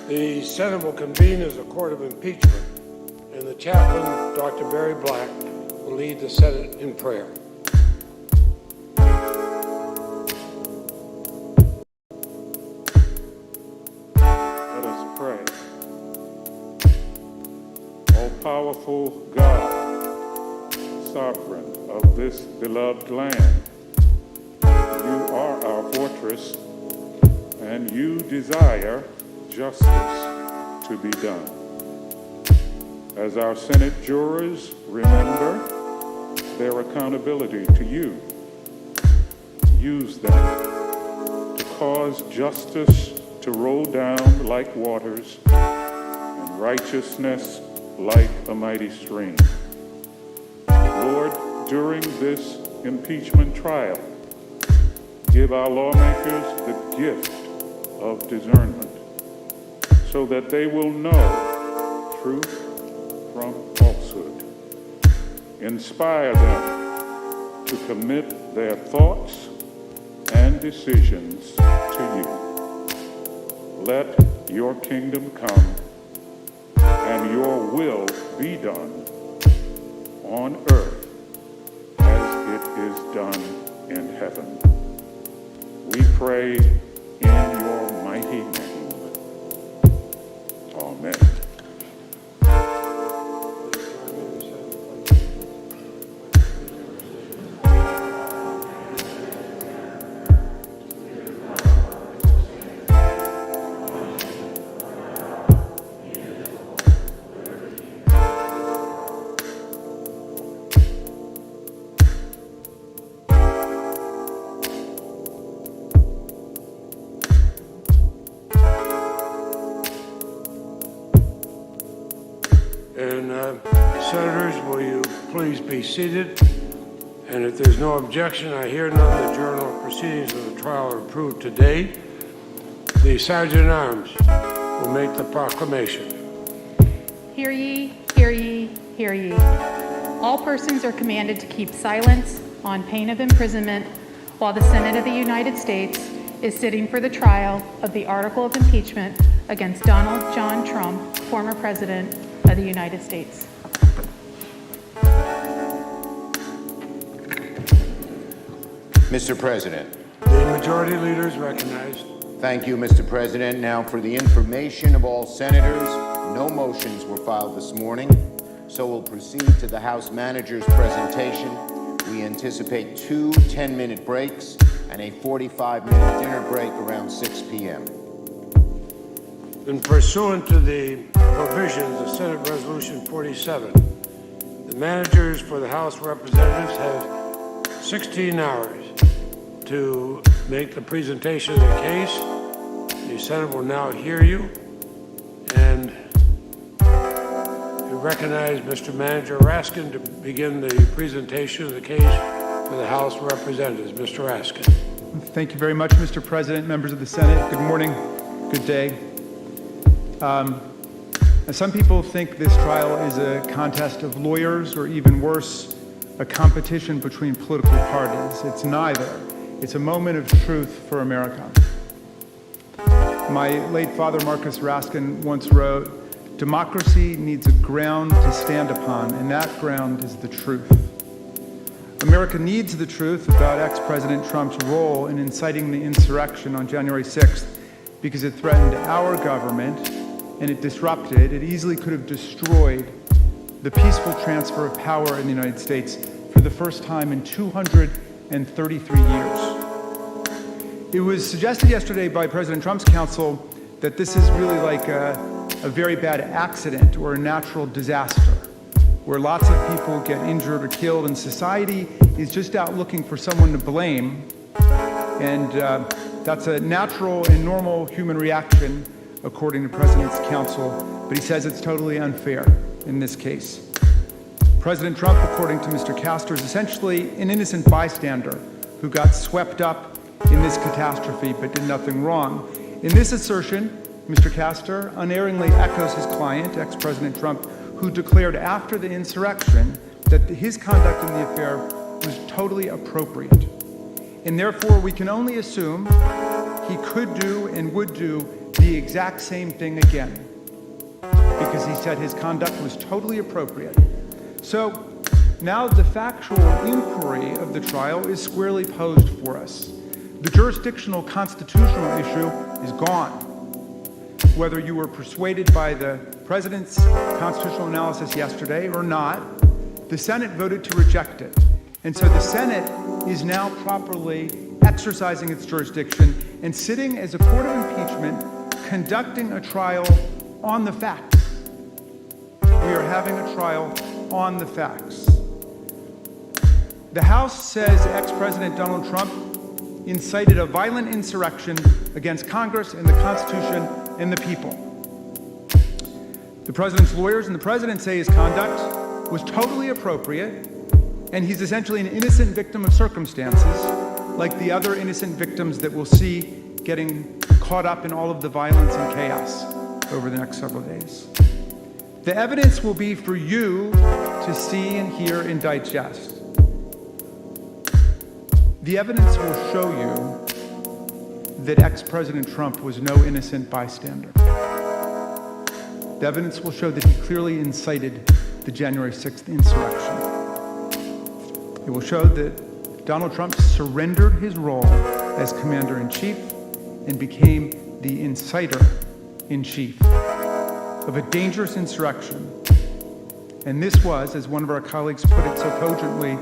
The Senate will convene as a court of impeachment, and the chaplain, Dr. Barry Black, will lead the Senate in prayer. Let us pray. All-powerful God, sovereign of this beloved land, you are our fortress, and you desire justice to be done. As our Senate jurors remember their accountability to you, use them to cause justice to roll down like waters and righteousness like a mighty stream. Lord, during this impeachment trial, give our lawmakers the gift of discernment so that they will know truth from falsehood. Inspire them to commit their thoughts and decisions to you. Let your kingdom come and your will be done on earth as it is done in heaven. We pray in your mighty name. Amen. And Senators, will you please be seated? And if there's no objection, I hear none, the journal of proceedings of the trial are approved today. The Sergeant-at-Arms will make the proclamation. Hear ye, hear ye, hear ye. All persons are commanded to keep silence on pain of imprisonment while the Senate of the United States is sitting for the trial of the article of impeachment against Donald John Trump, former President of the United States. Mr. President. The majority leader is recognized. Thank you, Mr. President. Now, for the information of all senators, no motions were filed this morning, so we'll proceed to the House Manager's presentation. We anticipate 2 10-minute breaks and a 45-minute dinner break around 6 p.m. And pursuant to the provisions of Senate Resolution 47, the managers for the House of Representatives have 16 hours to make the presentation of the case. The Senate will now hear you, and we recognize Mr. Manager Raskin to begin the presentation of the case for the House of Representatives. Mr. Raskin. Thank you very much, Mr. President, members of the Senate. Good morning, good day. Some people think this trial is a contest of lawyers, or even worse, a competition between political parties. It's neither. It's a moment of truth for America. My late father, Marcus Raskin, once wrote, "Democracy needs a ground to stand upon, and that ground is the truth." America needs the truth about ex-President Trump's role in inciting the insurrection on January 6th because it threatened our government and it disrupted, it easily could have destroyed the peaceful transfer of power in the United States for the first time in 233 years. It was suggested yesterday by President Trump's counsel that this is really like a very bad accident or a natural disaster, where lots of people get injured or killed, and society is just out looking for someone to blame. And that's a natural and normal human reaction, according to President's counsel, but he says it's totally unfair in this case. President Trump, according to Mr. Castor, is essentially an innocent bystander who got swept up in this catastrophe but did nothing wrong. In this assertion, Mr. Castor unerringly echoes his client, ex-President Trump, who declared after the insurrection that his conduct in the affair was totally appropriate. And therefore, we can only assume he could do and would do the exact same thing again, because he said his conduct was totally appropriate. So now the factual inquiry of the trial is squarely posed for us. The jurisdictional constitutional issue is gone. Whether you were persuaded by the president's constitutional analysis yesterday or not, the Senate voted to reject it. And so the Senate is now properly exercising its jurisdiction and sitting as a court of impeachment, conducting a trial on the facts. We are having a trial on the facts. The House says ex-President Donald Trump incited a violent insurrection against Congress and the Constitution and the people. The president's lawyers and the president say his conduct was totally appropriate, and he's essentially an innocent victim of circumstances, like the other innocent victims that we'll see getting caught up in all of the violence and chaos over the next several days. The evidence will be for you to see and hear and digest. The evidence will show you that ex-President Trump was no innocent bystander. The evidence will show that he clearly incited the January 6th insurrection. It will show that Donald Trump surrendered his role as commander-in-chief and became the inciter-in-chief of a dangerous insurrection. And this was, as one of our colleagues put it so cogently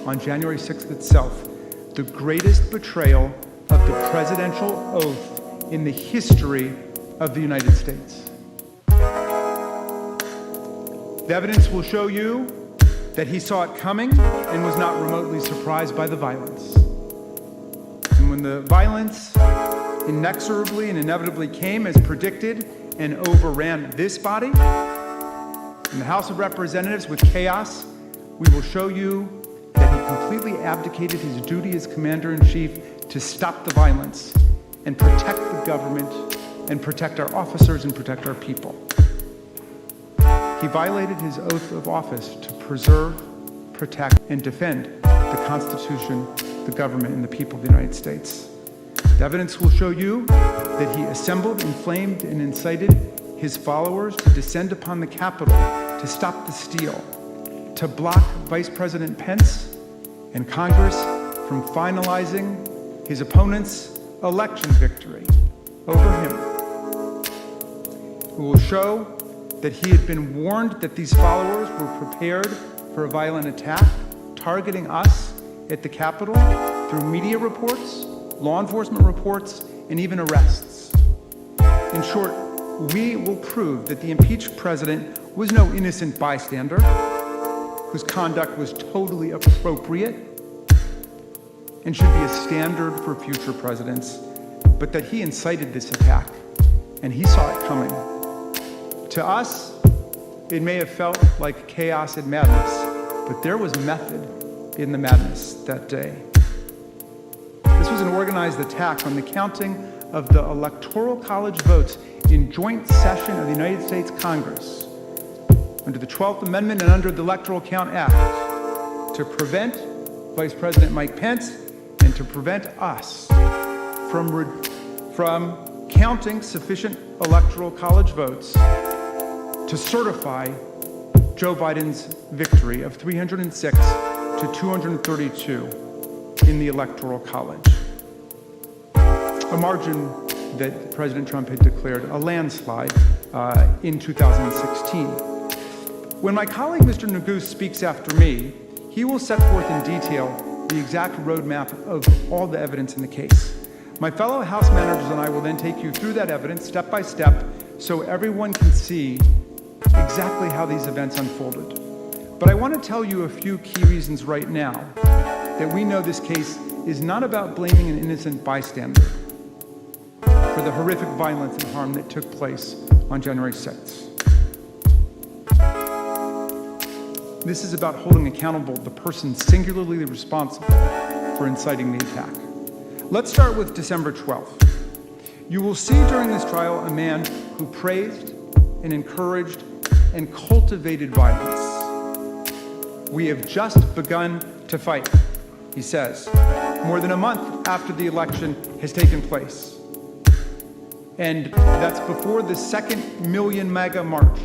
on January 6th itself, the greatest betrayal of the presidential oath in the history of the United States. The evidence will show you that he saw it coming and was not remotely surprised by the violence. And when the violence inexorably and inevitably came as predicted and overran this body, in the House of Representatives with chaos, we will show you that he completely abdicated his duty as commander-in-chief to stop the violence and protect the government and protect our officers and protect our people. He violated his oath of office to preserve, protect, and defend the Constitution, the government, and the people of the United States. The evidence will show you that he assembled, inflamed, and incited his followers to descend upon the Capitol to stop the steal, to block Vice President Pence and Congress from finalizing his opponent's election victory over him. It will show that he had been warned that these followers were prepared for a violent attack, targeting us at the Capitol through media reports, law enforcement reports, and even arrests. In short, we will prove that the impeached president was no innocent bystander, whose conduct was totally appropriate and should be a standard for future presidents, but that he incited this attack, and he saw it coming. To us, it may have felt like chaos and madness, but there was method in the madness that day. This was an organized attack on the counting of the Electoral College votes in joint session of the United States Congress under the 12th Amendment and under the Electoral Count Act to prevent Vice President Mike Pence and to prevent us from counting sufficient Electoral College votes to certify Joe Biden's victory of 306 to 232 in the Electoral College, a margin that President Trump had declared a landslide in 2016. When my colleague, Mr. Neguse, speaks after me, he will set forth in detail the exact roadmap of all the evidence in the case. My fellow House managers and I will then take you through that evidence step by step so everyone can see exactly how these events unfolded. But I want to tell you a few key reasons right now that we know this case is not about blaming an innocent bystander for the horrific violence and harm that took place on January 6th. This is about holding accountable the person singularly responsible for inciting the attack. Let's start with December 12th. You will see during this trial a man who praised and encouraged and cultivated violence. We have just begun to fight, he says, more than a month after the election has taken place. And that's before the second Million MAGA March,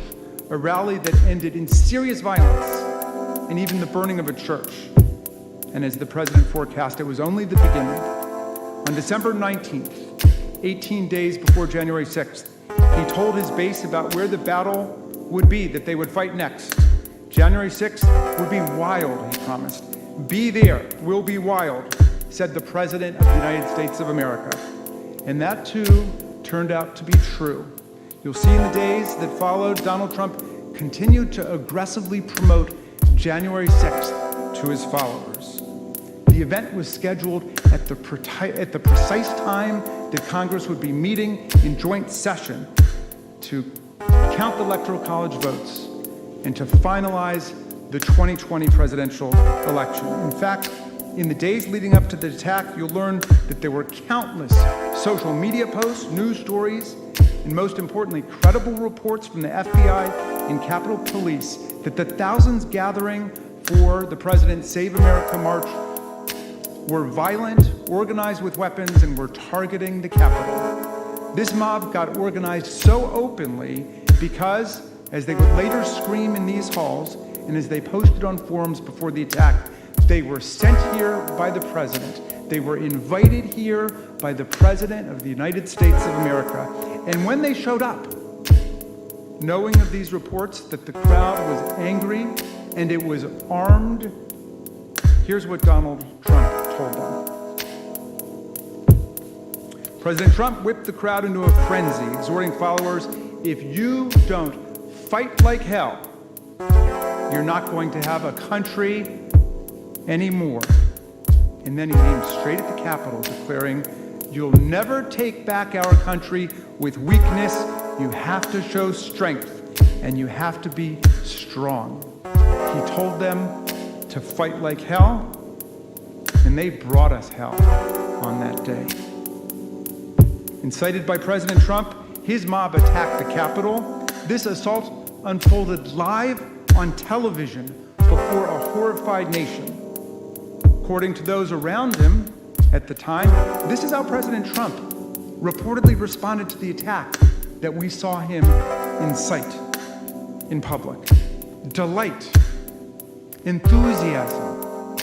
a rally that ended in serious violence and even the burning of a church. And as the president forecast, it was only the beginning. On December 19th, 18 days before January 6th, he told his base about where the battle would be that they would fight next. January 6th would be wild, he promised. Be there, we'll be wild, said the President of the United States of America. And that, too, turned out to be true. You'll see in the days that followed, Donald Trump continued to aggressively promote January 6th to his followers. The event was scheduled at the precise time that Congress would be meeting in joint session to count the Electoral College votes and to finalize the 2020 presidential election. In fact, in the days leading up to the attack, you'll learn that there were countless social media posts, news stories, and most importantly, credible reports from the FBI and Capitol Police that the thousands gathering for the President's Save America March were violent, organized with weapons, and were targeting the Capitol. This mob got organized so openly because, as they would later scream in these halls, and as they posted on forums before the attack, they were sent here by the President. They were invited here by the President of the United States of America. And when they showed up, knowing of these reports that the crowd was angry and it was armed, here's what Donald Trump told them. President Trump whipped the crowd into a frenzy, exhorting followers, if you don't fight like hell, you're not going to have a country anymore. And then he aimed straight at the Capitol, declaring, you'll never take back our country with weakness. You have to show strength, and you have to be strong. He told them to fight like hell, and they brought us hell on that day. Incited by President Trump, his mob attacked the Capitol. This assault unfolded live on television before a horrified nation. According to those around him at the time, this is how President Trump reportedly responded to the attack that we saw him incite in public. Delight, enthusiasm,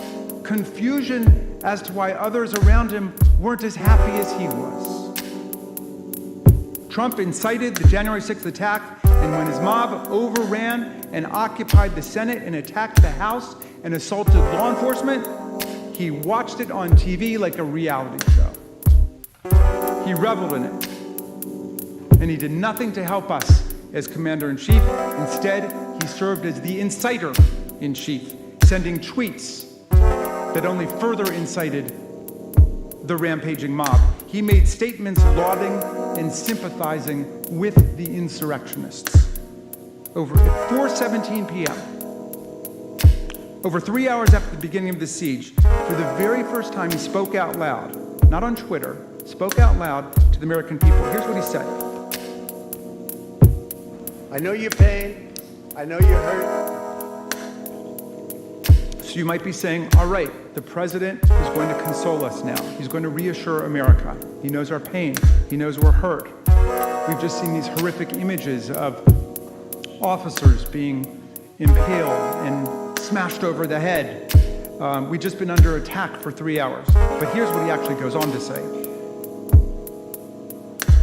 confusion as to why others around him weren't as happy as he was. Trump incited the January 6th attack, and when his mob overran and occupied the Senate and attacked the House and assaulted law enforcement, he watched it on TV like a reality show. He reveled in it. And he did nothing to help us as Commander-in-Chief. Instead, he served as the inciter-in-chief, sending tweets that only further incited the rampaging mob. He made statements lauding and sympathizing with the insurrectionists. Over at 4:17 p.m., over 3 hours after the beginning of the siege, for the very first time he spoke out loud, not on Twitter, spoke out loud to the American people. Here's what he said. I know your pain. I know you're hurt. So you might be saying, all right, the president is going to console us now. He's going to reassure America. He knows our pain. He knows we're hurt. We've just seen these horrific images of officers being impaled and smashed over the head. We've just been under attack for 3 hours. But here's what he actually goes on to say.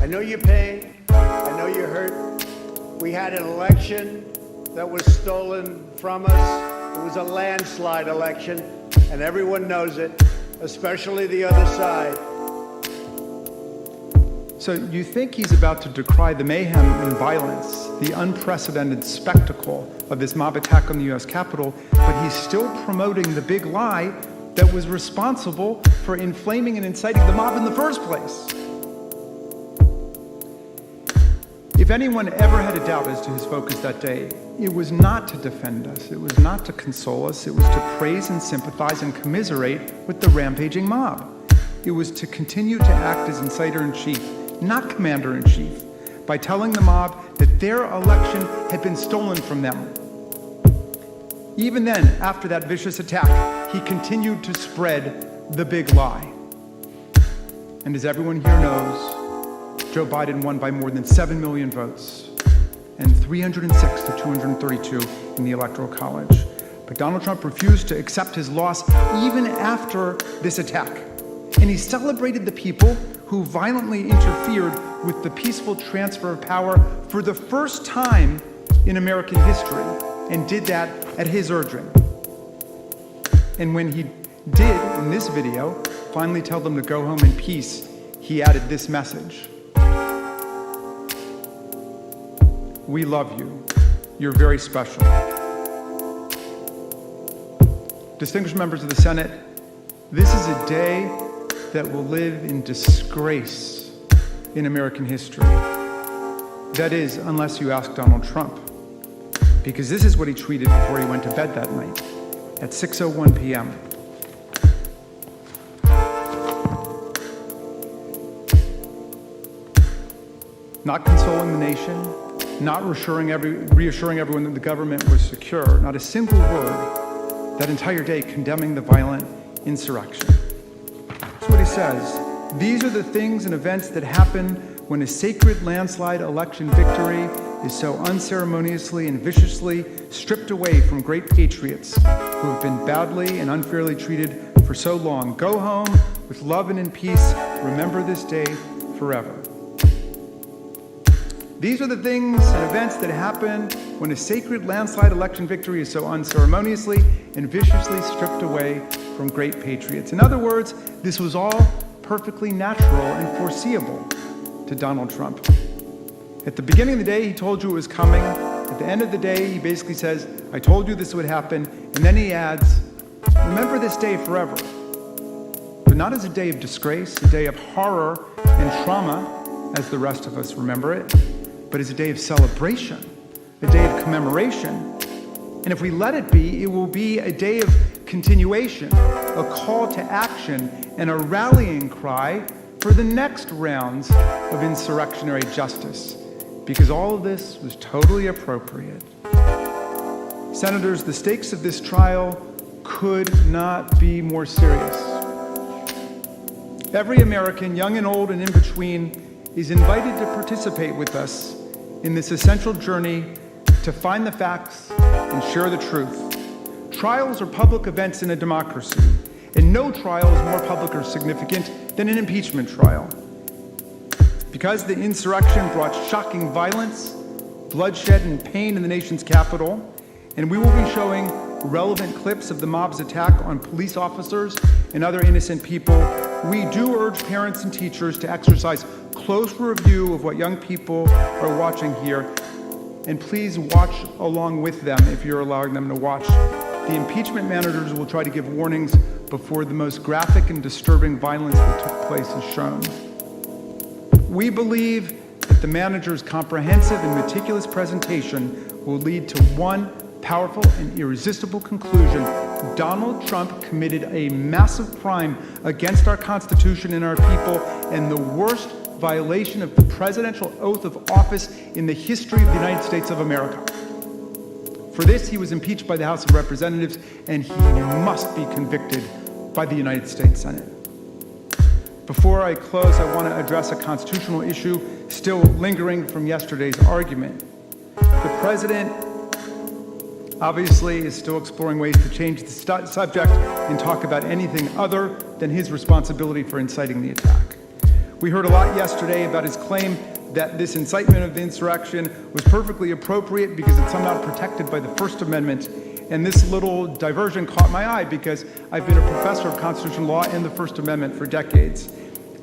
I know your pain. I know you're hurt. We had an election that was stolen from us. It was a landslide election, and everyone knows it, especially the other side. So you think he's about to decry the mayhem and violence, the unprecedented spectacle of this mob attack on the U.S. Capitol, but he's still promoting the big lie that was responsible for inflaming and inciting the mob in the first place. If anyone ever had a doubt as to his focus that day, it was not to defend us, it was not to console us, it was to praise and sympathize and commiserate with the rampaging mob. It was to continue to act as inciter-in-chief, not commander-in-chief, by telling the mob that their election had been stolen from them. Even then, after that vicious attack, he continued to spread the big lie. And as everyone here knows, Joe Biden won by more than 7 million votes, and 306 to 232 in the Electoral College. But Donald Trump refused to accept his loss even after this attack. And he celebrated the people who violently interfered with the peaceful transfer of power for the first time in American history, and did that at his urging. And when he did, in this video, finally tell them to go home in peace, he added this message: "We love you. You're very special." Distinguished members of the Senate, this is a day that will live in disgrace in American history. That is, unless you ask Donald Trump, because this is what he tweeted before he went to bed that night at 6:01 p.m. Not consoling the nation, not reassuring everyone that the government was secure, not a single word that entire day condemning the violent insurrection. That's what he says. These are the things and events that happen when a sacred landslide election victory is so unceremoniously and viciously stripped away from great patriots who have been badly and unfairly treated for so long. Go home with love and in peace. Remember this day forever. These are the things and events that happen when a sacred landslide election victory is so unceremoniously and viciously stripped away from great patriots. In other words, this was all perfectly natural and foreseeable to Donald Trump. At the beginning of the day, he told you it was coming. At the end of the day, he basically says, I told you this would happen. And then he adds, remember this day forever. But not as a day of disgrace, a day of horror and trauma, as the rest of us remember it, but as a day of celebration, a day of commemoration. And if we let it will be a day of continuation, a call to action, and a rallying cry for the next rounds of insurrectionary justice, because all of this was totally appropriate. Senators, the stakes of this trial could not be more serious. Every American, young and old and in between, is invited to participate with us in this essential journey to find the facts and share the truth. Trials are public events in a democracy, and no trial is more public or significant than an impeachment trial. Because the insurrection brought shocking violence, bloodshed, and pain in the nation's capital, and we will be showing relevant clips of the mob's attack on police officers and other innocent people, we do urge parents and teachers to exercise close review of what young people are watching here, and please watch along with them if you're allowing them to watch. The impeachment managers will try to give warnings before the most graphic and disturbing violence that took place is shown. We believe that the manager's comprehensive and meticulous presentation will lead to one powerful and irresistible conclusion. Donald Trump committed a massive crime against our Constitution and our people, and the worst violation of the presidential oath of office in the history of the United States of America. For this, he was impeached by the House of Representatives, and he must be convicted by the United States Senate. Before I close, I want to address a constitutional issue still lingering from yesterday's argument. The president obviously is still exploring ways to change the subject and talk about anything other than his responsibility for inciting the attack. We heard a lot yesterday about his claim that this incitement of the insurrection was perfectly appropriate because it's somehow protected by the First Amendment. And this little diversion caught my eye because I've been a professor of constitutional law and the First Amendment for decades.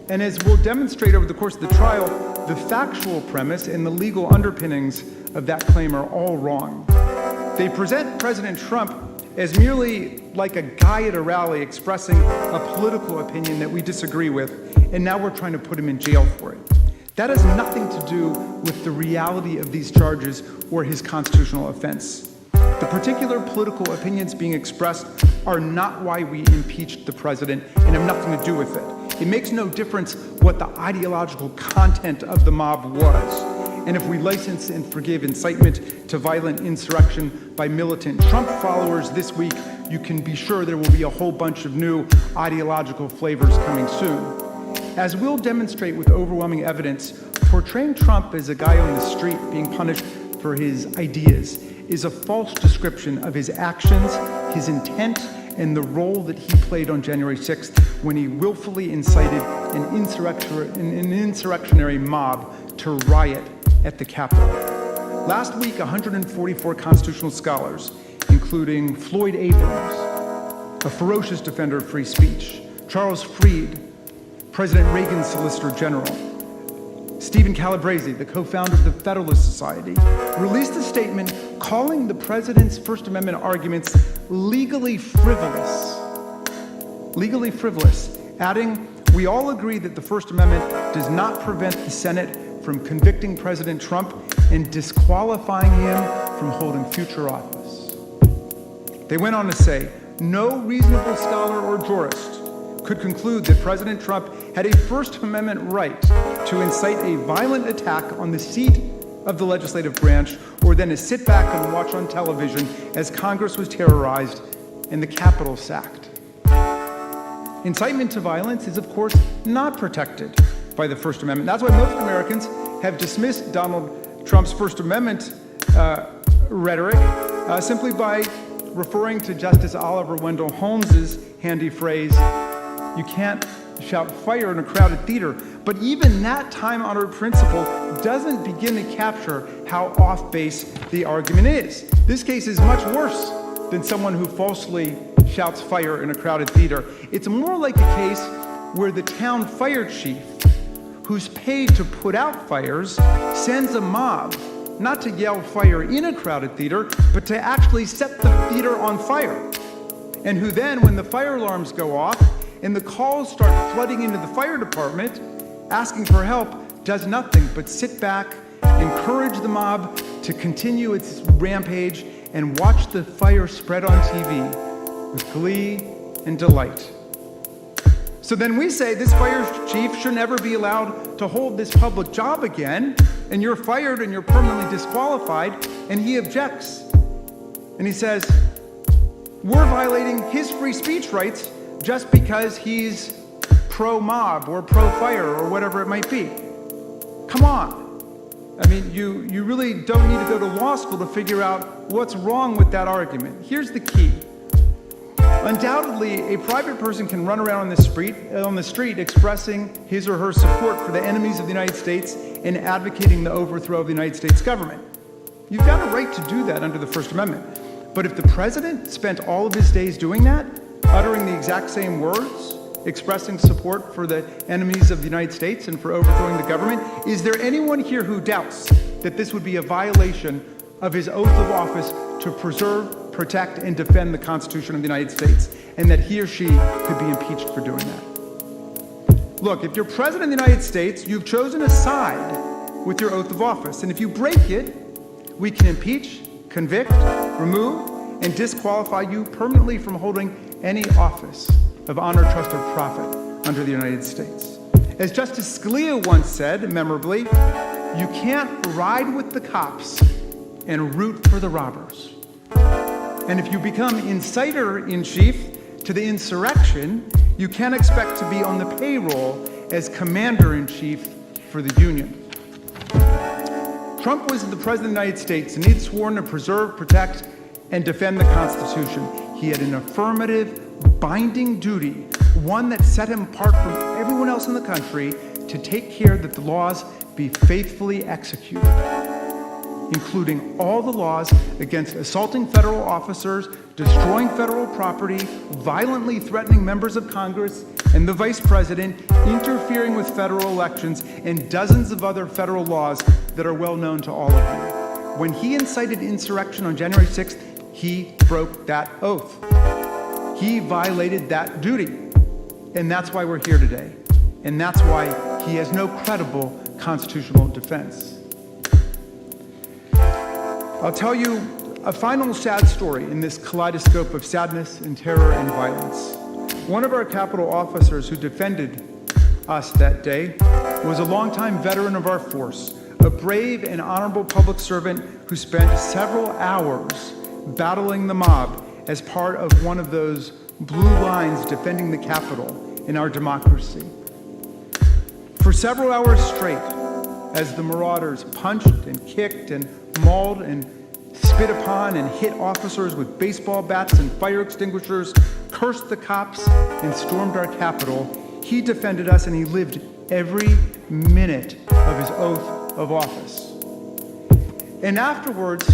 And as we'll demonstrate over the course of the trial, the factual premise and the legal underpinnings of that claim are all wrong. They present President Trump as merely like a guy at a rally expressing a political opinion that we disagree with, and now we're trying to put him in jail for it. That has nothing to do with the reality of these charges or his constitutional offense. The particular political opinions being expressed are not why we impeached the president and have nothing to do with it. It makes no difference what the ideological content of the mob was. And if we license and forgive incitement to violent insurrection by militant Trump followers this week, you can be sure there will be a whole bunch of new ideological flavors coming soon. as we'll demonstrate with overwhelming evidence, portraying Trump as a guy on the street being punished for his ideas is a false description of his actions, his intent, and the role that he played on January 6th when he willfully incited an insurrectionary mob to riot at the Capitol. Last week, 144 constitutional scholars, including Floyd Abrams, a ferocious defender of free speech, Charles Fried, President Reagan's Solicitor General, Stephen Calabrese, the co-founder of the Federalist Society, released a statement calling the president's First Amendment arguments legally frivolous, adding, "We all agree that the First Amendment does not prevent the Senate from convicting President Trump and disqualifying him from holding future office." They went on to say, "No reasonable scholar or jurist could conclude that President Trump had a First Amendment right to incite a violent attack on the seat of the legislative branch, or then to sit back and watch on television as Congress was terrorized and the Capitol sacked." Incitement to violence is, of course, not protected by the First Amendment. That's why most Americans have dismissed Donald Trump's First Amendment rhetoric simply by referring to Justice Oliver Wendell Holmes's handy phrase, "You can't shout fire in a crowded theater." But even that time-honored principle doesn't begin to capture how off-base the argument is. This case is much worse than someone who falsely shouts fire in a crowded theater. It's more like a case where the town fire chief, who's paid to put out fires, sends a mob not to yell fire in a crowded theater, but to actually set the theater on fire. And who then, when the fire alarms go off and the calls start flooding into the fire department, asking for help, does nothing but sit back, encourage the mob to continue its rampage, and watch the fire spread on TV with glee and delight. So then we say this fire chief should never be allowed to hold this public job again, and you're fired and you're permanently disqualified, and he objects. And he says, we're violating his free speech rights just because he's pro-mob or pro-fire or whatever it might be. Come on. I mean, you really don't need to go to law school to figure out what's wrong with that argument. Here's the key. Undoubtedly, a private person can run around on the street expressing his or her support for the enemies of the United States and advocating the overthrow of the United States government. You've got a right to do that under the First Amendment. But if the president spent all of his days doing that, uttering the exact same words, expressing support for the enemies of the United States and for overthrowing the government, is there anyone here who doubts that this would be a violation of his oath of office to preserve, protect, and defend the Constitution of the United States, and that he or she could be impeached for doing that? Look, if you're president of the United States, you've chosen a side with your oath of office, and if you break it, we can impeach, convict, remove, and disqualify you permanently from holding any office of honor, trust, or profit under the United States. As Justice Scalia once said, memorably, you can't ride with the cops and root for the robbers. And if you become inciter-in-chief to the insurrection, you can't expect to be on the payroll as commander-in-chief for the Union. Trump was the president of the United States, and he'd sworn to preserve, protect, and defend the Constitution. He had an affirmative, binding duty, one that set him apart from everyone else in the country, to take care that the laws be faithfully executed, including all the laws against assaulting federal officers, destroying federal property, violently threatening members of Congress and the vice president, interfering with federal elections, and dozens of other federal laws that are well known to all of you. When he incited insurrection on January 6th, he broke that oath. He violated that duty. And that's why we're here today. And that's why he has no credible constitutional defense. I'll tell you a final sad story in this kaleidoscope of sadness and terror and violence. One of our Capitol officers who defended us that day was a longtime veteran of our force, a brave and honorable public servant who spent several hours battling the mob as part of one of those blue lines defending the Capitol in our democracy. For several hours straight, as the marauders punched and kicked and mauled and spit upon and hit officers with baseball bats and fire extinguishers, cursed the cops, and stormed our Capitol, he defended us and he lived every minute of his oath of office. And afterwards,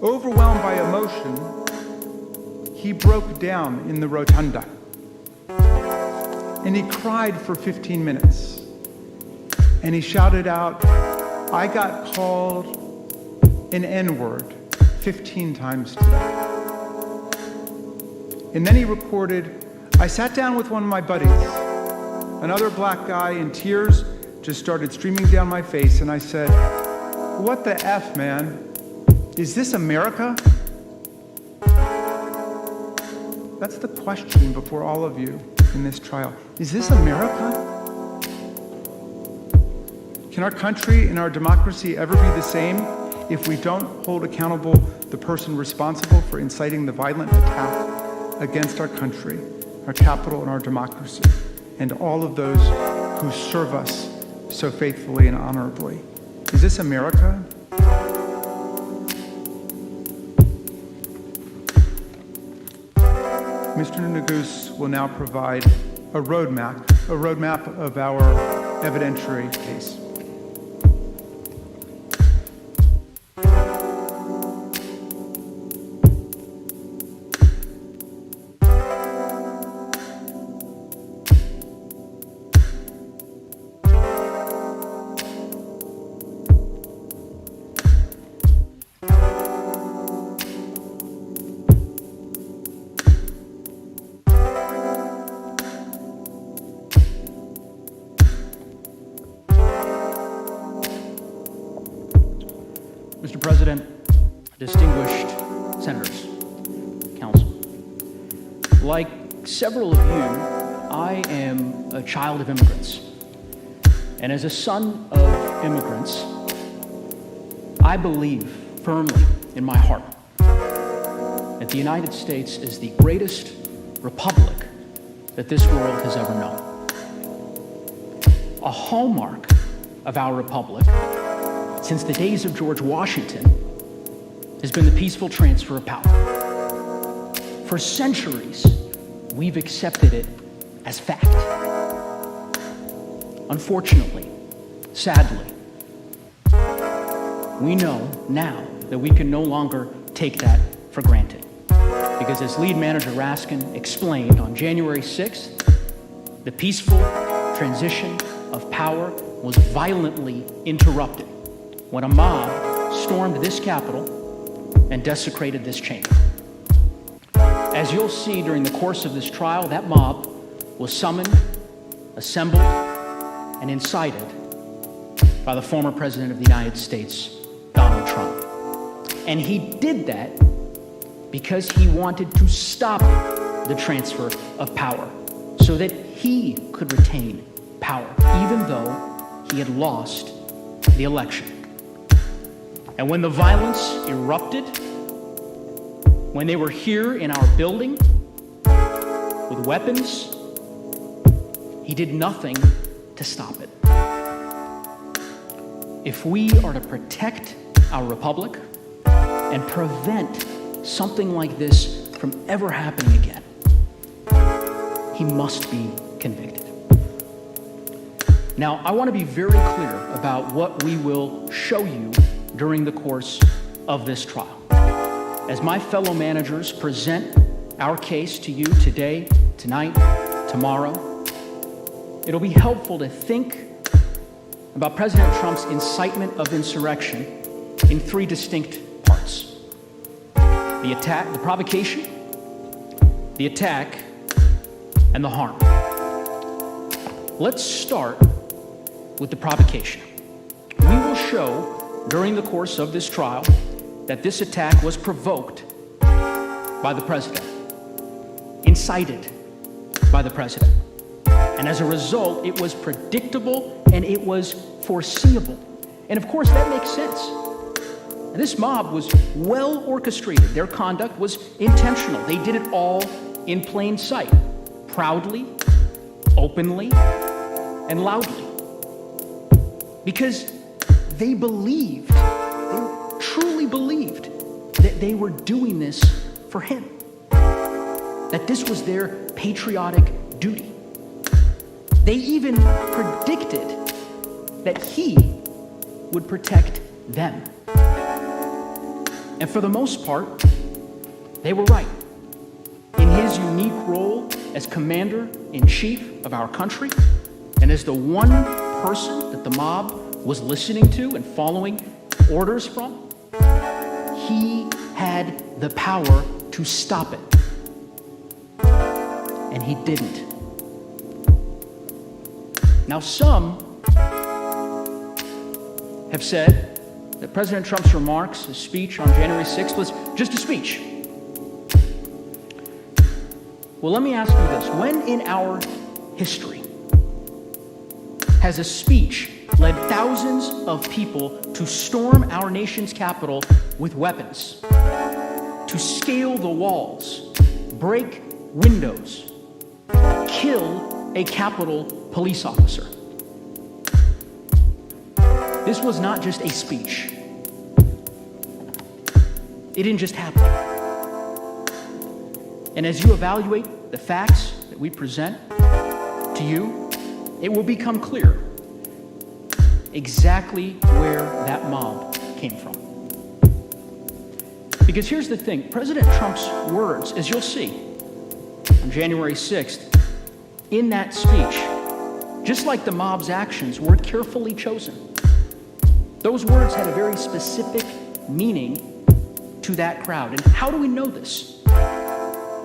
overwhelmed by emotion, he broke down in the rotunda. And he cried for 15 minutes. And he shouted out, "I got called an N-word 15 times today." And then he recorded, "I sat down with one of my buddies, another black guy, and tears just started streaming down my face, and I said, 'What the F, man? Is this America?'" That's the question before all of you in this trial. Is this America? Can our country and our democracy ever be the same if we don't hold accountable the person responsible for inciting the violent attack against our country, our capital, and our democracy, and all of those who serve us so faithfully and honorably? Is this America? Mr. Neguse will now provide a roadmap of our evidentiary case. Mr. President, distinguished senators, counsel, like several of you, I am a child of immigrants. And as a son of immigrants, I believe firmly in my heart that the United States is the greatest republic that this world has ever known. A hallmark of our republic since the days of George Washington has been the peaceful transfer of power. For centuries, we've accepted it as fact. Unfortunately, sadly, we know now that we can no longer take that for granted. Because as lead manager Raskin explained on January 6th, the peaceful transition of power was violently interrupted when a mob stormed this Capitol and desecrated this chamber. As you'll see during the course of this trial, that mob was summoned, assembled, and incited by the former President of the United States, Donald Trump. And he did that because he wanted to stop the transfer of power so that he could retain power, even though he had lost the election. And when the violence erupted, when they were here in our building with weapons, he did nothing to stop it. If we are to protect our republic and prevent something like this from ever happening again, he must be convicted. Now, I want to be very clear about what we will show you during the course of this trial. As my fellow managers present our case to you today, tonight, tomorrow, it'll be helpful to think about President Trump's incitement of insurrection in three distinct parts: the attack, the provocation, the attack, and the harm. Let's start with the provocation. We will show during the course of this trial that this attack was provoked by the president, incited by the president. And as a result, it was predictable and it was foreseeable. And of course, that makes sense. And this mob was well orchestrated. Their conduct was intentional. They did it all in plain sight, proudly, openly, and loudly. because they believed, they truly believed that they were doing this for him, that this was their patriotic duty. They even predicted that he would protect them. And for the most part, they were right. In his unique role as commander-in-chief of our country, and as the one person that the mob was listening to and following orders from, he had the power to stop it. And he didn't. Now, some have said that President Trump's remarks, his speech on January 6th, was just a speech. Well, let me ask you this. When in our history has a speech led thousands of people to storm our nation's capital with weapons, to scale the walls, break windows, kill a Capitol police officer? This was not just a speech. It didn't just happen. And as you evaluate the facts that we present to you, it will become clear exactly where that mob came from. Because here's the thing, President Trump's words, as you'll see on January 6th, in that speech, just like the mob's actions, were carefully chosen. Those words had a very specific meaning to that crowd. And how do we know this?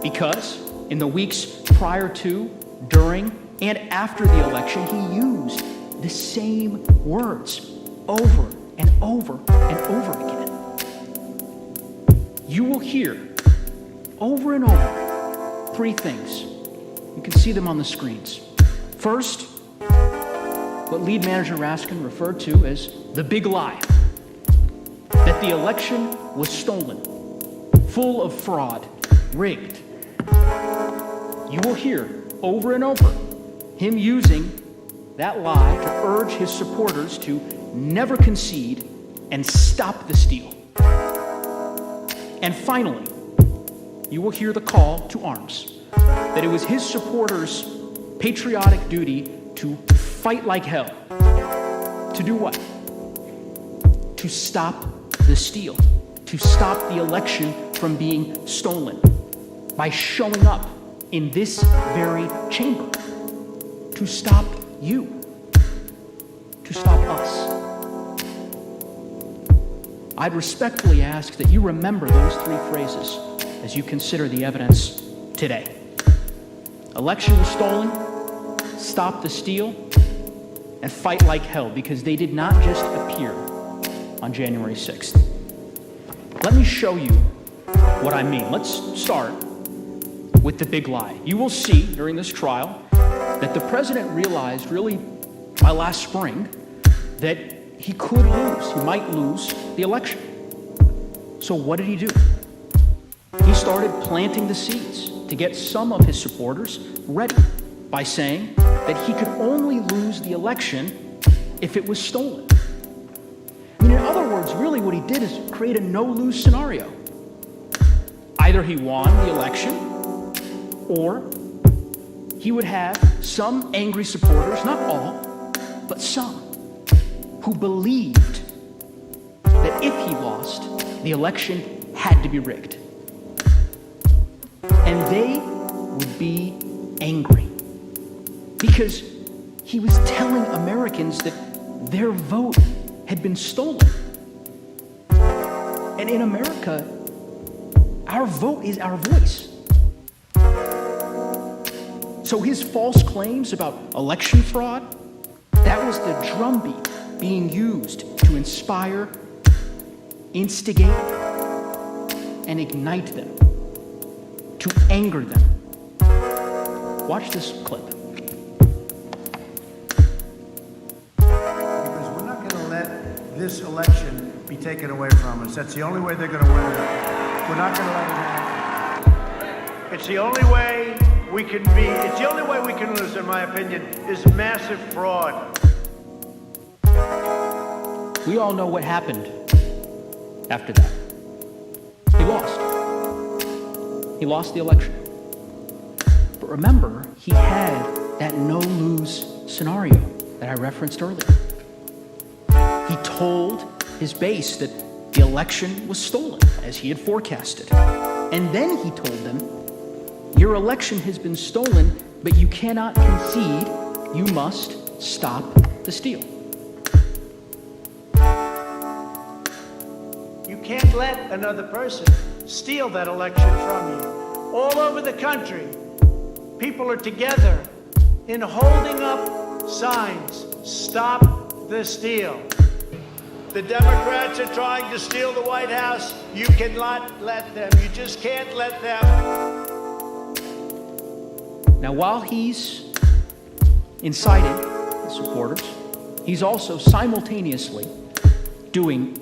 Because in the weeks prior to, during, and after the election, he used the same words over and over and over again. You will hear over and over three things. You can see them on the screens. First, what lead manager Raskin referred to as the big lie, that the election was stolen, full of fraud, rigged. You will hear over and over him using that lie to urge his supporters to never concede and stop the steal. And finally, you will hear the call to arms, that it was his supporters' patriotic duty to fight like hell. To do what? To stop the steal, to stop the election from being stolen by showing up in this very chamber, to stop you, to stop us. I'd respectfully ask that you remember those three phrases as you consider the evidence today. Election was stolen, stop the steal, and fight like hell, because they did not just appear on January 6th. Let me show you what I mean. Let's start with the big lie. You will see during this trial that the president realized really by last spring that he could lose, he might lose the election. So what did he do? He started planting the seeds to get some of his supporters ready by saying that he could only lose the election if it was stolen. I mean, in other words, really what he did is create a no-lose scenario. Either he won the election, or he would have some angry supporters, not all, but some, who believed that if he lost, the election had to be rigged. And they would be angry because he was telling Americans that their vote had been stolen. And in America, our vote is our voice. So his false claims about election fraud, that was the drumbeat being used to inspire, instigate, and ignite them, to anger them. Watch this clip. Because we're not going to let this election be taken away from us. That's the only way they're going to win it. We're not going to let it happen. It's the only way we can it's the only way we can lose, in my opinion, is massive fraud. We all know what happened after that. He lost. He lost the election. But remember, he had that no-lose scenario that I referenced earlier. He told his base that the election was stolen, as he had forecasted. And then he told them, your election has been stolen, but you cannot concede. You must stop the steal. You can't let another person steal that election from you. All over the country, people are together in holding up signs. Stop the steal. The Democrats are trying to steal the White House. You cannot let them. You just can't let them. Now, while he's inciting his supporters, he's also simultaneously doing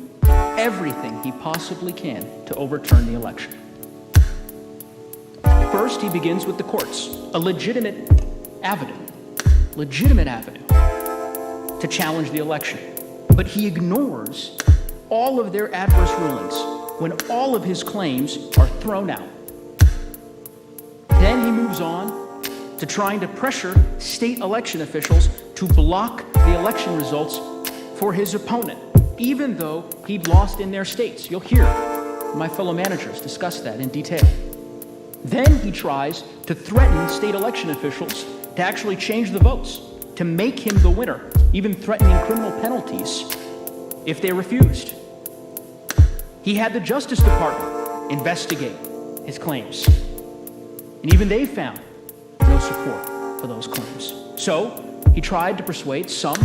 everything he possibly can to overturn the election. First, he begins with the courts, a legitimate avenue to challenge the election. But he ignores all of their adverse rulings when all of his claims are thrown out. Then he moves on to trying to pressure state election officials to block the election results for his opponent, even though he'd lost in their states. You'll hear my fellow managers discuss that in detail. Then he tries to threaten state election officials to actually change the votes, to make him the winner, even threatening criminal penalties if they refused. He had the Justice Department investigate his claims, and even they found no support for those claims. So he tried to persuade some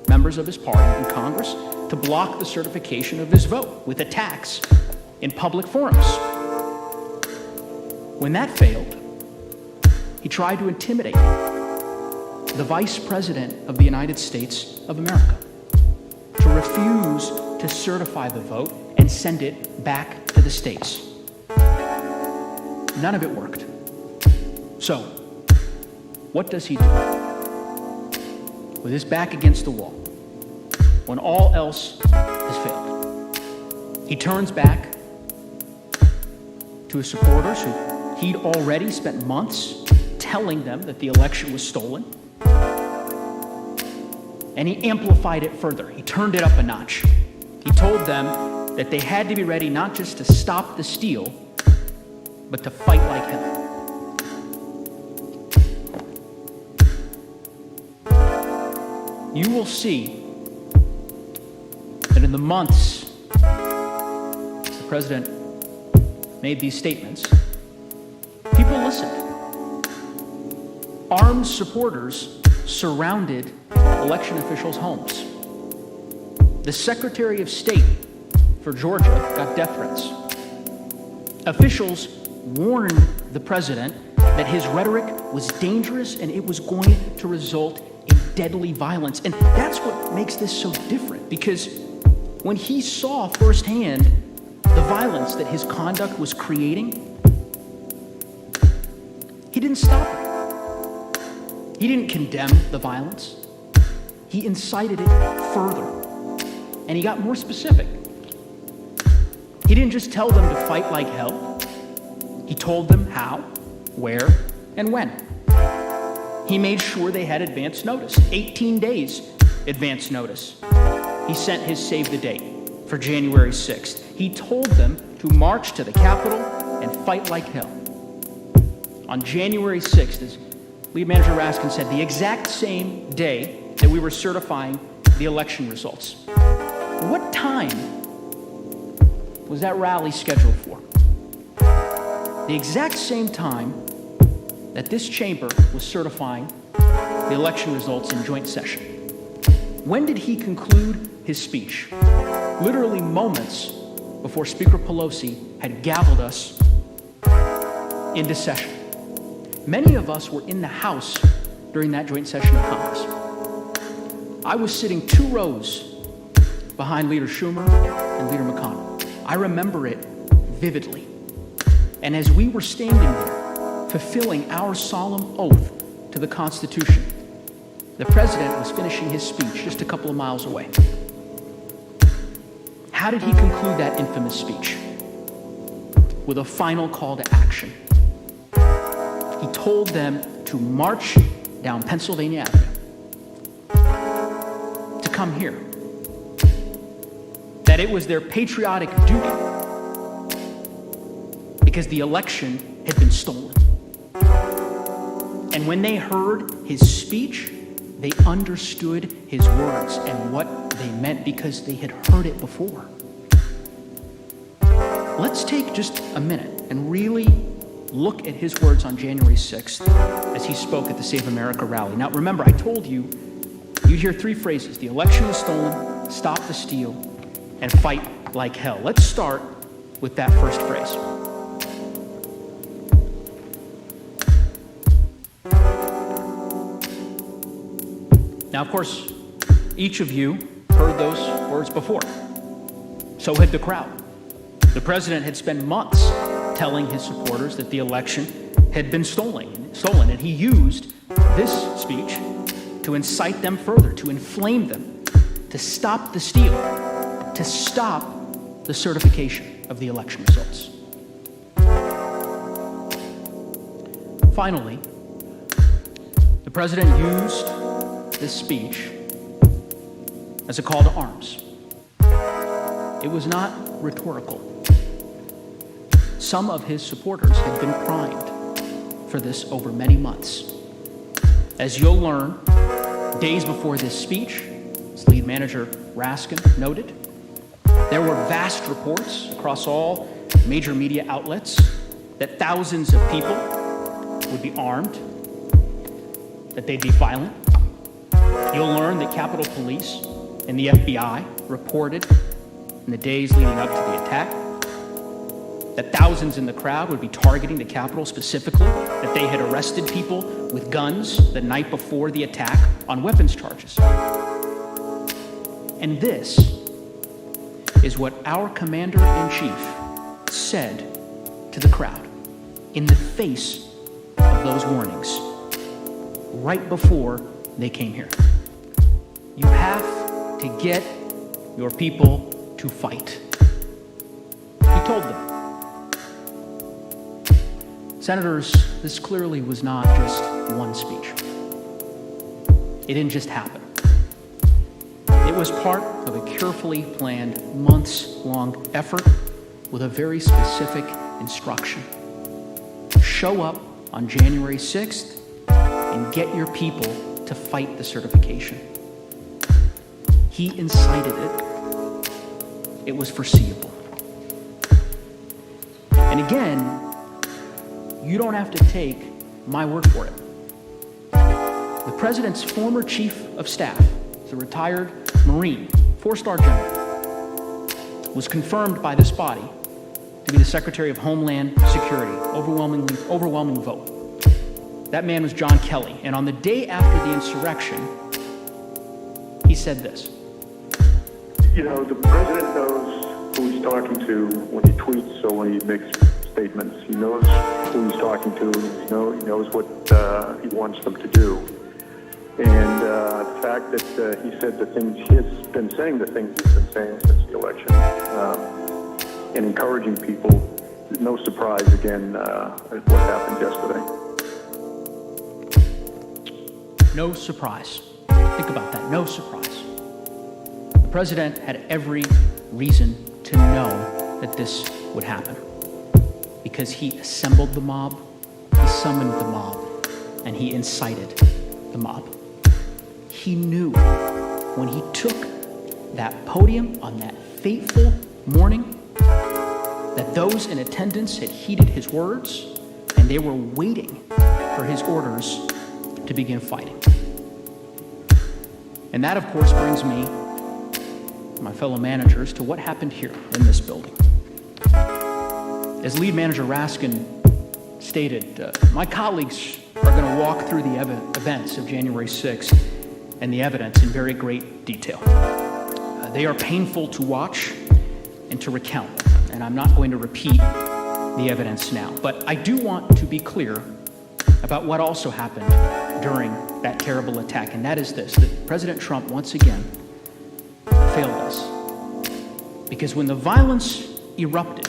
members of his party in Congress to block the certification of his vote with attacks in public forums. When that failed, he tried to intimidate the Vice President of the United States of America to refuse to certify the vote and send it back to the states. None of it worked. So, what does he do? With his back against the wall, when all else has failed, he turns back to his supporters who he'd already spent months telling them that the election was stolen. And he amplified it further. He turned it up a notch. He told them that they had to be ready not just to stop the steal, but to fight like hell. You will see that in the months the president made these statements, people listened. Armed supporters surrounded election officials' homes. The Secretary of State for Georgia got death threats. Officials warned the president that his rhetoric was dangerous and it was going to result in deadly violence. And that's what makes this so different, because when he saw firsthand the violence that his conduct was creating, he didn't stop it. He didn't condemn the violence. He incited it further. And he got more specific. He didn't just tell them to fight like hell. He told them how, where, and when. He made sure they had advance notice, 18 days advance notice. He sent his save the date for January 6th. He told them to march to the Capitol and fight like hell. On January 6th, as Lead Manager Raskin said, the exact same day that we were certifying the election results. What time was that rally scheduled for? The exact same time that this chamber was certifying the election results in joint session. When did he conclude his speech? Literally moments before Speaker Pelosi had gavelled us into session. Many of us were in the House during that joint session of Congress. I was sitting 2 rows behind Leader Schumer and Leader McConnell. I remember it vividly. And as we were standing there, fulfilling our solemn oath to the Constitution, the president was finishing his speech just a couple of miles away. how did he conclude that infamous speech? With a final call to action. He told them to march down Pennsylvania Avenue, to come here. That it was their patriotic duty because the election had been stolen. And when they heard his speech, they understood his words and what they meant because they had heard it before. Let's take just a minute and really look at his words on January 6th as he spoke at the Save America rally. Now, remember, I told you, you'd hear three phrases: the election was stolen, stop the steal, and fight like hell. Let's start with that first phrase. Now, of course, each of you heard those words before. So had the crowd. The president had spent months telling his supporters that the election had been stolen, and he used this speech to incite them further, to inflame them, to stop the steal, to stop the certification of the election results. Finally, the president used this speech as a call to arms. It was not rhetorical. Some of his supporters had been primed for this over many months. As you'll learn, days before this speech, as lead manager Raskin noted, there were vast reports across all major media outlets that thousands of people would be armed, that they'd be violent. You'll learn that Capitol Police and the FBI reported in the days leading up to the attack that thousands in the crowd would be targeting the Capitol specifically, that they had arrested people with guns the night before the attack on weapons charges. And this is what our commander-in-chief said to the crowd in the face of those warnings, right before they came here. You have to get your people to fight. He told them. Senators, this clearly was not just one speech. It didn't just happen. It was part of a carefully planned, months-long effort with a very specific instruction. Show up on January 6th and get your people to fight the certification. He incited it. It was foreseeable. And again, you don't have to take my word for it. The president's former chief of staff, the retired Marine, 4-star general, was confirmed by this body to be the Secretary of Homeland Security, overwhelming vote. That man was John Kelly, and on the day after the insurrection, he said this. You know, the president knows who he's talking to when he tweets or when he makes statements. He knows who he's talking to, and he knows what he wants them to do. And the fact that he said the things he has been saying, the things he's been saying since the election, and encouraging people, no surprise again at what happened yesterday. No surprise. Think about that. No surprise. The president had every reason to know that this would happen because he assembled the mob, he summoned the mob, and he incited the mob. He knew when he took that podium on that fateful morning that those in attendance had heeded his words and they were waiting for his orders to begin fighting. And that, of course, brings me, my fellow managers, to what happened here in this building. As lead manager Raskin stated, my colleagues are going to walk through the events of January 6th and the evidence in very great detail. They are painful to watch and to recount, and I'm not going to repeat the evidence now. But I do want to be clear about what also happened during that terrible attack, and that is this, that President Trump once again failed us Because when the violence erupted,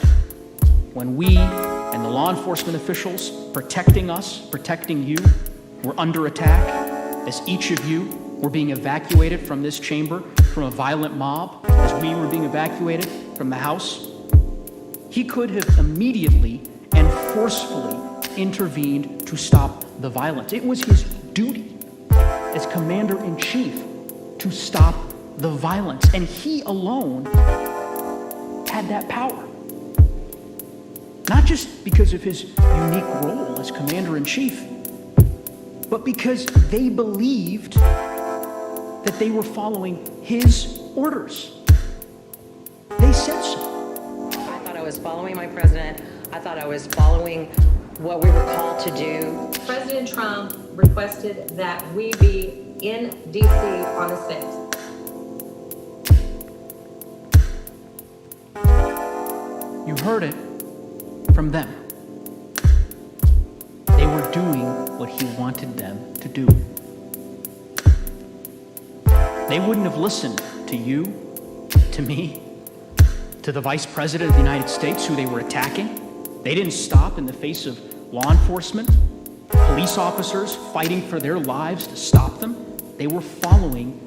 when we and the law enforcement officials protecting us, protecting you, were under attack, as each of you were being evacuated from this chamber from a violent mob, as we were being evacuated from the House, he could have immediately and forcefully intervened to stop the violence. It was his duty as commander-in-chief to stop the violence, and he alone had that power. Not just because of his unique role as commander-in-chief, but because they believed that they were following his orders. They said so. I thought I was following my president. I thought I was following what we were called to do. President Trump requested that we be in D.C. on the 6th. You heard it from them. They were doing what he wanted them to do. They wouldn't have listened to you, to me, to the Vice President of the United States, who they were attacking. They didn't stop in the face of law enforcement, police officers fighting for their lives to stop them. They were following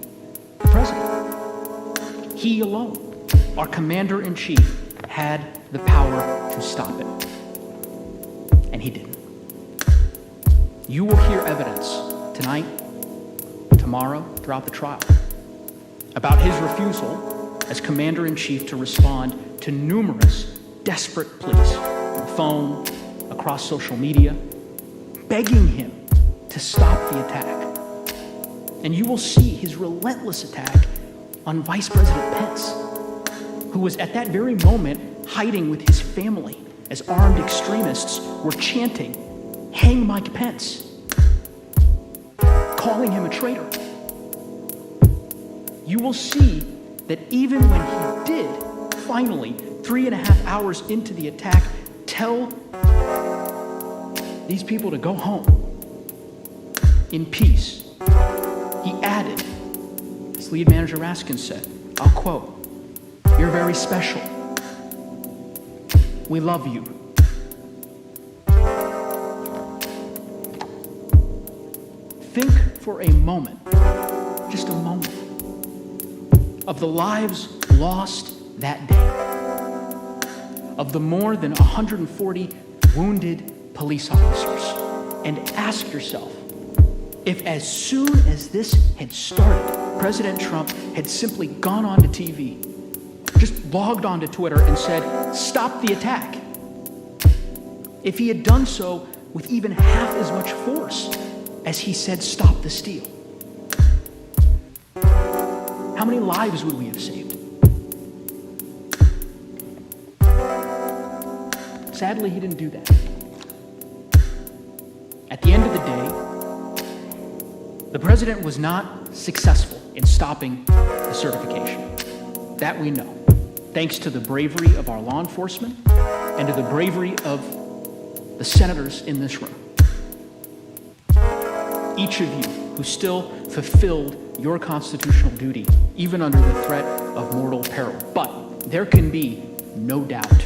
the president. He alone, our commander-in-chief, had the power to stop it. And he didn't. You will hear evidence tonight, tomorrow, throughout the trial, about his refusal as commander-in-chief to respond to numerous desperate pleas on the phone, across social media, begging him to stop the attack. And you will see his relentless attack on Vice President Pence, who was at that very moment hiding with his family as armed extremists were chanting, "Hang Mike Pence," calling him a traitor. You will see that even when he did, finally, 3.5 hours into the attack, tell these people to go home in peace, he added, as lead manager Raskin said, I'll quote, "You're very special. We love you." Think for a moment, just a moment, of the lives lost that day, of the more than 140 wounded police officers, and ask yourself if as soon as this had started, President Trump had simply gone onto TV, just logged onto Twitter and said, "Stop the attack." If he had done so with even half as much force as he said, "Stop the steal," how many lives would we have saved? Sadly, he didn't do that. At the end of the day, the president was not successful in stopping the certification. That we know, thanks to the bravery of our law enforcement and to the bravery of the senators in this room. Each of you who still fulfilled your constitutional duty, even under the threat of mortal peril. But there can be no doubt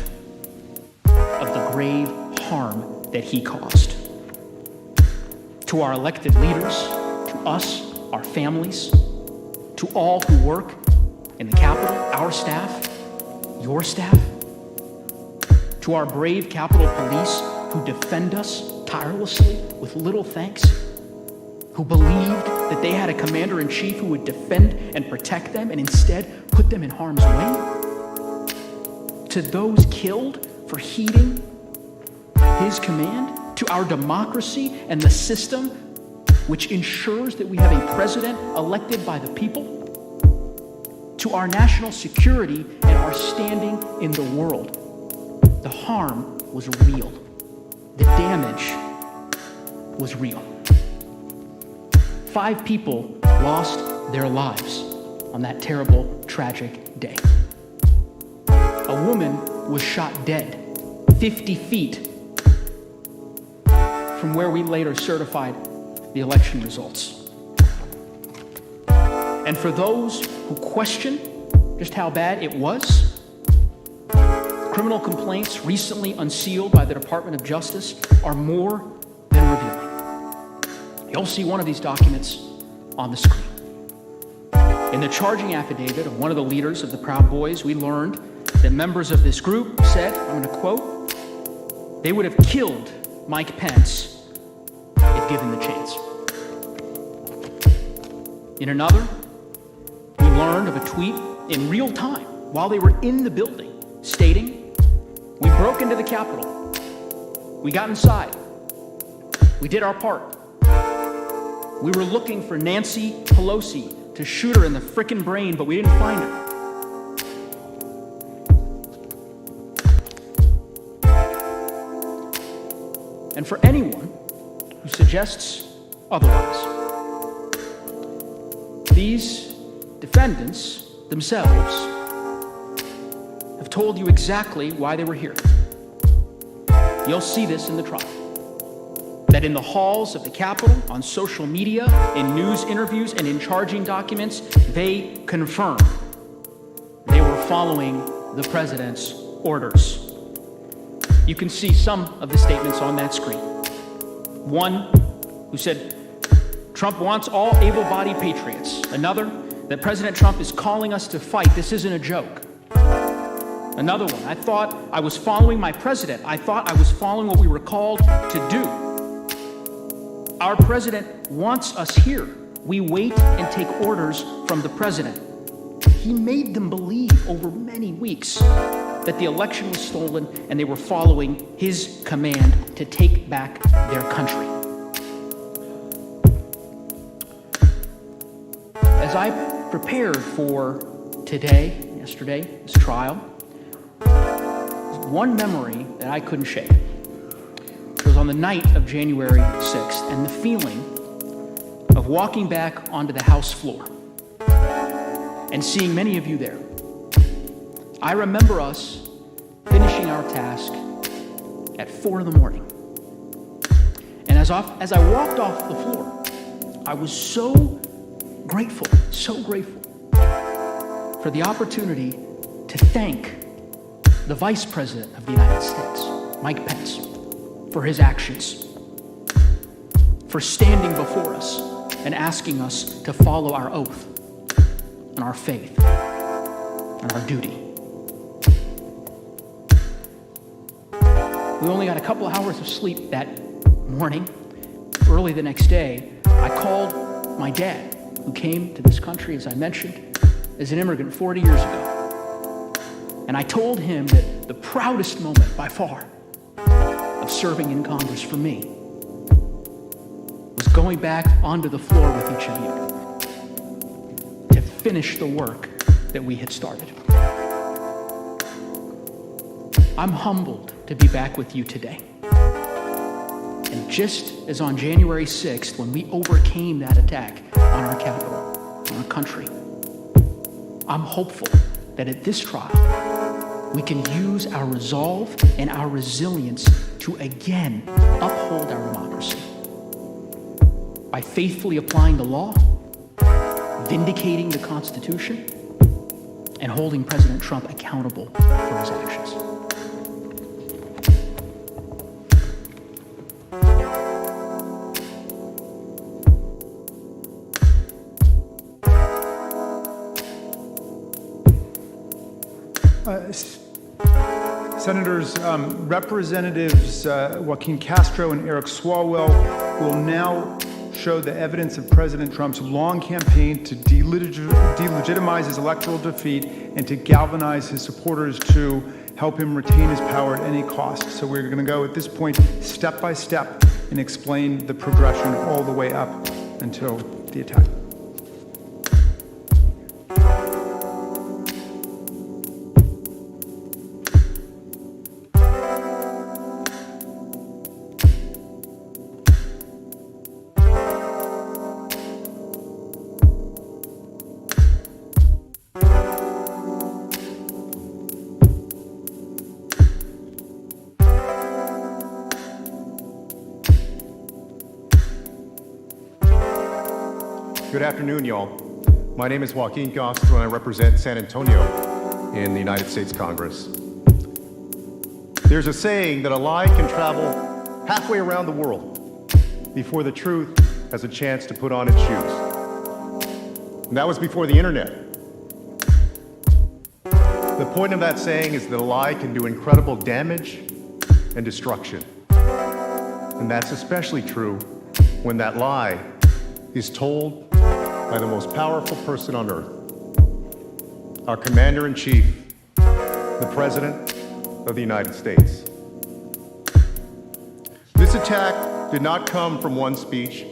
of the grave harm that he caused. To our elected leaders, to us, our families, to all who work in the Capitol, our staff, your staff, to our brave Capitol Police who defend us tirelessly with little thanks, who believed that they had a commander-in-chief who would defend and protect them and instead put them in harm's way, to those killed for heeding his command, to our democracy and the system which ensures that we have a president elected by the people, to our national security and our standing in the world. The harm was real. The damage was real. 5 people lost their lives on that terrible, tragic day. A woman was shot dead 50 feet from where we later certified the election results. And for those who question just how bad it was, criminal complaints recently unsealed by the Department of Justice are more than revealing. You'll see one of these documents on the screen. In the charging affidavit of one of the leaders of the Proud Boys, we learned that members of this group said, I'm going to quote, they would have killed Mike Pence if given the chance. In another, we learned of a tweet in real time while they were in the building stating, we broke into the Capitol, we got inside, we did our part. We were looking for Nancy Pelosi to shoot her in the frickin' brain, but we didn't find her. And for anyone who suggests otherwise, these defendants themselves have told you exactly why they were here. You'll see this in the trial. That in the halls of the Capitol, on social media, in news interviews, and in charging documents, they confirm they were following the president's orders. You can see some of the statements on that screen. One who said, Trump wants all able-bodied patriots. Another, that President Trump is calling us to fight. This isn't a joke. Another one, I thought I was following my president. I thought I was following what we were called to do. Our president wants us here. We wait and take orders from the president. He made them believe over many weeks that the election was stolen and they were following his command to take back their country. As I prepared for yesterday, this trial, there's one memory that I couldn't shake. It was on the night of January 6th, and the feeling of walking back onto the House floor and seeing many of you there. I remember us finishing our task at 4 in the morning. And as I walked off the floor, I was so grateful for the opportunity to thank the Vice President of the United States, Mike Pence, for his actions, for standing before us and asking us to follow our oath and our faith and our duty. We only got a couple hours of sleep that morning. Early the next day, I called my dad, who came to this country, as I mentioned, as an immigrant 40 years ago. And I told him that the proudest moment by far of serving in Congress for me was going back onto the floor with each of you to finish the work that we had started. I'm humbled to be back with you today. And just as on January 6th, when we overcame that attack on our capital, on our country, I'm hopeful that at this trial, we can use our resolve and our resilience to again uphold our democracy by faithfully applying the law, vindicating the Constitution, and holding President Trump accountable for his actions. Senators, Representatives Joaquin Castro and Eric Swalwell will now show the evidence of President Trump's long campaign to delegitimize his electoral defeat and to galvanize his supporters to help him retain his power at any cost. So we're going to go at this point step by step and explain the progression all the way up until the attack. Good afternoon, y'all. My name is Joaquin Castro, and I represent San Antonio in the United States Congress. There's a saying that a lie can travel halfway around the world before the truth has a chance to put on its shoes. And that was before the internet. The point of that saying is that a lie can do incredible damage and destruction. And that's especially true when that lie is told by the most powerful person on earth, our Commander-in-Chief, the President of the United States. This attack did not come from one speech,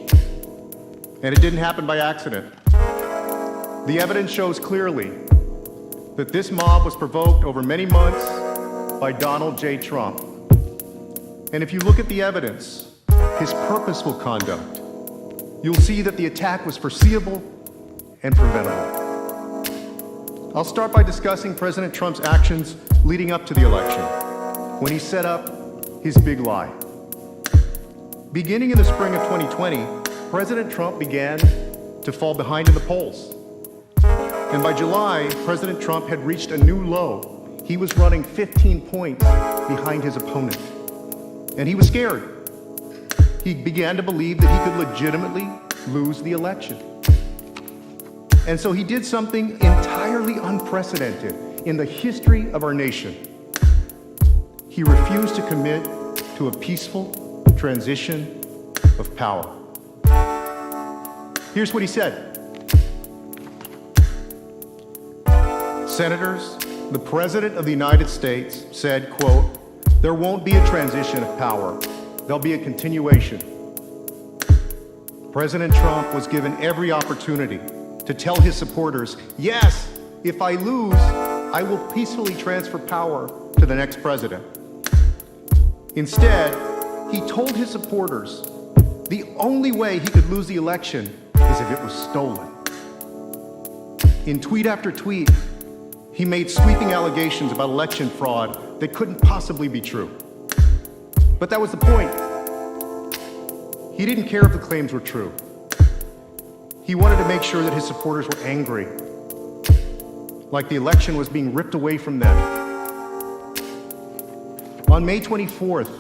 and it didn't happen by accident. The evidence shows clearly that this mob was provoked over many months by Donald J. Trump. And if you look at the evidence, his purposeful conduct, you'll see that the attack was foreseeable and preventable. I'll start by discussing President Trump's actions leading up to the election, when he set up his big lie. Beginning in the spring of 2020, President Trump began to fall behind in the polls. And by July, President Trump had reached a new low. He was running 15 points behind his opponent. And he was scared. He began to believe that he could legitimately lose the election. And so he did something entirely unprecedented in the history of our nation. He refused to commit to a peaceful transition of power. Here's what he said. Senators, the President of the United States said, quote, "There won't be a transition of power. There'll be a continuation." President Trump was given every opportunity to tell his supporters, yes, if I lose, I will peacefully transfer power to the next president. Instead, he told his supporters the only way he could lose the election is if it was stolen. In tweet after tweet, he made sweeping allegations about election fraud that couldn't possibly be true. But that was the point. He didn't care if the claims were true. He wanted to make sure that his supporters were angry, like the election was being ripped away from them. On May 24th,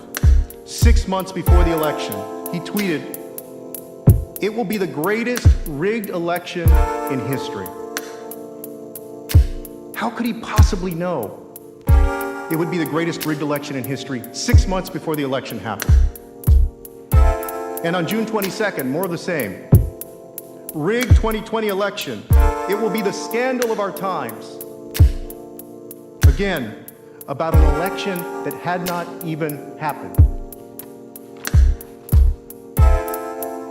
6 months before the election, he tweeted, "It will be the greatest rigged election in history." How could he possibly know it would be the greatest rigged election in history 6 months before the election happened? And on June 22nd, more of the same. Rigged 2020 election. It will be the scandal of our times. Again, about an election that had not even happened.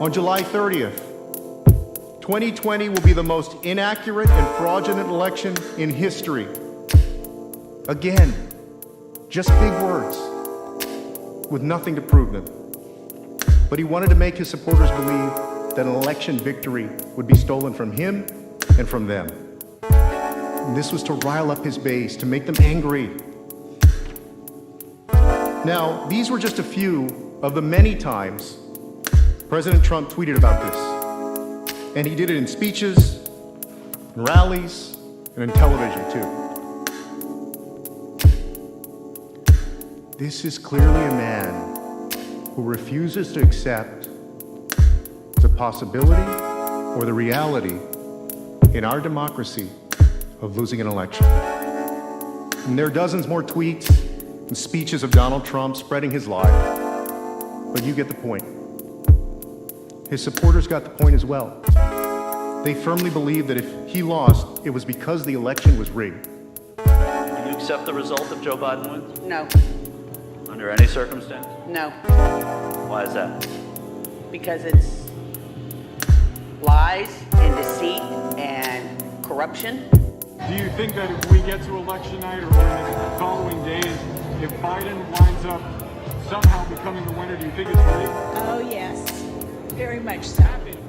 On July 30th, 2020 will be the most inaccurate and fraudulent election in history. Again, just big words with nothing to prove them. But he wanted to make his supporters believe that an election victory would be stolen from him and from them. And this was to rile up his base, to make them angry. Now, these were just a few of the many times President Trump tweeted about this. And he did it in speeches, in rallies, and in television too. This is clearly a man who refuses to accept the possibility or the reality in our democracy of losing an election. And there are dozens more tweets and speeches of Donald Trump spreading his lie, but you get the point. His supporters got the point as well. They firmly believe that if he lost, it was because the election was rigged. Do you accept the result if Joe Biden wins? No. Under any circumstance? No. Why is that? Because it's lies and deceit and corruption. Do you think that if we get to election night or in the following days, if Biden winds up somehow becoming the winner, do you think it's rigged? Oh, yes. Very much so.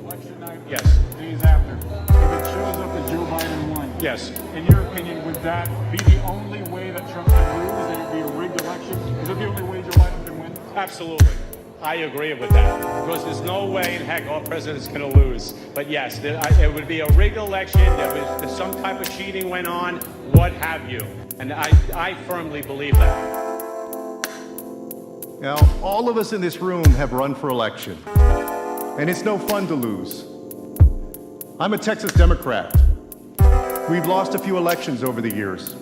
Election night, Yes. days after, if it shows up that Joe Biden won, Yes. in your opinion, would that be the only way that Trump could lose? That it would be a rigged election? Is that the only way Joe Biden can win? Absolutely. I agree with that, because there's no way in heck our president's going to lose. But yes, it would be a rigged election. There's some type of cheating went on, what have you. And I firmly believe that. Now, all of us in this room have run for election, and it's no fun to lose. I'm a Texas Democrat. We've lost a few elections over the years.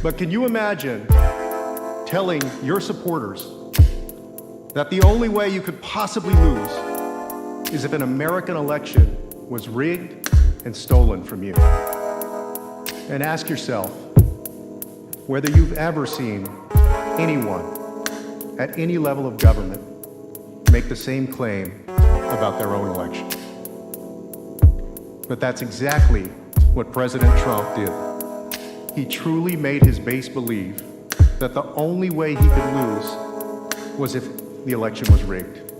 But can you imagine telling your supporters that the only way you could possibly lose is if an American election was rigged and stolen from you? And ask yourself whether you've ever seen anyone at any level of government make the same claim about their own election. But that's exactly what President Trump did. He truly made his base believe that the only way he could lose was if the election was rigged.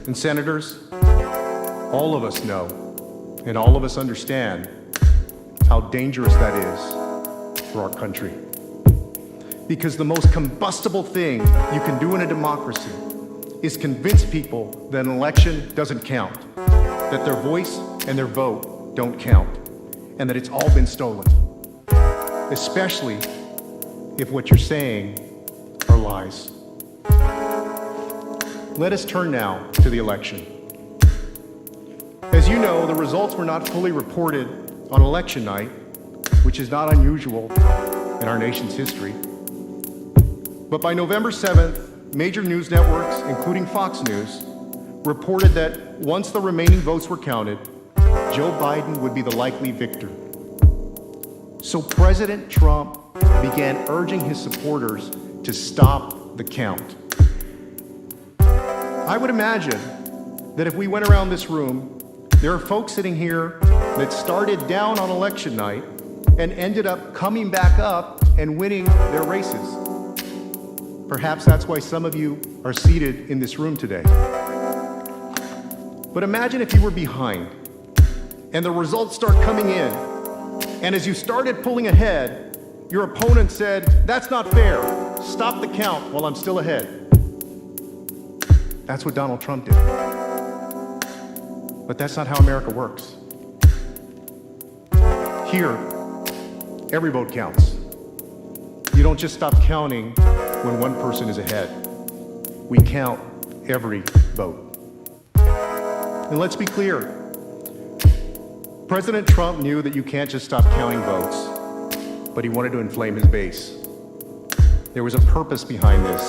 And senators, all of us know and all of us understand how dangerous that is for our country. Because the most combustible thing you can do in a democracy is convince people that an election doesn't count, that their voice and their vote don't count, and that it's all been stolen, especially if what you're saying are lies. Let us turn now to the election. As you know, the results were not fully reported on election night, which is not unusual in our nation's history. But by November 7th, major news networks, including Fox News, reported that once the remaining votes were counted, Joe Biden would be the likely victor. So President Trump began urging his supporters to stop the count. I would imagine that if we went around this room, there are folks sitting here that started down on election night and ended up coming back up and winning their races. Perhaps that's why some of you are seated in this room today. But imagine if you were behind and the results start coming in, and as you started pulling ahead, your opponent said, "That's not fair. Stop the count while I'm still ahead." That's what Donald Trump did. But that's not how America works. Here, every vote counts. You don't just stop counting when one person is ahead. We count every vote. And let's be clear. President Trump knew that you can't just stop counting votes, but he wanted to inflame his base. There was a purpose behind this,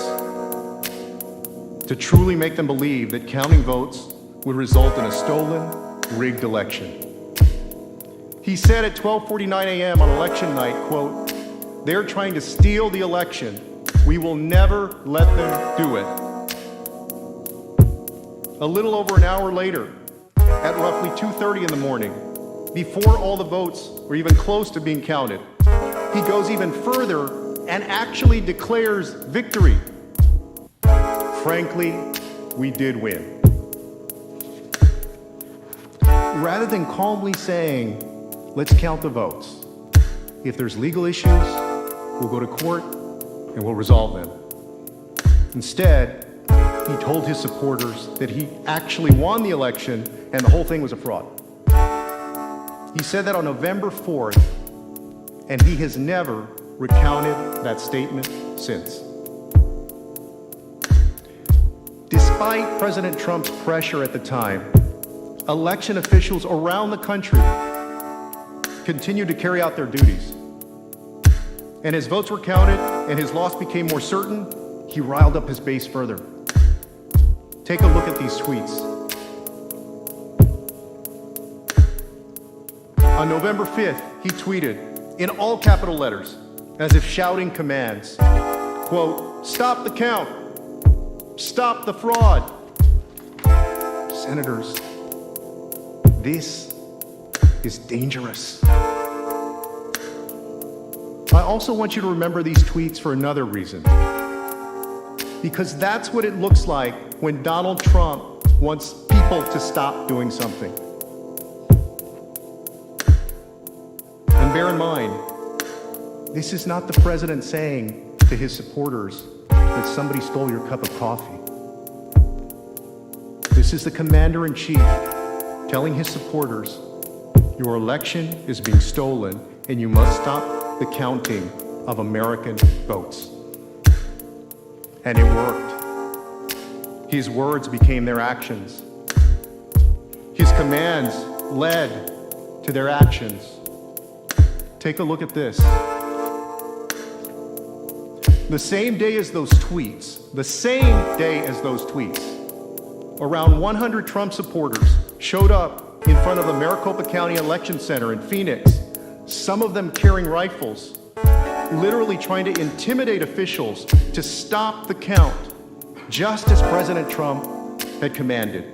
to truly make them believe that counting votes would result in a stolen, rigged election. He said at 12:49 a.m. on election night, quote, "They're trying to steal the election. We will never let them do it." A little over an hour later, at roughly 2:30 in the morning, before all the votes were even close to being counted, he goes even further and actually declares victory. Frankly, we did win. Rather than calmly saying, "Let's count the votes. If there's legal issues, we'll go to court and we'll resolve them." Instead, he told his supporters that he actually won the election and the whole thing was a fraud. He said that on November 4th, and he has never recounted that statement since. Despite President Trump's pressure at the time, election officials around the country continued to carry out their duties. And as votes were counted and his loss became more certain, he riled up his base further. Take a look at these tweets. On November 5th, he tweeted in all capital letters, as if shouting commands, quote, "Stop the count. Stop the fraud." Senators, this is dangerous. I also want you to remember these tweets for another reason. Because that's what it looks like when Donald Trump wants people to stop doing something. And bear in mind, this is not the president saying to his supporters that somebody stole your cup of coffee. This is the commander-in-chief telling his supporters, your election is being stolen and you must stop the counting of American votes. And it worked. His words became their actions. His commands led to their actions. Take a look at this. The same day as those tweets, around 100 Trump supporters showed up in front of the Maricopa County Election Center in Phoenix, some of them carrying rifles, literally trying to intimidate officials to stop the count, just as President Trump had commanded.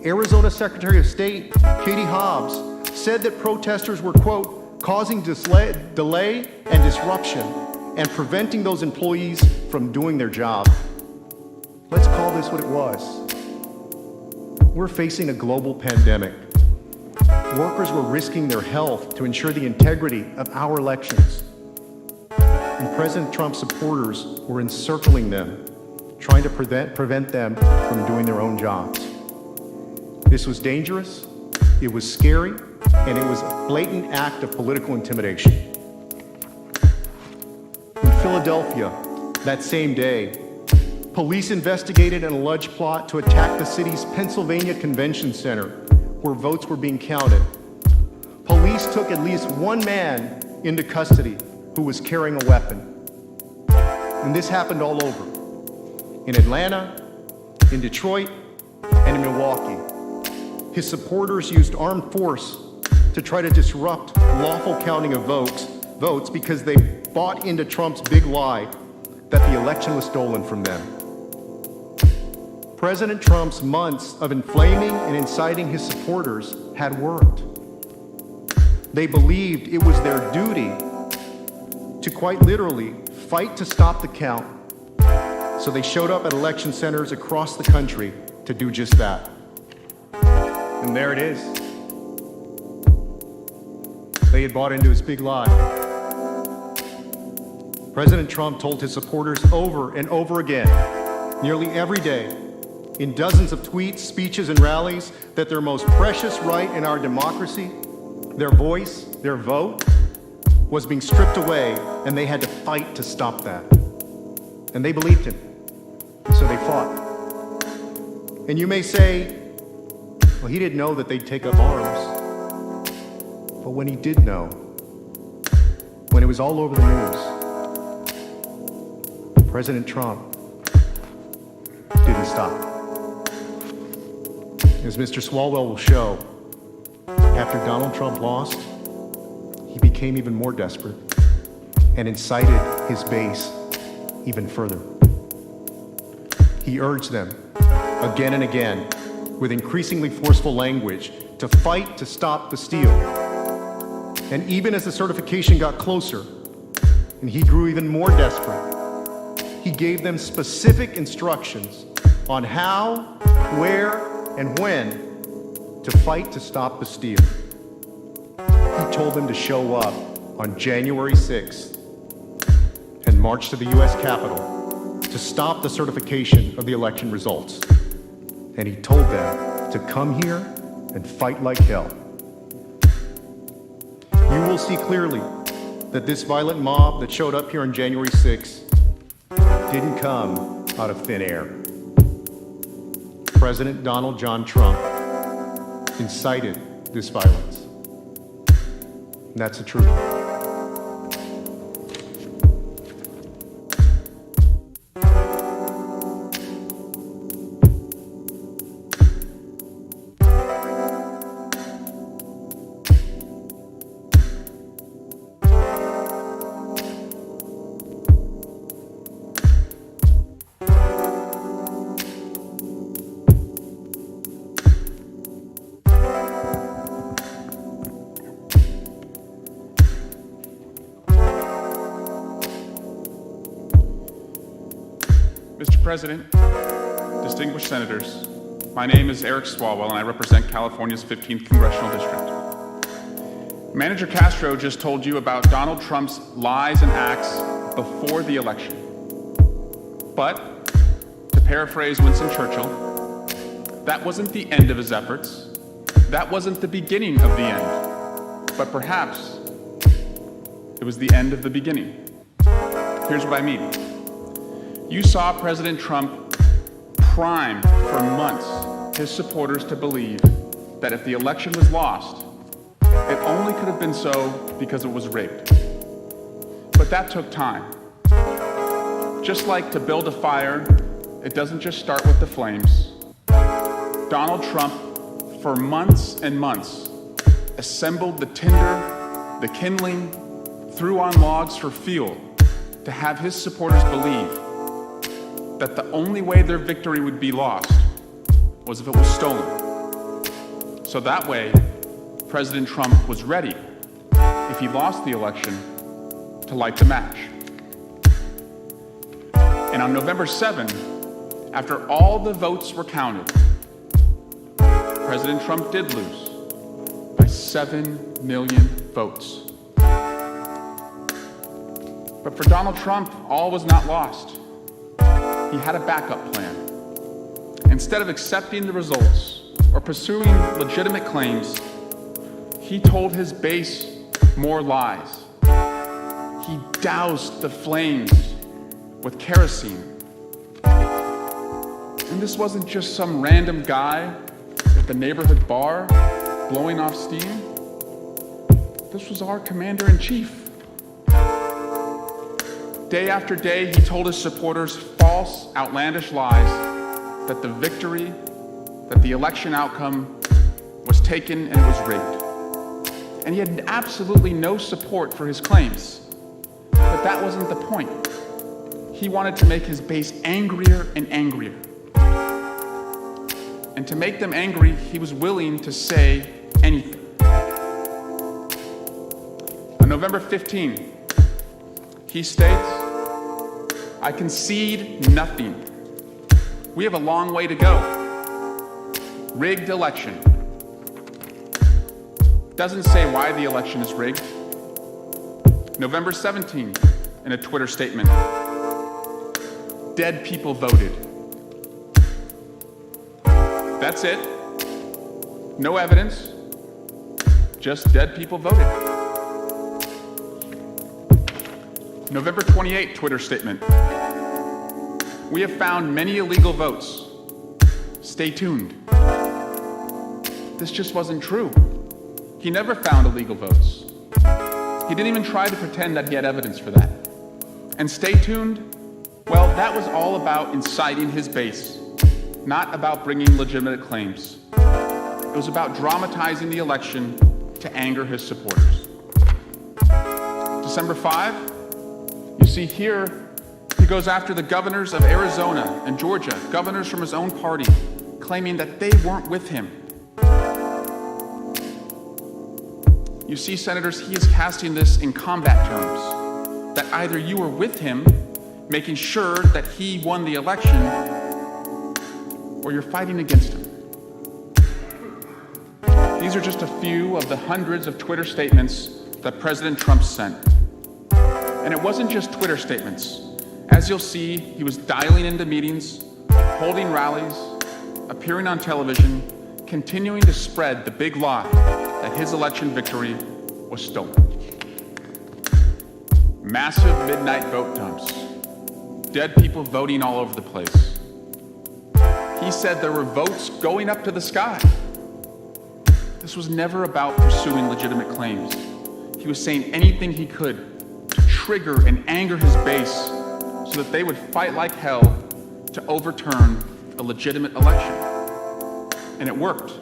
Arizona Secretary of State Katie Hobbs said that protesters were, quote, causing delay and disruption and preventing those employees from doing their job. Let's call this what it was. We're facing a global pandemic. Workers were risking their health to ensure the integrity of our elections. And President Trump's supporters were encircling them, trying to prevent them from doing their own jobs. This was dangerous, it was scary, and it was a blatant act of political intimidation. In Philadelphia, that same day, police investigated an alleged plot to attack the city's Pennsylvania Convention Center, where votes were being counted. Police took at least one man into custody who was carrying a weapon. And this happened all over. In Atlanta, in Detroit, and in Milwaukee. His supporters used armed force to try to disrupt lawful counting of votes because they bought into Trump's big lie that the election was stolen from them. President Trump's months of inflaming and inciting his supporters had worked. They believed it was their duty to quite literally fight to stop the count, so they showed up at election centers across the country to do just that. And there it is. They had bought into his big lie. President Trump told his supporters over and over again, nearly every day, in dozens of tweets, speeches, and rallies, that their most precious right in our democracy, their voice, their vote, was being stripped away, and they had to fight to stop that. And they believed him, so they fought. And you may say, well, he didn't know that they'd take up arms. But when he did know, when it was all over the news, President Trump didn't stop. As Mr. Swalwell will show, after Donald Trump lost, he became even more desperate and incited his base even further. He urged them again and again with increasingly forceful language to fight to stop the steal. And even as the certification got closer and he grew even more desperate, he gave them specific instructions on how, where, and when to fight to stop the steal. He told them to show up on January 6th and march to the U.S. Capitol to stop the certification of the election results. And he told them to come here and fight like hell. You will see clearly that this violent mob that showed up here on January 6th didn't come out of thin air. President Donald John Trump incited this violence. And that's the truth. Mr. President, distinguished senators, my name is Eric Swalwell and I represent California's 15th Congressional District. Manager Castro just told you about Donald Trump's lies and acts before the election. But, to paraphrase Winston Churchill, that wasn't the end of his efforts. That wasn't the beginning of the end. But perhaps it was the end of the beginning. Here's what I mean. You saw President Trump prime for months his supporters to believe that if the election was lost, it only could have been so because it was rigged. But that took time. Just like to build a fire, it doesn't just start with the flames. Donald Trump, for months and months, assembled the tinder, the kindling, threw on logs for fuel to have his supporters believe that the only way their victory would be lost was if it was stolen. So that way, President Trump was ready, if he lost the election, to light the match. And on November 7, after all the votes were counted, President Trump did lose by 7 million votes. But for Donald Trump, all was not lost. He had a backup plan. Instead of accepting the results or pursuing legitimate claims, he told his base more lies. He doused the flames with kerosene. And this wasn't just some random guy at the neighborhood bar blowing off steam. This was our commander-in-chief. Day after day, he told his supporters false, outlandish lies that the victory, that the election outcome was taken and it was rigged. And he had absolutely no support for his claims. But that wasn't the point. He wanted to make his base angrier and angrier. And to make them angry, he was willing to say anything. On November 15, he states, "I concede nothing. We have a long way to go. Rigged election." Doesn't say why the election is rigged. November 17, in a Twitter statement, "Dead people voted." That's it. No evidence. Just dead people voted. November 28, Twitter statement. "We have found many illegal votes. Stay tuned." This just wasn't true. He never found illegal votes. He didn't even try to pretend that he had evidence for that. And stay tuned, well, that was all about inciting his base, not about bringing legitimate claims. It was about dramatizing the election to anger his supporters. December 5, you see here, he goes after the governors of Arizona and Georgia, governors from his own party, claiming that they weren't with him. You see, senators, he is casting this in combat terms, that either you were with him, making sure that he won the election, or you're fighting against him. These are just a few of the hundreds of Twitter statements that President Trump sent. And it wasn't just Twitter statements. As you'll see, he was dialing into meetings, holding rallies, appearing on television, continuing to spread the big lie that his election victory was stolen. Massive midnight vote dumps. Dead people voting all over the place. He said there were votes going up to the sky. This was never about pursuing legitimate claims. He was saying anything he could to trigger and anger his base so that they would fight like hell to overturn a legitimate election. And it worked.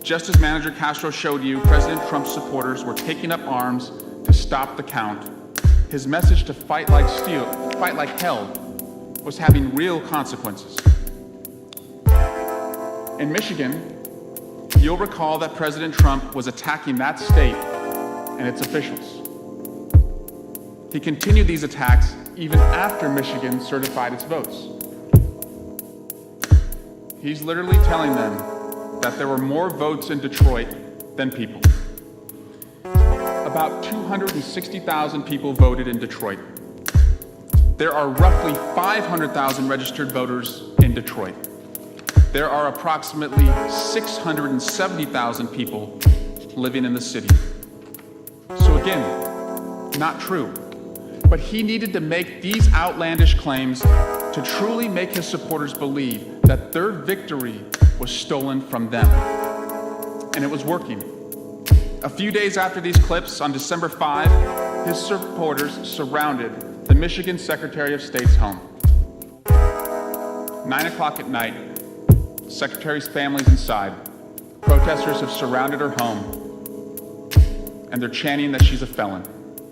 Just as Manager Castro showed you, President Trump's supporters were taking up arms to stop the count. His message to fight like hell, was having real consequences. In Michigan, you'll recall that President Trump was attacking that state and its officials. He continued these attacks even after Michigan certified its votes. He's literally telling them that there were more votes in Detroit than people. About 260,000 people voted in Detroit. There are roughly 500,000 registered voters in Detroit. There are approximately 670,000 people living in the city. So again, not true. But he needed to make these outlandish claims to truly make his supporters believe that their victory was stolen from them. And it was working. A few days after these clips, on December 5, his supporters surrounded the Michigan Secretary of State's home. 9 o'clock at night, the Secretary's family's inside. Protesters have surrounded her home, and they're chanting that she's a felon.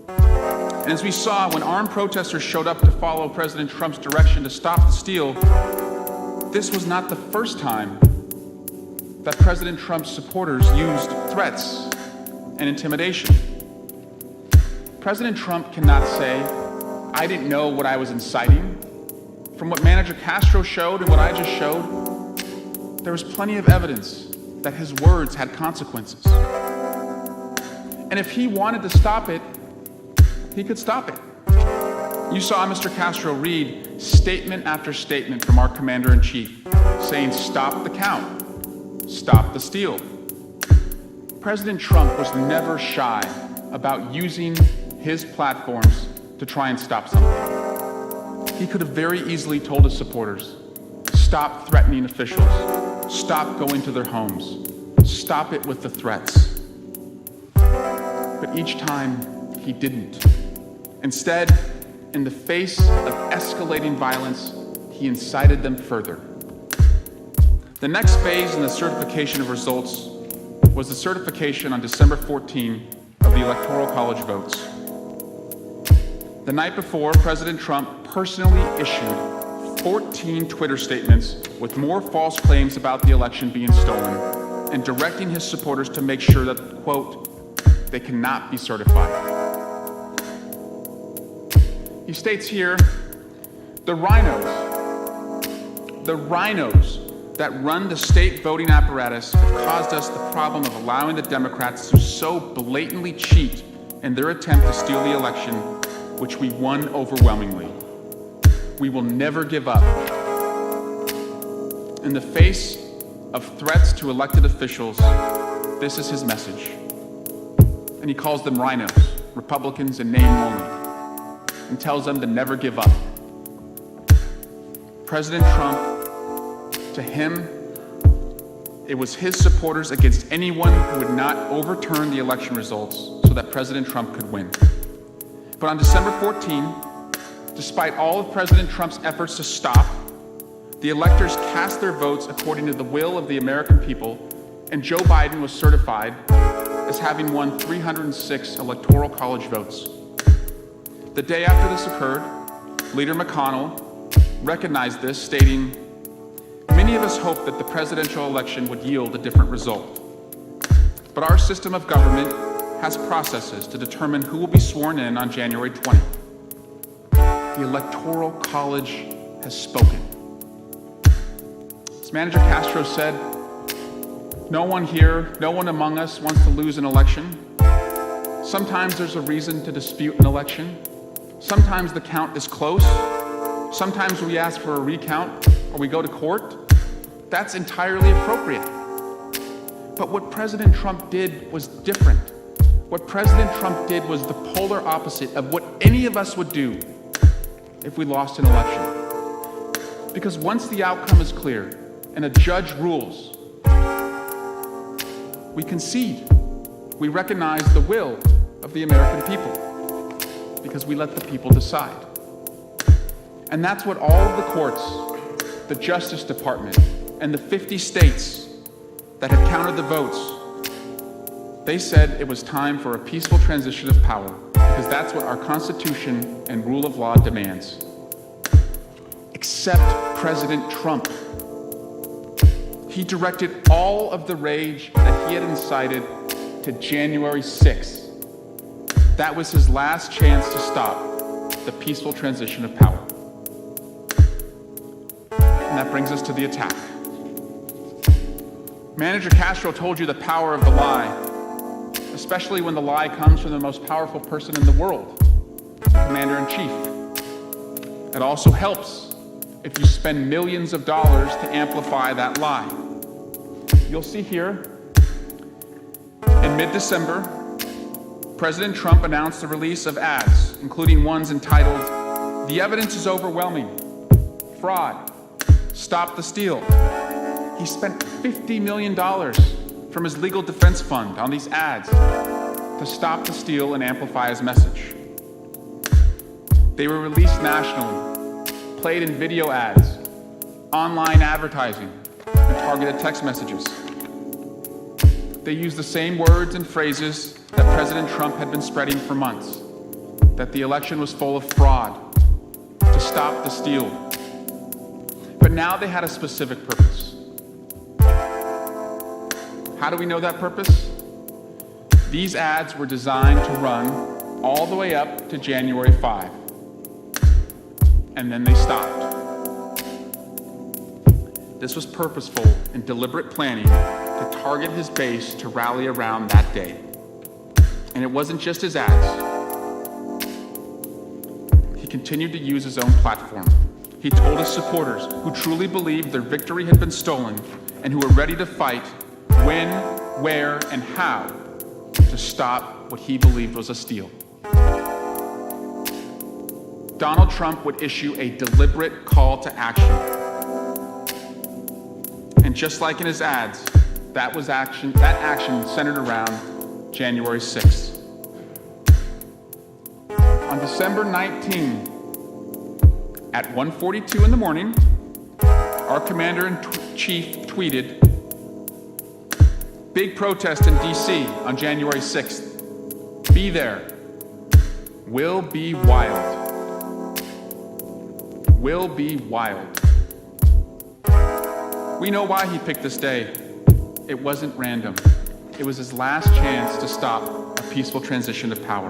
And as we saw, when armed protesters showed up to follow President Trump's direction to stop the steal, this was not the first time that President Trump's supporters used threats and intimidation. President Trump cannot say, "I didn't know what I was inciting." From what Manager Castro showed and what I just showed, there was plenty of evidence that his words had consequences. And if he wanted to stop it, he could stop it. You saw Mr. Castro read statement after statement from our Commander-in-Chief saying, "Stop the count, stop the steal." President Trump was never shy about using his platforms to try and stop something. He could have very easily told his supporters, "Stop threatening officials, stop going to their homes, stop it with the threats." But each time, he didn't. Instead, in the face of escalating violence, he incited them further. The next phase in the certification of results was the certification on December 14 of the Electoral College votes. The night before, President Trump personally issued 14 Twitter statements with more false claims about the election being stolen and directing his supporters to make sure that, quote, "they cannot be certified." He states here, the rhinos that run the state voting apparatus have caused us the problem of allowing the Democrats to so blatantly cheat in their attempt to steal the election, which we won overwhelmingly. We will never give up. In the face of threats to elected officials, this is his message. And he calls them rhinos, Republicans in name only, and tells them to never give up. President Trump, to him, it was his supporters against anyone who would not overturn the election results so that President Trump could win. But on December 14, despite all of President Trump's efforts to stop, the electors cast their votes according to the will of the American people, and Joe Biden was certified as having won 306 Electoral College votes. The day after this occurred, Leader McConnell recognized this, stating, "Many of us hoped that the presidential election would yield a different result. But our system of government has processes to determine who will be sworn in on January 20th. The Electoral College has spoken." As Manager Castro said, no one here, no one among us wants to lose an election. Sometimes there's a reason to dispute an election. Sometimes the count is close. Sometimes we ask for a recount or we go to court. That's entirely appropriate. But what President Trump did was different. What President Trump did was the polar opposite of what any of us would do if we lost an election. Because once the outcome is clear and a judge rules, we concede. We recognize the will of the American people because we let the people decide. And that's what all of the courts, the Justice Department, and the 50 states that had counted the votes, they said it was time for a peaceful transition of power because that's what our Constitution and rule of law demands. Except President Trump. He directed all of the rage that he had incited to January 6th. That was his last chance to stop the peaceful transition of power. And that brings us to the attack. Manager Castro told you the power of the lie, especially when the lie comes from the most powerful person in the world, Commander-in-Chief. It also helps if you spend millions of dollars to amplify that lie. You'll see here, in mid-December, President Trump announced the release of ads including ones entitled, "The Evidence is Overwhelming," "Fraud," "Stop the Steal." He spent $50 million from his legal defense fund on these ads to stop the steal and amplify his message. They were released nationally, played in video ads, online advertising, and targeted text messages. They used the same words and phrases that President Trump had been spreading for months, that the election was full of fraud, to stop the steal. But now they had a specific purpose. How do we know that purpose? These ads were designed to run all the way up to January 5, and then they stopped. This was purposeful and deliberate planning to target his base to rally around that day. And it wasn't just his ads. He continued to use his own platform. He told his supporters, who truly believed their victory had been stolen and who were ready to fight, when, where, and how to stop what he believed was a steal. Donald Trump would issue a deliberate call to action. And just like in his ads, that action centered around January 6th. On December 19, at 1:42 in the morning, our commander-in-chief tweeted, "Big protest in D.C. on January 6th. Be there. Will be wild. Will be wild." We know why he picked this day. It wasn't random. It was his last chance to stop a peaceful transition of power.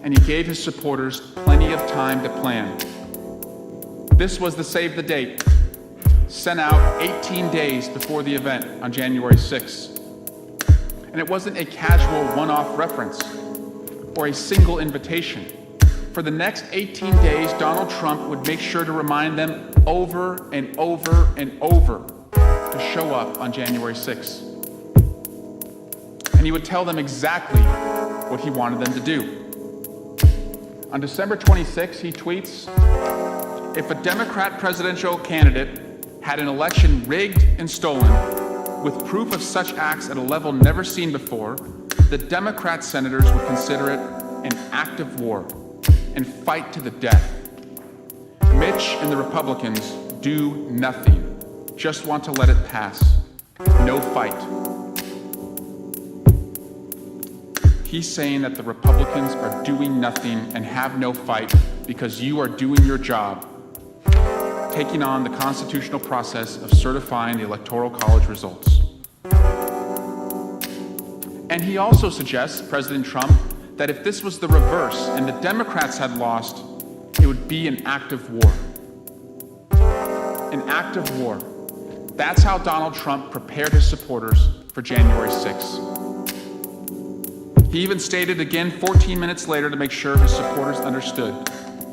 And he gave his supporters plenty of time to plan. This was the save the date, sent out 18 days before the event on January 6th. And it wasn't a casual one-off reference or a single invitation. For the next 18 days, Donald Trump would make sure to remind them over and over and over to show up on January 6th. And he would tell them exactly what he wanted them to do. On December 26, he tweets, "If a Democrat presidential candidate had an election rigged and stolen, with proof of such acts at a level never seen before, the Democrat senators would consider it an act of war and fight to the death. Mitch and the Republicans do nothing, just want to let it pass. No fight." He's saying that the Republicans are doing nothing and have no fight because you are doing your job, taking on the constitutional process of certifying the Electoral College results. And he also suggests, President Trump, that if this was the reverse and the Democrats had lost, it would be an act of war. An act of war. That's how Donald Trump prepared his supporters for January 6th. He even stated again 14 minutes later to make sure his supporters understood,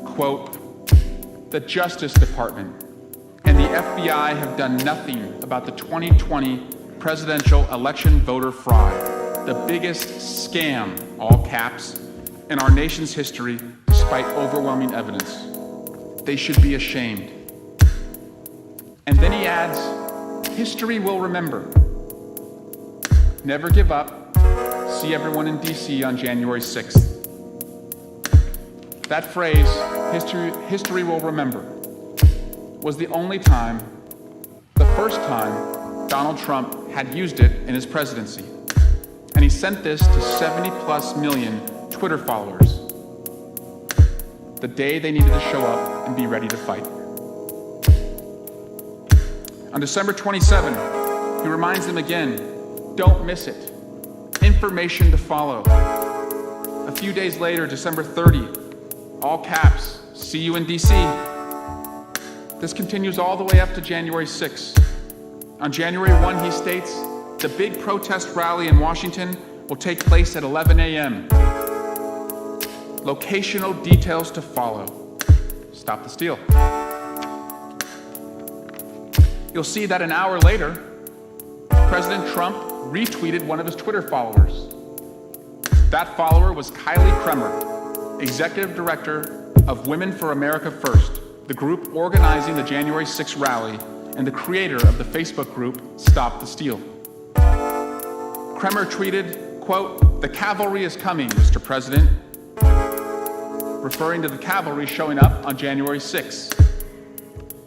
quote, "The Justice Department and the FBI have done nothing about the 2020 presidential election voter fraud, the biggest scam, all caps, in our nation's history, despite overwhelming evidence. They should be ashamed." And then he adds, "History will remember. Never give up. See everyone in D.C. on January 6th. That phrase, history will remember, was the first time Donald Trump had used it in his presidency. And he sent this to 70+ million Twitter followers the day they needed to show up and be ready to fight. On December 27, he reminds them again, don't miss it. Information to follow. A few days later, December 30, all caps, see you in D.C. This continues all the way up to January 6. On January 1, he states, the big protest rally in Washington will take place at 11 a.m. Locational details to follow. Stop the steal. You'll see that an hour later, President Trump retweeted one of his Twitter followers. That follower was Kylie Kremer, executive director of Women for America First, the group organizing the January 6th rally, and the creator of the Facebook group Stop the Steal. Kremer tweeted, quote, "The cavalry is coming, Mr. President," referring to the cavalry showing up on January 6th.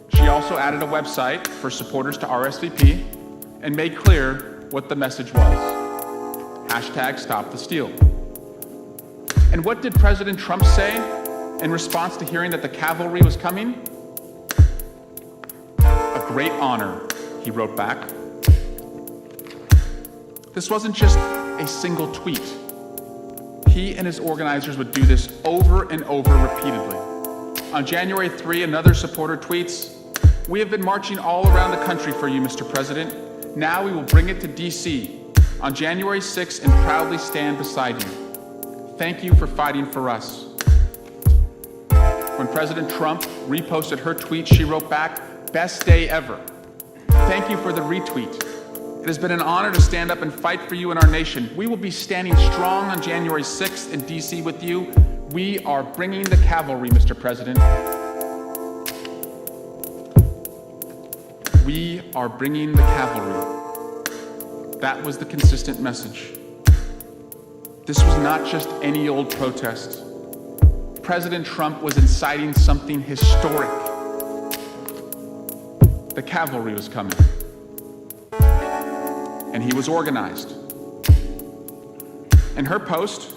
She also added a website for supporters to RSVP and made clear what the message was. Hashtag Stop the Steal. And what did President Trump say in response to hearing that the cavalry was coming? "A great honor," he wrote back. This wasn't just a single tweet. He and his organizers would do this over and over repeatedly. On January 3, another supporter tweets, "We have been marching all around the country for you, Mr. President. Now we will bring it to DC on January 6 and proudly stand beside you. Thank you for fighting for us." When President Trump reposted her tweet, she wrote back, "Best day ever. Thank you for the retweet. It has been an honor to stand up and fight for you and our nation. We will be standing strong on January 6th in DC with you. We are bringing the cavalry, Mr. President. We are bringing the cavalry." That was the consistent message. This was not just any old protest. President Trump was inciting something historic. The cavalry was coming. And he was organized. In her post,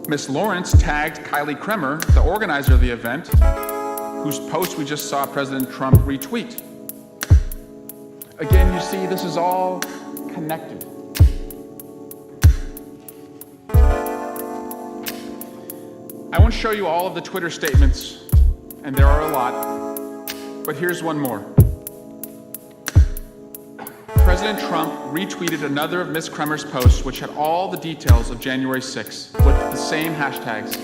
Ms. Lawrence tagged Kylie Kremer, the organizer of the event, whose post we just saw President Trump retweet. Again, you see, this is all connected. I won't show you all of the Twitter statements, and there are a lot, but here's one more. President Trump retweeted another of Ms. Kremer's posts, which had all the details of January 6th, with the same hashtags.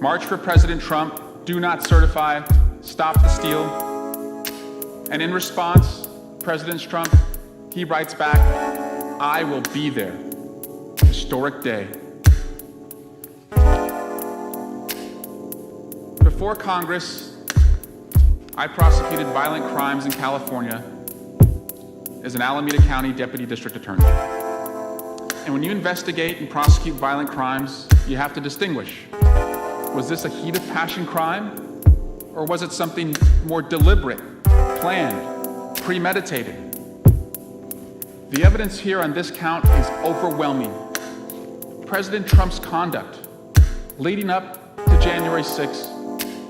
March for President Trump, do not certify, stop the steal. And in response, President Trump, he writes back, "I will be there. Historic day." Before Congress, I prosecuted violent crimes in California as an Alameda County Deputy District Attorney. And when you investigate and prosecute violent crimes, you have to distinguish. Was this a heat of passion crime? Or was it something more deliberate, planned, premeditated? The evidence here on this count is overwhelming. President Trump's conduct leading up to January 6th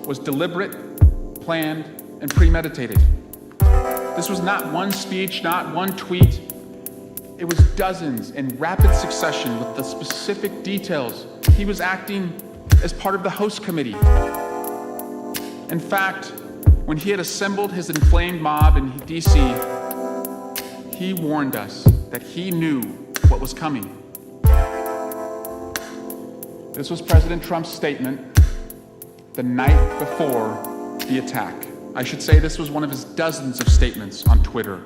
was deliberate, planned, and premeditated. This was not one speech, not one tweet. It was dozens in rapid succession with the specific details. He was acting as part of the host committee. In fact, when he had assembled his inflamed mob in DC, he warned us that he knew what was coming. This was President Trump's statement the night before the attack. I should say this was one of his dozens of statements on Twitter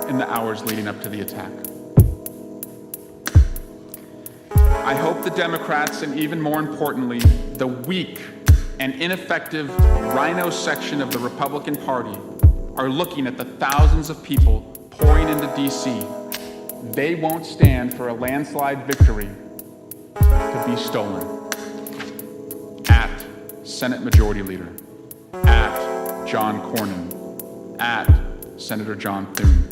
in the hours leading up to the attack. I hope the Democrats, and even more importantly, the weak and ineffective rhino section of the Republican Party, are looking at the thousands of people pouring into DC. They won't stand for a landslide victory to be stolen. At Senate Majority Leader, at John Cornyn, at Senator John Thune.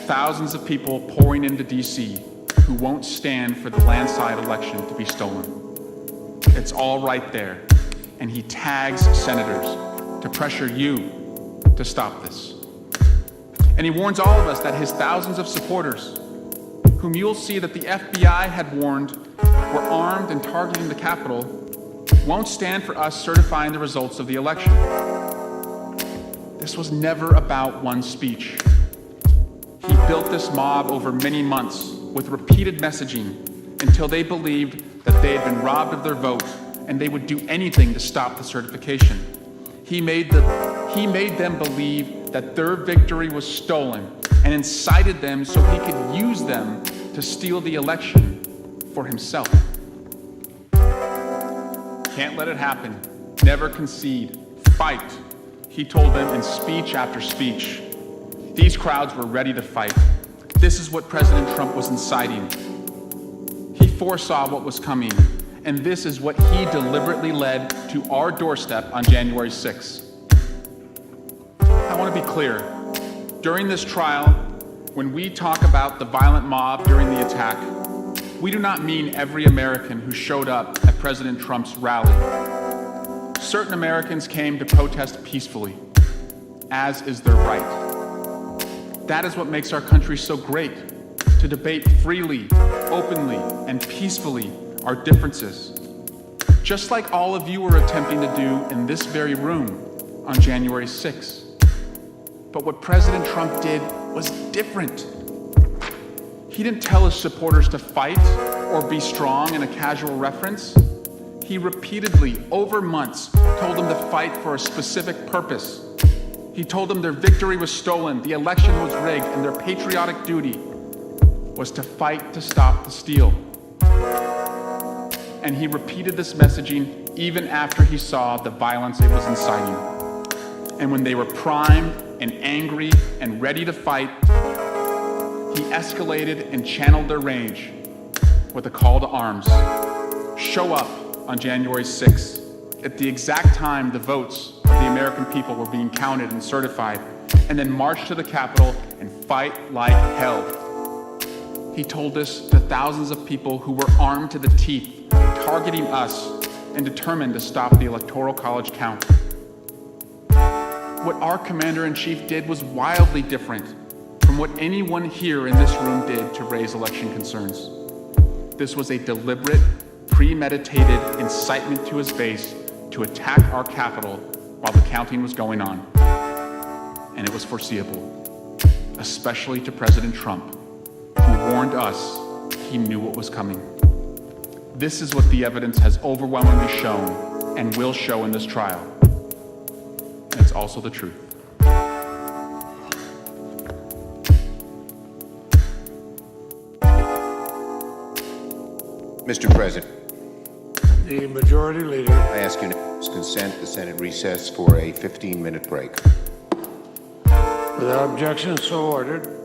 Thousands of people pouring into DC who won't stand for the landslide election to be stolen. It's all right there. And he tags senators to pressure you to stop this. And he warns all of us that his thousands of supporters, whom you'll see that the FBI had warned were armed and targeting the Capitol, won't stand for us certifying the results of the election. This was never about one speech. He built this mob over many months with repeated messaging until they believed that they had been robbed of their vote and they would do anything to stop the certification. He made them believe that their victory was stolen and incited them so he could use them to steal the election. for himself. Can't let it happen. Never concede. Fight, he told them in speech after speech. These crowds were ready to fight. This is what President Trump was inciting. He foresaw what was coming, and this is what he deliberately led to our doorstep on January 6th. I want to be clear. During this trial, when we talk about the violent mob during the attack, we do not mean every American who showed up at President Trump's rally. Certain Americans came to protest peacefully, as is their right. That is what makes our country so great, to debate freely, openly, and peacefully our differences, just like all of you were attempting to do in this very room on January 6th. But what President Trump did was different. He didn't tell his supporters to fight or be strong in a casual reference. He repeatedly, over months, told them to fight for a specific purpose. He told them their victory was stolen, the election was rigged, and their patriotic duty was to fight to stop the steal. And he repeated this messaging even after he saw the violence it was inciting. And when they were primed and angry and ready to fight, he escalated and channeled their rage with a call to arms. Show up on January 6th, at the exact time the votes of the American people were being counted and certified, and then march to the Capitol and fight like hell. He told this to thousands of people who were armed to the teeth, targeting us and determined to stop the Electoral College count. What our Commander-in-Chief did was wildly different from what anyone here in this room did to raise election concerns. This was a deliberate, premeditated incitement to his base to attack our Capitol while the counting was going on. And it was foreseeable, especially to President Trump, who warned us he knew what was coming. This is what the evidence has overwhelmingly shown and will show in this trial. And it's also the truth. Mr. President, The Majority Leader. I ask unanimous consent the Senate recess for a 15-minute break. Without objection, so ordered.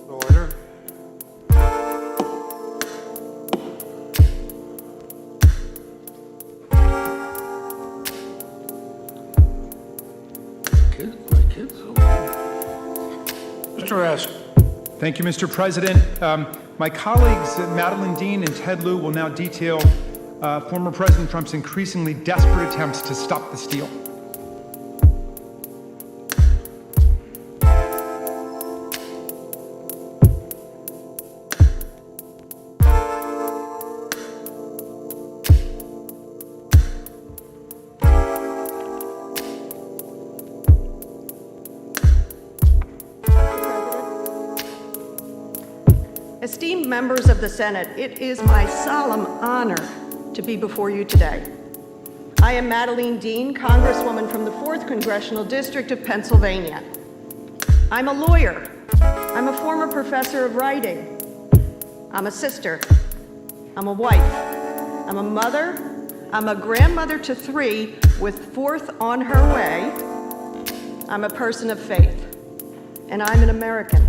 Order. My kids. Mr. Raskin. Thank you, Mr. President. My colleagues, Madeline Dean and Ted Lieu, will now detail former President Trump's increasingly desperate attempts to stop the steal. Esteemed members of the Senate, it is my solemn honor to be before you today. I am Madeline Dean, Congresswoman from the 4th Congressional District of Pennsylvania. I'm a lawyer. I'm a former professor of writing. I'm a sister. I'm a wife. I'm a mother. I'm a grandmother to 3 with 4th on her way. I'm a person of faith. And I'm an American.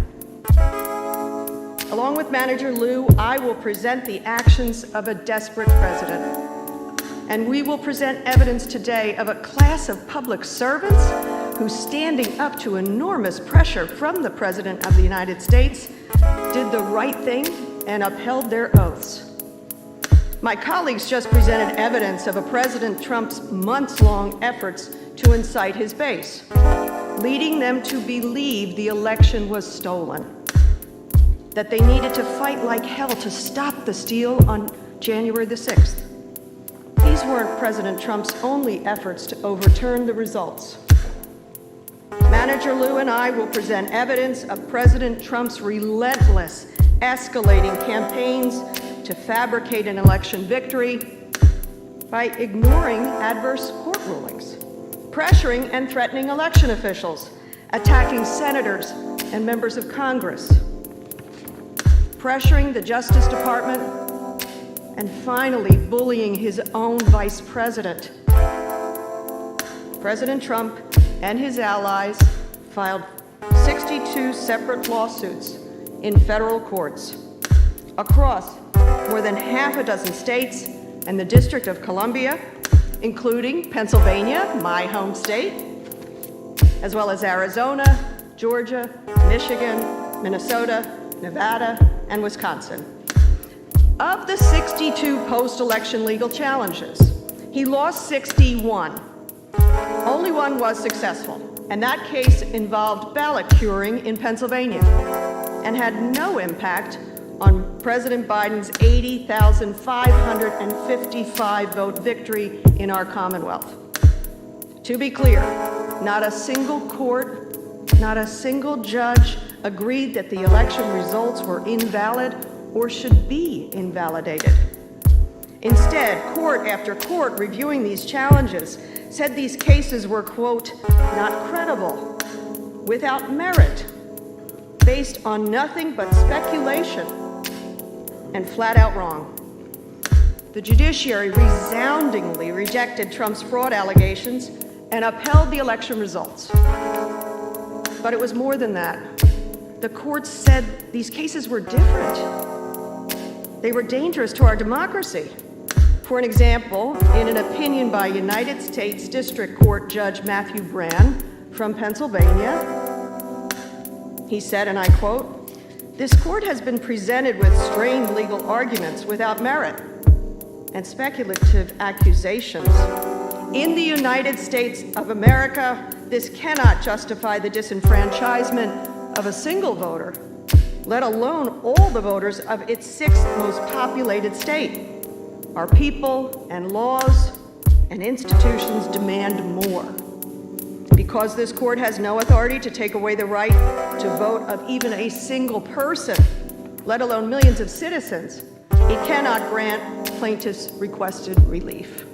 Along with Manager Lieu, I will present the actions of a desperate president. And we will present evidence today of a class of public servants who, standing up to enormous pressure from the President of the United States, did the right thing and upheld their oaths. My colleagues just presented evidence of a President Trump's months-long efforts to incite his base, leading them to believe the election was stolen, that they needed to fight like hell to stop the steal on January the 6th. These weren't President Trump's only efforts to overturn the results. Manager Lieu and I will present evidence of President Trump's relentless, escalating campaigns to fabricate an election victory, by ignoring adverse court rulings, pressuring and threatening election officials, attacking senators and members of Congress, pressuring the Justice Department, and finally bullying his own vice president. President Trump and his allies filed 62 separate lawsuits in federal courts across more than half a dozen states and the District of Columbia, including Pennsylvania, my home state, as well as Arizona, Georgia, Michigan, Minnesota, Nevada, and Wisconsin. Of the 62 post-election legal challenges, he lost 61. Only one was successful, and that case involved ballot curing in Pennsylvania and had no impact on President Biden's 80,555 vote victory in our Commonwealth. To be clear, not a single court, not a single judge agreed that the election results were invalid or should be invalidated. Instead, court after court reviewing these challenges said these cases were, quote, not credible, without merit, based on nothing but speculation, and flat out wrong. The judiciary resoundingly rejected Trump's fraud allegations and upheld the election results. But it was more than that. The courts said these cases were different. They were dangerous to our democracy. For an example, in an opinion by United States District Court Judge Matthew Brann from Pennsylvania, he said, and I quote, "This court has been presented with strained legal arguments without merit and speculative accusations. In the United States of America, this cannot justify the disenfranchisement of a single voter, let alone all the voters of its sixth most populated state. Our people and laws and institutions demand more. Because this court has no authority to take away the right to vote of even a single person, let alone millions of citizens, it cannot grant plaintiffs' requested relief."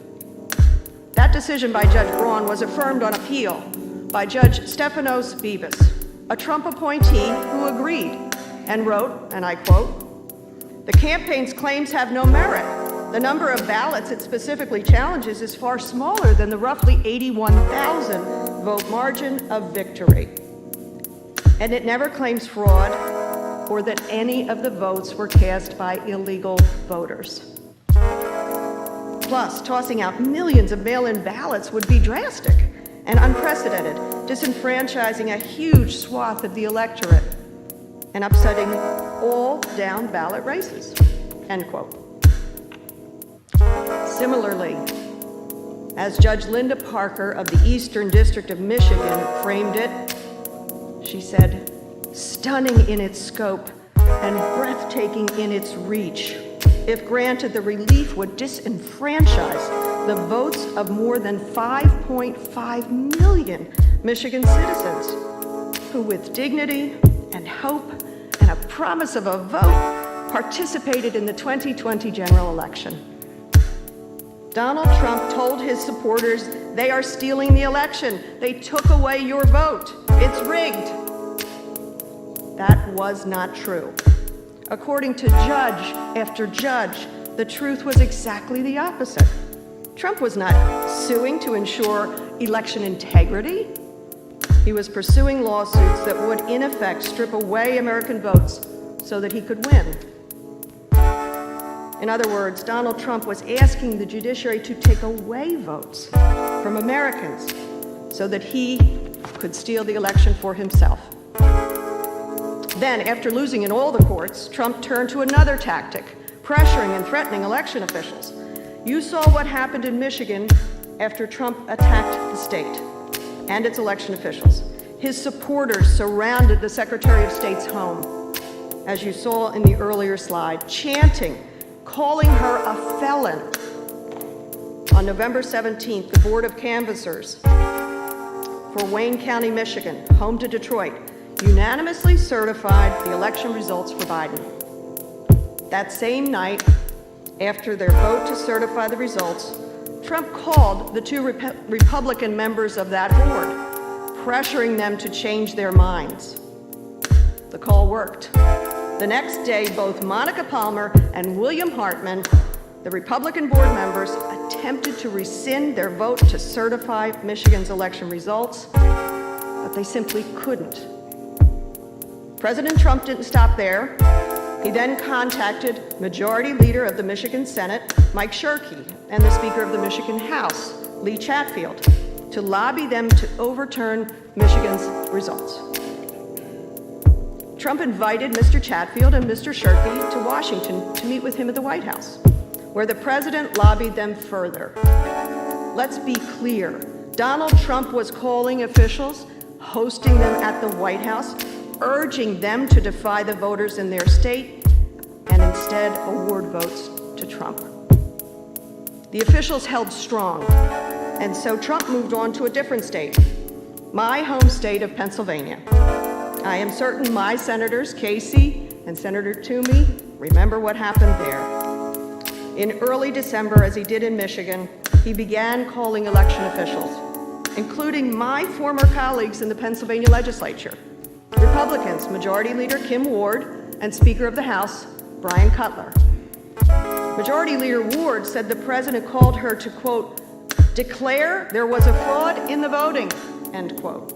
That decision by Judge Braun was affirmed on appeal by Judge Stephanos Bevis, a Trump appointee who agreed and wrote, and I quote, "The campaign's claims have no merit. The number of ballots it specifically challenges is far smaller than the roughly 81,000 vote margin of victory. And it never claims fraud or that any of the votes were cast by illegal voters. Plus, tossing out millions of mail-in ballots would be drastic and unprecedented, disenfranchising a huge swath of the electorate and upsetting all down-ballot races," end quote. Similarly, as Judge Linda Parker of the Eastern District of Michigan framed it, she said, "Stunning in its scope and breathtaking in its reach. If granted, the relief would disenfranchise the votes of more than 5.5 million Michigan citizens who, with dignity and hope and a promise of a vote, participated in the 2020 general election. Donald Trump told his supporters they are stealing the election. They took away your vote. It's rigged." That was not true. According to judge after judge, the truth was exactly the opposite. Trump was not suing to ensure election integrity. He was pursuing lawsuits that would, in effect, strip away American votes so that he could win. In other words, Donald Trump was asking the judiciary to take away votes from Americans so that he could steal the election for himself. Then, after losing in all the courts, Trump turned to another tactic, pressuring and threatening election officials. You saw what happened in Michigan after Trump attacked the state and its election officials. His supporters surrounded the Secretary of State's home, as you saw in the earlier slide, chanting, calling her a felon. On November 17th, the Board of Canvassers for Wayne County, Michigan, home to Detroit, unanimously certified the election results for Biden. That same night, after their vote to certify the results, Trump called the two Republican members of that board, pressuring them to change their minds. The call worked. The next day, both Monica Palmer and William Hartman, the Republican board members, attempted to rescind their vote to certify Michigan's election results, but they simply couldn't. President Trump didn't stop there. He then contacted Majority Leader of the Michigan Senate, Mike Shirkey, and the Speaker of the Michigan House, Lee Chatfield, to lobby them to overturn Michigan's results. Trump invited Mr. Chatfield and Mr. Shirkey to Washington to meet with him at the White House, where the president lobbied them further. Let's be clear. Donald Trump was calling officials, hosting them at the White House, urging them to defy the voters in their state and instead award votes to Trump. The officials held strong, and so Trump moved on to a different state, my home state of Pennsylvania. I am certain my senators, Casey and Senator Toomey, remember what happened there. In early December, as he did in Michigan, he began calling election officials, including my former colleagues in the Pennsylvania legislature, Republicans, Majority Leader Kim Ward and Speaker of the House, Brian Cutler. Majority Leader Ward said the president called her to, quote, declare there was a fraud in the voting, end quote.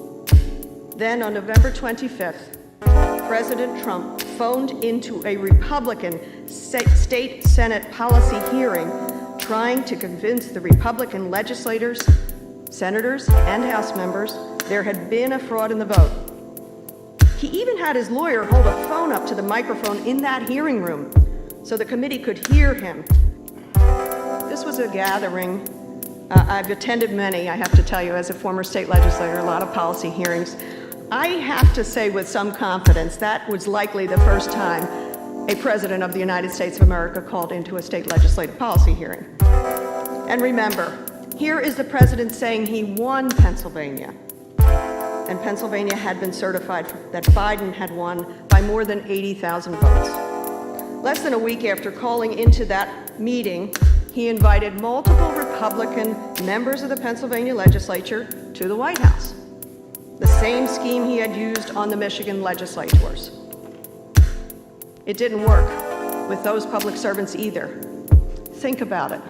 Then on November 25th, President Trump phoned into a Republican state Senate policy hearing trying to convince the Republican legislators, senators, and House members there had been a fraud in the vote. He even had his lawyer hold a phone up to the microphone in that hearing room so the committee could hear him. This was a gathering. I've attended many, I have to tell you, as a former state legislator, a lot of policy hearings. I have to say with some confidence that was likely the first time a president of the United States of America called into a state legislative policy hearing. And remember, here is the president saying he won Pennsylvania, and Pennsylvania had been certified that Biden had won by more than 80,000 votes. Less than a week after calling into that meeting, he invited multiple Republican members of the Pennsylvania legislature to the White House. The same scheme he had used on the Michigan legislators. It didn't work with those public servants either. Think about it.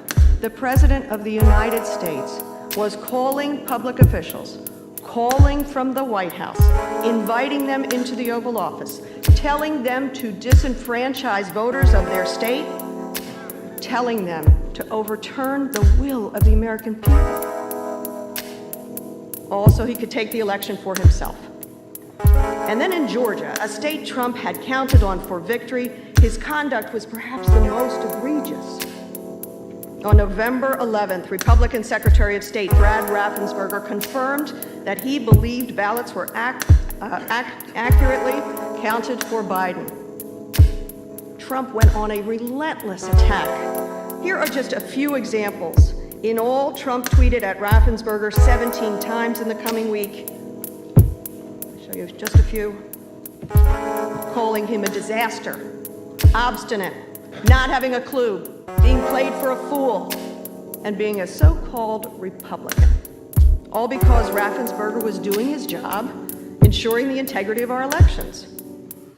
The President of the United States was calling public officials, calling from the White House, inviting them into the Oval Office, telling them to disenfranchise voters of their state, telling them to overturn the will of the American people. Also, he could take the election for himself. And then in Georgia, a state Trump had counted on for victory, his conduct was perhaps the most egregious. On November 11th, Republican Secretary of State Brad Raffensperger confirmed that he believed ballots were accurately counted for Biden. Trump went on a relentless attack. Here are just a few examples. In all, Trump tweeted at Raffensperger 17 times in the coming week. I'll show you just a few. Calling him a disaster, obstinate, not having a clue, being played for a fool, and being a so-called Republican. All because Raffensperger was doing his job, ensuring the integrity of our elections.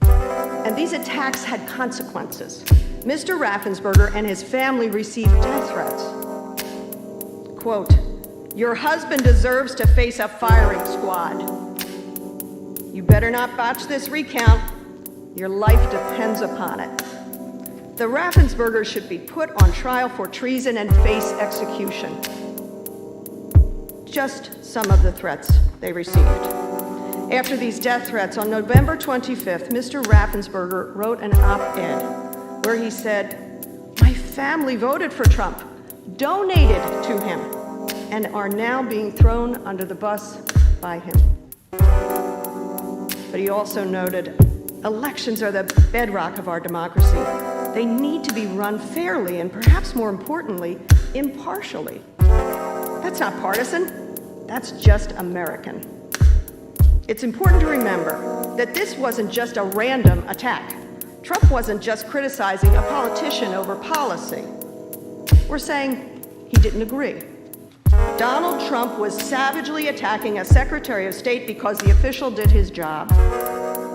And these attacks had consequences. Mr. Raffensperger and his family received death threats. Quote, your husband deserves to face a firing squad. You better not botch this recount. Your life depends upon it. The Raffenspergers should be put on trial for treason and face execution. Just some of the threats they received. After these death threats, on November 25th, Mr. Raffensperger wrote an op-ed where he said, my family voted for Trump, donated to him, and are now being thrown under the bus by him. But he also noted, elections are the bedrock of our democracy. They need to be run fairly and perhaps more importantly, impartially. That's not partisan, that's just American. It's important to remember that this wasn't just a random attack. Trump wasn't just criticizing a politician over policy. We're saying he didn't agree. Donald Trump was savagely attacking a Secretary of State because the official did his job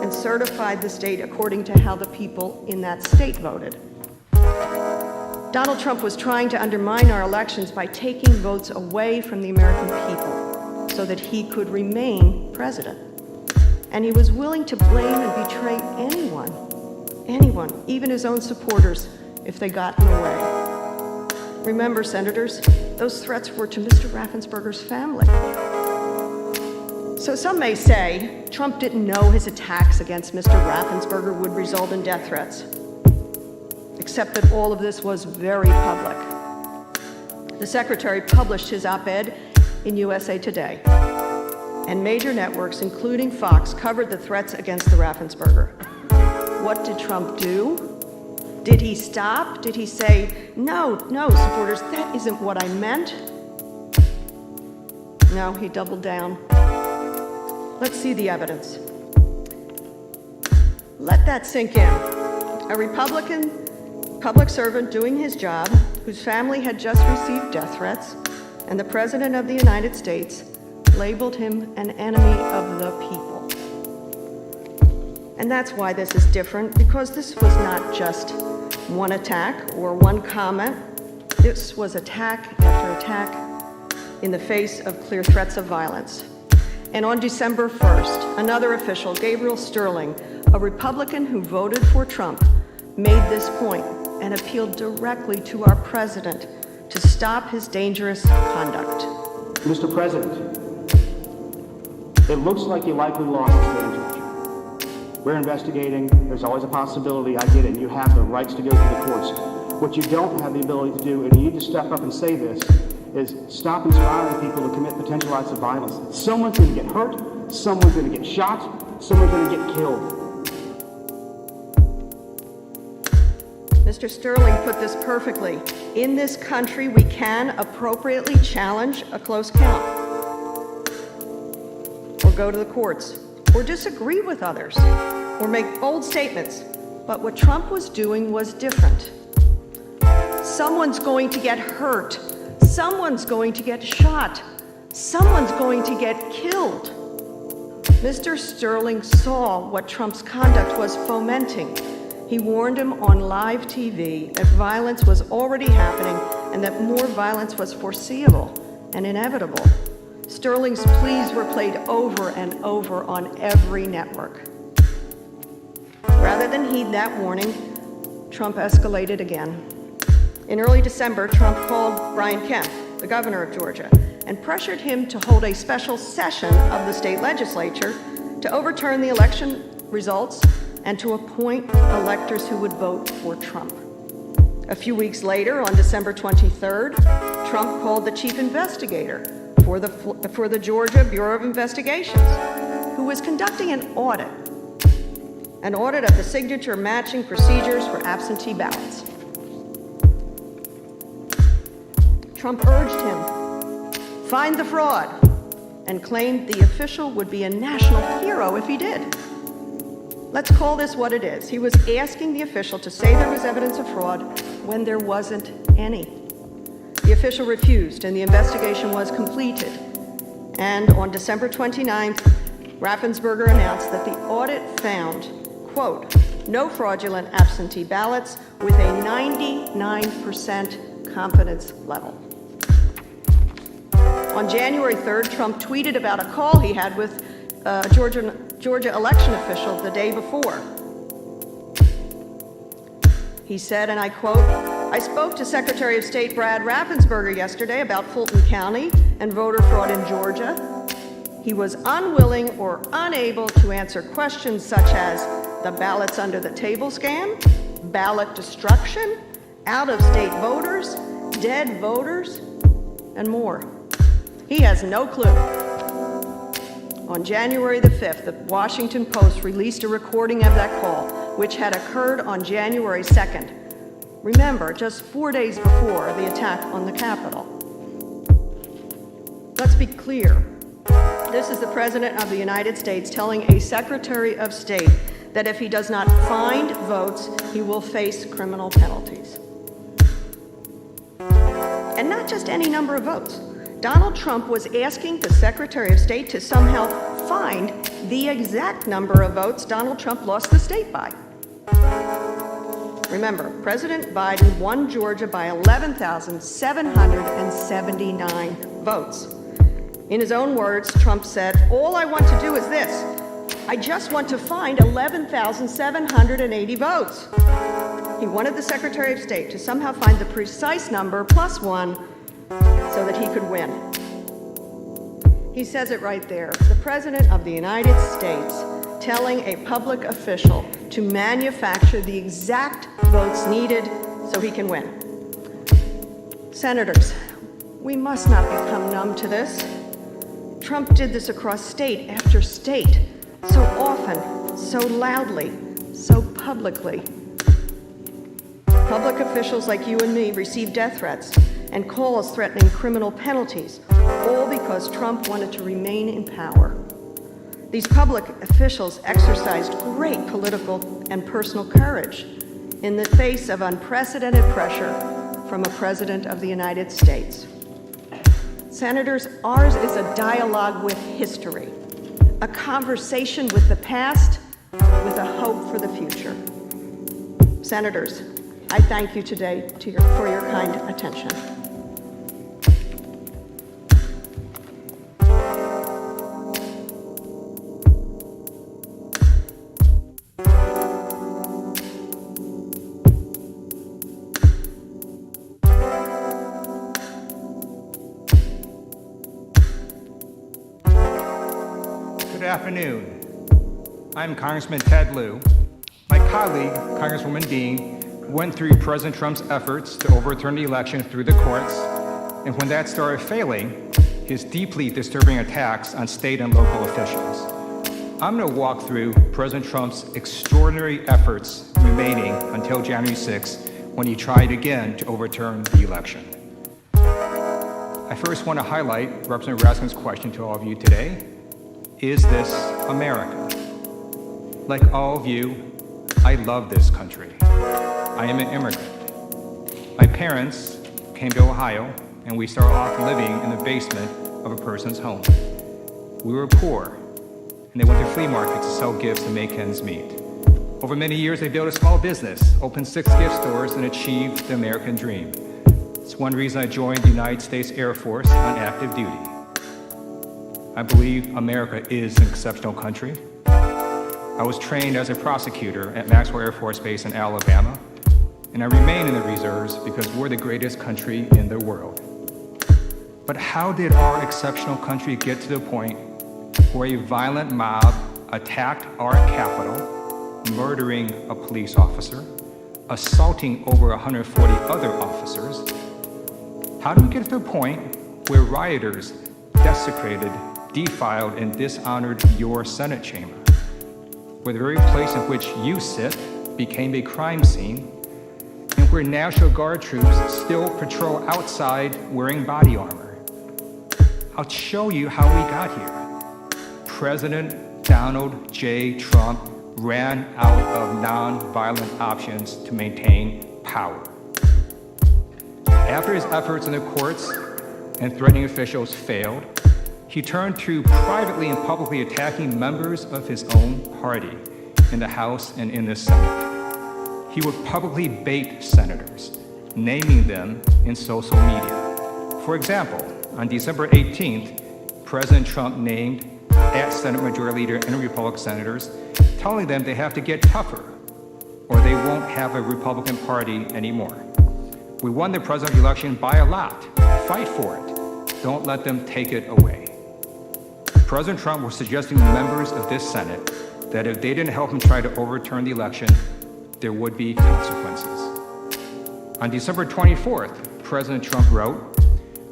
and certified the state according to how the people in that state voted. Donald Trump was trying to undermine our elections by taking votes away from the American people so that he could remain president. And he was willing to blame and betray anyone, even his own supporters, if they got in the way. Remember, senators, those threats were to Mr. Raffensperger's family. So some may say Trump didn't know his attacks against Mr. Raffensperger would result in death threats, except that all of this was very public. The secretary published his op-ed in USA Today, and major networks, including Fox, covered the threats against the Raffensperger. What did Trump do? Did he stop? Did he say, no, supporters, that isn't what I meant? No, he doubled down. Let's see the evidence. Let that sink in. A Republican public servant doing his job, whose family had just received death threats, and the President of the United States labeled him an enemy of the people. And that's why this is different, because this was not just one attack or one comment. This was attack after attack in the face of clear threats of violence. And on December 1st, another official, Gabriel Sterling, a Republican who voted for Trump, made this point and appealed directly to our president to stop his dangerous conduct. Mr. President, it looks like you likely lost the state of Georgia. We're investigating. There's always a possibility. I get it. You have the rights to go to the courts. What you don't have the ability to do, and you need to step up and say this, is stop inspiring people to commit potential acts of violence. Someone's going to get hurt. Someone's going to get shot. Someone's going to get killed. Mr. Sterling put this perfectly. In this country, we can appropriately challenge a close count, or go to the courts, or disagree with others, or make bold statements. But what Trump was doing was different. Someone's going to get hurt. Someone's going to get shot. Someone's going to get killed. Mr. Sterling saw what Trump's conduct was fomenting. He warned him on live TV that violence was already happening and that more violence was foreseeable and inevitable. Sterling's pleas were played over and over on every network. Rather than heed that warning, Trump escalated again. In early December, Trump called Brian Kemp, the governor of Georgia, and pressured him to hold a special session of the state legislature to overturn the election results and to appoint electors who would vote for Trump. A few weeks later, on December 23rd, Trump called the chief investigator for the Georgia Bureau of Investigations, who was conducting an audit of the signature matching procedures for absentee ballots. Trump urged him, find the fraud, and claimed the official would be a national hero if he did. Let's call this what it is. He was asking the official to say there was evidence of fraud when there wasn't any. The official refused, and the investigation was completed. And on December 29th, Raffensperger announced that the audit found, quote, no fraudulent absentee ballots with a 99% confidence level. On January 3rd, Trump tweeted about a call he had with a Georgia election official the day before. He said, and I quote, I spoke to Secretary of State Brad Raffensperger yesterday about Fulton County and voter fraud in Georgia. He was unwilling or unable to answer questions such as the ballots under the table scam, ballot destruction, out-of-state voters, dead voters, and more. He has no clue. On January the 5th, the Washington Post released a recording of that call, which had occurred on January 2nd. Remember, just 4 days before the attack on the Capitol. Let's be clear. This is the President of the United States telling a Secretary of State that if he does not find votes, he will face criminal penalties. And not just any number of votes. Donald Trump was asking the Secretary of State to somehow find the exact number of votes Donald Trump lost the state by. Remember, President Biden won Georgia by 11,779 votes. In his own words, Trump said, "All I want to do is this. I just want to find 11,780 votes." He wanted the Secretary of State to somehow find the precise number plus one so that he could win. He says it right there. The President of the United States telling a public official to manufacture the exact votes needed so he can win. Senators, we must not become numb to this. Trump did this across state after state, so often, so loudly, so publicly. Public officials like you and me received death threats and calls threatening criminal penalties, all because Trump wanted to remain in power. These public officials exercised great political and personal courage in the face of unprecedented pressure from a President of the United States. Senators, ours is a dialogue with history, a conversation with the past, with a hope for the future. Senators, I thank you today for your kind attention. Good afternoon. I'm Congressman Ted Lieu. My colleague, Congresswoman Dean, went through President Trump's efforts to overturn the election through the courts, and when that started failing, his deeply disturbing attacks on state and local officials. I'm going to walk through President Trump's extraordinary efforts remaining until January 6th, when he tried again to overturn the election. I first want to highlight Representative Raskin's question to all of you today. Is this America? Like all of you, I love this country. I am an immigrant. My parents came to Ohio, and we started off living in the basement of a person's home. We were poor, and they went to flea markets to sell gifts to make ends meet. Over many years, they built a small business, opened 6 gift stores, and achieved the American dream. It's one reason I joined the United States Air Force on active duty. I believe America is an exceptional country. I was trained as a prosecutor at Maxwell Air Force Base in Alabama, and I remain in the reserves because we're the greatest country in the world. But how did our exceptional country get to the point where a violent mob attacked our Capitol, murdering a police officer, assaulting over 140 other officers? How did we get to the point where rioters desecrated, defiled, and dishonored your Senate chamber, where the very place in which you sit became a crime scene, and where National Guard troops still patrol outside wearing body armor? I'll show you how we got here. President Donald J. Trump ran out of non-violent options to maintain power. After his efforts in the courts and threatening officials failed, he turned to privately and publicly attacking members of his own party in the House and in the Senate. He would publicly bait senators, naming them in social media. For example, on December 18th, President Trump named at Senate Majority Leader and Republican senators, telling them they have to get tougher or they won't have a Republican Party anymore. We won the presidential election by a lot. Fight for it. Don't let them take it away. President Trump was suggesting to members of this Senate that if they didn't help him try to overturn the election, there would be consequences. On December 24th, President Trump wrote,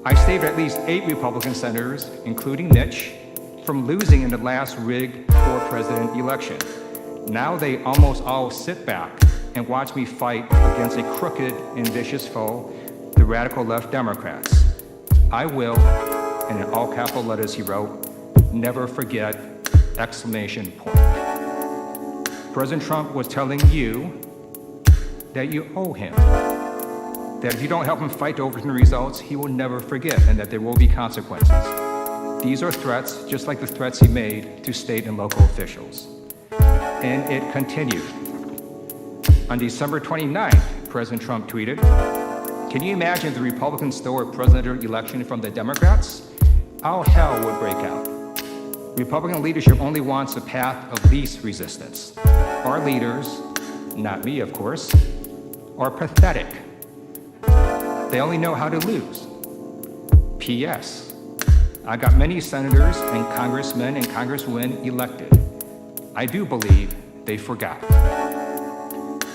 "I saved at least 8 Republican senators, including Mitch, from losing in the last rigged for-president election. Now they almost all sit back and watch me fight against a crooked and vicious foe, the radical left Democrats. I will," and in all capital letters he wrote, "never forget!" exclamation point. President Trump was telling you that you owe him. that if you don't help him fight to overturn the results, he will never forget and that there will be consequences. These are threats just like the threats he made to state and local officials. And it continued. On December 29th, President Trump tweeted, "Can you imagine if the Republicans stole a presidential election from the Democrats? All hell would break out. Republican leadership only wants a path of least resistance. Our leaders, not me of course, are pathetic. They only know how to lose. P.S. I got many senators and congressmen and congresswomen elected. I do believe they forgot."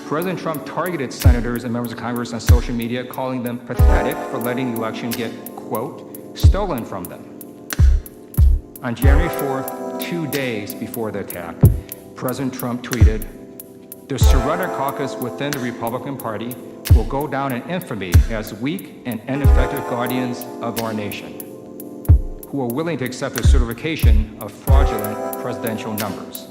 President Trump targeted senators and members of Congress on social media, calling them pathetic for letting the election get, quote, stolen from them. On January 4th, 2 days before the attack, President Trump tweeted, "The surrender caucus within the Republican Party will go down in infamy as weak and ineffective guardians of our nation, who are willing to accept the certification of fraudulent presidential numbers."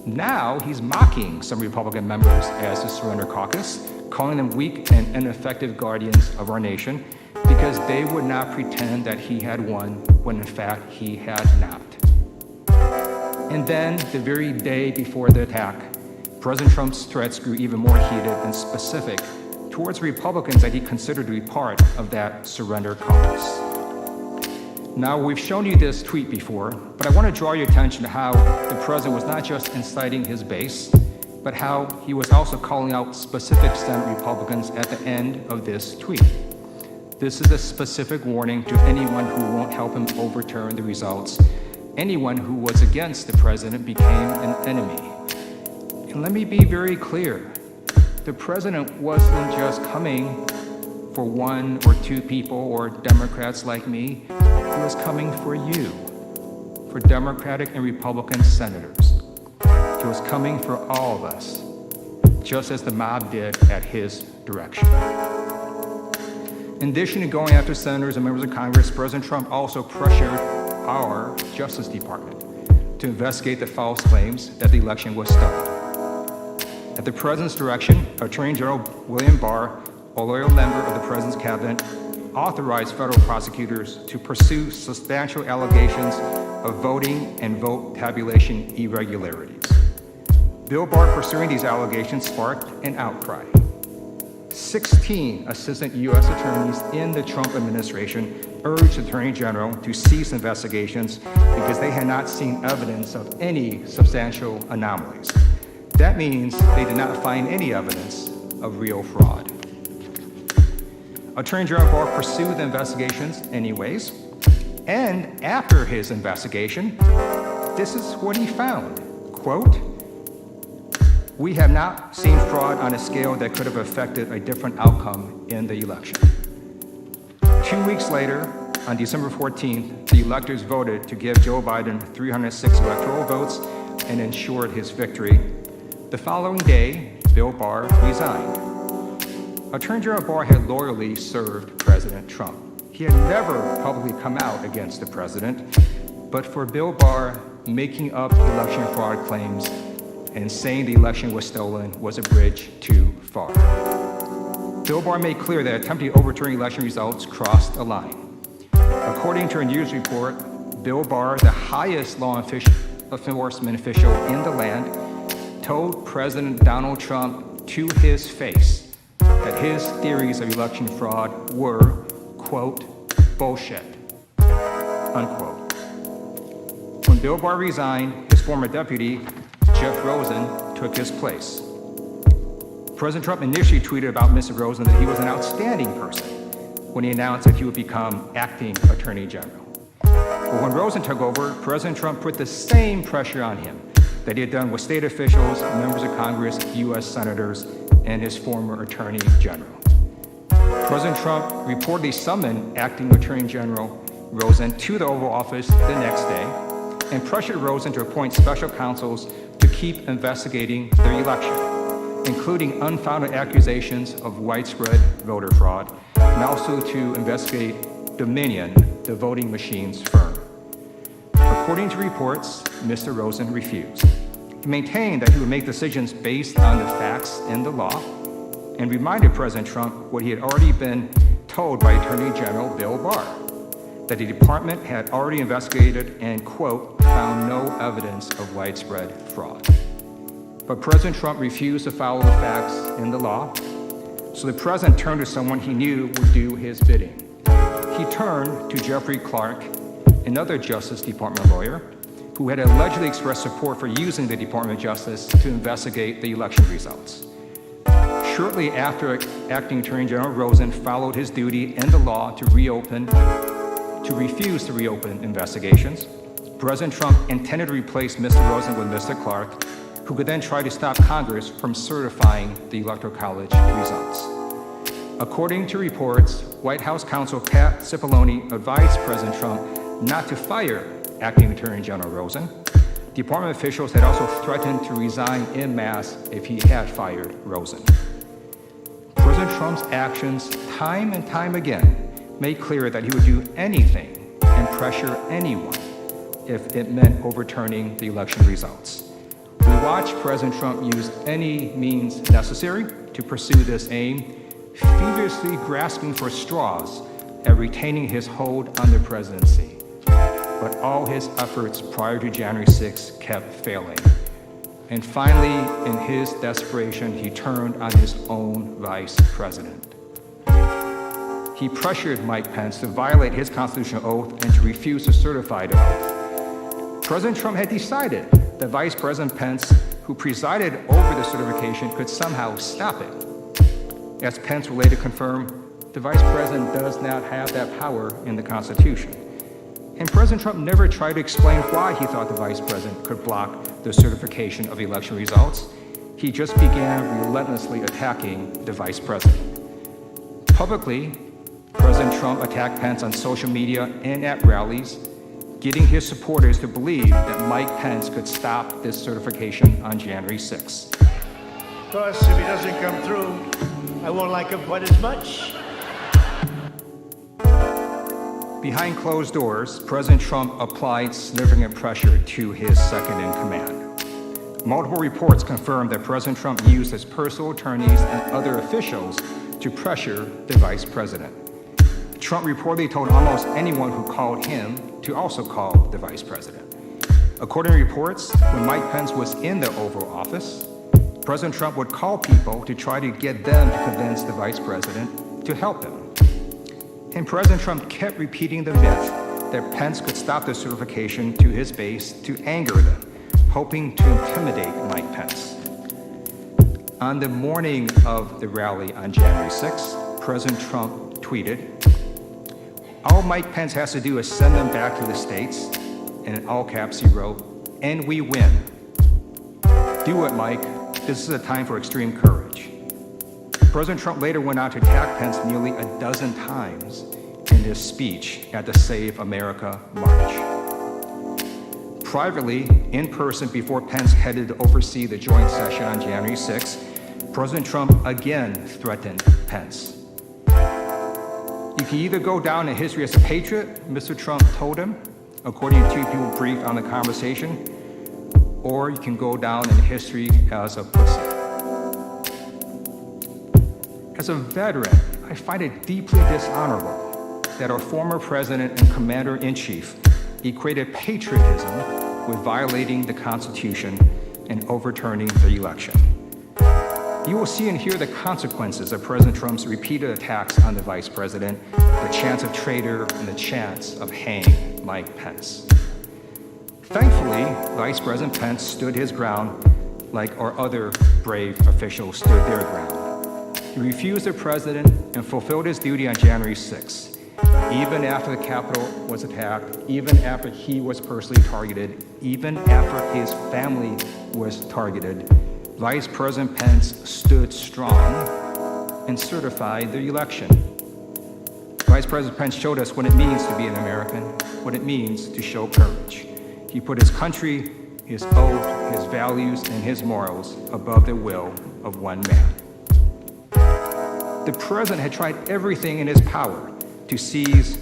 Now he's mocking some Republican members as the surrender caucus, calling them weak and ineffective guardians of our nation because they would not pretend that he had won when in fact he had not. And then, the very day before the attack, President Trump's threats grew even more heated and specific towards Republicans that he considered to be part of that surrender caucus. Now, we've shown you this tweet before, but I want to draw your attention to how the president was not just inciting his base, but how he was also calling out specific Senate Republicans at the end of this tweet. This is a specific warning to anyone who won't help him overturn the results. Anyone who was against the president became an enemy. And let me be very clear. The president wasn't just coming for one or two people or Democrats like me. He was coming for you, for Democratic and Republican senators. He was coming for all of us, just as the mob did at his direction. In addition to going after senators and members of Congress, President Trump also pressured our Justice Department to investigate the false claims that the election was stolen. At the president's direction, Attorney General William Barr, a loyal member of the president's cabinet, authorized federal prosecutors to pursue substantial allegations of voting and vote tabulation irregularities. Bill Barr pursuing these allegations sparked an outcry. 16 assistant U.S. attorneys in the Trump administration urged the Attorney General to cease investigations because they had not seen evidence of any substantial anomalies. That means they did not find any evidence of real fraud. Attorney General Barr pursued the investigations anyways, and after his investigation, this is what he found, quote, "We have not seen fraud on a scale that could have affected a different outcome in the election." 2 weeks later, on December 14th, the electors voted to give Joe Biden 306 electoral votes and ensured his victory. The following day, Bill Barr resigned. Attorney General Barr had loyally served President Trump. He had never publicly come out against the president, but for Bill Barr, making up election fraud claims and saying the election was stolen was a bridge too far. Bill Barr made clear that attempting to overturn election results crossed a line. According to a news report, Bill Barr, the highest law enforcement official in the land, told President Donald Trump to his face that his theories of election fraud were, quote, bullshit, unquote. When Bill Barr resigned, his former deputy, Jeff Rosen, took his place. President Trump initially tweeted about Mr. Rosen that he was an outstanding person when he announced that he would become acting Attorney General. But when Rosen took over, President Trump put the same pressure on him that he had done with state officials, members of Congress, U.S. senators, and his former Attorney General. President Trump reportedly summoned acting Attorney General Rosen to the Oval Office the next day and pressured Rosen to appoint special counsels to keep investigating the election, including unfounded accusations of widespread voter fraud, and also to investigate Dominion, the voting machines firm. According to reports, Mr. Rosen refused. He maintained that he would make decisions based on the facts and the law, and reminded President Trump what he had already been told by Attorney General Bill Barr, that the department had already investigated and, quote, found no evidence of widespread fraud. But President Trump refused to follow the facts in the law, so the president turned to someone he knew would do his bidding. He turned to Jeffrey Clark, another Justice Department lawyer, who had allegedly expressed support for using the Department of Justice to investigate the election results. Shortly after, Acting Attorney General Rosen followed his duty in the law to refuse to reopen investigations. President Trump intended to replace Mr. Rosen with Mr. Clark, who could then try to stop Congress from certifying the Electoral College results. According to reports, White House counsel Pat Cipollone advised President Trump not to fire Acting Attorney General Rosen. Department officials had also threatened to resign en masse if he had fired Rosen. President Trump's actions, time and time again, made clear that he would do anything and pressure anyone if it meant overturning the election results. We watched President Trump use any means necessary to pursue this aim, feverishly grasping for straws at retaining his hold on the presidency. But all his efforts prior to January 6 kept failing. And finally, in his desperation, he turned on his own vice president. He pressured Mike Pence to violate his constitutional oath and to refuse to certify the oath. President Trump had decided that Vice President Pence, who presided over the certification, could somehow stop it. As Pence will later confirm, the Vice President does not have that power in the Constitution. And President Trump never tried to explain why he thought the Vice President could block the certification of election results. He just began relentlessly attacking the Vice President. Publicly, President Trump attacked Pence on social media and at rallies, getting his supporters to believe that Mike Pence could stop this certification on January 6th. Of course, if he doesn't come through, I won't like him quite as much. Behind closed doors, President Trump applied significant pressure to his second-in-command. Multiple reports confirmed that President Trump used his personal attorneys and other officials to pressure the vice president. Trump reportedly told almost anyone who called him to also call the vice president. According to reports, when Mike Pence was in the Oval Office, President Trump would call people to try to get them to convince the vice president to help him. And President Trump kept repeating the myth that Pence could stop the certification to his base to anger them, hoping to intimidate Mike Pence. On the morning of the rally on January 6th, President Trump tweeted, "All Mike Pence has to do is send them back to the States," and in all caps he wrote, "and we win. Do it, Mike. This is a time for extreme courage." President Trump later went on to attack Pence nearly a dozen times in his speech at the Save America March. Privately, in person, before Pence headed to oversee the joint session on January 6th, President Trump again threatened Pence. "You can either go down in history as a patriot," Mr. Trump told him, according to two people briefed on the conversation, "or you can go down in history as a pussy." As a veteran, I find it deeply dishonorable that our former president and commander-in-chief equated patriotism with violating the Constitution and overturning the election. You will see and hear the consequences of President Trump's repeated attacks on the vice president, the chance of traitor, and the chance of hanging Mike Pence. Thankfully, Vice President Pence stood his ground like our other brave officials stood their ground. He refused the president and fulfilled his duty on January 6th, even after the Capitol was attacked, even after he was personally targeted, even after his family was targeted. Vice President Pence stood strong and certified the election. Vice President Pence showed us what it means to be an American, what it means to show courage. He put his country, his oath, his values, and his morals above the will of one man. The president had tried everything in his power to seize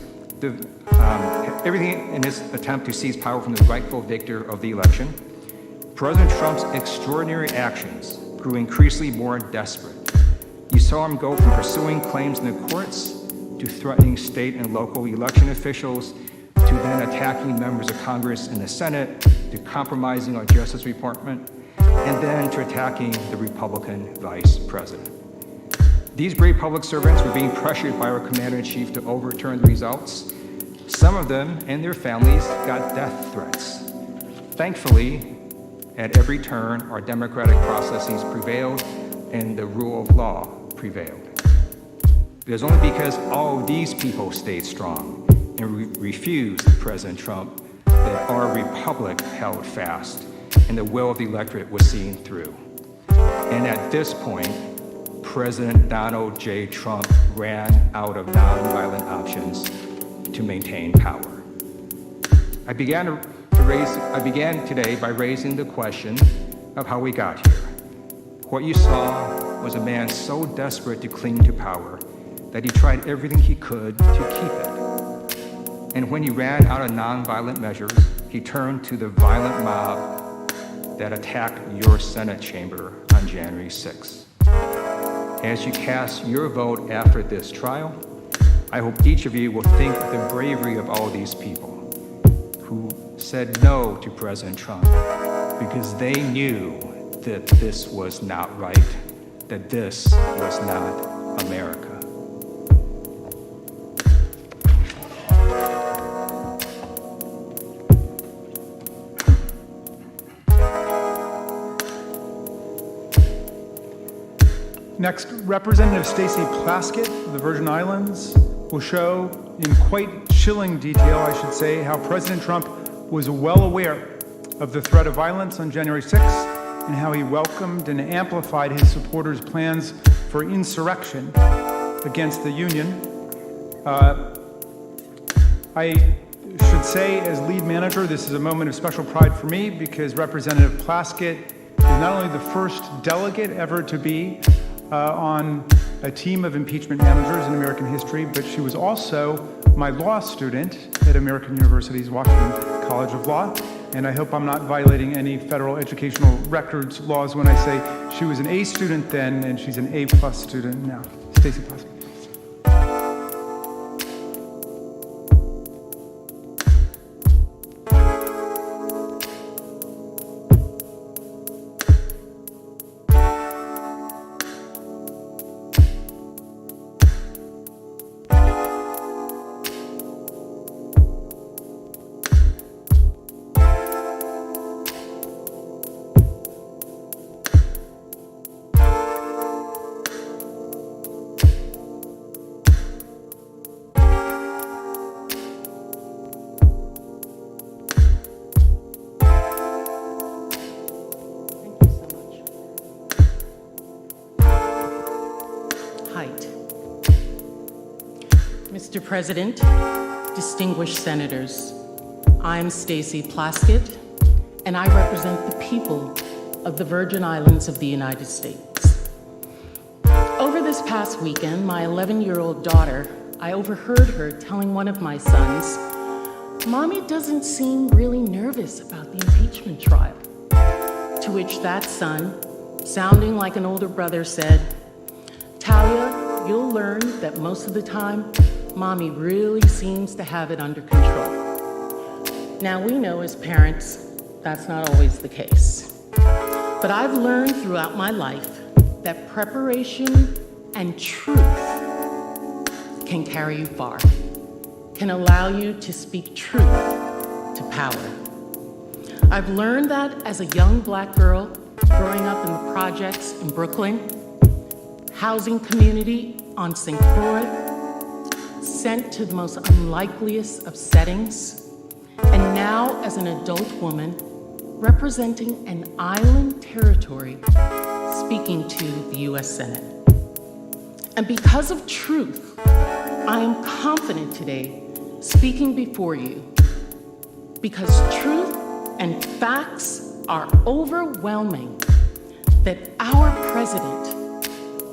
everything in his attempt to seize power from the rightful victor of the election. President Trump's extraordinary actions grew increasingly more desperate. You saw him go from pursuing claims in the courts to threatening state and local election officials, to then attacking members of Congress and the Senate, to compromising our Justice Department, and then to attacking the Republican vice president. These brave public servants were being pressured by our commander-in-chief to overturn the results. Some of them and their families got death threats. Thankfully, at every turn, our democratic processes prevailed and the rule of law prevailed. It was only because all of these people stayed strong and refused President Trump that our republic held fast and the will of the electorate was seen through. And at this point, President Donald J. Trump ran out of nonviolent options to maintain power. I began today by raising the question of how we got here. What you saw was a man so desperate to cling to power that he tried everything he could to keep it. And when he ran out of nonviolent measures, he turned to the violent mob that attacked your Senate chamber on January 6th. As you cast your vote after this trial, I hope each of you will think of the bravery of all these people who said no to President Trump because they knew that this was not right, that this was not America. Next, Representative Stacey Plaskett of the Virgin Islands will show in quite chilling detail, I should say, how President Trump was well aware of the threat of violence on January 6th and how he welcomed and amplified his supporters' plans for insurrection against the Union. I should say, as lead manager, this is a moment of special pride for me because Representative Plaskett is not only the first delegate ever to be on a team of impeachment managers in American history, but she was also my law student at American University's Washington College of Law, and I hope I'm not violating any federal educational records laws when I say she was an A student then, and she's an A+ student now. Stacey Plaskett. Mr. President, distinguished senators, I'm Stacey Plaskett, and I represent the people of the Virgin Islands of the United States. Over this past weekend, my 11-year-old daughter, I overheard her telling one of my sons, "Mommy doesn't seem really nervous about the impeachment trial." To which that son, sounding like an older brother, said, "Talia, you'll learn that most of the time, Mommy really seems to have it under control." Now, we know as parents, that's not always the case. But I've learned throughout my life that preparation and truth can carry you far, can allow you to speak truth to power. I've learned that as a young black girl growing up in the projects in Brooklyn, housing community on St. Croix, sent to the most unlikeliest of settings, and now as an adult woman representing an island territory speaking to the U.S. Senate. And because of truth, I am confident today speaking before you, because truth and facts are overwhelming that our president,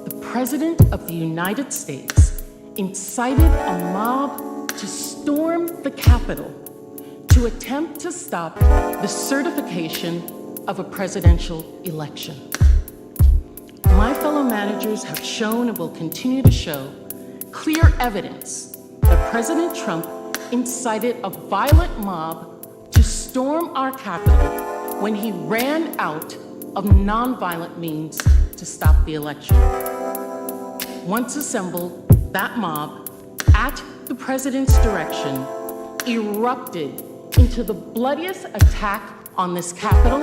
the President of the United States, incited a mob to storm the Capitol to attempt to stop the certification of a presidential election. my fellow managers have shown and will continue to show clear evidence that President Trump incited a violent mob to storm our Capitol when he ran out of nonviolent means to stop the election. Once assembled, that mob, at the president's direction, erupted into the bloodiest attack on this Capitol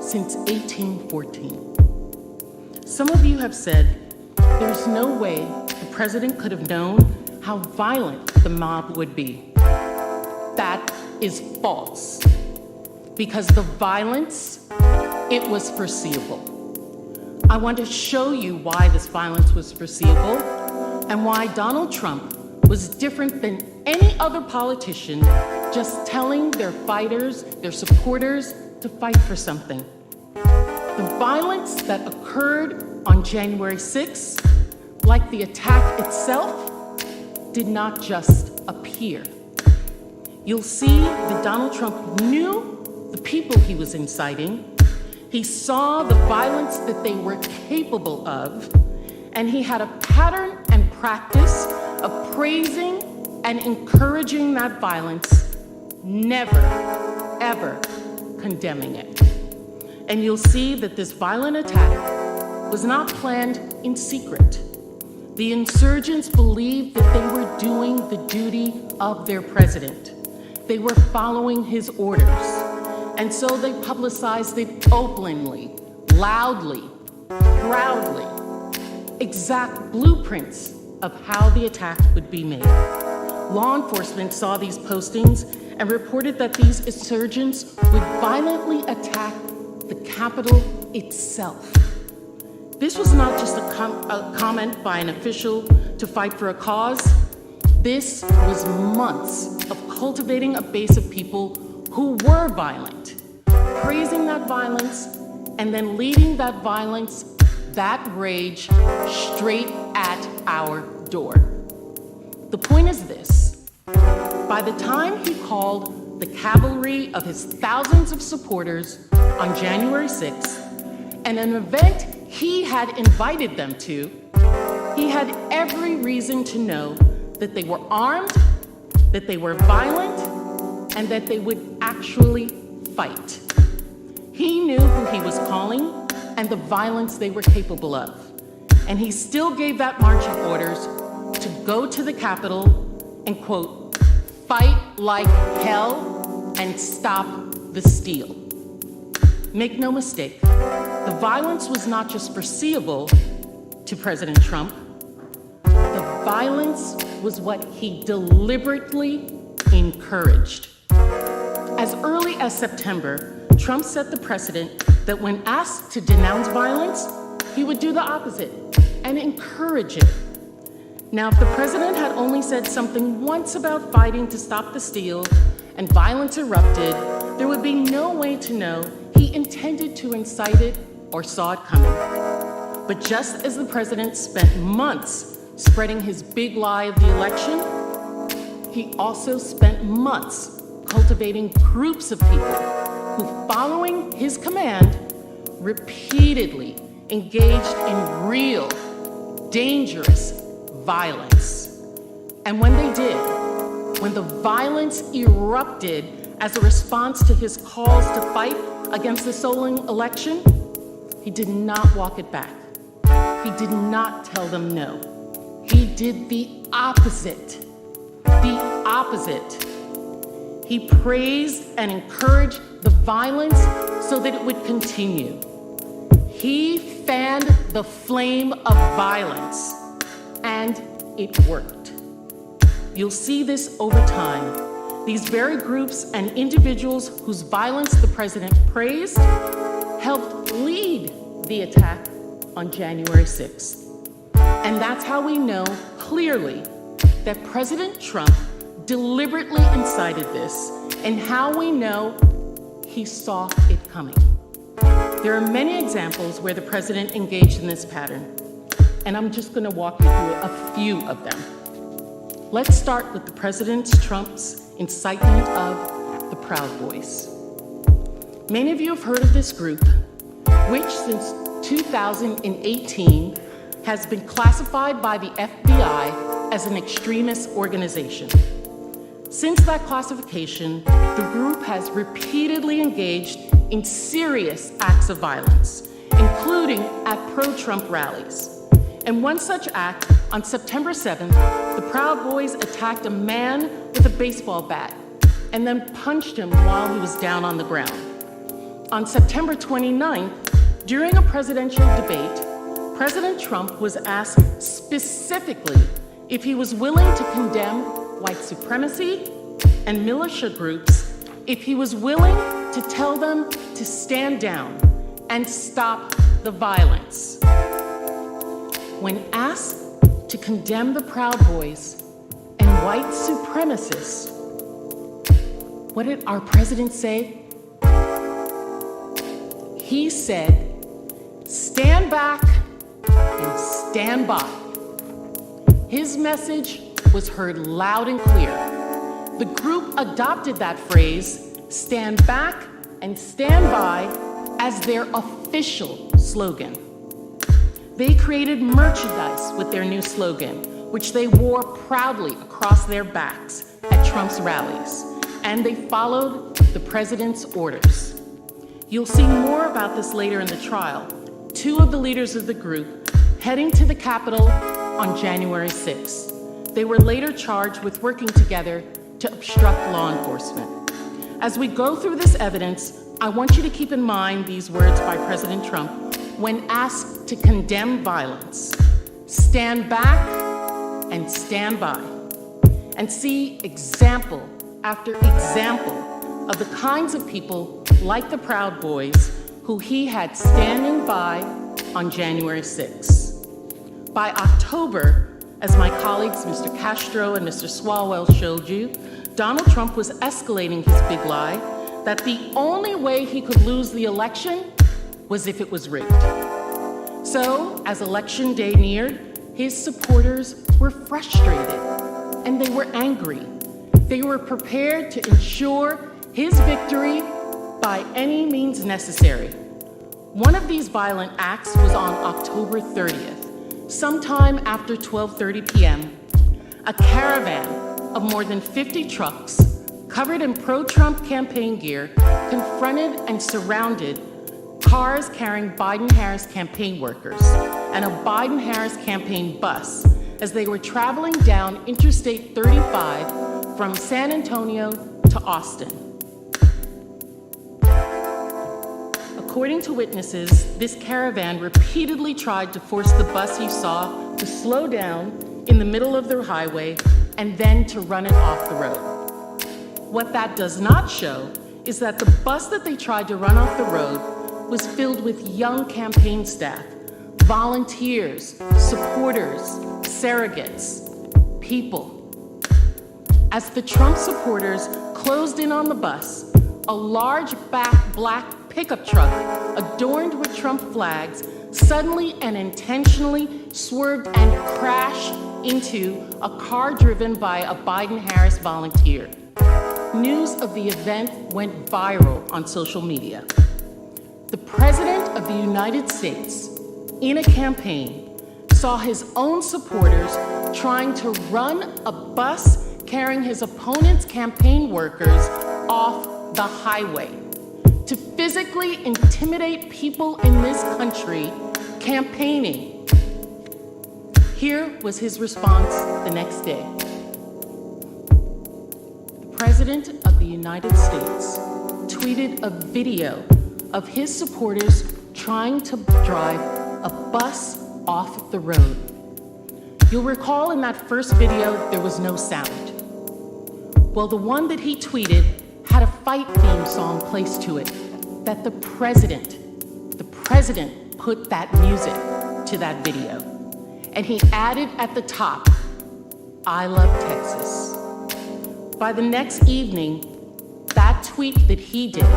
since 1814. Some of you have said there's no way the president could have known how violent the mob would be. That is false, because the violence, it was foreseeable. I want to show you why this violence was foreseeable and why Donald Trump was different than any other politician just telling their fighters, their supporters, to fight for something. The violence that occurred on January 6th, like the attack itself, did not just appear. You'll see that Donald Trump knew the people he was inciting. He saw the violence that they were capable of, and he had a pattern and practice of praising and encouraging that violence, never, ever condemning it. And you'll see that this violent attack was not planned in secret. The insurgents believed that they were doing the duty of their president. They were following his orders. And so they publicized it openly, loudly, proudly, exact blueprints of how the attack would be made. Law enforcement saw these postings and reported that these insurgents would violently attack the Capitol itself. This was not just a comment by an official to fight for a cause. This was months of cultivating a base of people who were violent, praising that violence, and then leading that violence, that rage, straight at our door. The point is this: by the time he called the cavalry of his thousands of supporters on January 6th, and an event he had invited them to, he had every reason to know that they were armed, that they were violent, and that they would actually fight. He knew who he was calling and the violence they were capable of. And he still gave that marching orders to go to the Capitol and, quote, fight like hell and stop the steal. Make no mistake, the violence was not just foreseeable to President Trump. The violence was what he deliberately encouraged. As early as September, Trump set the precedent that when asked to denounce violence, he would do the opposite and encourage it. Now, if the president had only said something once about fighting to stop the steal and violence erupted, there would be no way to know he intended to incite it or saw it coming. But just as the president spent months spreading his big lie of the election, he also spent months cultivating groups of people who, following his command, repeatedly engaged in real, dangerous violence. And when they did, when the violence erupted as a response to his calls to fight against the stolen election, he did not walk it back. He did not tell them no. He did the opposite. The opposite. He praised and encouraged the violence so that it would continue. He fanned the flame of violence, and it worked. You'll see this over time. These very groups and individuals whose violence the president praised helped lead the attack on January 6th. And that's how we know clearly that President Trump deliberately incited this, and how we know he saw it coming. There are many examples where the president engaged in this pattern, and I'm just going to walk you through a few of them. Let's start with the President Trump's incitement of the Proud Boys. Many of you have heard of this group, which since 2018 has been classified by the FBI as an extremist organization. Since that classification, the group has repeatedly engaged in serious acts of violence, including at pro-Trump rallies. In one such act, on September 7th, the Proud Boys attacked a man with a baseball bat and then punched him while he was down on the ground. On September 29th, during a presidential debate, President Trump was asked specifically if he was willing to condemn white supremacy and militia groups, if he was willing to tell them to stand down and stop the violence. When asked to condemn the Proud Boys and white supremacists, what did our president say? He said, "Stand back and stand by." His message was heard loud and clear. The group adopted that phrase, "Stand back and stand by," as their official slogan. They created merchandise with their new slogan, which they wore proudly across their backs at Trump's rallies, and they followed the president's orders. You'll see more about this later in the trial. Two of the leaders of the group heading to the Capitol on January 6th. They were later charged with working together to obstruct law enforcement. As we go through this evidence, I want you to keep in mind these words by President Trump when asked to condemn violence. Stand back and stand by. And see example after example of the kinds of people like the Proud Boys who he had standing by on January 6th. By October, as my colleagues Mr. Castro and Mr. Swalwell showed you, Donald Trump was escalating his big lie that the only way he could lose the election was if it was rigged. So, as election day neared, his supporters were frustrated and they were angry. They were prepared to ensure his victory by any means necessary. One of these violent acts was on October 30th, sometime after 12:30 p.m. A caravan of more than 50 trucks covered in pro-Trump campaign gear confronted and surrounded cars carrying Biden-Harris campaign workers and a Biden-Harris campaign bus as they were traveling down Interstate 35 from San Antonio to Austin. According to witnesses, this caravan repeatedly tried to force the bus you saw to slow down in the middle of the highway and then to run it off the road. What that does not show is that the bus that they tried to run off the road was filled with young campaign staff, volunteers, supporters, surrogates, people. As the Trump supporters closed in on the bus, a large black pickup truck adorned with Trump flags suddenly and intentionally swerved and crashed into a car driven by a Biden-Harris volunteer. News of the event went viral on social media. The President of the United States, in a campaign, saw his own supporters trying to run a bus carrying his opponent's campaign workers off the highway to physically intimidate people in this country campaigning. Here was his response the next day. The President of the United States tweeted a video of his supporters trying to drive a bus off the road. You'll recall in that first video, there was no sound. Well, the one that he tweeted had a fight theme song placed to it that the president put that music to that video. And he added at the top, "I love Texas." By the next evening, that tweet that he did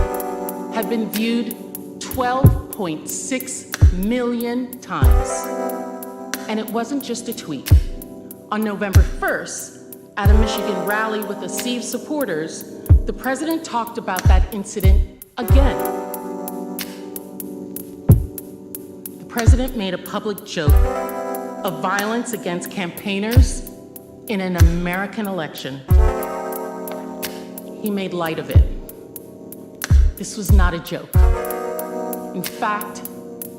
had been viewed 12.6 million times. And it wasn't just a tweet. On November 1st, at a Michigan rally with a sea of supporters, the president talked about that incident again. The president made a public joke of violence against campaigners in an American election. He made light of it. This was not a joke. In fact,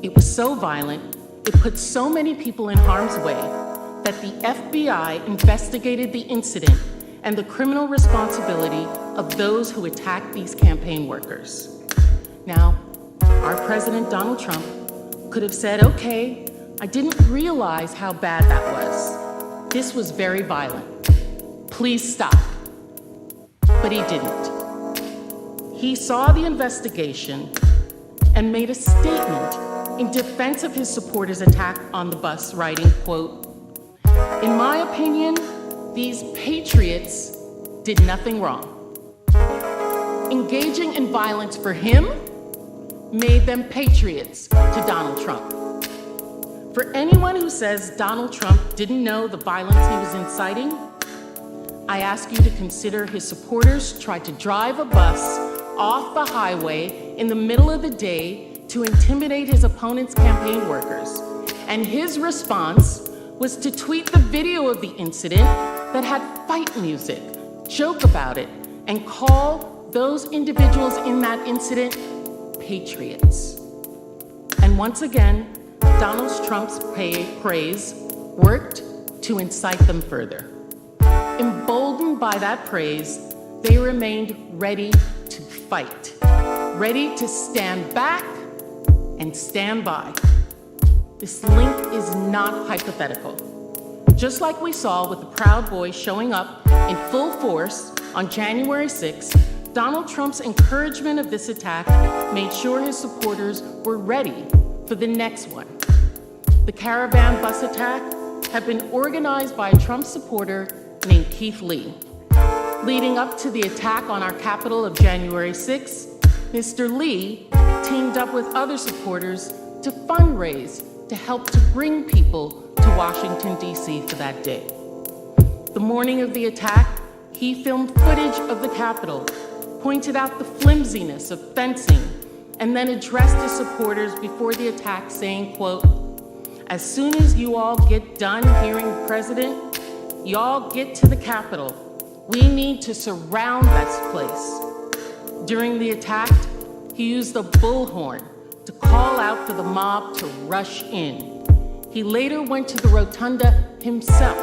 it was so violent, it put so many people in harm's way that the FBI investigated the incident and the criminal responsibility of those who attacked these campaign workers. Now, our President Donald Trump could have said, okay, I didn't realize how bad that was. This was very violent. Please stop. But he didn't. He saw the investigation and made a statement in defense of his supporters' attack on the bus, writing, quote, "In my opinion, these patriots did nothing wrong. Engaging in violence for him made them patriots to Donald Trump." For anyone who says Donald Trump didn't know the violence he was inciting, I ask you to consider his supporters tried to drive a bus off the highway in the middle of the day to intimidate his opponent's campaign workers. And his response was to tweet the video of the incident that had fight music, joke about it, and call those individuals in that incident patriots. And once again, Donald Trump's praise worked to incite them further. Emboldened by that praise, they remained ready to fight, ready to stand back and stand by. This link is not hypothetical. Just like we saw with the Proud Boys showing up in full force on January 6th, Donald Trump's encouragement of this attack made sure his supporters were ready for the next one. The caravan bus attack had been organized by a Trump supporter named Keith Lee. Leading up to the attack on our Capitol of January 6th, Mr. Lee teamed up with other supporters to fundraise to help to bring people to Washington, D.C. for that day. The morning of the attack, he filmed footage of the Capitol, pointed out the flimsiness of fencing, and then addressed his supporters before the attack saying, quote, "As soon as you all get done hearing the president, y'all get to the Capitol. We need to surround this place." During the attack, he used a bullhorn to call out for the mob to rush in. He later went to the rotunda himself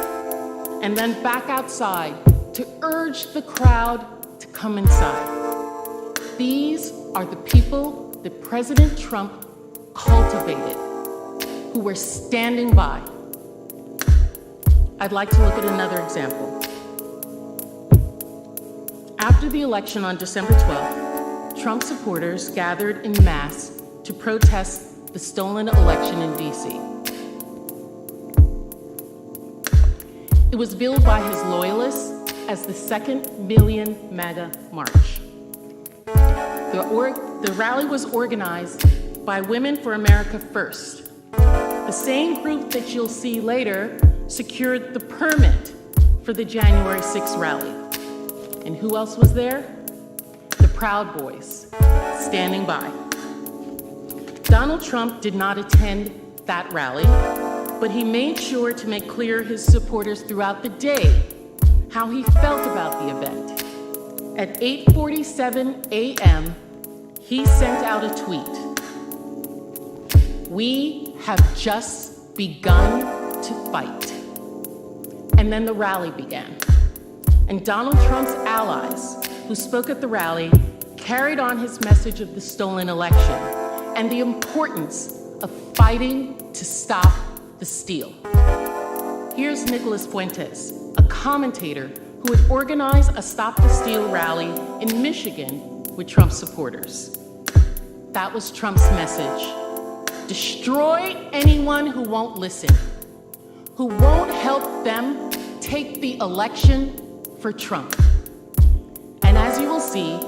and then back outside to urge the crowd to come inside. These are the people that President Trump cultivated, who were standing by. I'd like to look at another example. After the election on December 12th, Trump supporters gathered en masse to protest the stolen election in D.C. It was billed by his loyalists as the second Million MAGA March. The rally was organized by Women for America First. The same group that you'll see later secured the permit for the January 6th rally. And who else was there? The Proud Boys, standing by. Donald Trump did not attend that rally, but he made sure to make clear his supporters throughout the day how he felt about the event. At 8:47 a.m., he sent out a tweet. "We have just begun to fight." And then the rally began. And Donald Trump's allies, who spoke at the rally, carried on his message of the stolen election and the importance of fighting to stop the steal. Here's Nicholas Fuentes, a commentator who had organized a Stop the Steal rally in Michigan with Trump supporters. That was Trump's message. Destroy anyone who won't listen, who won't help them take the election for Trump. And as you will see,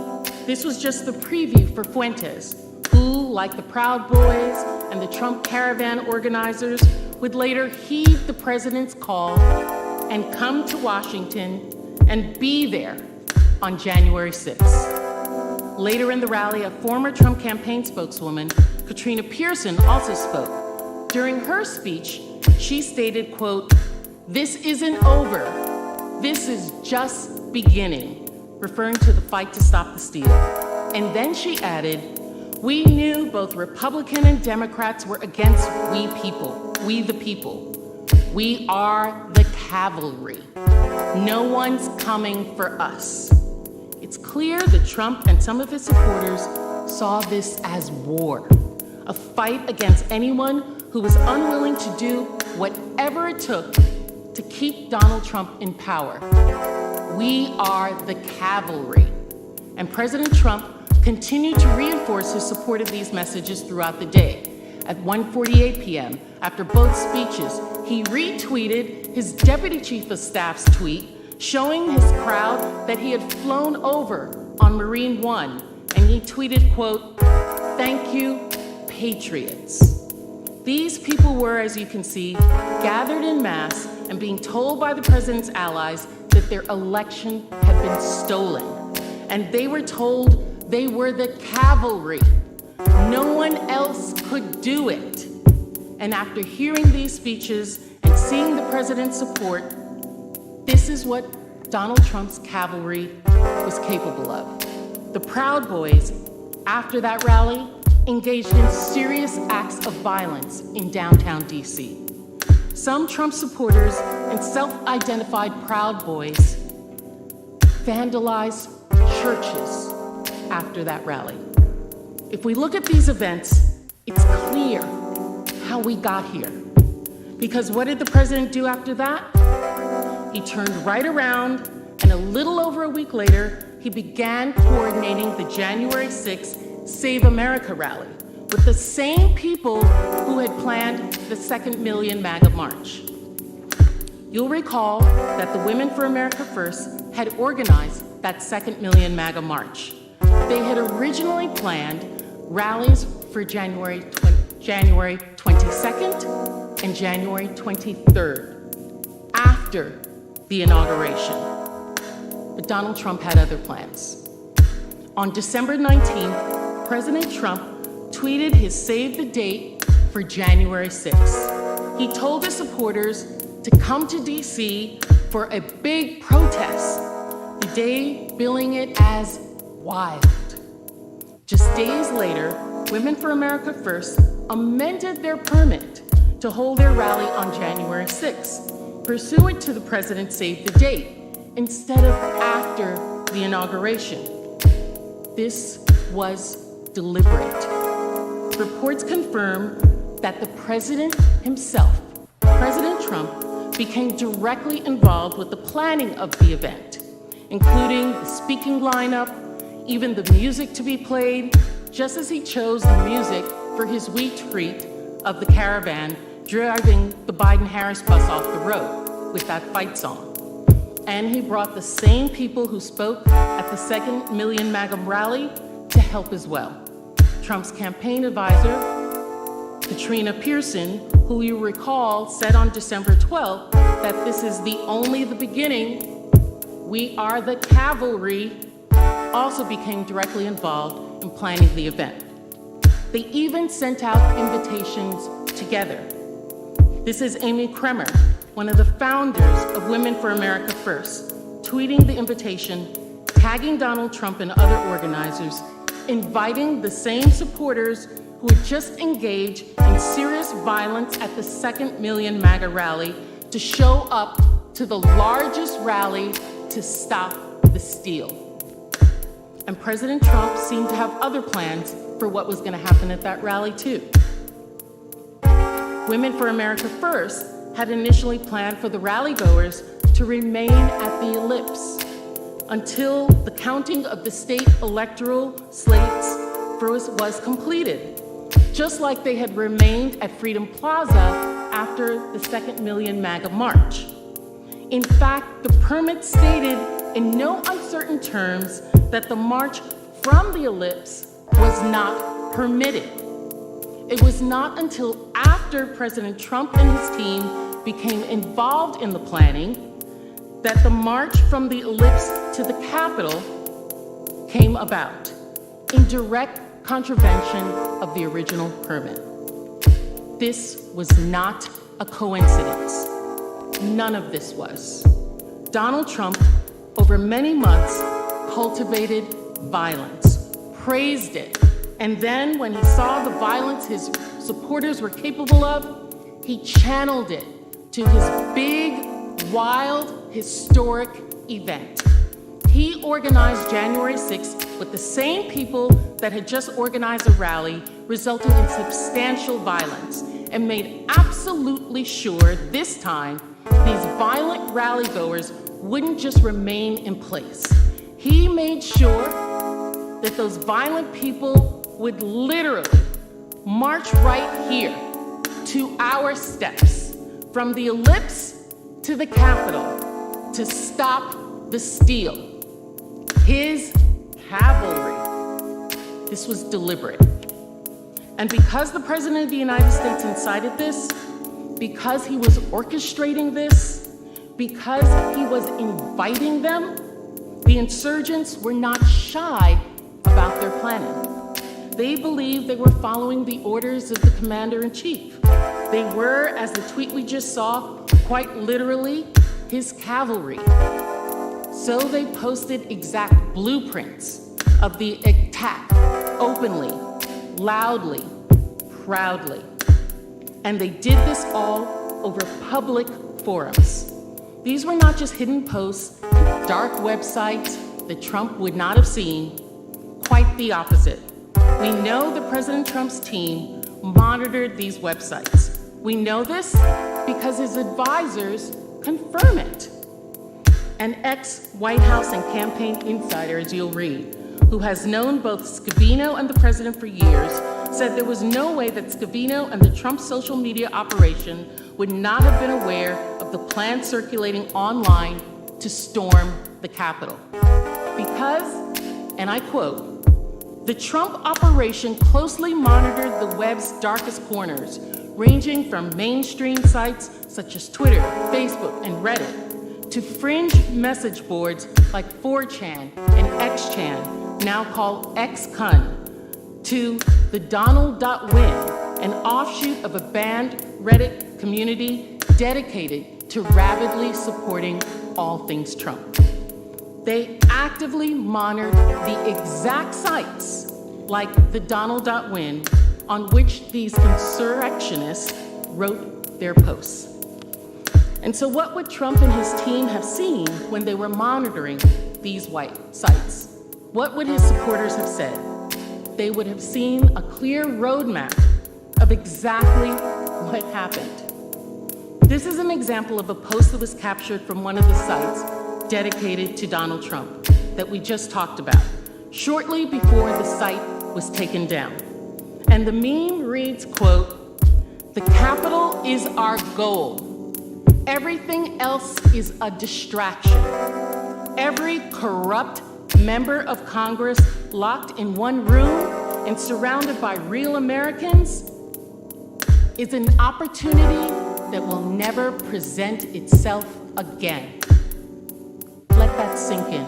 this was just the preview for Fuentes, who, like the Proud Boys and the Trump caravan organizers, would later heed the president's call and come to Washington and be there on January 6th. Later in the rally, a former Trump campaign spokeswoman, Katrina Pearson, also spoke, During her speech, she stated, quote, "This isn't over. This is just beginning," referring to the fight to stop the steal. And then she added, "We knew both Republican and Democrats were against we the people. We are the cavalry. No one's coming for us." It's clear that Trump and some of his supporters saw this as war, a fight against anyone who was unwilling to do whatever it took to keep Donald Trump in power. We are the cavalry. And President Trump continued to reinforce his support of these messages throughout the day. At 1:48 p.m., after both speeches, he retweeted his Deputy Chief of Staff's tweet showing his crowd that he had flown over on Marine One, and he tweeted, quote, "Thank you, patriots." These people were, as you can see, gathered in mass and being told by the president's allies that their election had been stolen. And they were told they were the cavalry. No one else could do it. And after hearing these speeches and seeing the president's support, this is what Donald Trump's cavalry was capable of. The Proud Boys, after that rally, engaged in serious acts of violence in downtown DC. Some Trump supporters and self-identified Proud Boys vandalized churches after that rally. If we look at these events, it's clear how we got here. Because what did the president do after that? He turned right around, and a little over a week later, he began coordinating the January 6th Save America rally with the same people who had planned the second Million MAGA March. You'll recall that the Women for America First had organized that second Million MAGA March. They had originally planned rallies for January 22nd and January 23rd, after the inauguration. But Donald Trump had other plans. On December 19th, President Trump tweeted his save the date for January 6th. He told his supporters to come to DC for a big protest, the day billing it as wild. Just days later, Women for America First amended their permit to hold their rally on January 6th, pursuant to the president's save the date, instead of after the inauguration. This was deliberate. Reports confirm that the president himself, President Trump, became directly involved with the planning of the event, including the speaking lineup, even the music to be played, just as he chose the music for his retreat of the caravan driving the Biden-Harris bus off the road with that fight song. And he brought the same people who spoke at the second Million MAGA rally to help as well. Trump's campaign advisor, Katrina Pearson, who you recall said on December 12th that this is only the beginning, we are the cavalry, also became directly involved in planning the event. They even sent out invitations together. This is Amy Kremer, one of the founders of Women for America First, tweeting the invitation, tagging Donald Trump and other organizers, inviting the same supporters who had just engaged in serious violence at the second Million MAGA rally to show up to the largest rally to stop the steal. And President Trump seemed to have other plans for what was going to happen at that rally, too. Women for America First had initially planned for the rally-goers to remain at the ellipse until the counting of the state electoral slates was completed, just like they had remained at Freedom Plaza after the second Million MAGA March. In fact, the permit stated in no uncertain terms that the march from the ellipse was not permitted. It was not until after President Trump and his team became involved in the planning that the march from the ellipse to the Capitol came about, in direct contravention of the original permit. This was not a coincidence. None of this was. Donald Trump, over many months, cultivated violence, praised it, and then when he saw the violence his supporters were capable of, he channeled it to his big, wild, historic event. He organized January 6th with the same people that had just organized a rally, resulting in substantial violence, and made absolutely sure this time these violent rally-goers wouldn't just remain in place. He made sure that those violent people would literally march right here to our steps, from the ellipse to the Capitol, to stop the steal. His cavalry. This was deliberate. And because the President of the United States incited this, because he was orchestrating this, because he was inviting them, the insurgents were not shy about their planning. They believed they were following the orders of the commander-in-chief. They were, as the tweet we just saw, quite literally his cavalry. So they posted exact blueprints of the attack, openly, loudly, proudly. And they did this all over public forums. These were not just hidden posts and dark websites that Trump would not have seen. Quite the opposite. We know that President Trump's team monitored these websites. We know this because his advisors confirm it. An ex-White House and campaign insider, as you'll read, who has known both Scavino and the president for years, said there was no way that Scavino and the Trump social media operation would not have been aware of the plan circulating online to storm the Capitol. Because, and I quote, "The Trump operation closely monitored the web's darkest corners, ranging from mainstream sites such as Twitter, Facebook, and Reddit, to fringe message boards like 4chan and XChan, now called XCun, to the Donald.win, an offshoot of a banned Reddit community dedicated to rabidly supporting all things Trump. They actively monitored the exact sites, like the Donald.win, on which these insurrectionists wrote their posts. And so what would Trump and his team have seen when they were monitoring these white sites? What would his supporters have said? They would have seen a clear roadmap of exactly what happened. This is an example of a post that was captured from one of the sites dedicated to Donald Trump that we just talked about, shortly before the site was taken down. And the meme reads, quote, "The Capitol is our goal. Everything else is a distraction. Every corrupt member of Congress locked in one room and surrounded by real Americans is an opportunity that will never present itself again." Let that sink in.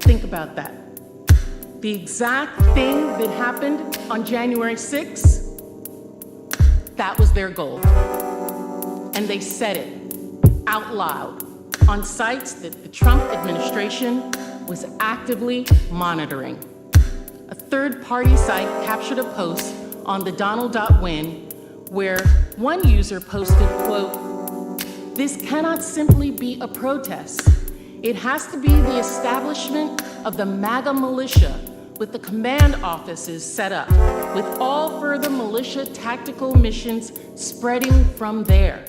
Think about that. The exact thing that happened on January 6th, that was their goal. And they said it out loud on sites that the Trump administration was actively monitoring. A third-party site captured a post on the Donald.win where one user posted, quote, "This cannot simply be a protest. It has to be the establishment of the MAGA militia with the command offices set up, with all further militia tactical missions spreading from there."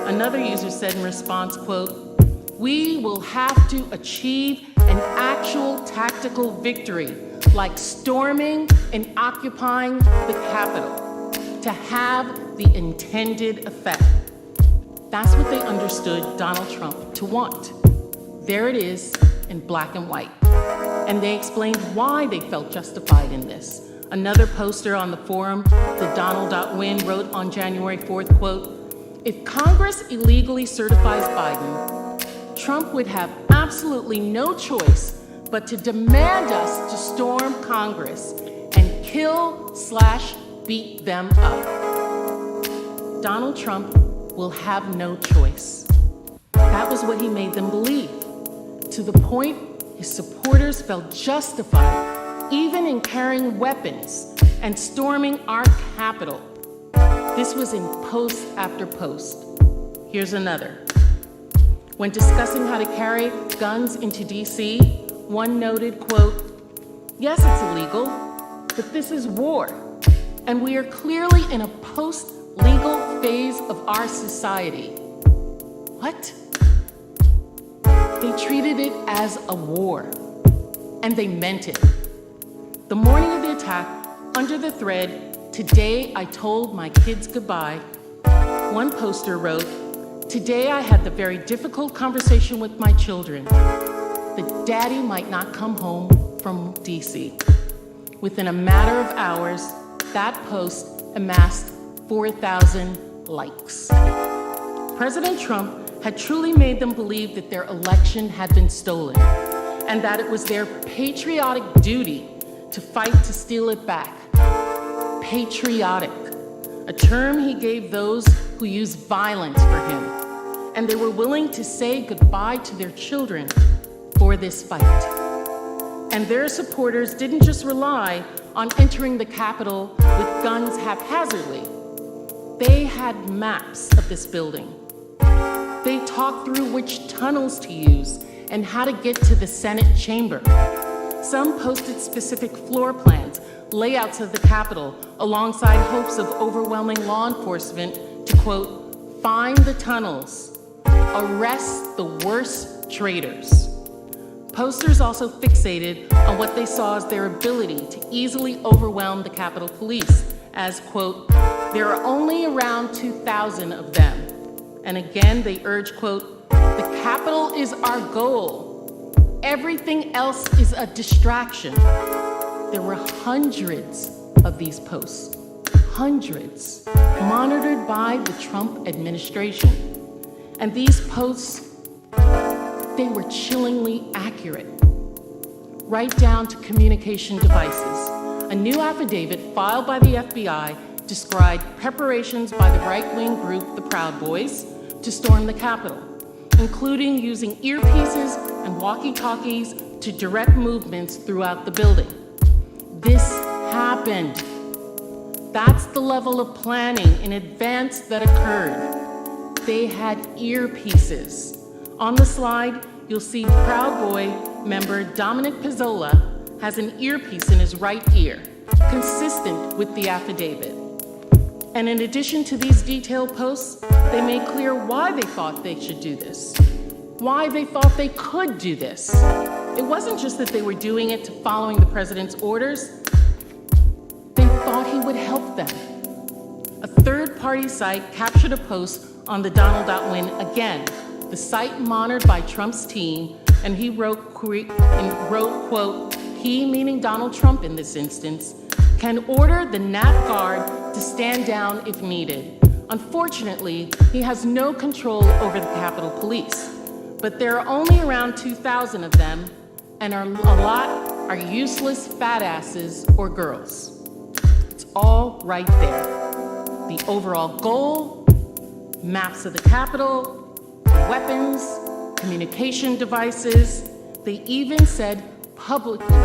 Another user said in response, quote, "We will have to achieve an actual tactical victory, like storming and occupying the Capitol, to have the intended effect." That's what they understood Donald Trump to want. There it is in black and white. And they explained why they felt justified in this. Another poster on the forum, the Donald.win, wrote on January 4th, quote, "If Congress illegally certifies Biden, Trump would have absolutely no choice but to demand us to storm Congress and beat them up. Donald Trump will have no choice. That was what he made them believe, to the point his supporters felt justified even in carrying weapons and storming our Capitol. This was in post after post. Here's another. When discussing how to carry guns into D.C., one noted, quote, "Yes, it's illegal, but this is war, and we are clearly in a post-legal phase of our society." What? They treated it as a war, and they meant it. The morning of the attack, under the thread, "Today I told my kids goodbye," one poster wrote, "Today I had the very difficult conversation with my children that Daddy might not come home from D.C. Within a matter of hours, that post amassed 4,000 likes. President Trump had truly made them believe that their election had been stolen and that it was their patriotic duty to fight to steal it back. Patriotic, a term he gave those who used violence for him, and they were willing to say goodbye to their children for this fight. And their supporters didn't just rely on entering the Capitol with guns haphazardly. They had maps of this building. They talked through which tunnels to use and how to get to the Senate chamber. Some posted specific floor plans, layouts of the Capitol, alongside hopes of overwhelming law enforcement to, quote, "find the tunnels, arrest the worst traitors." Posters also fixated on what they saw as their ability to easily overwhelm the Capitol Police, as, quote, "there are only around 2,000 of them." And again, they urged, quote, "the Capitol is our goal. Everything else is a distraction." There were hundreds of these posts, hundreds, monitored by the Trump administration. And these posts, they were chillingly accurate, right down to communication devices. A new affidavit filed by the FBI described preparations by the right-wing group, the Proud Boys, to storm the Capitol, including using earpieces and walkie-talkies to direct movements throughout the building. This happened. That's the level of planning in advance that occurred. They had earpieces. On the slide, you'll see Proud Boy member Dominic Pizzola has an earpiece in his right ear, consistent with the affidavit. And in addition to these detailed posts, they made clear why they thought they should do this, why they thought they could do this. It wasn't just that they were doing it to following the president's orders. They thought he would help them. A third-party site captured a post on the Donald.win again, the site monitored by Trump's team, and he wrote, quote, "He," meaning Donald Trump in this instance, "can order the Nat Guard to stand down if needed. Unfortunately, he has no control over the Capitol Police, but there are only around 2,000 of them, and a lot are useless fat asses or girls." It's all right there. The overall goal, maps of the Capitol, weapons, communication devices. They even said publicly,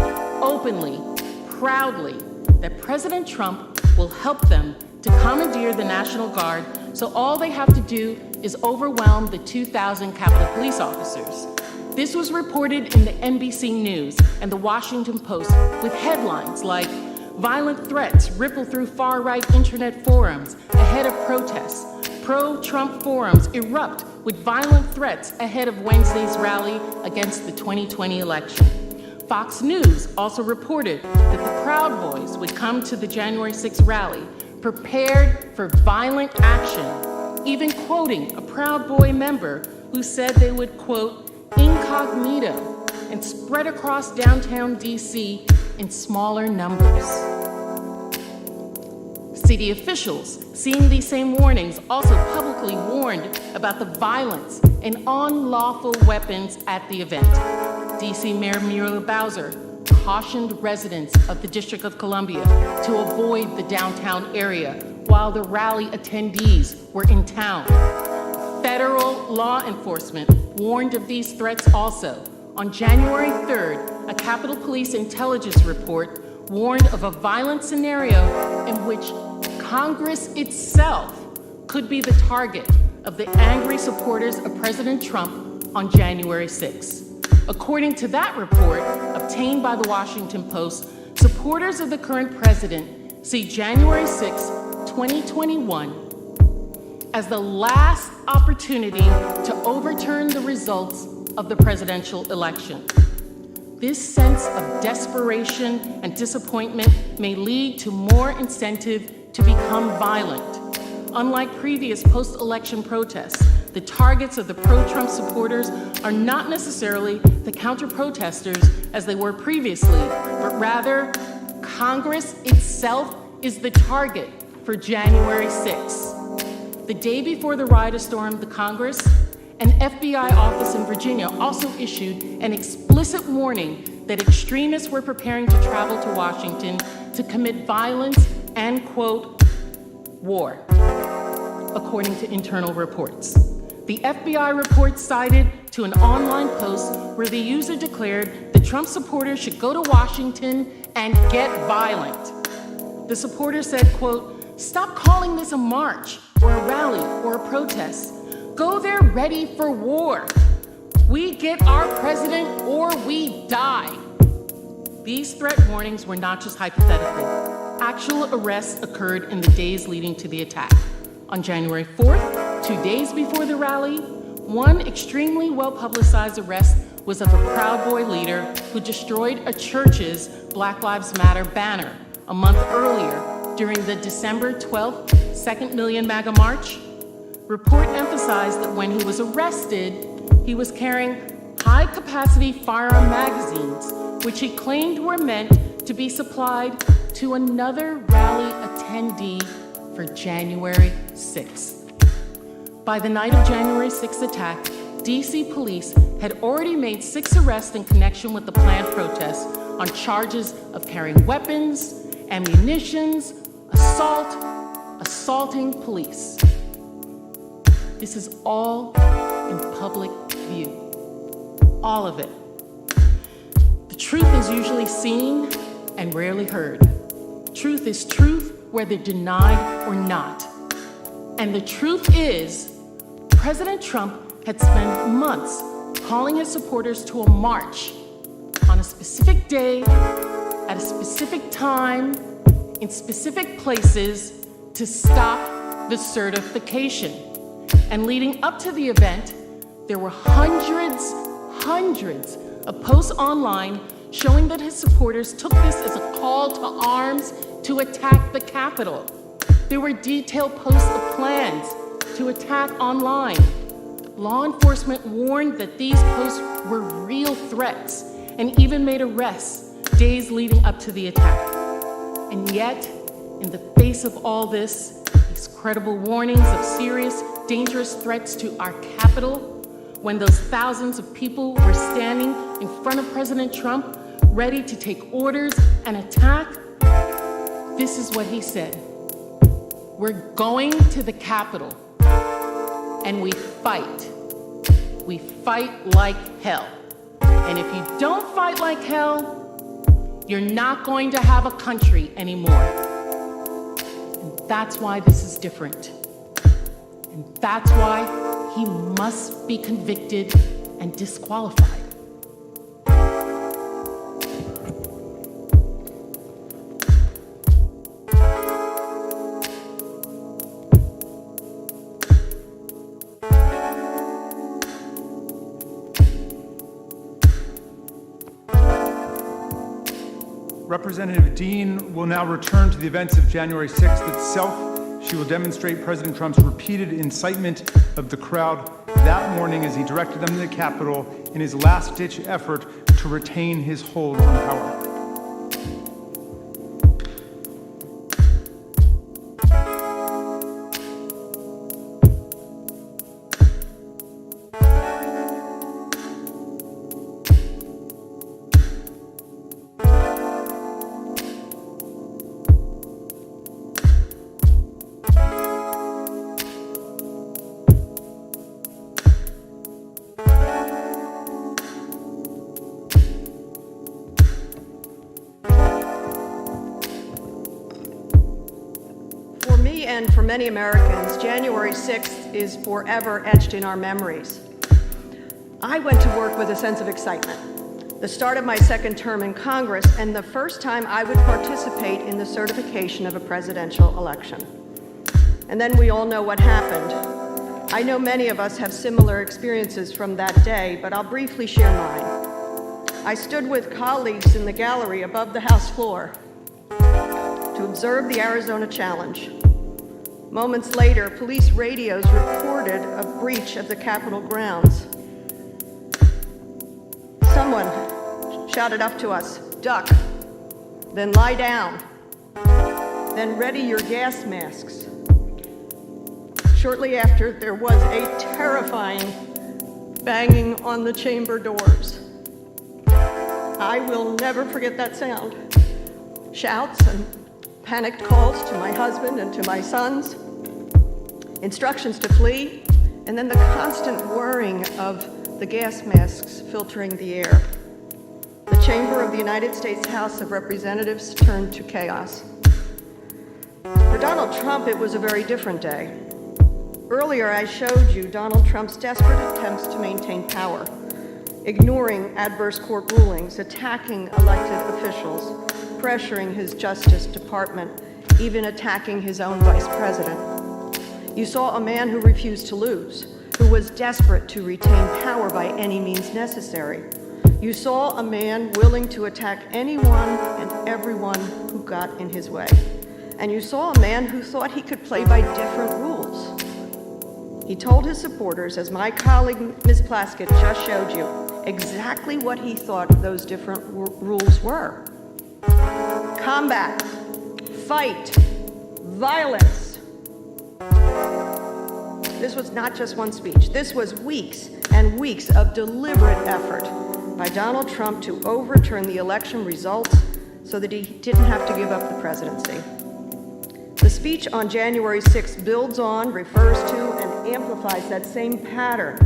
openly, proudly, that President Trump will help them to commandeer the National Guard, so all they have to do is overwhelm the 2,000 Capitol Police officers. This was reported in the NBC News and the Washington Post with headlines like, "Violent threats ripple through far-right internet forums ahead of protests. Pro-Trump forums erupt with violent threats ahead of Wednesday's rally against the 2020 election." Fox News also reported that the Proud Boys would come to the January 6th rally, prepared for violent action, even quoting a Proud Boy member who said they would, quote, "incognito and spread across downtown D.C. in smaller numbers." City officials, seeing these same warnings, also publicly warned about the violence and unlawful weapons at the event. D.C. Mayor Muriel Bowser cautioned residents of the District of Columbia to avoid the downtown area while the rally attendees were in town. Federal law enforcement warned of these threats also. On January 3rd, a Capitol Police intelligence report warned of a violent scenario in which Congress itself could be the target of the angry supporters of President Trump on January 6th. According to that report, obtained by the Washington Post, supporters of the current president see January 6, 2021, as the last opportunity to overturn the results of the presidential election. This sense of desperation and disappointment may lead to more incentive to become violent. Unlike previous post-election protests, the targets of the pro-Trump supporters are not necessarily the counter-protesters as they were previously, but rather Congress itself is the target for January 6th. The day before the rioters stormed the Congress, an FBI office in Virginia also issued an explicit warning that extremists were preparing to travel to Washington to commit violence and, quote, war, according to internal reports. The FBI report cited to an online post where the user declared that Trump supporters should go to Washington and get violent. The supporter said, quote, "Stop calling this a march or a rally or a protest. Go there ready for war. We get our president or we die." These threat warnings were not just hypothetical. Actual arrests occurred in the days leading to the attack. On January 4th, 2 days before the rally, one extremely well-publicized arrest was of a Proud Boy leader who destroyed a church's Black Lives Matter banner a month earlier during the December 12th Second Million MAGA March. Report emphasized that when he was arrested, he was carrying high-capacity firearm magazines, which he claimed were meant to be supplied to another rally attendee for January 6th. By the night of January 6th attack, DC police had already made 6 arrests in connection with the planned protests on charges of carrying weapons, ammunitions, assaulting police. This is all in public view. All of it. The truth is usually seen and rarely heard. Truth is truth, whether denied or not. And the truth is, President Trump had spent months calling his supporters to a march on a specific day, at a specific time, in specific places to stop the certification. And leading up to the event, there were hundreds of posts online showing that his supporters took this as a call to arms to attack the Capitol. There were detailed posts of plans to attack online. Law enforcement warned that these posts were real threats and even made arrests days leading up to the attack. And yet, in the face of all this, these credible warnings of serious, dangerous threats to our Capitol, when those thousands of people were standing in front of President Trump, ready to take orders and attack, this is what he said. "We're going to the Capitol, and we fight. We fight like hell. And if you don't fight like hell, you're not going to have a country anymore." And that's why this is different. And that's why he must be convicted and disqualified. Representative Dean will now return to the events of January 6th itself. She will demonstrate President Trump's repeated incitement of the crowd that morning as he directed them to the Capitol in his last-ditch effort to retain his hold on power. and for many Americans, January 6th is forever etched in our memories. I went to work with a sense of excitement. The start of my second term in Congress and the first time I would participate in the certification of a presidential election. And then we all know what happened. I know many of us have similar experiences from that day, but I'll briefly share mine. I stood with colleagues in the gallery above the House floor to observe the Arizona challenge. Moments later, police radios reported a breach of the Capitol grounds. Someone shouted up to us, "Duck, then lie down, then ready your gas masks." Shortly after, there was a terrifying banging on the chamber doors. I will never forget that sound. Shouts and panicked calls to my husband and to my sons, instructions to flee, and then the constant whirring of the gas masks filtering the air. The chamber of the United States House of Representatives turned to chaos. For Donald Trump, it was a very different day. Earlier, I showed you Donald Trump's desperate attempts to maintain power, ignoring adverse court rulings, attacking elected officials, pressuring his Justice Department, even attacking his own vice president. You saw a man who refused to lose, who was desperate to retain power by any means necessary. You saw a man willing to attack anyone and everyone who got in his way. And you saw a man who thought he could play by different rules. He told his supporters, as my colleague Ms. Plaskett just showed you, exactly what he thought those different rules were. Combat, fight, violence. This was not just one speech. This was weeks and weeks of deliberate effort by Donald Trump to overturn the election results so that he didn't have to give up the presidency. The speech on January 6th builds on, refers to, and amplifies that same pattern,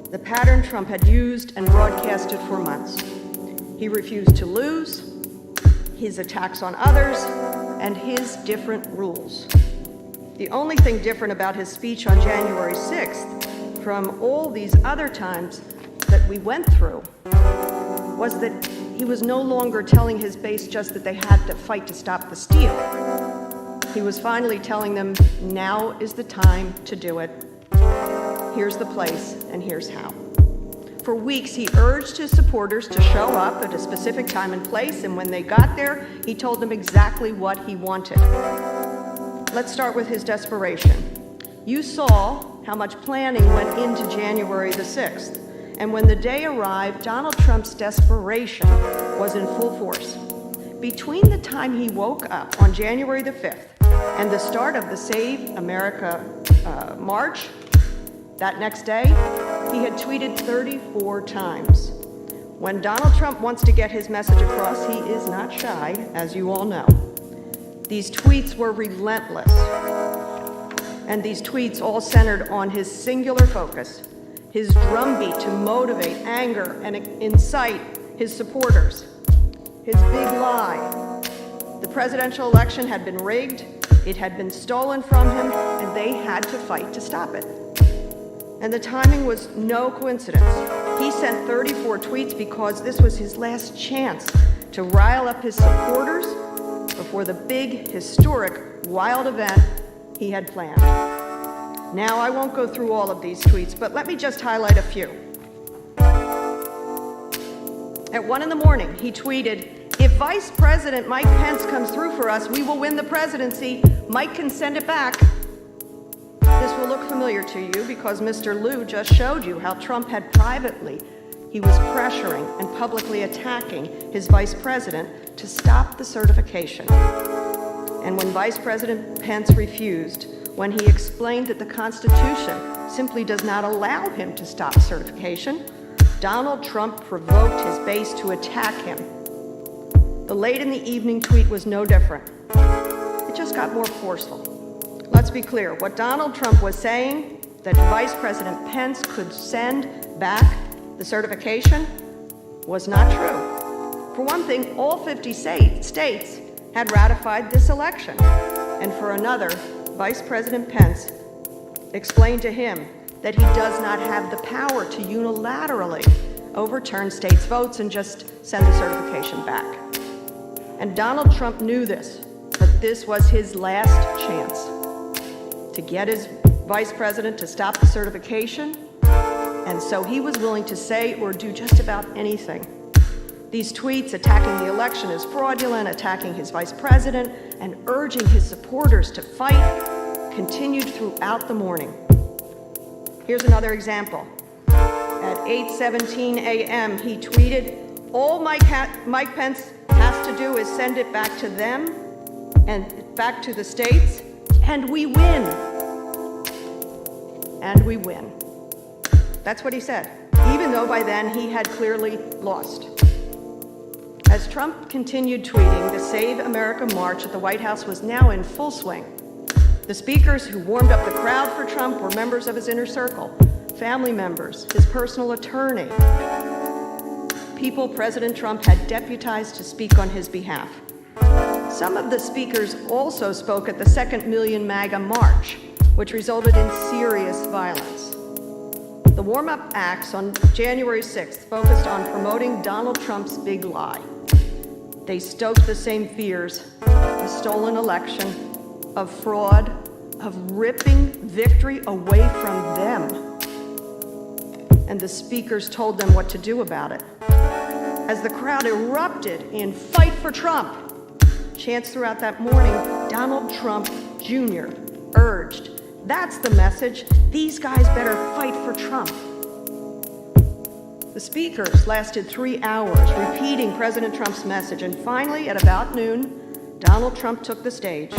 the pattern Trump had used and broadcasted for months. He refused to lose, his attacks on others, and his different rules. The only thing different about his speech on January 6th from all these other times that we went through was that he was no longer telling his base just that they had to fight to stop the steal. He was finally telling them, now is the time to do it. Here's the place, and here's how. For weeks, he urged his supporters to show up at a specific time and place, and when they got there, he told them exactly what he wanted. Let's start with his desperation. You saw how much planning went into January the 6th, and when the day arrived, Donald Trump's desperation was in full force. Between the time he woke up on January the 5th and the start of the Save America March, that next day, he had tweeted 34 times. When Donald Trump wants to get his message across, he is not shy, as you all know. These tweets were relentless, and these tweets all centered on his singular focus, his drumbeat to motivate, anger, and incite his supporters. His big lie. The presidential election had been rigged, it had been stolen from him, and they had to fight to stop it. And the timing was no coincidence. He sent 34 tweets because this was his last chance to rile up his supporters before the big, historic, wild event he had planned. Now, I won't go through all of these tweets, but let me just highlight a few. At 1 in the morning, he tweeted, "If Vice President Mike Pence comes through for us, we will win the presidency. Mike can send it back." This will look familiar to you because Mr. Liu just showed you how Trump had privately, he was pressuring and publicly attacking his vice president to stop the certification. And when Vice President Pence refused, when he explained that the Constitution simply does not allow him to stop certification, Donald Trump provoked his base to attack him. The late in the evening tweet was no different. It just got more forceful. Let's be clear, what Donald Trump was saying, that Vice President Pence could send back the certification, was not true. For one thing, all 50 states had ratified this election. And for another, Vice President Pence explained to him that he does not have the power to unilaterally overturn states' votes and just send the certification back. And Donald Trump knew this, but this was his last chance to get his vice president to stop the certification, and so he was willing to say or do just about anything. These tweets attacking the election as fraudulent, attacking his vice president, and urging his supporters to fight continued throughout the morning. Here's another example. At 8:17 a.m., he tweeted, "All Mike Pence has to do is send it back to them and back to the states, and we win." And we win. That's what he said, even though by then he had clearly lost. As Trump continued tweeting, the Save America March at the White House was now in full swing. The speakers who warmed up the crowd for Trump were members of his inner circle, family members, his personal attorney, people President Trump had deputized to speak on his behalf. Some of the speakers also spoke at the Second Million MAGA March, which resulted in serious violence. The warm-up acts on January 6th focused on promoting Donald Trump's big lie. They stoked the same fears: a stolen election, of fraud, of ripping victory away from them. And the speakers told them what to do about it. As the crowd erupted in "Fight for Trump," chants throughout that morning, Donald Trump Jr. urged, "That's the message. These guys better fight for Trump." The speakers lasted 3 hours repeating President Trump's message, and finally, at about noon, Donald Trump took the stage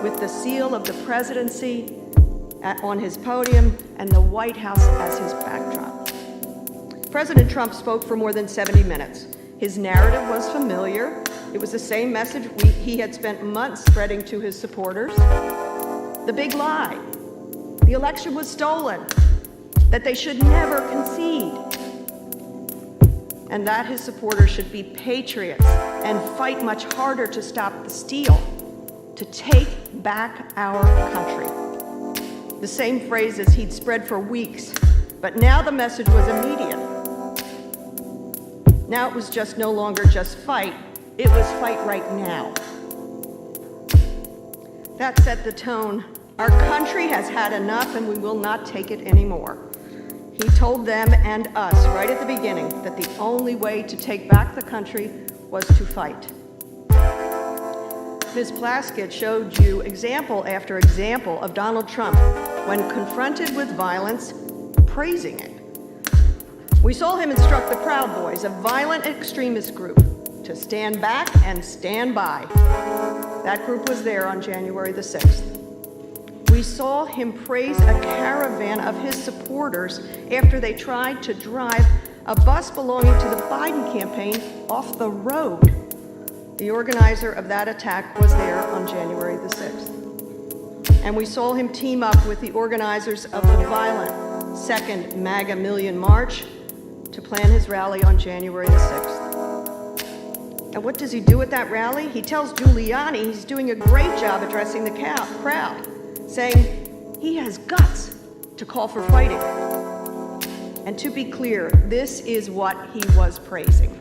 with the seal of the presidency on his podium and the White House as his backdrop. President Trump spoke for more than 70 minutes. His narrative was familiar. It was the same message he had spent months spreading to his supporters. The big lie: the election was stolen, that they should never concede, and that his supporters should be patriots and fight much harder to stop the steal, to take back our country. The same phrases he'd spread for weeks, but now the message was immediate. Now it was just no longer just fight, it was fight right now. That set the tone. Our country has had enough and we will not take it anymore. He told them and us right at the beginning that the only way to take back the country was to fight. Ms. Plaskett showed you example after example of Donald Trump, when confronted with violence, praising it. We saw him instruct the Proud Boys, a violent extremist group, to stand back and stand by. That group was there on January the 6th. We saw him praise a caravan of his supporters after they tried to drive a bus belonging to the Biden campaign off the road. The organizer of that attack was there on January the 6th. And we saw him team up with the organizers of the violent Second MAGA Million March to plan his rally on January the 6th. And what does he do at that rally? He tells Giuliani he's doing a great job addressing the crowd, saying he has guts to call for fighting. And to be clear, this is what he was praising.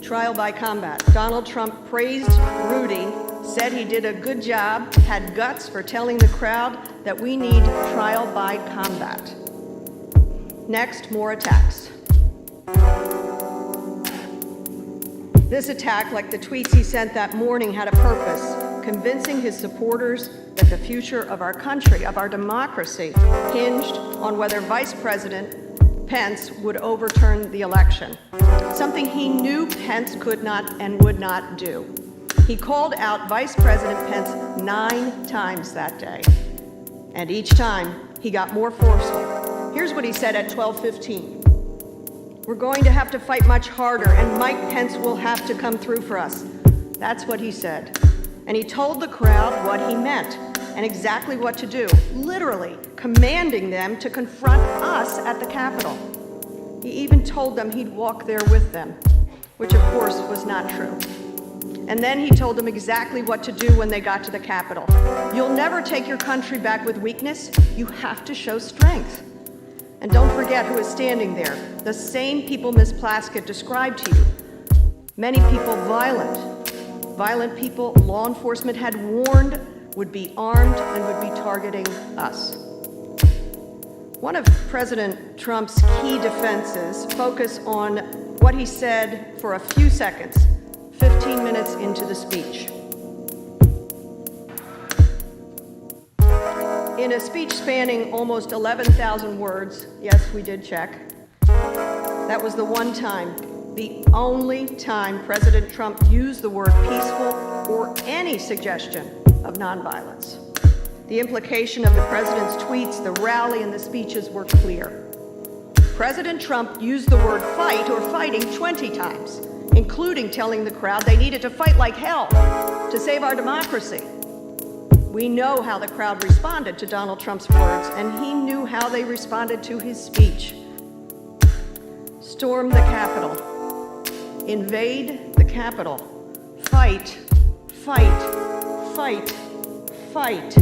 Trial by combat. Donald Trump praised Rudy, said he did a good job, had guts for telling the crowd that we need trial by combat. Next, more attacks. This attack, like the tweets he sent that morning, had a purpose: convincing his supporters that the future of our country, of our democracy, hinged on whether Vice President Pence would overturn the election, something he knew Pence could not and would not do. He called out Vice President Pence 9 times that day, and each time he got more forceful. Here's what he said at 12:15. "We're going to have to fight much harder, and Mike Pence will have to come through for us." That's what he said. And he told the crowd what he meant and exactly what to do, literally commanding them to confront us at the Capitol. He even told them he'd walk there with them, which of course was not true. And then he told them exactly what to do when they got to the Capitol. You'll never take your country back with weakness. You have to show strength. And don't forget who is standing there. The same people Ms. Plaskett described to you. Many people violent. Violent people law enforcement had warned would be armed and would be targeting us. One of President Trump's key defenses focus on what he said for a few seconds, 15 minutes into the speech. In a speech spanning almost 11,000 words, yes, we did check, that was the one time, the only time President Trump used the word peaceful or any suggestion of nonviolence. The implication of the president's tweets, the rally, and the speeches were clear. President Trump used the word fight or fighting 20 times, including telling the crowd they needed to fight like hell to save our democracy. We know how the crowd responded to Donald Trump's words, and he knew how they responded to his speech. Storm the Capitol. Invade the Capitol. Fight, fight, fight, fight.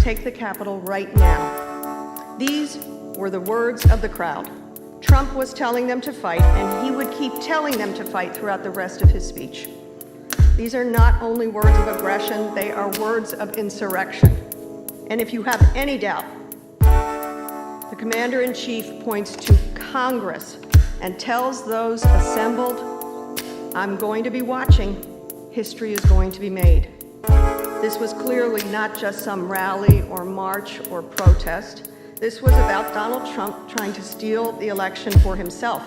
Take the Capitol right now. These were the words of the crowd. Trump was telling them to fight, and he would keep telling them to fight throughout the rest of his speech. These are not only words of aggression, they are words of insurrection. And if you have any doubt, the Commander-in-Chief points to Congress and tells those assembled, I'm going to be watching, history is going to be made. This was clearly not just some rally or march or protest. This was about Donald Trump trying to steal the election for himself,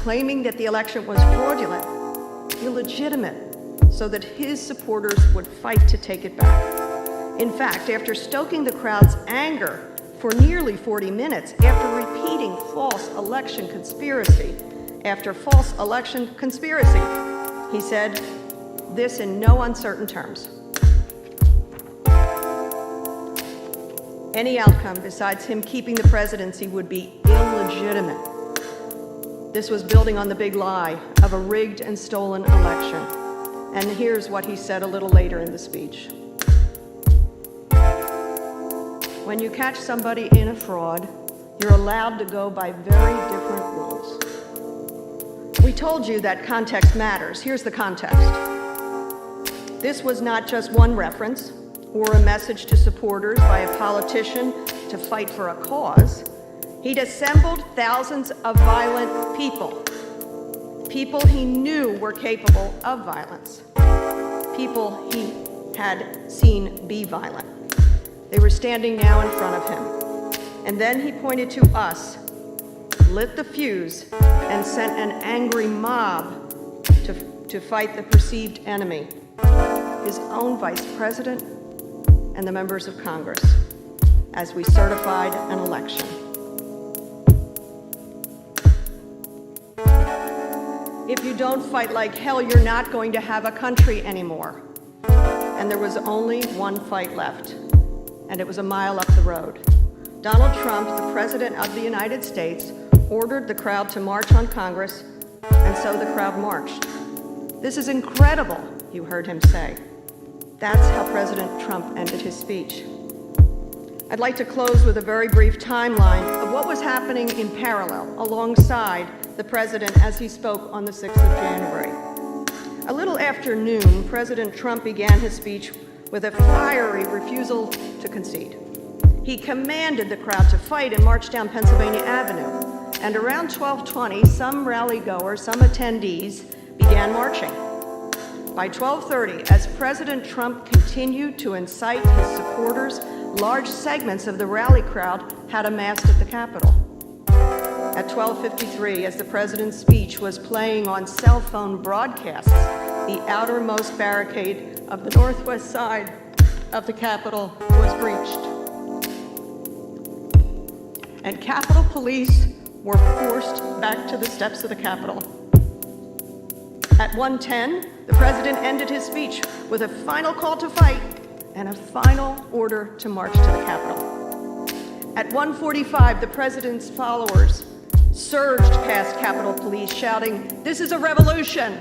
claiming that the election was fraudulent, illegitimate, so that his supporters would fight to take it back. In fact, after stoking the crowd's anger for nearly 40 minutes, after repeating false election conspiracy after false election conspiracy, he said this in no uncertain terms. Any outcome besides him keeping the presidency would be illegitimate. This was building on the big lie of a rigged and stolen election. And here's what he said a little later in the speech. When you catch somebody in a fraud, you're allowed to go by very different rules. We told you that context matters. Here's the context. This was not just one reference or a message to supporters by a politician to fight for a cause. He'd assembled thousands of violent people. People he knew were capable of violence. People he had seen be violent. They were standing now in front of him. And then he pointed to us, lit the fuse, and sent an angry mob to fight the perceived enemy, his own vice president and the members of Congress, as we certified an election. If you don't fight like hell, you're not going to have a country anymore. And there was only one fight left, and it was a mile up the road. Donald Trump, the President of the United States, ordered the crowd to march on Congress, and so the crowd marched. This is incredible, you heard him say. That's how President Trump ended his speech. I'd like to close with a very brief timeline of what was happening in parallel alongside the president as he spoke on the 6th of January. A little after noon, President Trump began his speech with a fiery refusal to concede. He commanded the crowd to fight and march down Pennsylvania Avenue. And around 12:20, some rally goers, some attendees began marching. By 12:30, as President Trump continued to incite his supporters, large segments of the rally crowd had amassed at the Capitol. At 12:53, as the president's speech was playing on cell phone broadcasts, the outermost barricade of the northwest side of the Capitol was breached. And Capitol Police were forced back to the steps of the Capitol. At 1:10, the president ended his speech with a final call to fight and a final order to march to the Capitol. At 1:45, the president's followers surged past Capitol Police, shouting, "This is a revolution!"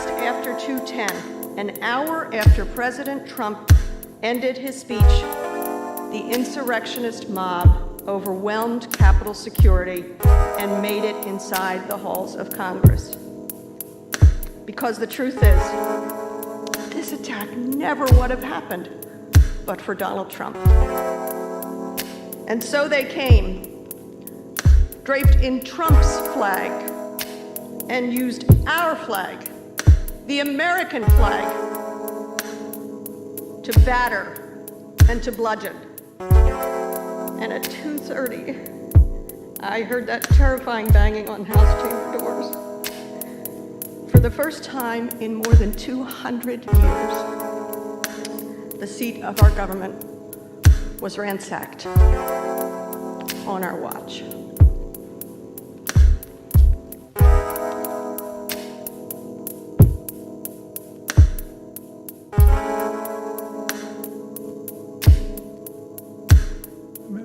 just after 2:10, an hour after President Trump ended his speech, the insurrectionist mob overwhelmed Capitol security and made it inside the halls of Congress. Because the truth is, this attack never would have happened but for Donald Trump. And so they came, draped in Trump's flag, and used our flag, the American flag, to batter and to bludgeon. And at 2:30, I heard that terrifying banging on House chamber doors. For the first time in more than 200 years, the seat of our government was ransacked on our watch.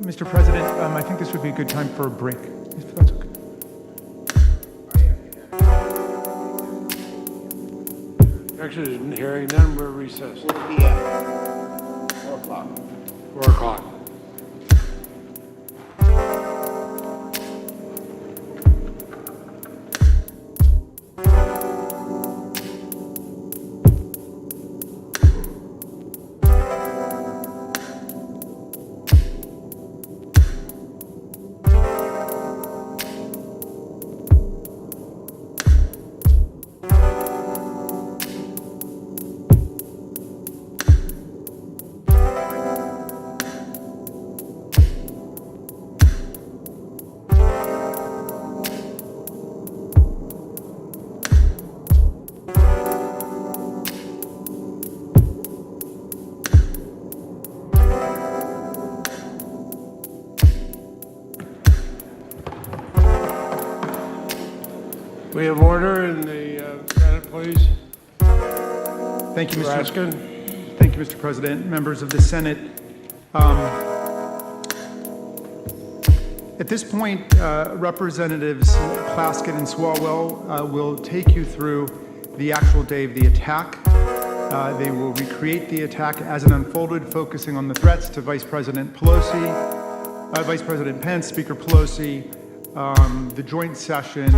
Mr. President, I think this would be a good time for a break, if that's okay. Objection, hearing none, we're recessed. 4 p.m. 4 o'clock. 4 o'clock. We have order in the Senate, please. Thank you, Mr. Mr. Thank you, Mr. President, members of the Senate. At this point, Representatives Plaskett and Swalwell will take you through the actual day of the attack. They will recreate the attack as it unfolded, focusing on the threats to Vice President Pelosi, Vice President Pence, Speaker Pelosi, the joint session,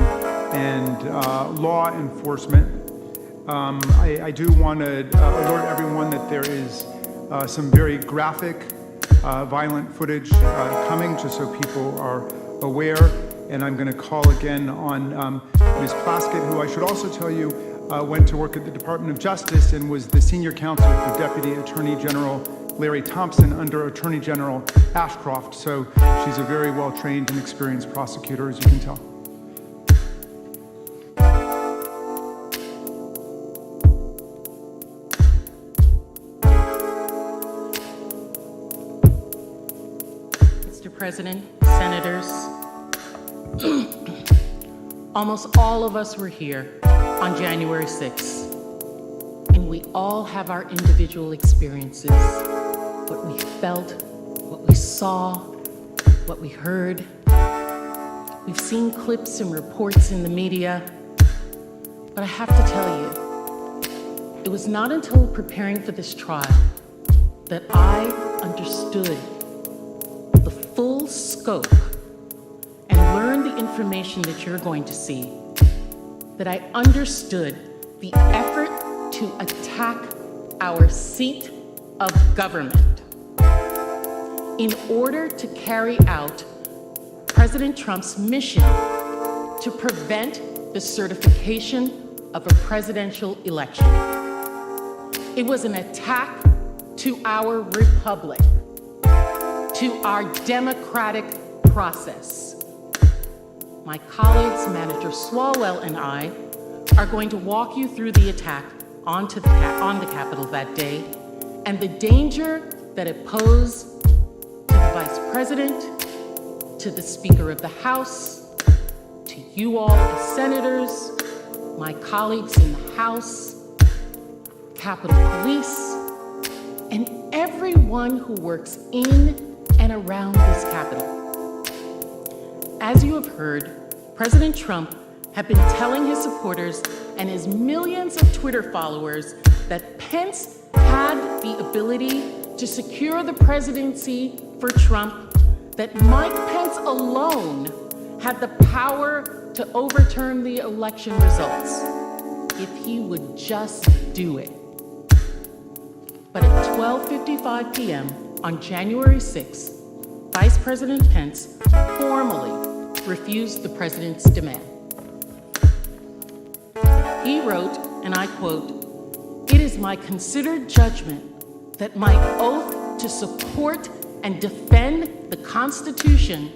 and law enforcement. I do want to alert everyone that there is some very graphic, violent footage coming, just so people are aware. And I'm going to call again on Ms. Plaskett, who I should also tell you went to work at the Department of Justice and was the senior counsel for Deputy Attorney General Larry Thompson under Attorney General Ashcroft. So she's a very well-trained and experienced prosecutor, as you can tell. Mr. President, Senators, almost all of us were here on January 6th, and we all have our individual experiences, what we felt, what we saw, what we heard. We've seen clips and reports in the media, but I have to tell you, it was not until preparing for this trial that I understood the full scope and learned the information that you're going to see, that I understood the effort to attack our seat of government in order to carry out President Trump's mission to prevent the certification of a presidential election. It was an attack to our republic, to our democratic process. My colleagues, Manager Swalwell and I, are going to walk you through the attack on the Capitol that day and the danger that it posed to the Vice President, to the Speaker of the House, to you all as senators, my colleagues in the House, Capitol Police, and everyone who works in and around this Capitol. As you have heard, President Trump have been telling his supporters and his millions of Twitter followers that Pence had the ability to secure the presidency for Trump, that Mike Pence alone had the power to overturn the election results, if he would just do it. But at 12:55 p.m. on January 6th, Vice President Pence formally refused the president's demand. He wrote, and I quote, "It is my considered judgment that my oath to support and defend the Constitution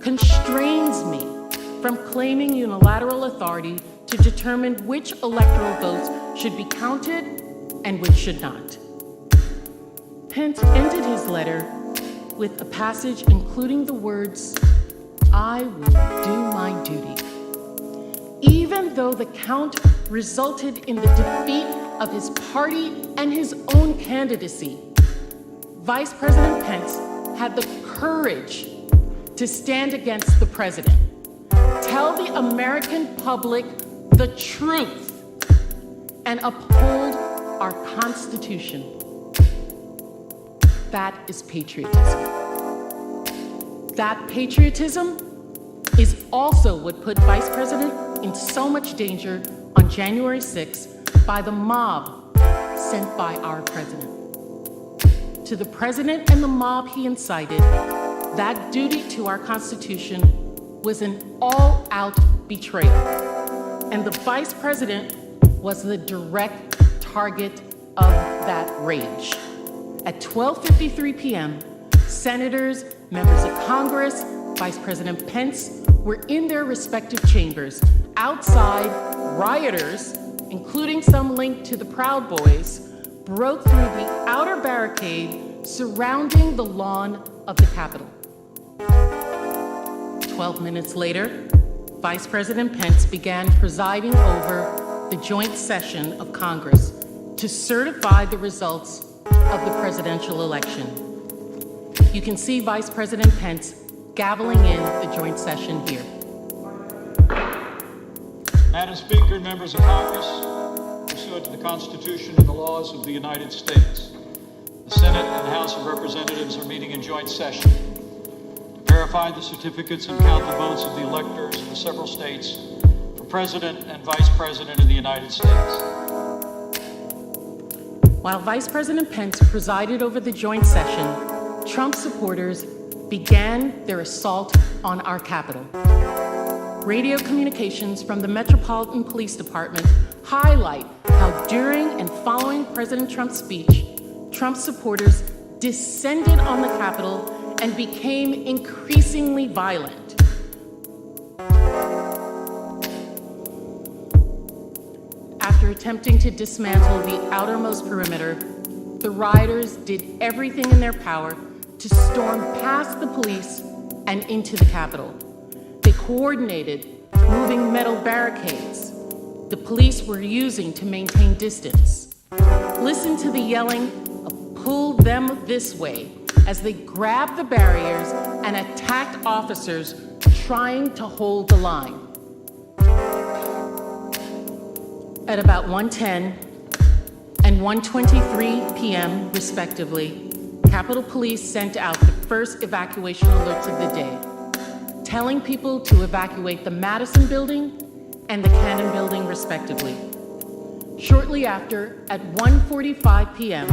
constrains me from claiming unilateral authority to determine which electoral votes should be counted and which should not." Pence ended his letter with a passage including the words, "I will do my duty." Even though the count resulted in the defeat of his party and his own candidacy, Vice President Pence had the courage to stand against the president, tell the American public the truth, and uphold our Constitution. That is patriotism. That patriotism is also what put Vice President in so much danger on January 6th by the mob sent by our president. To the president and the mob he incited, that duty to our Constitution was an all-out betrayal. And the vice president was the direct target of that rage. At 12:53 p.m., senators, members of Congress, Vice President Pence were in their respective chambers. Outside, rioters, including some linked to the Proud Boys, broke through the outer barricade surrounding the lawn of the Capitol. 12 minutes later, Vice President Pence began presiding over the joint session of Congress to certify the results of the presidential election. You can see Vice President Pence gaveling in the joint session here. Madam Speaker, members of Congress, pursuant to the Constitution and the laws of the United States, the Senate and House of Representatives are meeting in joint session to verify the certificates and count the votes of the electors of the several states for President and Vice President of the United States. While Vice President Pence presided over the joint session, Trump supporters began their assault on our Capitol. Radio communications from the Metropolitan Police Department highlight how during and following President Trump's speech, Trump supporters descended on the Capitol and became increasingly violent. After attempting to dismantle the outermost perimeter, the rioters did everything in their power to storm past the police and into the Capitol. They coordinated moving metal barricades the police were using to maintain distance. Listen to the yelling of "pull them this way" as they grabbed the barriers and attacked officers trying to hold the line. At about 1:10 and 1:23 p.m., respectively, Capitol Police sent out the first evacuation alerts of the day, telling people to evacuate the Madison Building and the Cannon Building, respectively. Shortly after, at 1:45 p.m.,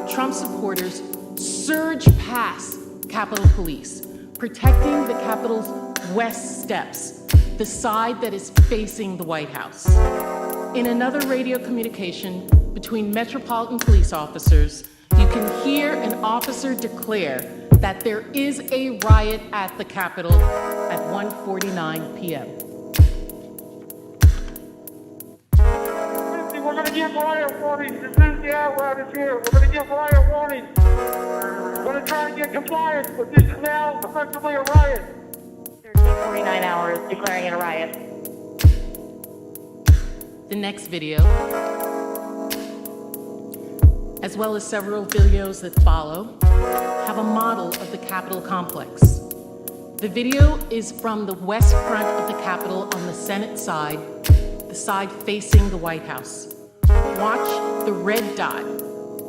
Trump supporters surged past Capitol Police, protecting the Capitol's west steps, the side that is facing the White House. In another radio communication between Metropolitan Police officers, you can hear an officer declare that there is a riot at the Capitol at 1:49 p.m. We're going to give riot warnings. As soon as the apparatus here, we're going to give riot warnings. We're going to try and get compliance, but this is now effectively a riot. 49 hours declaring it a riot. The next video, as well as several videos that follow, have a model of the Capitol complex. The video is from the west front of the Capitol on the Senate side, the side facing the White House. Watch the red dot,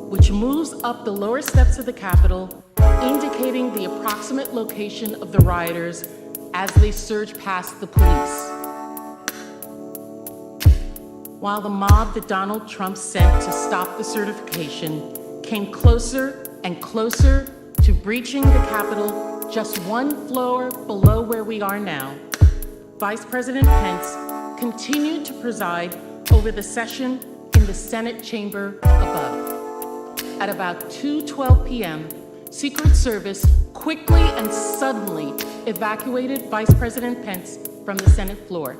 which moves up the lower steps of the Capitol, indicating the approximate location of the rioters as they surge past the police. While the mob that Donald Trump sent to stop the certification came closer and closer to breaching the Capitol just one floor below where we are now, Vice President Pence continued to preside over the session in the Senate chamber above. At about 2:12 p.m., Secret Service quickly and suddenly evacuated Vice President Pence from the Senate floor.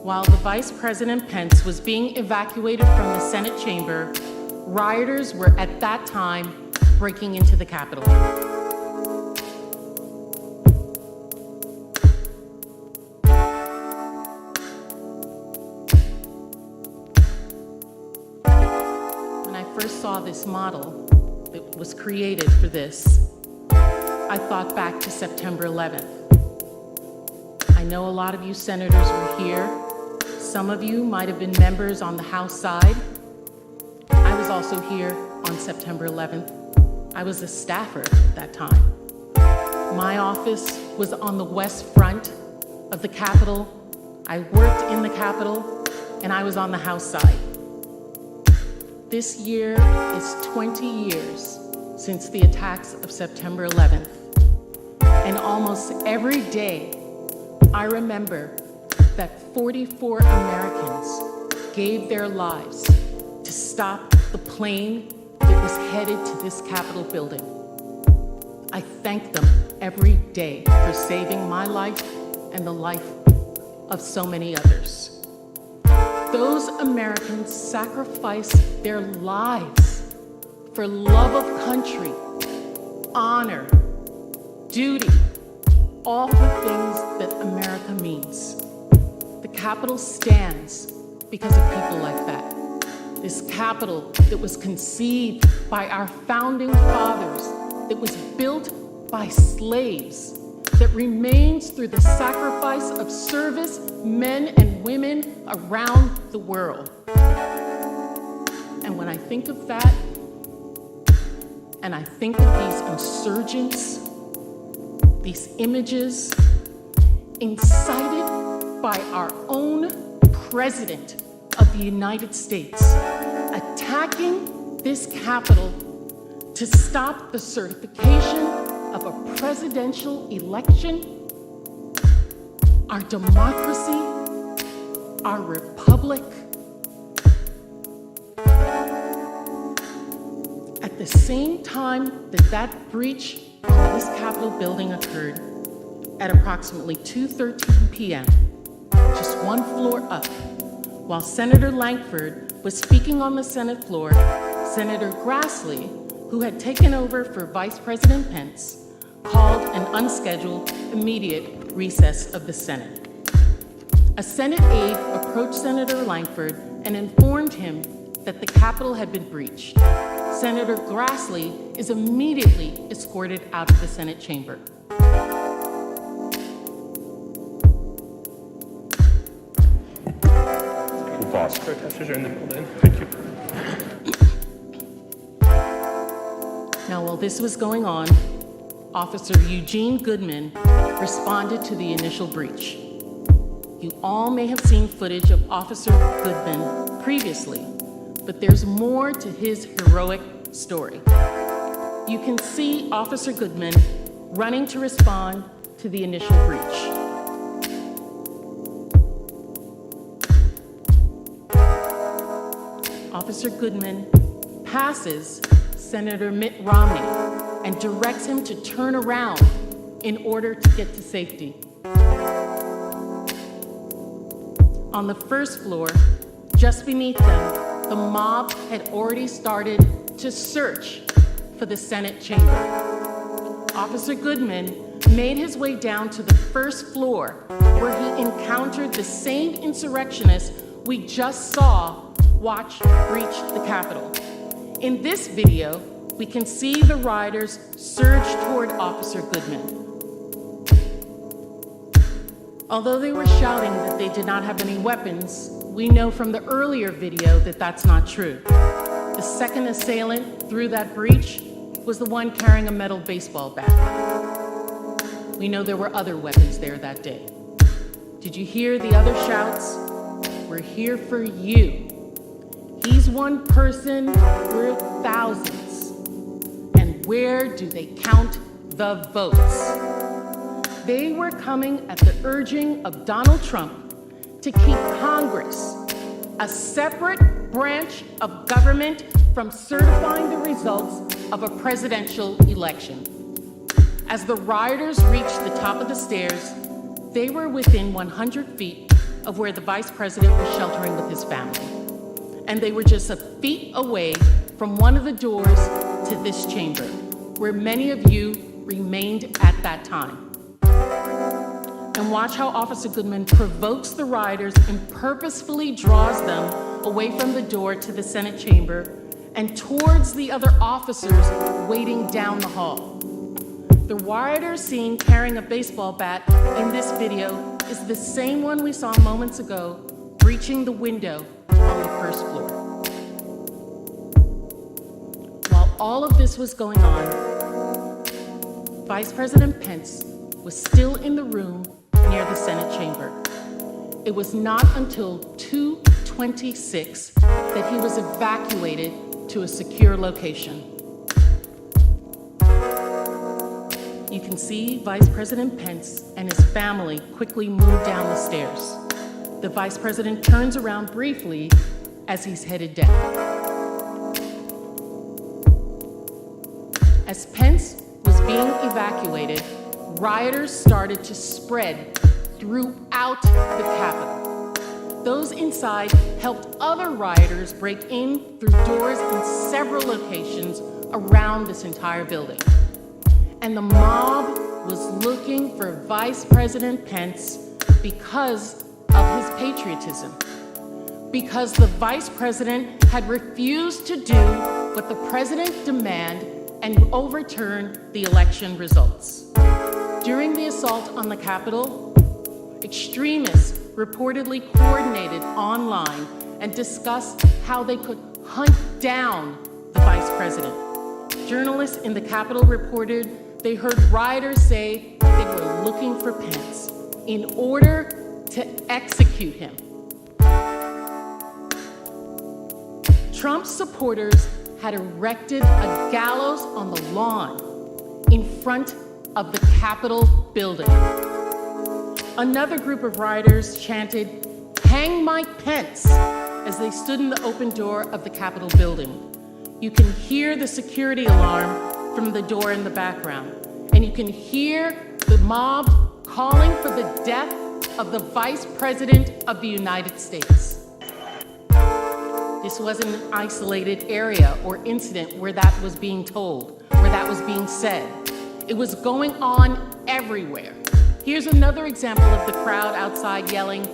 While the Vice President Pence was being evacuated from the Senate chamber, rioters were at that time breaking into the Capitol. When I first saw this model that was created for this, I thought back to September 11th. I know a lot of you senators were here. Some of you might have been members on the House side. I was also here on September 11th. I was a staffer at that time. My office was on the west front of the Capitol. I worked in the Capitol, and I was on the House side. This year is 20 years since the attacks of September 11th. And almost every day, I remember that 44 Americans gave their lives to stop the plane that was headed to this Capitol building. I thank them every day for saving my life and the life of so many others. Those Americans sacrificed their lives for love of country, honor, duty, all the things that America means. The Capitol stands because of people like that. This Capitol that was conceived by our founding fathers, that was built by slaves, that remains through the sacrifice of service men and women around the world. And when I think of that, and I think of these insurgents, these images incited by our own President of the United States, attacking this Capitol to stop the certification of a presidential election, our democracy, our republic. At the same time that that breach of this Capitol building occurred, at approximately 2:13 p.m., just one floor up, while Senator Lankford was speaking on the Senate floor, Senator Grassley, who had taken over for Vice President Pence, called an unscheduled, immediate recess of the Senate. A Senate aide approached Senator Lankford and informed him that the Capitol had been breached. Senator Grassley is immediately escorted out of the Senate chamber. Pause. Protesters are in the building. Thank you. Now, while this was going on, Officer Eugene Goodman responded to the initial breach. You all may have seen footage of Officer Goodman previously, but there's more to his heroic story. You can see Officer Goodman running to respond to the initial breach. Officer Goodman passes Senator Mitt Romney and directs him to turn around in order to get to safety. On the first floor, just beneath them, the mob had already started to search for the Senate chamber. Officer Goodman made his way down to the first floor, where he encountered the same insurrectionists we just saw watch breach the Capitol. In this video, we can see the rioters surge toward Officer Goodman. Although they were shouting that they did not have any weapons, we know from the earlier video that that's not true. The second assailant through that breach was the one carrying a metal baseball bat. We know there were other weapons there that day. Did you hear the other shouts? We're here for you. He's one person, we're thousands. And where do they count the votes? They were coming at the urging of Donald Trump to keep Congress, a separate branch of government, from certifying the results of a presidential election. As the rioters reached the top of the stairs, they were within 100 feet of where the vice president was sheltering with his family. And they were just a feet away from one of the doors to this chamber, where many of you remained at that time. And watch how Officer Goodman provokes the rioters and purposefully draws them away from the door to the Senate chamber and towards the other officers waiting down the hall. The rioter seen carrying a baseball bat in this video is the same one we saw moments ago breaching the window on the first floor. While all of this was going on, Vice President Pence was still in the room near the Senate chamber. It was not until 2:26 that he was evacuated to a secure location. You can see Vice President Pence and his family quickly move down the stairs. The Vice President turns around briefly as he's headed down. As Pence was being evacuated, rioters started to spread throughout the Capitol. Those inside helped other rioters break in through doors in several locations around this entire building. And the mob was looking for Vice President Pence because of his patriotism. Because the Vice President had refused to do what the President demanded and overturn the election results. During the assault on the Capitol, extremists reportedly coordinated online and discussed how they could hunt down the Vice President. Journalists in the Capitol reported they heard rioters say they were looking for Pence in order to execute him. Trump's supporters had erected a gallows on the lawn in front of the Capitol building. Another group of rioters chanted, "Hang Mike Pence," as they stood in the open door of the Capitol building. You can hear the security alarm from the door in the background, and you can hear the mob calling for the death of the Vice President of the United States. This wasn't an isolated area or incident where that was being told, where that was being said. It was going on everywhere. Here's another example of the crowd outside yelling,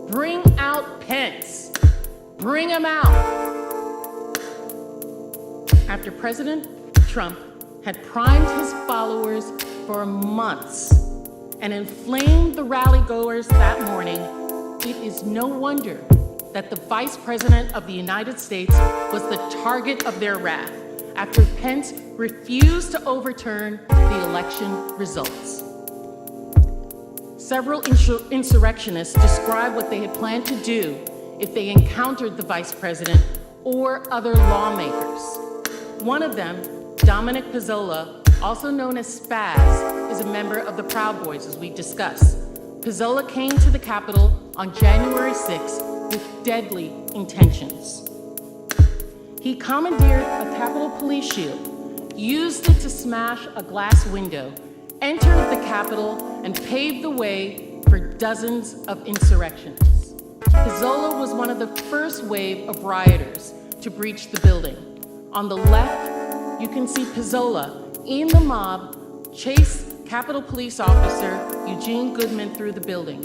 "Bring out Pence! Bring him out!" After President Trump had primed his followers for months and inflamed the rally-goers that morning, it is no wonder that the Vice President of the United States was the target of their wrath after Pence refused to overturn the election results. Several insurrectionists described what they had planned to do if they encountered the Vice President or other lawmakers. One of them, Dominic Pizzola, also known as Spaz, is a member of the Proud Boys, as we discussed. Pizzola came to the Capitol on January 6th with deadly intentions. He commandeered a Capitol police shield, used it to smash a glass window, entered the Capitol, and paved the way for dozens of insurrections. Pizzola was one of the first wave of rioters to breach the building. On the left, you can see Pizzola in the mob chase Capitol Police Officer Eugene Goodman through the building.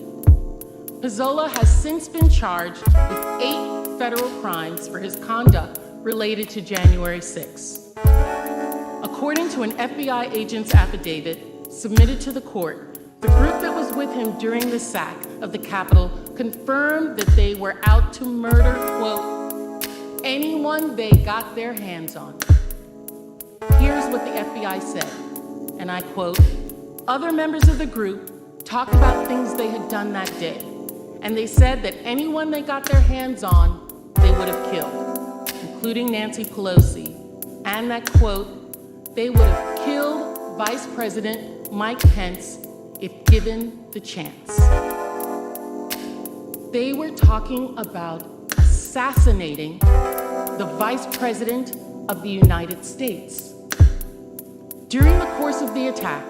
Pizzola has since been charged with 8 federal crimes for his conduct related to January 6th. According to an FBI agent's affidavit submitted to the court, the group that was with him during the sack of the Capitol confirmed that they were out to murder, quote, anyone they got their hands on. Here's what the FBI said, and I quote, other members of the group talked about things they had done that day, and they said that anyone they got their hands on, they would have killed, including Nancy Pelosi, and that, quote, they would have killed Vice President Mike Pence if given the chance. They were talking about assassinating the Vice President of the United States. During the course of the attack,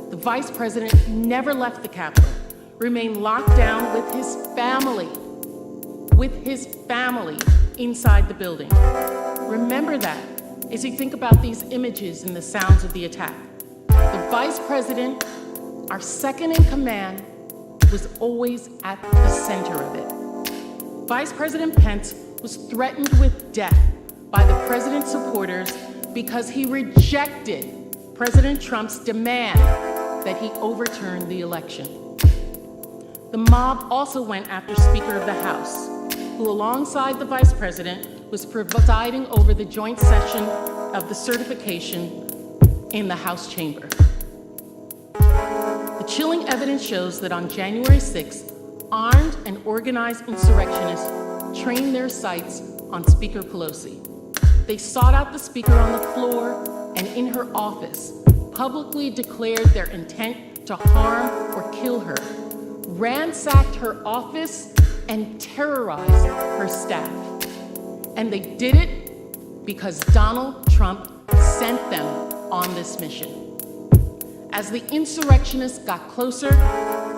the Vice President never left the Capitol, remained locked down with his family inside the building. Remember that as you think about these images and the sounds of the attack. The Vice President, our second in command, was always at the center of it. Vice President Pence was threatened with death by the president's supporters because he rejected President Trump's demand that he overturn the election. The mob also went after Speaker of the House, who alongside the Vice President was presiding over the joint session of the certification in the House chamber. The chilling evidence shows that on January 6th, armed and organized insurrectionists trained their sights on Speaker Pelosi. They sought out the Speaker on the floor and in her office, publicly declared their intent to harm or kill her, ransacked her office, and terrorized her staff. And they did it because Donald Trump sent them on this mission. As the insurrectionists got closer,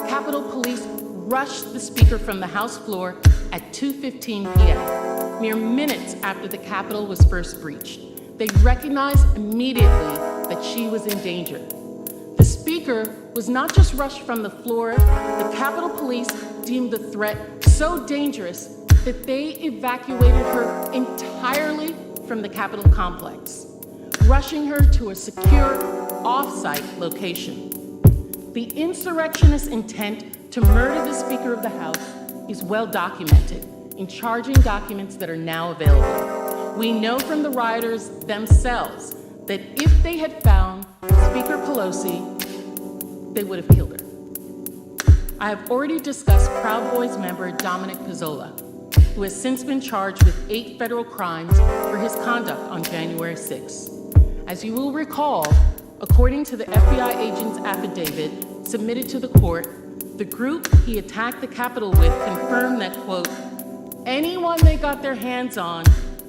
Capitol Police rushed the Speaker from the House floor at 2:15 p.m., mere minutes after the Capitol was first breached. They recognized immediately that she was in danger. The Speaker was not just rushed from the floor, the Capitol Police deemed the threat so dangerous that they evacuated her entirely from the Capitol complex, rushing her to a secure off-site location. The insurrectionist intent to murder the Speaker of the House is well documented in charging documents that are now available. We know from the rioters themselves that if they had found Speaker Pelosi, they would have killed her. I have already discussed Proud Boys member Dominic Pizzola, who has since been charged with 8 federal crimes for his conduct on January 6. As you will recall, according to the FBI agent's affidavit submitted to the court, the group he attacked the Capitol with confirmed that, quote, anyone they got their hands on,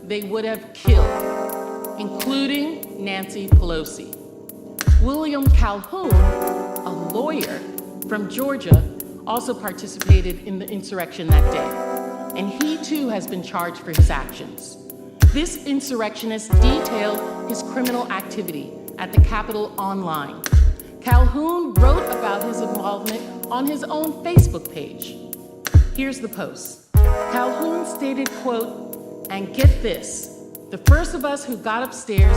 they would have killed, including Nancy Pelosi. William Calhoun, a lawyer from Georgia, also participated in the insurrection that day, and he too has been charged for his actions. This insurrectionist detailed his criminal activity at the Capitol online. Calhoun wrote about his involvement on his own Facebook page. Here's the post. Calhoun stated, quote, and get this, the first of us who got upstairs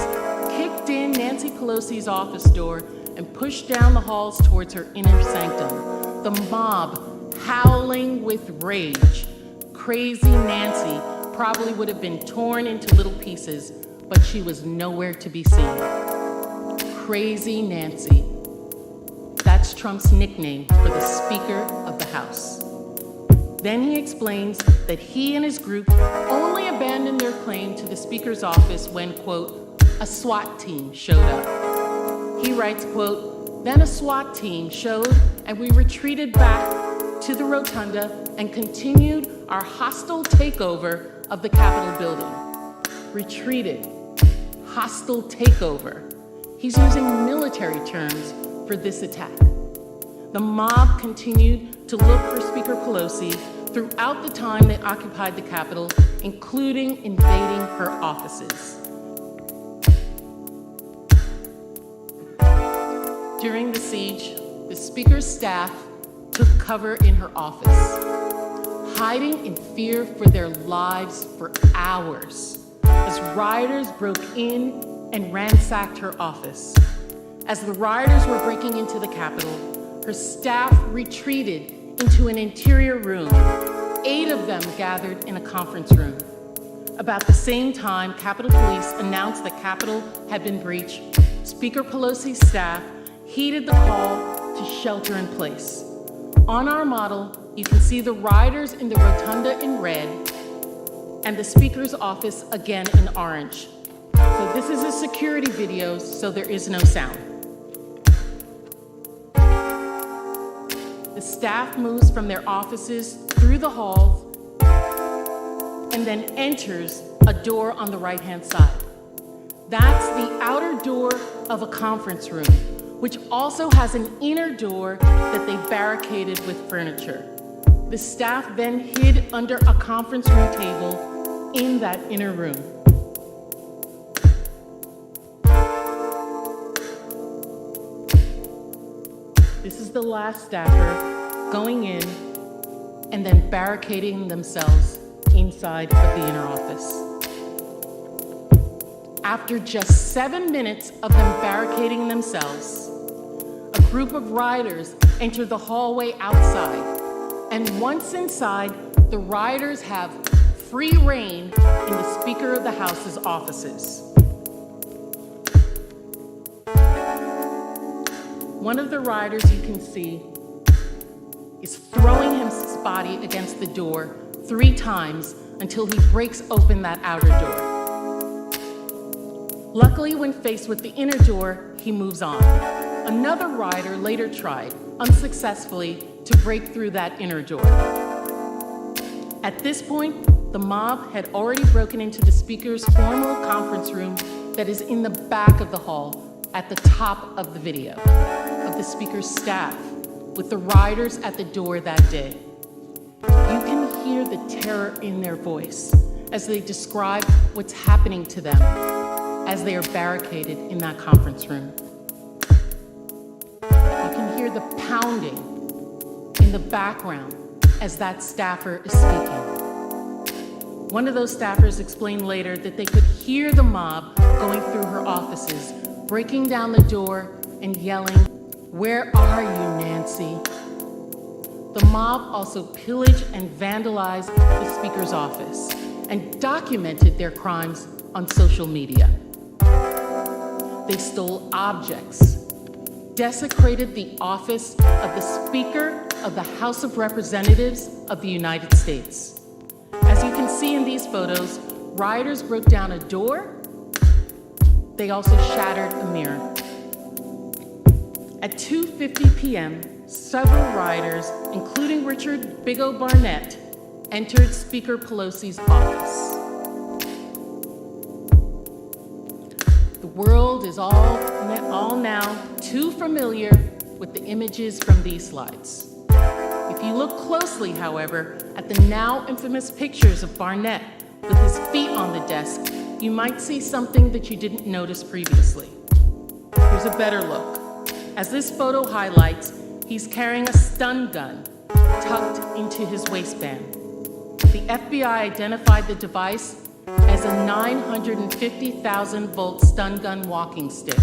kicked in Nancy Pelosi's office door and pushed down the halls towards her inner sanctum. The mob howling with rage. Crazy Nancy probably would have been torn into little pieces, but she was nowhere to be seen. Crazy Nancy. That's Trump's nickname for the Speaker of the House. Then he explains that he and his group only abandoned their claim to the Speaker's office when, quote, a SWAT team showed up. He writes, quote, then a SWAT team showed and we retreated back to the rotunda and continued our hostile takeover of the Capitol building. Retreated, hostile takeover. He's using military terms for this attack. The mob continued to look for Speaker Pelosi throughout the time they occupied the Capitol, including invading her offices. During the siege, the Speaker's staff took cover in her office, hiding in fear for their lives for hours as rioters broke in and ransacked her office. As the rioters were breaking into the Capitol, her staff retreated into an interior room. 8 of them gathered in a conference room. About the same time, Capitol Police announced that Capitol had been breached. Speaker Pelosi's staff heeded the call to shelter in place. On our model, you can see the rioters in the rotunda in red and the Speaker's office again in orange. So this is a security video, so there is no sound. The staff moves from their offices through the halls and then enters a door on the right-hand side. That's the outer door of a conference room, which also has an inner door that they barricaded with furniture. The staff then hid under a conference room table in that inner room. This is the last staffer going in and then barricading themselves inside of the inner office. After just 7 minutes of them barricading themselves, a group of rioters enter the hallway outside. And once inside, the rioters have free reign in the Speaker of the House's offices. One of the rioters you can see is throwing his body against the door 3 times until he breaks open that outer door. Luckily, when faced with the inner door, he moves on. Another rioter later tried, unsuccessfully, to break through that inner door. At this point, the mob had already broken into the Speaker's formal conference room that is in the back of the hall at the top of the video of the Speaker's staff with the rioters at the door that day. You can hear the terror in their voice as they describe what's happening to them as they are barricaded in that conference room. You can hear the pounding in the background as that staffer is speaking. One of those staffers explained later that they could hear the mob going through her offices, breaking down the door and yelling, "Where are you, Nancy?" The mob also pillaged and vandalized the Speaker's office and documented their crimes on social media. They stole objects, desecrated the office of the Speaker of the House of Representatives of the United States. As you can see in these photos, rioters broke down a door. They also shattered a mirror. At 2:50 p.m., several rioters, including Richard Big O Barnett, entered Speaker Pelosi's office. The world is all now too familiar with the images from these slides. If you look closely, however, at the now infamous pictures of Barnett with his feet on the desk, you might see something that you didn't notice previously. Here's a better look. As this photo highlights, he's carrying a stun gun tucked into his waistband. The FBI identified the device as a 950,000 volt stun gun walking stick.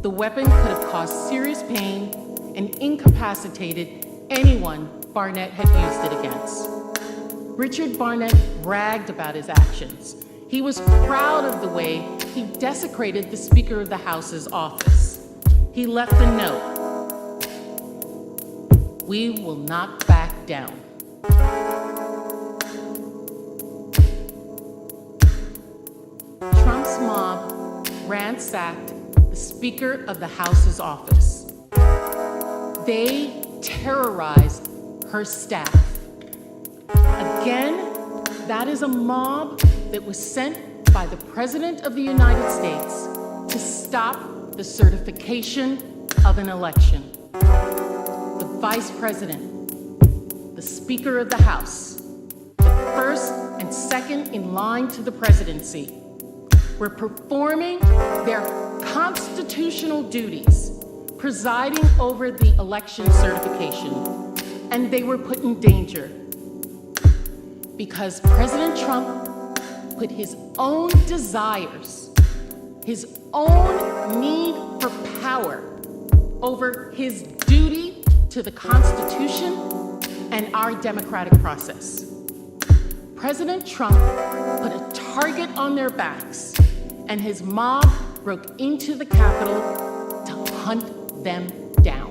The weapon could have caused serious pain and incapacitated anyone Barnett had used it against. Richard Barnett bragged about his actions. He was proud of the way he desecrated the Speaker of the House's office. He left a note: "We will not back down." Trump's mob ransacked the Speaker of the House's office. They terrorized her staff. Again, that is a mob that was sent by the President of the United States to stop the certification of an election. The Vice President, the Speaker of the House, the first and second in line to the presidency, were performing their constitutional duties, presiding over the election certification, and they were put in danger because President Trump put his own desires, his own need for power over his duty to the Constitution and our democratic process. President Trump put a target on their backs, and his mob broke into the Capitol to hunt them down.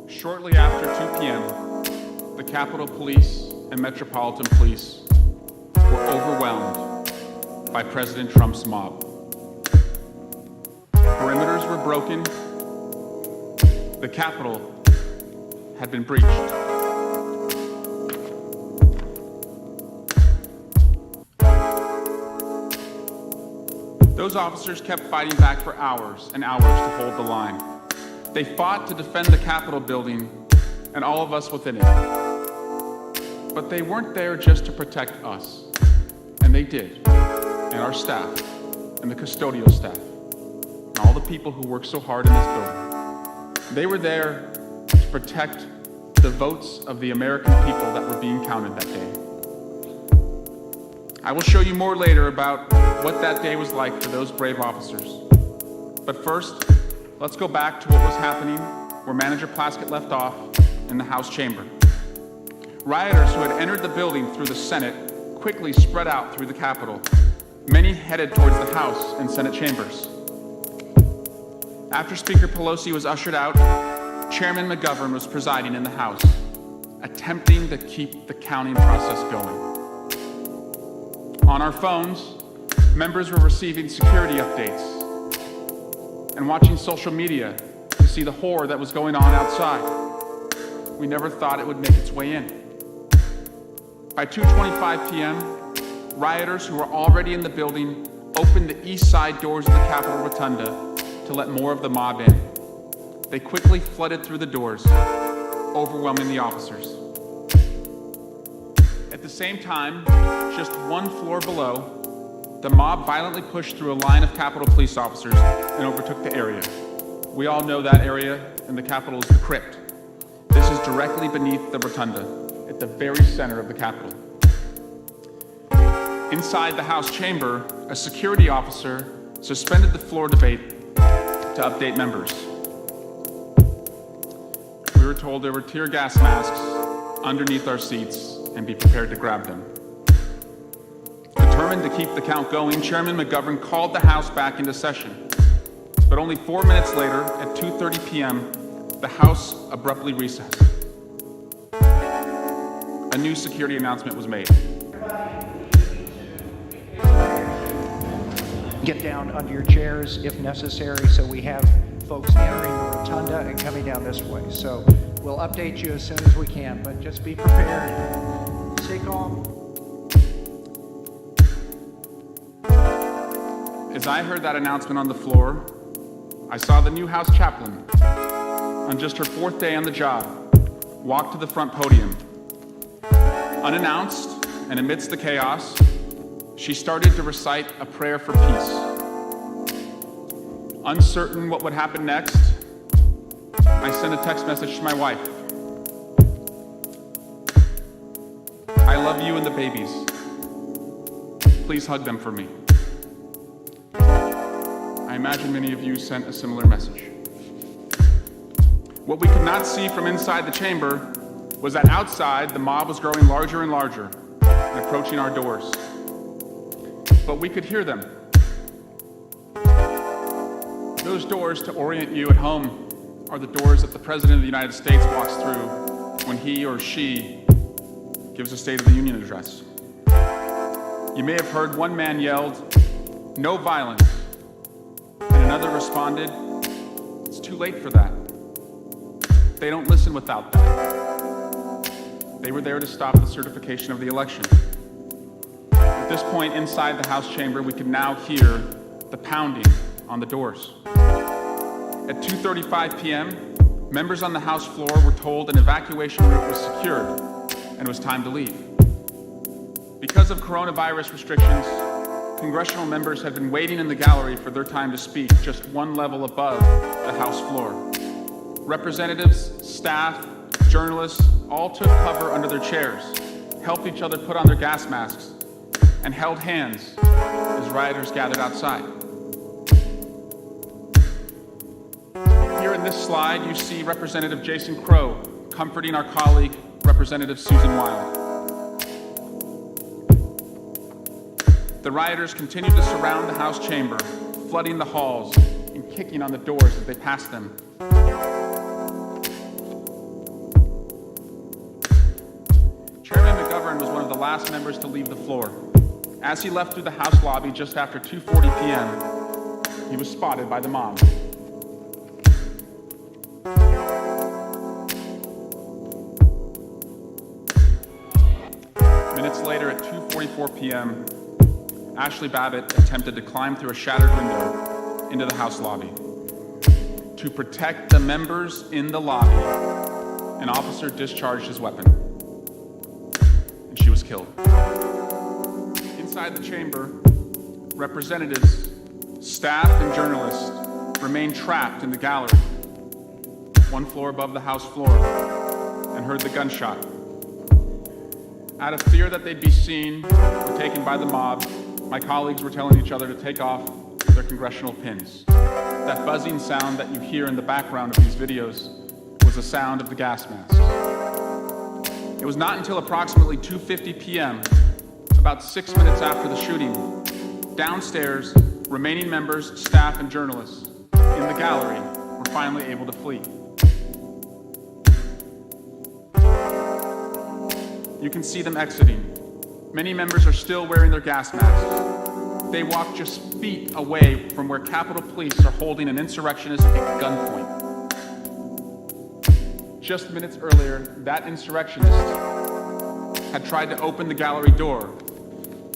Shortly after 2 p.m., the Capitol Police and Metropolitan Police were overwhelmed by President Trump's mob. Perimeters were broken. The Capitol had been breached. Those officers kept fighting back for hours and hours to hold the line. They fought to defend the Capitol building and all of us within it. But they weren't there just to protect us, and they did, and our staff, and the custodial staff, and all the people who work so hard in this building. They were there to protect the votes of the American people that were being counted that day. I will show you more later about what that day was like for those brave officers. But first, let's go back to what was happening where Manager Plaskett left off in the House chamber. Rioters who had entered the building through the Senate quickly spread out through the Capitol. Many headed towards the House and Senate chambers. After Speaker Pelosi was ushered out, Chairman McGovern was presiding in the House, attempting to keep the counting process going. On our phones, members were receiving security updates and watching social media to see the horror that was going on outside. We never thought it would make its way in. By 2:25 p.m., rioters who were already in the building opened the east side doors of the Capitol Rotunda to let more of the mob in. They quickly flooded through the doors, overwhelming the officers. At the same time, just one floor below, the mob violently pushed through a line of Capitol Police officers and overtook the area. We all know that area in the Capitol is the crypt. This is directly beneath the rotunda, at the very center of the Capitol. Inside the House chamber, a security officer suspended the floor debate to update members. We were told there were tear gas masks underneath our seats and be prepared to grab them. Determined to keep the count going, Chairman McGovern called the House back into session. But only 4 minutes later, at 2:30 p.m., the House abruptly recessed. A new security announcement was made. Get down under your chairs if necessary, so we have folks entering the rotunda and coming down this way. So we'll update you as soon as we can, but just be prepared. Stay calm. As I heard that announcement on the floor, I saw the new House chaplain, on just her 4th day on the job, walk to the front podium. Unannounced and amidst the chaos, she started to recite a prayer for peace. Uncertain what would happen next, I sent a text message to my wife. I love you and the babies. Please hug them for me. I imagine many of you sent a similar message. What we could not see from inside the chamber was that outside the mob was growing larger and larger and approaching our doors. But we could hear them. Those doors, to orient you at home, are the doors that the President of the United States walks through when he or she gives a State of the Union address. You may have heard one man yelled, "No violence," and another responded, too late for that. They don't listen without that. They were there to stop the certification of the election. At this point, inside the House chamber, we could now hear the pounding on the doors. At 2:35 p.m., members on the House floor were told an evacuation route was secured and it was time to leave. Because of coronavirus restrictions, congressional members had been waiting in the gallery for their time to speak, just one level above the House floor. Representatives, staff, journalists all took cover under their chairs, helped each other put on their gas masks, and held hands as rioters gathered outside. Here in this slide, you see Representative Jason Crow comforting our colleague, Representative Susan Wild. The rioters continued to surround the House chamber, flooding the halls and kicking on the doors as they passed them. Chairman McGovern was one of the last members to leave the floor. As he left through the House lobby just after 2:40 p.m., he was spotted by the mob. Minutes later at 2:44 p.m., Ashley Babbitt attempted to climb through a shattered window into the House lobby. To protect the members in the lobby, an officer discharged his weapon, and she was killed. Inside the chamber, representatives, staff, and journalists remained trapped in the gallery, one floor above the House floor, and heard the gunshot. Out of fear that they'd be seen or taken by the mob, my colleagues were telling each other to take off their congressional pins. That buzzing sound that you hear in the background of these videos was the sound of the gas masks. It was not until approximately 2:50 p.m., about 6 minutes after the shooting, downstairs, remaining members, staff, and journalists in the gallery were finally able to flee. You can see them exiting. Many members are still wearing their gas masks. They walk just feet away from where Capitol Police are holding an insurrectionist at gunpoint. Just minutes earlier, that insurrectionist had tried to open the gallery door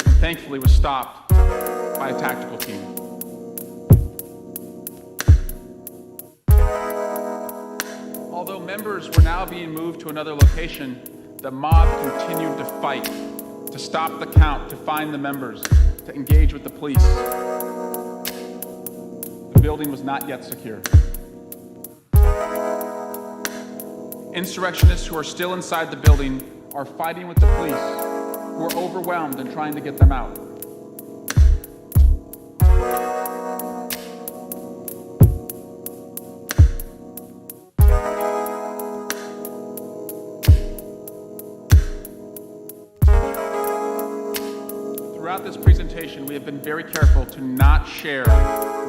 and thankfully was stopped by a tactical team. Although members were now being moved to another location, the mob continued to fight, to stop the count, to find the members, to engage with the police. The building was not yet secure. Insurrectionists who are still inside the building are fighting with the police, who are overwhelmed and trying to get them out. Throughout this presentation, we have been very careful to not share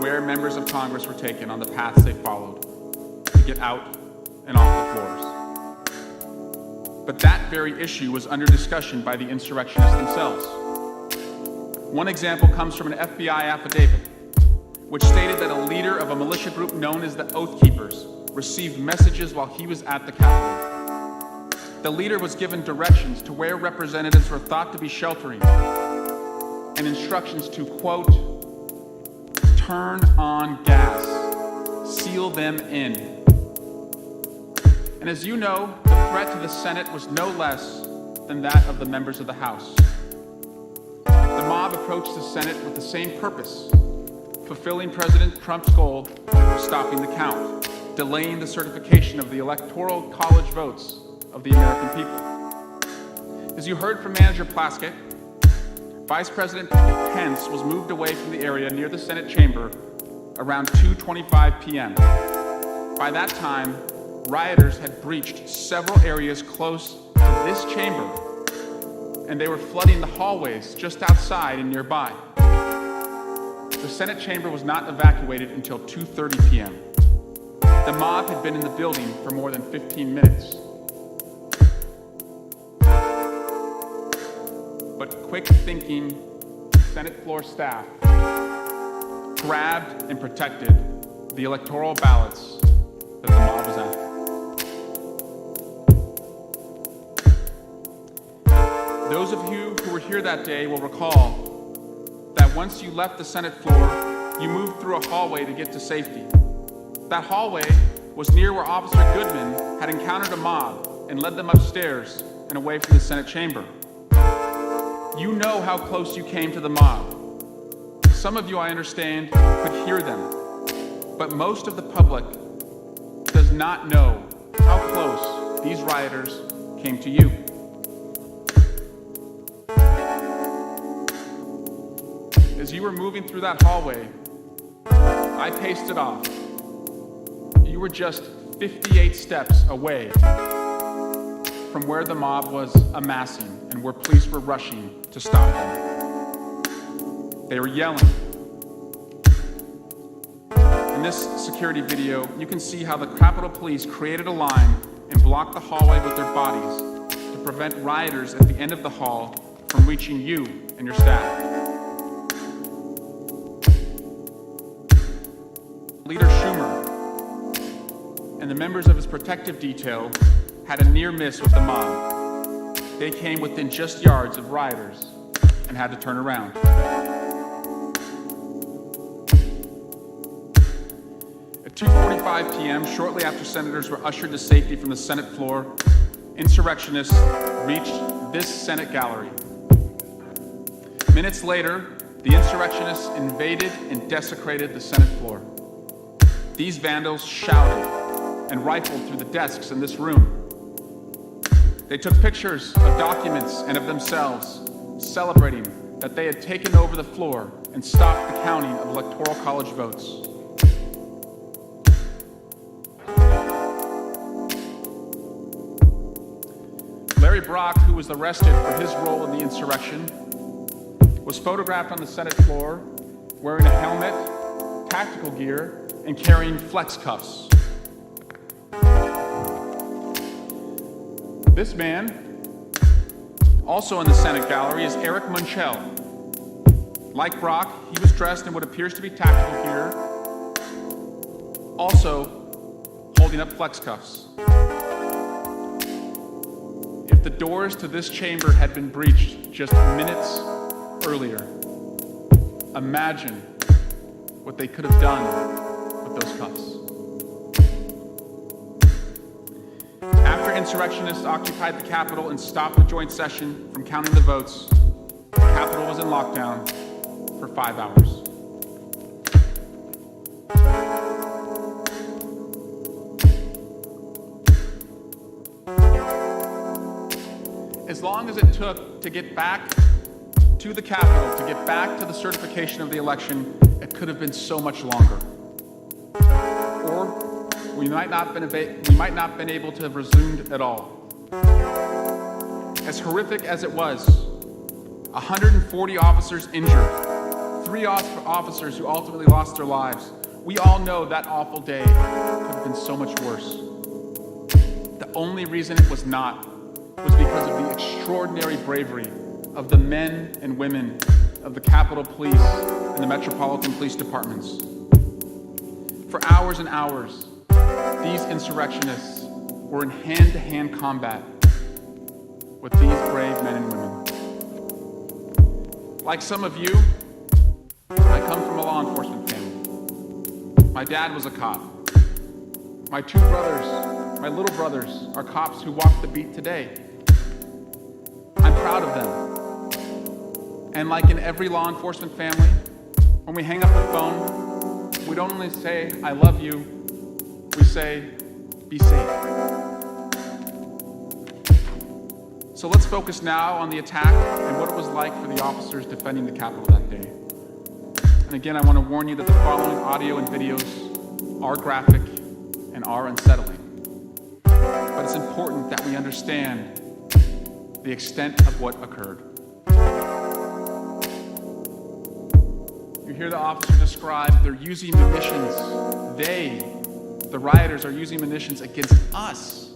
where members of Congress were taken on the paths they followed to get out and off the floors. But that very issue was under discussion by the insurrectionists themselves. One example comes from an FBI affidavit, which stated that a leader of a militia group known as the Oath Keepers received messages while he was at the Capitol. The leader was given directions to where representatives were thought to be sheltering, and instructions to, quote, turn on gas, seal them in. And as you know, the threat to the Senate was no less than that of the members of the House. The mob approached the Senate with the same purpose, fulfilling President Trump's goal of stopping the count, delaying the certification of the Electoral College votes of the American people. As you heard from Manager Plaskett, Vice President Pence was moved away from the area near the Senate chamber around 2:25 p.m. By that time, rioters had breached several areas close to this chamber, and they were flooding the hallways just outside and nearby. The Senate chamber was not evacuated until 2:30 p.m. The mob had been in the building for more than 15 minutes. But quick-thinking Senate floor staff grabbed and protected the electoral ballots that the mob was after. Those of you who were here that day will recall that once you left the Senate floor, you moved through a hallway to get to safety. That hallway was near where Officer Goodman had encountered a mob and led them upstairs and away from the Senate chamber. You know how close you came to the mob. Some of you, I understand, could hear them, but most of the public does not know how close these rioters came to you. As you were moving through that hallway, I paced it off. You were just 58 steps away from where the mob was amassing and where police were rushing to stop them. They were yelling. In this security video, you can see how the Capitol Police created a line and blocked the hallway with their bodies to prevent rioters at the end of the hall from reaching you and your staff. Leader Schumer and the members of his protective detail had a near miss with the mob. They came within just yards of rioters and had to turn around. At 2:45 p.m., shortly after senators were ushered to safety from the Senate floor, insurrectionists reached this Senate gallery. Minutes later, the insurrectionists invaded and desecrated the Senate floor. These vandals shouted and rifled through the desks in this room. They took pictures of documents and of themselves, celebrating that they had taken over the floor and stopped the counting of Electoral College votes. Larry Brock, who was arrested for his role in the insurrection, was photographed on the Senate floor wearing a helmet, tactical gear, and carrying flex cuffs. This man, also in the Senate gallery, is Eric Munchell. Like Brock, he was dressed in what appears to be tactical gear, also holding up flex cuffs. If the doors to this chamber had been breached just minutes earlier, imagine what they could have done with those cuffs. After insurrectionists occupied the Capitol and stopped the joint session from counting the votes, the Capitol was in lockdown for 5 hours. As long as it took to get back to the Capitol, to get back to the certification of the election, it could have been so much longer. Or we might not have been able to have resumed at all. As horrific as it was, 140 officers injured, 3 officers who ultimately lost their lives. We all know that awful day could have been so much worse. The only reason it was not was because of the extraordinary bravery of the men and women of the Capitol Police and the Metropolitan Police Departments. For hours and hours, these insurrectionists were in hand-to-hand combat with these brave men and women. Like some of you, I come from a law enforcement family. My dad was a cop. My 2 brothers, my little brothers, are cops who walk the beat today. I'm proud of them. And like in every law enforcement family, when we hang up the phone, we don't only say, "I love you," we say, "Be safe." So let's focus now on the attack and what it was like for the officers defending the Capitol that day. And again, I want to warn you that the following audio and videos are graphic and are unsettling. But it's important that we understand the extent of what occurred. You hear the officer describe they're using munitions. The rioters, are using munitions against us.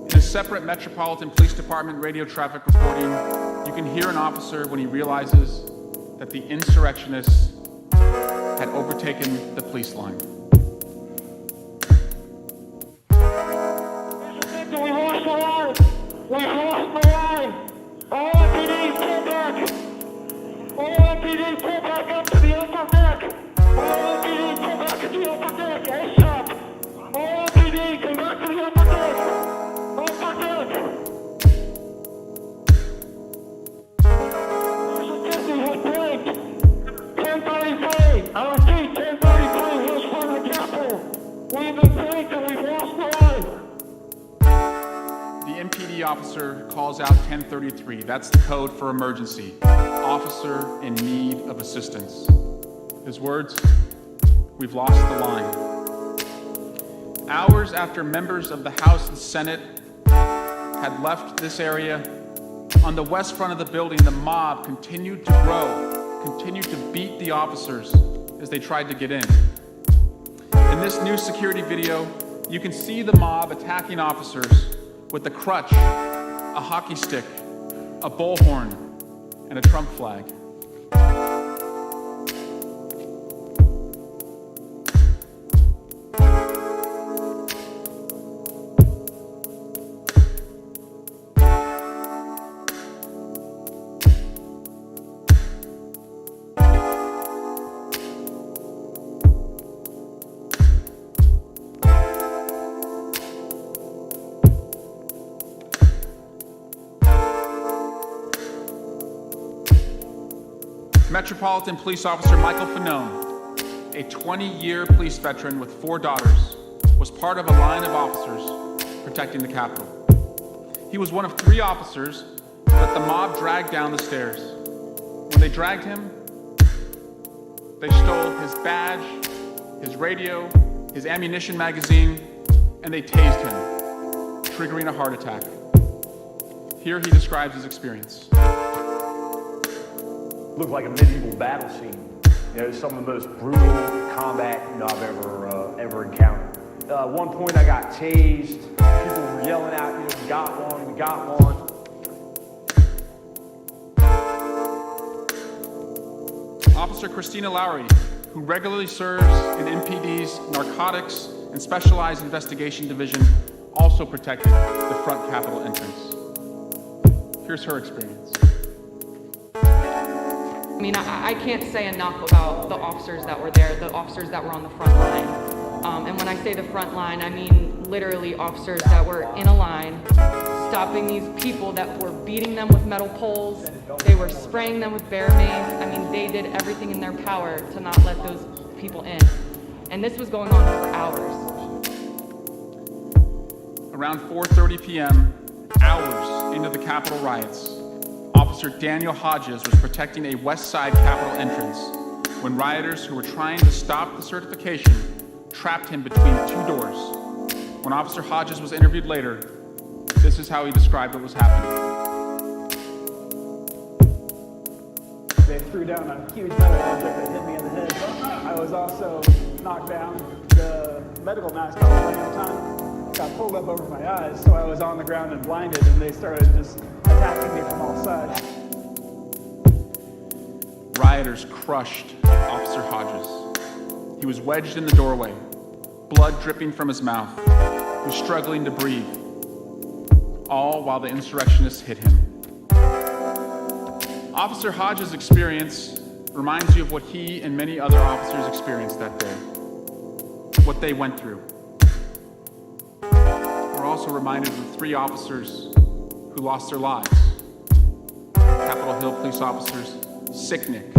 In a separate Metropolitan Police Department radio traffic reporting, you can hear an officer when he realizes that the insurrectionists had overtaken the police line. We've lost the line. All MPD, pull back. All MPD, pull back up to the upper deck. All MPD, pull back to the upper deck. ASAP. All MPD, come back to the upper deck. Upper deck. There's a 50 has blinked. 1033. I repeat, 1033 was from the Capitol. We've been blinked and we've lost the line. The MPD officer calls out 1033. That's the code for emergency. Officer in need of assistance. His words, we've lost the line. Hours after members of the House and Senate had left this area, on the west front of the building, the mob continued to grow, continued to beat the officers as they tried to get in. In this new security video, you can see the mob attacking officers with a crutch, a hockey stick, a bullhorn, and a Trump flag. Metropolitan Police Officer Michael Fanone, a 20-year police veteran with 4 daughters, was part of a line of officers protecting the Capitol. He was one of 3 officers that the mob dragged down the stairs. When they dragged him, they stole his badge, his radio, his ammunition magazine, and they tased him, triggering a heart attack. Here he describes his experience. Looked like a medieval battle scene. You know, some of the most brutal combat I've ever encountered. At one point I got tased. People were yelling out, we got one, we got one. Officer Christina Lowry, who regularly serves in MPD's Narcotics and Specialized Investigation Division, also protected the front Capitol entrance. Here's her experience. I mean, I can't say enough about the officers that were there, the officers that were on the front line. And when I say the front line, I mean literally officers that were in a line, stopping these people that were beating them with metal poles. They were spraying them with bear mace. I mean, they did everything in their power to not let those people in. And this was going on for hours. Around 4:30 p.m., hours into the Capitol riots, Officer Daniel Hodges was protecting a West Side Capitol entrance when rioters who were trying to stop the certification trapped him between 2 doors. When Officer Hodges was interviewed later, this is how he described what was happening. They threw down a huge metal object that hit me in the head. I was also knocked down. The medical mask I was wearing at the time got pulled up over my eyes, so I was on the ground and blinded, and they started just attacking me from all sides. Rioters crushed Officer Hodges. He was wedged in the doorway, blood dripping from his mouth. He was struggling to breathe, all while the insurrectionists hit him. Officer Hodges' experience reminds you of what he and many other officers experienced that day, what they went through. We're also reminded of the 3 officers who lost their lives. Capitol Hill police officers Sicknick,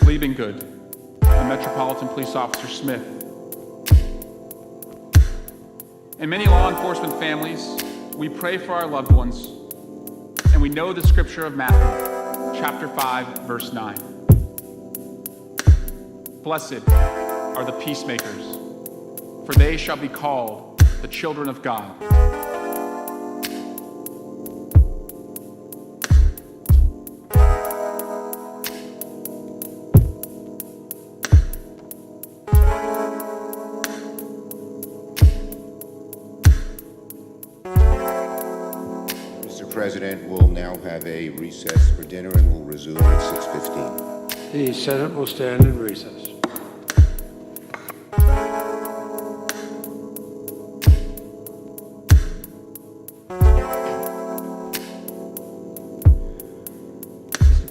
Liebengood, and Metropolitan Police Officer Smith. In many law enforcement families, we pray for our loved ones, and we know the scripture of Matthew, chapter 5, verse 9. Blessed are the peacemakers, for they shall be called the children of God. President, we'll now have a recess for dinner and we'll resume at 6:15. The Senate will stand in recess.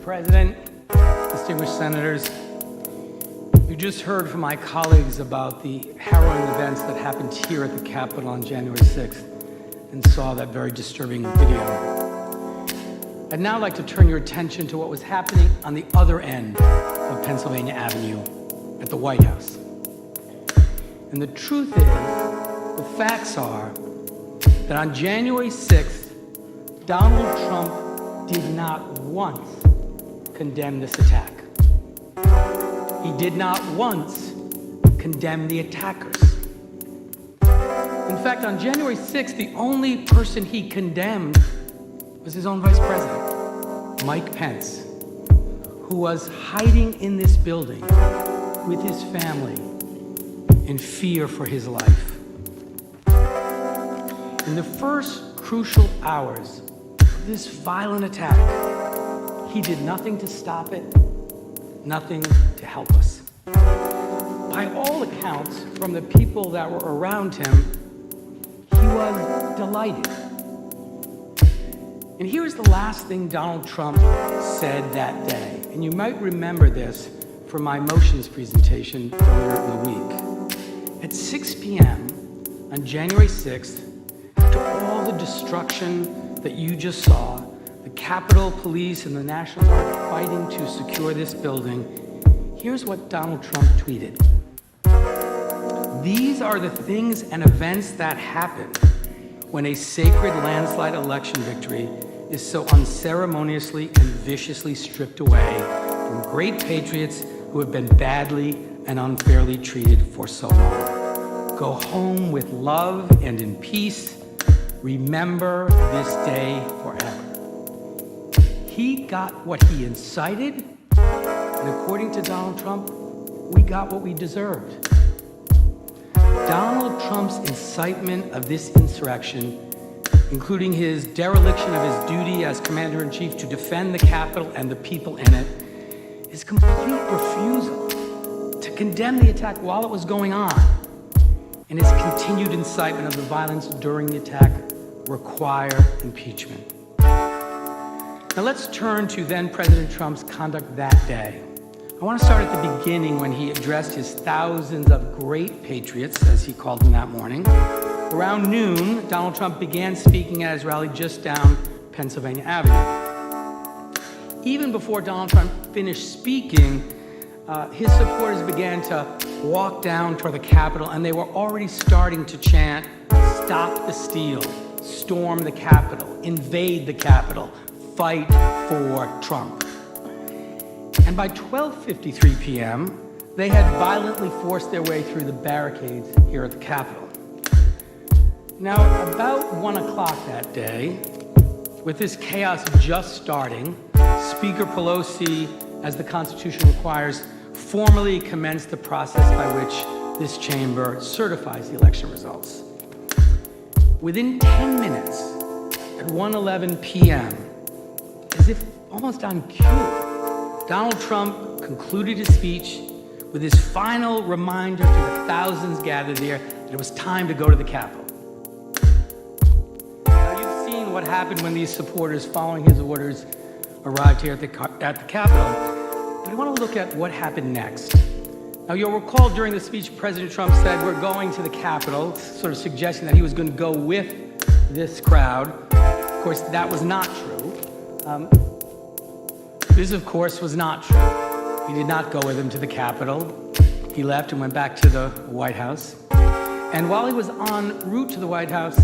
President, distinguished senators, you just heard from my colleagues about the harrowing events that happened here at the Capitol on January 6th and saw that very disturbing video. I'd now like to turn your attention to what was happening on the other end of Pennsylvania Avenue at the White House. And the truth is, the facts are that on January 6th, Donald Trump did not once condemn this attack. He did not once condemn the attackers. In fact, on January 6th, the only person he condemned was his own vice president, Mike Pence, who was hiding in this building with his family in fear for his life. In the first crucial hours of this violent attack, he did nothing to stop it, nothing to help us. By all accounts, from the people that were around him, he was delighted. And here's the last thing Donald Trump said that day. And you might remember this from my motions presentation earlier in the week. At 6 p.m. on January 6th, after all the destruction that you just saw, the Capitol Police and the National Guard fighting to secure this building, here's what Donald Trump tweeted. These are the things and events that happen when a sacred landslide election victory is so unceremoniously and viciously stripped away from great patriots who have been badly and unfairly treated for so long. Go home with love and in peace. Remember this day forever. He got what he incited, and according to Donald Trump, we got what we deserved. Donald Trump's incitement of this insurrection, including his dereliction of his duty as Commander-in-Chief to defend the Capitol and the people in it, his complete refusal to condemn the attack while it was going on, and his continued incitement of the violence during the attack require impeachment. Now let's turn to then President Trump's conduct that day. I want to start at the beginning when he addressed his thousands of great patriots, as he called them that morning. Around noon, Donald Trump began speaking at his rally just down Pennsylvania Avenue. Even before Donald Trump finished speaking, his supporters began to walk down toward the Capitol, and they were already starting to chant, "Stop the steal, storm the Capitol, invade the Capitol, fight for Trump." And by 12:53 p.m., they had violently forced their way through the barricades here at the Capitol. Now, about 1 o'clock that day, with this chaos just starting, Speaker Pelosi, as the Constitution requires, formally commenced the process by which this chamber certifies the election results. Within 10 minutes, at 1:11 p.m., as if almost on cue, Donald Trump concluded his speech with his final reminder to the thousands gathered there that it was time to go to the Capitol. Now, you've seen what happened when these supporters, following his orders, arrived here at the Capitol, but I want to look at what happened next. Now, you'll recall during the speech, President Trump said, "We're going to the Capitol," sort of suggesting that he was going to go with this crowd. Of course, that was not true. This, of course, was not true. He did not go with him to the Capitol. He left and went back to the White House. And while he was en route to the White House,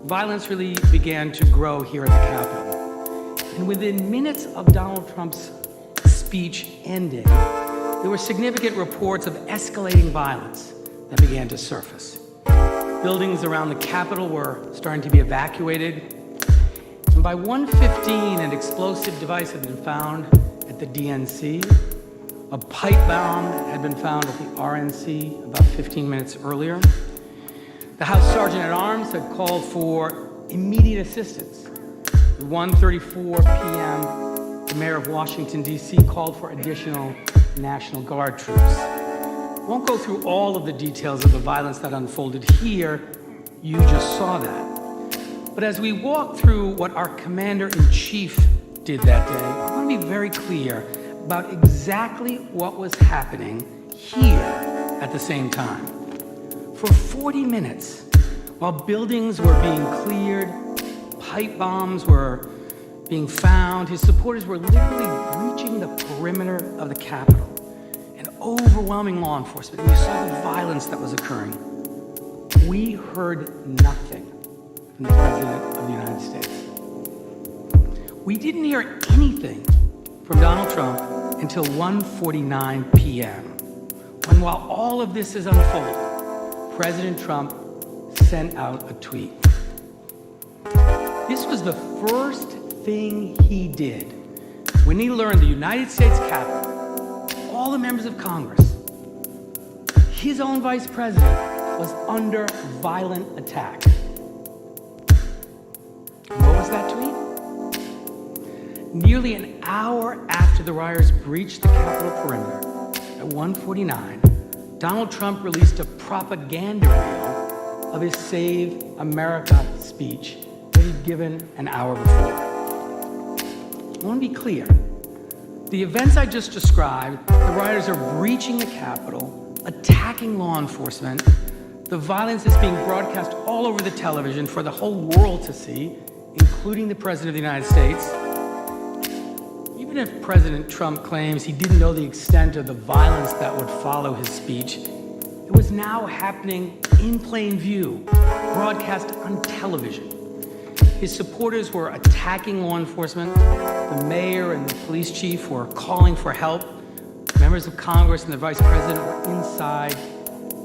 violence really began to grow here at the Capitol. And within minutes of Donald Trump's speech ending, there were significant reports of escalating violence that began to surface. Buildings around the Capitol were starting to be evacuated. And by 1:15, an explosive device had been found at the DNC. A pipe bomb had been found at the RNC about 15 minutes earlier. The House Sergeant at Arms had called for immediate assistance. At 1:34 p.m., the mayor of Washington, D.C. called for additional National Guard troops. I won't go through all of the details of the violence that unfolded here. You just saw that. But as we walk through what our Commander-in-Chief did that day, I want to be very clear about exactly what was happening here at the same time. For 40 minutes, while buildings were being cleared, pipe bombs were being found, his supporters were literally breaching the perimeter of the Capitol, and overwhelming law enforcement. And you saw the violence that was occurring. We heard nothing from the President of the United States. We didn't hear anything from Donald Trump until 1:49 p.m., when while all of this is unfolding, President Trump sent out a tweet. This was the first thing he did when he learned the United States Capitol, all the members of Congress, his own vice president, was under violent attack. What was that tweet? Nearly an hour after the rioters breached the Capitol perimeter, at 1:49, Donald Trump released a propaganda reel of his Save America speech that he'd given an hour before. I want to be clear. The events I just described, the rioters are breaching the Capitol, attacking law enforcement, the violence is being broadcast all over the television for the whole world to see, including the President of the United States. Even if President Trump claims he didn't know the extent of the violence that would follow his speech, it was now happening in plain view, broadcast on television. His supporters were attacking law enforcement. The mayor and the police chief were calling for help. Members of Congress and the vice president were inside,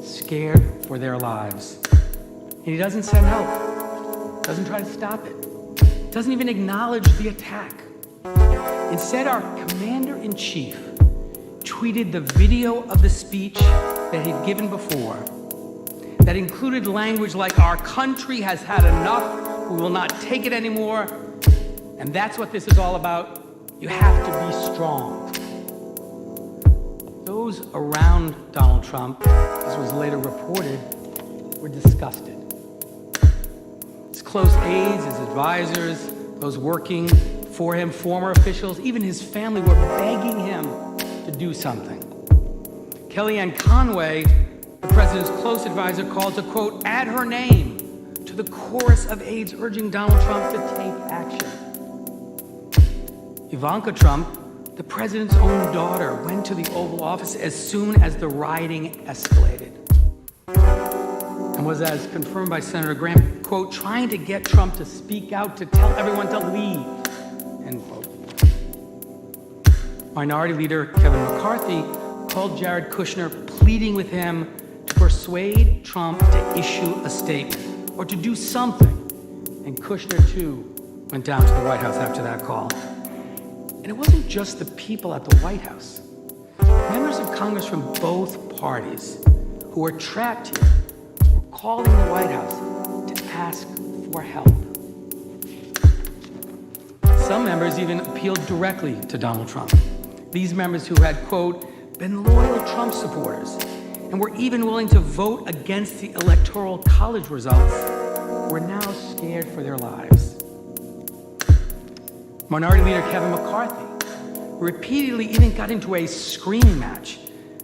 scared for their lives. And he doesn't send help, doesn't try to stop it, doesn't even acknowledge the attack. Instead, our commander-in-chief tweeted the video of the speech that he'd given before that included language like, "Our country has had enough, we will not take it anymore, and that's what this is all about. You have to be strong." Those around Donald Trump, as was later reported, were disgusted. His close aides, his advisors, those working for him, former officials, even his family were begging him to do something. Kellyanne Conway, the president's close advisor, called to, quote, add her name to the chorus of aides urging Donald Trump to take action. Ivanka Trump, the president's own daughter, went to the Oval Office as soon as the rioting escalated and was, as confirmed by Senator Graham, quote, trying to get Trump to speak out, to tell everyone to leave, end quote. Minority Leader Kevin McCarthy called Jared Kushner, pleading with him to persuade Trump to issue a statement or to do something. And Kushner, too, went down to the White House after that call. And it wasn't just the people at the White House. Members of Congress from both parties who were trapped here were calling the White House to ask for help. Some members even appealed directly to Donald Trump. These members who had, quote, been loyal Trump supporters and were even willing to vote against the Electoral College results were now scared for their lives. Minority Leader Kevin McCarthy repeatedly even got into a screaming match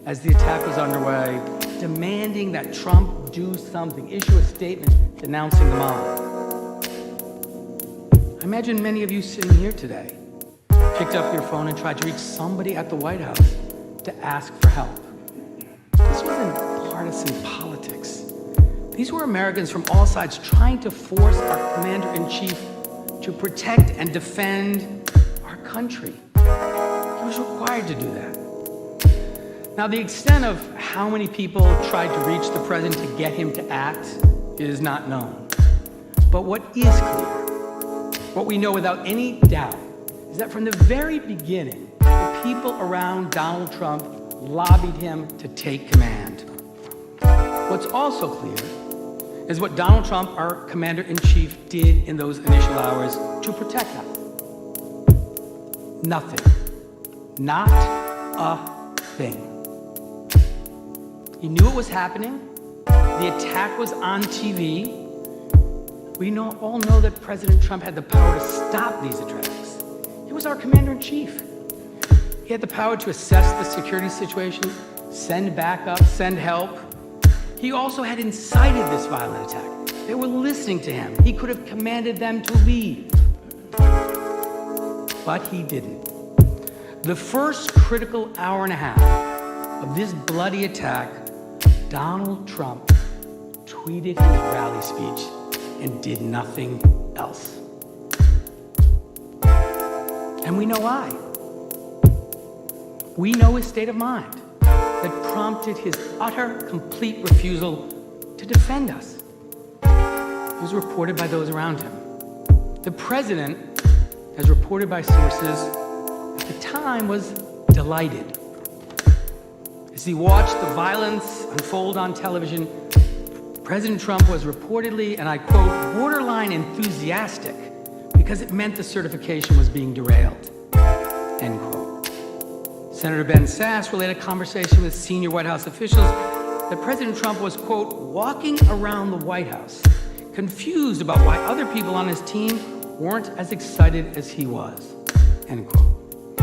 as the attack was underway, demanding that Trump do something, issue a statement denouncing the mob. I imagine many of you sitting here today picked up your phone and tried to reach somebody at the White House to ask for help. This wasn't partisan politics. These were Americans from all sides trying to force our commander-in-chief to protect and defend our country. He was required to do that. Now, the extent of how many people tried to reach the president to get him to act is not known. But what is clear, what we know without any doubt, is that from the very beginning, the people around Donald Trump lobbied him to take command. What's also clear is what Donald Trump, our commander-in-chief, did in those initial hours to protect us. Nothing. Not a thing. He knew it was happening. The attack was on TV. We all know that President Trump had the power to stop these attacks. He was our commander-in-chief. He had the power to assess the security situation, send backup, send help. He also had incited this violent attack. They were listening to him. He could have commanded them to leave. But he didn't. The first critical hour and a half of this bloody attack, Donald Trump tweeted his rally speech and did nothing else. And we know why. We know his state of mind that prompted his utter, complete refusal to defend us. It was reported by those around him. The president, as reported by sources, at the time was delighted. As he watched the violence unfold on television, President Trump was reportedly, and I quote, borderline enthusiastic because it meant the certification was being derailed, end quote. Senator Ben Sasse relayed a conversation with senior White House officials that President Trump was, quote, walking around the White House, confused about why other people on his team weren't as excited as he was, end quote.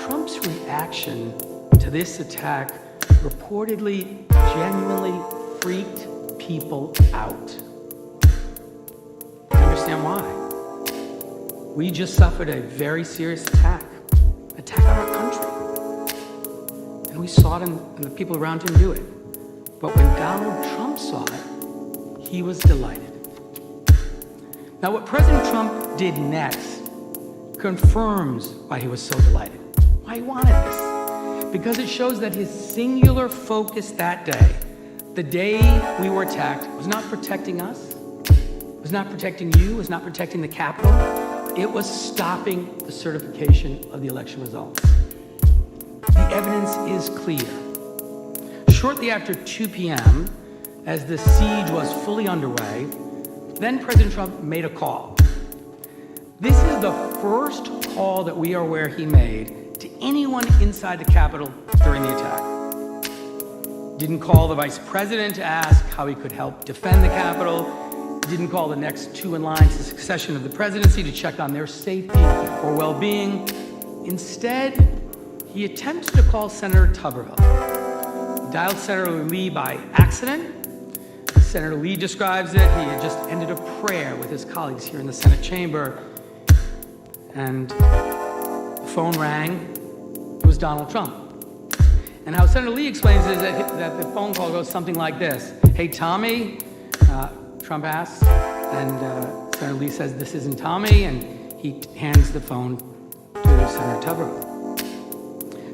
Trump's reaction to this attack reportedly genuinely freaked people out. I understand why. We just suffered a very serious attack on our country. And we saw it and the people around him do it. But when Donald Trump saw it, he was delighted. Now, what President Trump did next confirms why he was so delighted, why he wanted this. Because it shows that his singular focus that day, the day we were attacked, was not protecting us, was not protecting you, was not protecting the Capitol. It was stopping the certification of the election results. The evidence is clear. Shortly after 2 p.m., as the siege was fully underway, then President Trump made a call. This is the first call that we are aware he made to anyone inside the Capitol during the attack. Didn't call the vice president to ask how he could help defend the Capitol. Didn't call the next two in line to succession of the presidency to check on their safety or well-being. Instead, he attempted to call Senator Tuberville. He dialed Senator Lee by accident. Senator Lee describes it. He had just ended a prayer with his colleagues here in the Senate chamber. And the phone rang. It was Donald Trump. And how Senator Lee explains it is that the phone call goes something like this. Hey, Tommy, Trump asks. And Senator Lee says, this isn't Tommy. And he hands the phone to Senator Tuberville.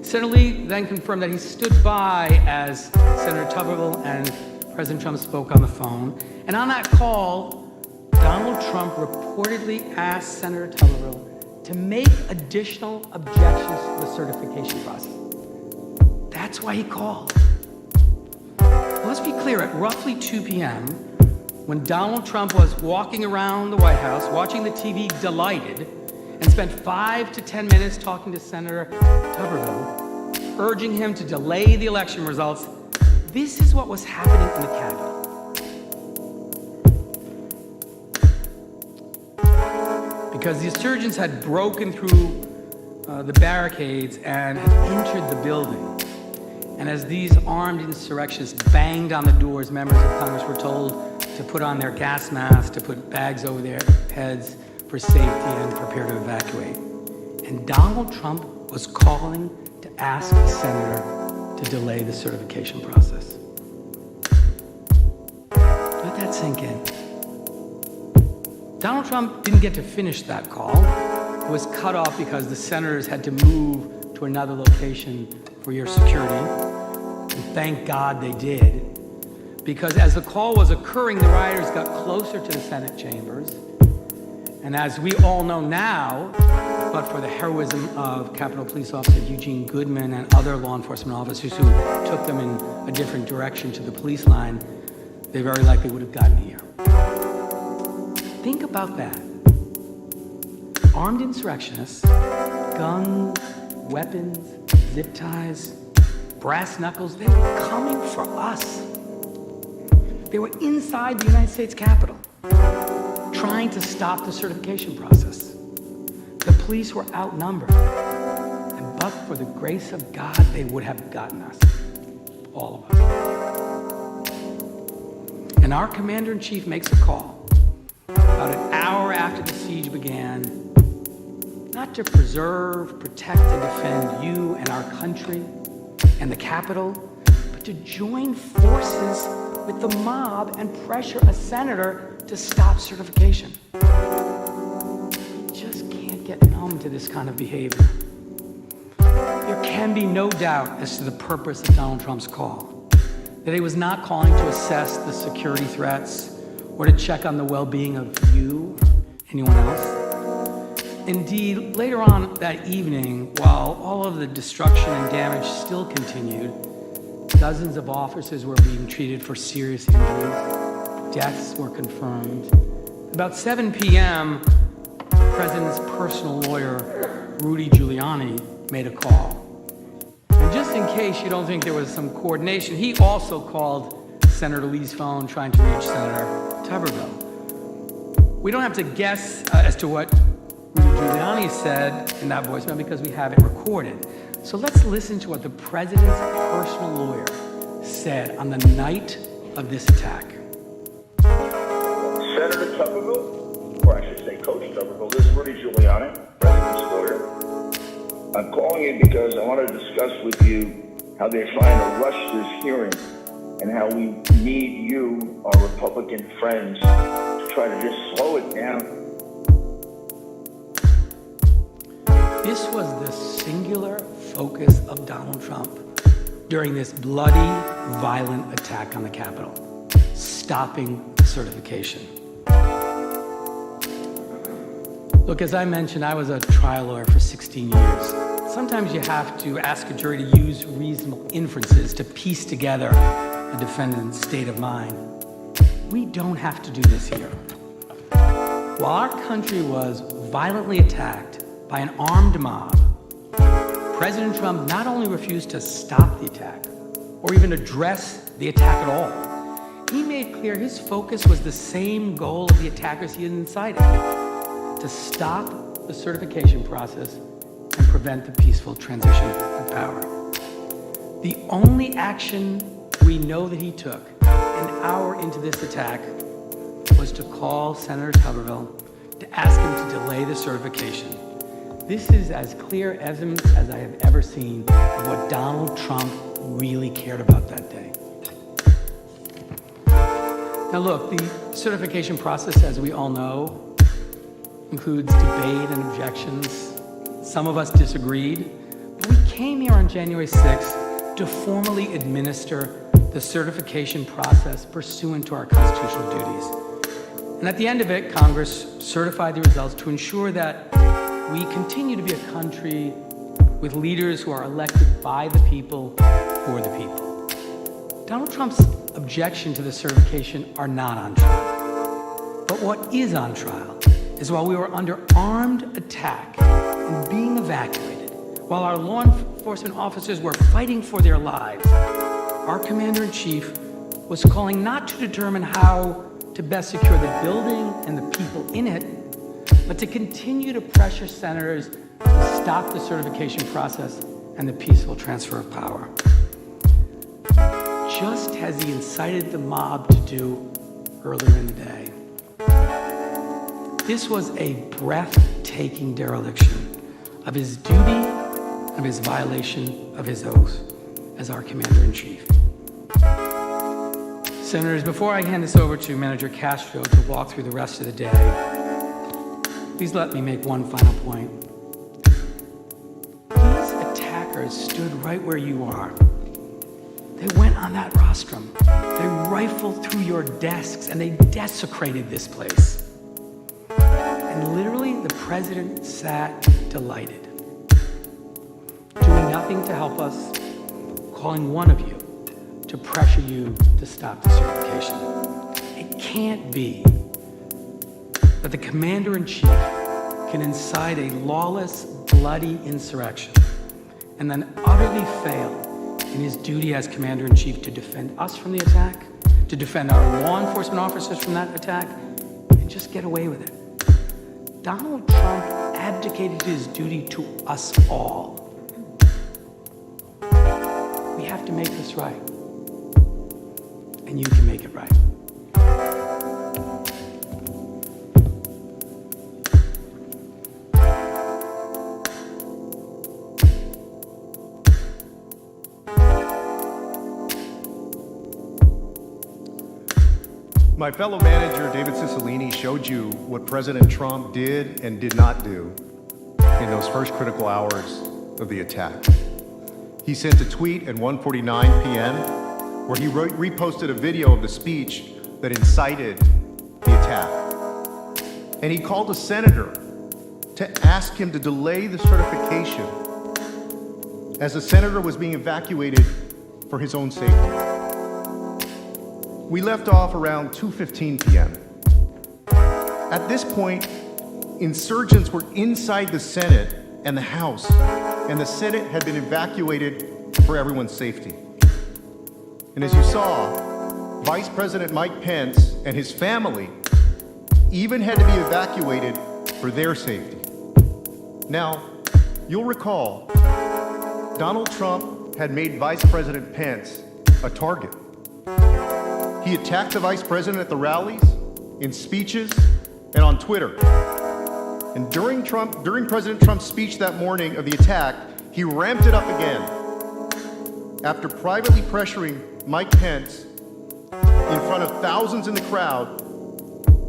Senator Lee then confirmed that he stood by as Senator Tuberville and President Trump spoke on the phone. And on that call, Donald Trump reportedly asked Senator Tuberville to make additional objections to the certification process. That's why he called. Let's be clear, at roughly 2 p.m., when Donald Trump was walking around the White House, watching the TV delighted, and spent 5 to 10 minutes talking to Senator Tuberville, urging him to delay the election results, this is what was happening in the Capitol. Because the insurgents had broken through the barricades and had entered the building. And as these armed insurrectionists banged on the doors, members of Congress were told to put on their gas masks, to put bags over their heads for safety and prepare to evacuate. And Donald Trump was calling to ask the senator to delay the certification process. Let that sink in. Donald Trump didn't get to finish that call. It was cut off because the senators had to move to another location for your security. And thank God they did. Because as the call was occurring, the rioters got closer to the Senate chambers. And as we all know now, but for the heroism of Capitol Police Officer Eugene Goodman and other law enforcement officers who took them in a different direction to the police line, they very likely would have gotten here. Think about that. Armed insurrectionists, guns, weapons, zip ties, brass knuckles, they were coming for us. They were inside the United States Capitol, trying to stop the certification process. The police were outnumbered. And but for the grace of God, they would have gotten us. All of us. And our commander-in-chief makes a call about an hour after the siege began, not to preserve, protect, and defend you and our country and the Capitol, but to join forces with the mob and pressure a senator to stop certification. You just can't get numb to this kind of behavior. There can be no doubt as to the purpose of Donald Trump's call, that he was not calling to assess the security threats or to check on the well-being of you, anyone else. Indeed, later on that evening, while all of the destruction and damage still continued, dozens of officers were being treated for serious injuries. Deaths were confirmed. About 7 p.m., the president's personal lawyer, Rudy Giuliani, made a call. And just in case you don't think there was some coordination, he also called Senator Lee's phone trying to reach Senator Tuberville. We don't have to guess as to what Rudy Giuliani said in that voicemail because we have it recorded. So let's listen to what the president's personal lawyer said on the night of this attack. Senator Tuberville, or I should say Coach Tuberville, this is Rudy Giuliani, president's lawyer. I'm calling in because I want to discuss with you how they're trying to rush this hearing and how we need you, our Republican friends, to try to just slow it down. This was the singular focus of Donald Trump during this bloody, violent attack on the Capitol, stopping certification. Look, as I mentioned, I was a trial lawyer for 16 years. Sometimes you have to ask a jury to use reasonable inferences to piece together a defendant's state of mind. We don't have to do this here. While our country was violently attacked by an armed mob, President Trump not only refused to stop the attack or even address the attack at all, he made clear his focus was the same goal of the attackers he had incited: to stop the certification process and prevent the peaceful transition of power. The only action we know that he took an hour into this attack was to call Senator Tuberville to ask him to delay the certification. This is as clear evidence as I have ever seen of what Donald Trump really cared about that day. Now look, the certification process, as we all know, includes debate and objections. Some of us disagreed, but we came here on January 6th to formally administer the certification process pursuant to our constitutional duties. And at the end of it, Congress certified the results to ensure that we continue to be a country with leaders who are elected by the people, for the people. Donald Trump's objections to the certification are not on trial. But what is on trial is while we were under armed attack and being evacuated, while our law enforcement officers were fighting for their lives, our commander-in-chief was calling not to determine how to best secure the building and the people in it, but to continue to pressure senators to stop the certification process and the peaceful transfer of power. Just as he incited the mob to do earlier in the day. This was a breathtaking dereliction of his duty, of his violation of his oath as our commander-in-chief. Senators, before I hand this over to Manager Castro to walk through the rest of the day, please let me make one final point. These attackers stood right where you are. They went on that rostrum. They rifled through your desks and they desecrated this place. And literally, the president sat delighted, doing nothing to help us, calling one of you to pressure you to stop the certification. It can't be that the commander-in-chief can incite a lawless, bloody insurrection and then utterly fail in his duty as commander-in-chief to defend us from the attack, to defend our law enforcement officers from that attack, and just get away with it. Donald Trump abdicated his duty to us all. We have to make this right. And you can make it right. My fellow manager, David Cicilline, showed you what President Trump did and did not do in those first critical hours of the attack. He sent a tweet at 1:49 p.m. where he reposted a video of the speech that incited the attack. And he called a senator to ask him to delay the certification as the senator was being evacuated for his own safety. We left off around 2:15 p.m. At this point, insurgents were inside the Senate and the House, and the Senate had been evacuated for everyone's safety. And as you saw, Vice President Mike Pence and his family even had to be evacuated for their safety. Now, you'll recall, Donald Trump had made Vice President Pence a target. He attacked the vice president at the rallies, in speeches, and on Twitter. And during President Trump's speech that morning of the attack, he ramped it up again. After privately pressuring Mike Pence in front of thousands in the crowd,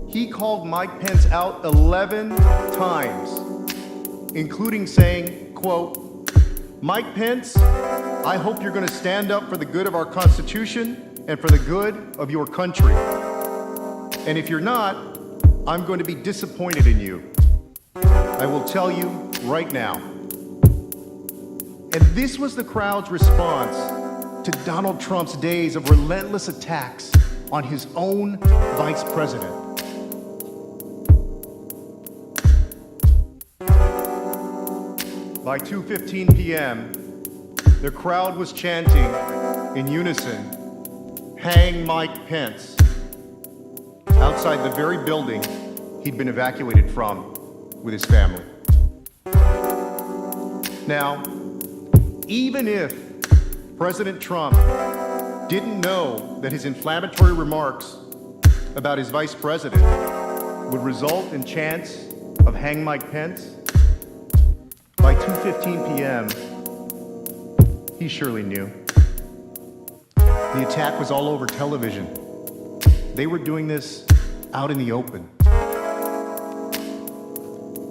he called Mike Pence out 11 times, including saying, quote, "Mike Pence, I hope you're going to stand up for the good of our Constitution and for the good of your country. And if you're not, I'm going to be disappointed in you. I will tell you right now." And this was the crowd's response to Donald Trump's days of relentless attacks on his own vice president. By 2:15 p.m., the crowd was chanting in unison, "Hang Mike Pence," outside the very building he'd been evacuated from with his family. Now, even if President Trump didn't know that his inflammatory remarks about his vice president would result in chants of "Hang Mike Pence," by 2:15 p.m., he surely knew. The attack was all over television. They were doing this out in the open.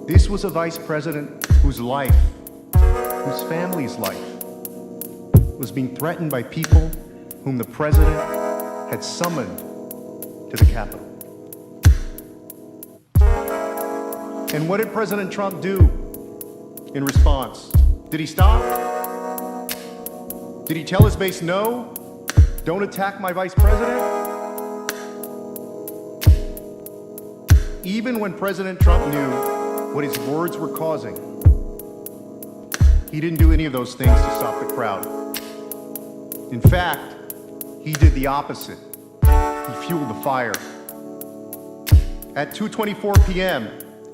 This was a vice president whose life, whose family's life, was being threatened by people whom the president had summoned to the Capitol. And what did President Trump do in response? Did he stop? Did he tell his base, "No, don't attack my vice president"? Even when President Trump knew what his words were causing, he didn't do any of those things to stop the crowd. In fact, he did the opposite. He fueled the fire. At 2:24 p.m.,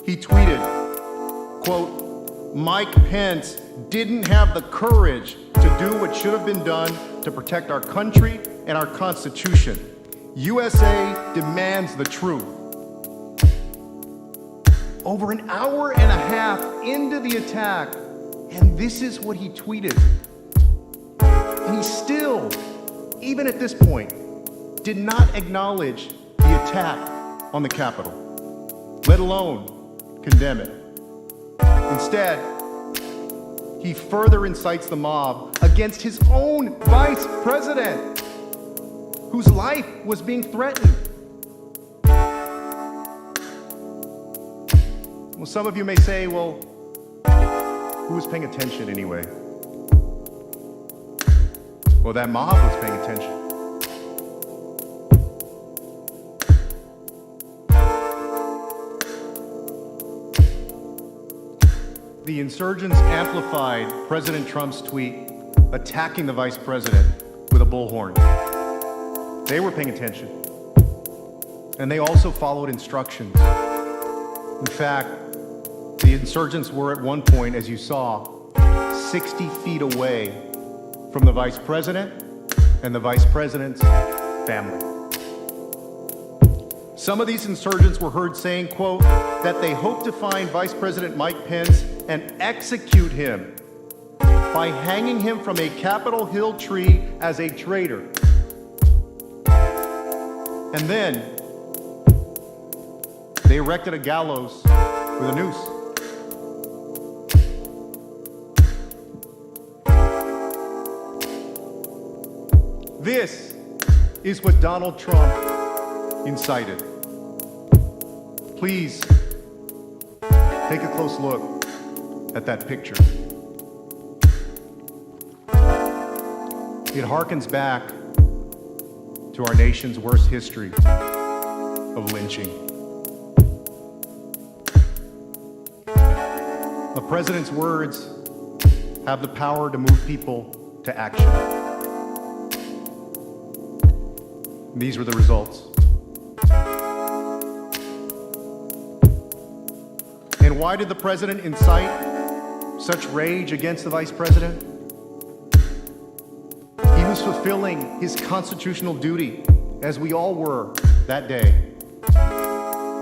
he tweeted, quote, "Mike Pence didn't have the courage to do what should have been done to protect our country and our Constitution. USA demands the truth." Over an hour and a half into the attack, and this is what he tweeted. And he still, even at this point, did not acknowledge the attack on the Capitol, let alone condemn it. Instead, he further incites the mob against his own vice president, whose life was being threatened. Well, some of you may say, well, who was paying attention anyway? Well, that mob was paying attention. The insurgents amplified President Trump's tweet attacking the vice president with a bullhorn. They were paying attention. And they also followed instructions. In fact, The insurgents were at one point, as you saw, 60 feet away from the vice president and the vice president's family. Some of these insurgents were heard saying, quote, that they hope to find Vice President Mike Pence and execute him by hanging him from a Capitol Hill tree as a traitor. And then they erected a gallows with a noose. This is what Donald Trump incited. Please take a close look at that picture. It harkens back to our nation's worst history of lynching. A president's words have the power to move people to action. These were the results. And why did the president incite such rage against the vice president? He was fulfilling his constitutional duty, as we all were that day.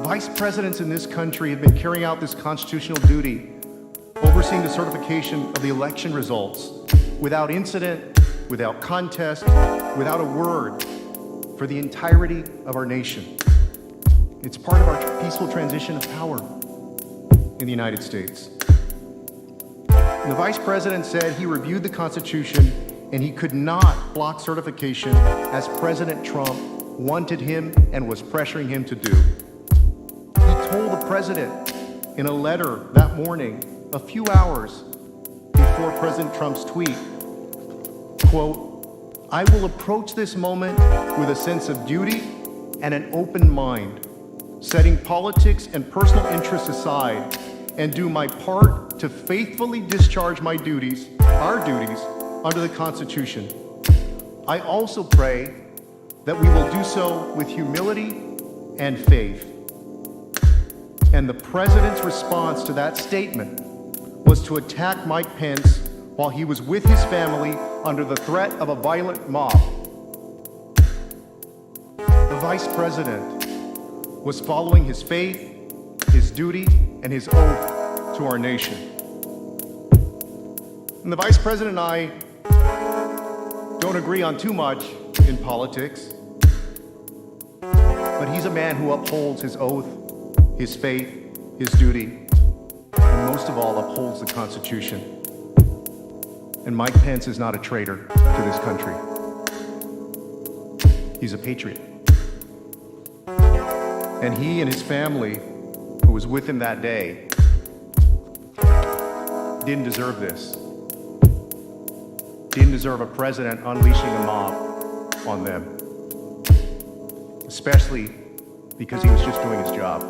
Vice presidents in this country have been carrying out this constitutional duty, overseeing the certification of the election results without incident, without contest, without a word, for the entirety of our nation. It's part of our peaceful transition of power in the United States. And the vice president said he reviewed the Constitution and he could not block certification as President Trump wanted him and was pressuring him to do. He told the president in a letter that morning, a few hours before President Trump's tweet, quote, I will approach this moment with a sense of duty and an open mind, setting politics and personal interests aside, and do my part to faithfully discharge my duties, our duties, under the Constitution. I also pray that we will do so with humility and faith. And the president's response to that statement was to attack Mike Pence while he was with his family under the threat of a violent mob. The vice president was following his faith, his duty, and his oath to our nation. And the vice president and I don't agree on too much in politics, but he's a man who upholds his oath, his faith, his duty, and most of all upholds the Constitution. And Mike Pence is not a traitor to this country. He's a patriot. And he and his family, who was with him that day, didn't deserve this. Didn't deserve a president unleashing a mob on them. Especially because he was just doing his job.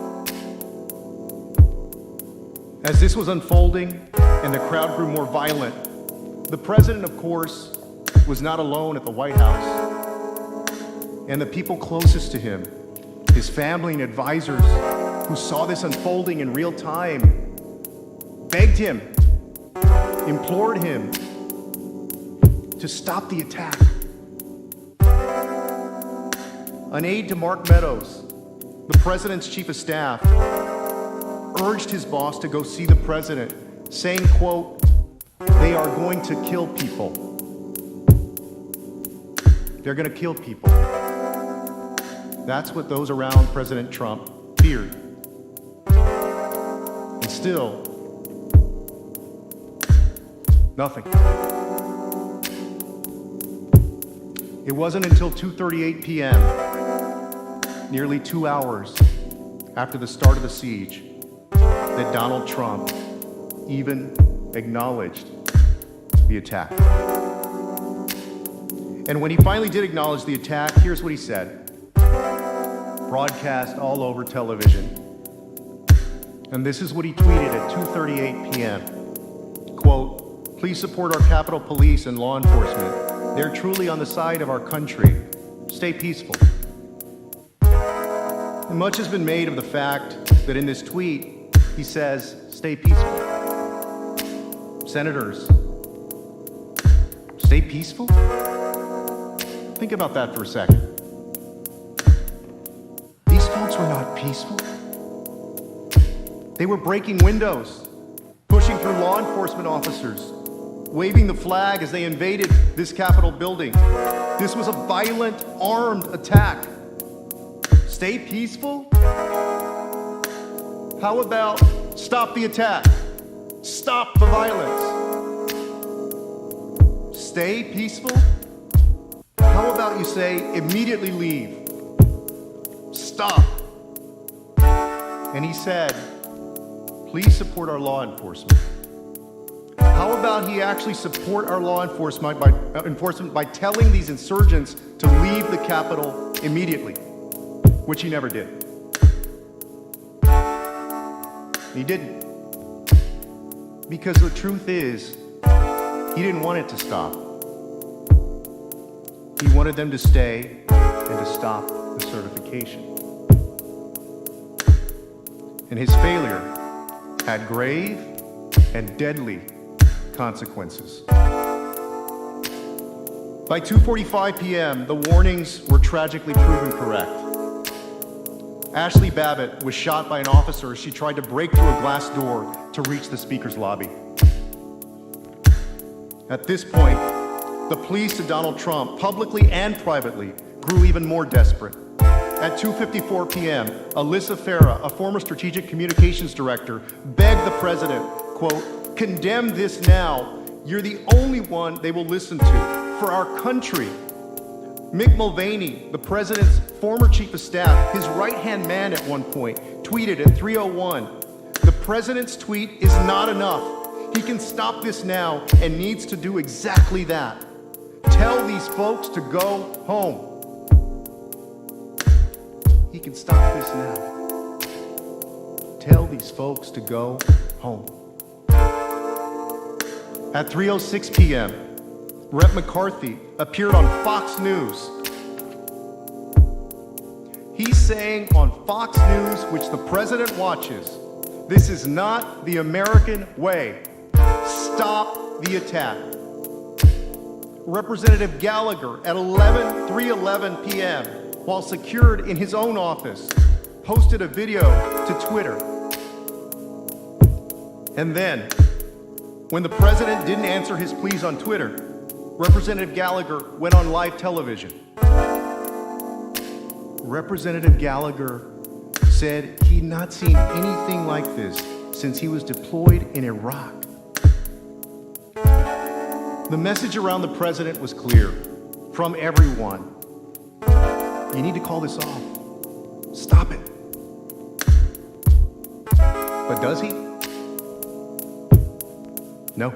As this was unfolding and the crowd grew more violent, the president, of course, was not alone at the White House. And the people closest to him, his family and advisors who saw this unfolding in real time, begged him, implored him to stop the attack. An aide to Mark Meadows, the president's chief of staff, urged his boss to go see the president, saying, quote, they are going to kill people. They're going to kill people. That's what those around President Trump feared. And still, nothing. It wasn't until 2:38 p.m., nearly 2 hours after the start of the siege, that Donald Trump even acknowledged the attack. And when he finally did acknowledge the attack, here's what he said, broadcast all over television. And this is what he tweeted at 2:38 p.m. Quote, please support our Capitol Police and law enforcement. They're truly on the side of our country. Stay peaceful. And much has been made of the fact that in this tweet, he says, stay peaceful. Senators, stay peaceful? Think about that for a second. These folks were not peaceful. They were breaking windows, pushing through law enforcement officers, waving the flag as they invaded this Capitol building. This was a violent, armed attack. Stay peaceful? How about stop the attack? Stop the violence. Stay peaceful? How about you say, immediately leave? Stop. And he said, please support our law enforcement. How about he actually support our law enforcement by telling these insurgents to leave the Capitol immediately, which he never did. He didn't. Because the truth is, he didn't want it to stop. He wanted them to stay and to stop the certification. And his failure had grave and deadly consequences. By 2:45 p.m., the warnings were tragically proven correct. Ashley Babbitt was shot by an officer as she tried to break through a glass door to reach the Speaker's lobby. At this point, the pleas to Donald Trump, publicly and privately, grew even more desperate. At 2:54 p.m., Alyssa Farah, a former strategic communications director, begged the president, quote, condemn this now. You're the only one they will listen to for our country. Mick Mulvaney, the president's former chief of staff, his right-hand man at one point, tweeted at 3:01, the president's tweet is not enough. He can stop this now and needs to do exactly that. Tell these folks to go home. He can stop this now. Tell these folks to go home. At 3:06 p.m., Rep. McCarthy appeared on Fox News. He's saying on Fox News, which the president watches, this is not the American way. Stop the attack. Representative Gallagher at 3:11 p.m., while secured in his own office, posted a video to Twitter. And then, when the president didn't answer his pleas on Twitter, Representative Gallagher went on live television. Representative Gallagher said he'd not seen anything like this since he was deployed in Iraq. The message around the president was clear from everyone. You need to call this off. Stop it. But does he? No.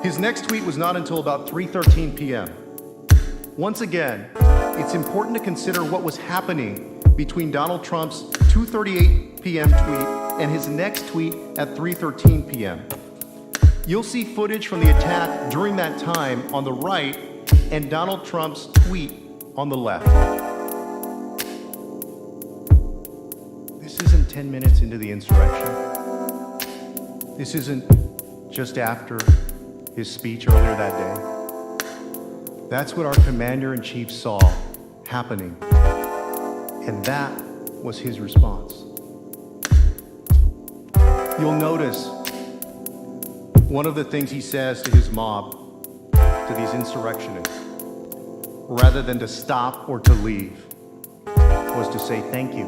His next tweet was not until about 3:13 p.m. Once again, it's important to consider what was happening between Donald Trump's 2:38 p.m. tweet and his next tweet at 3:13 p.m. You'll see footage from the attack during that time on the right and Donald Trump's tweet on the left. This isn't 10 minutes into the insurrection. This isn't just after his speech earlier that day. That's what our commander-in-chief saw happening. And that was his response. You'll notice one of the things he says to his mob, to these insurrectionists, rather than to stop or to leave, was to say thank you.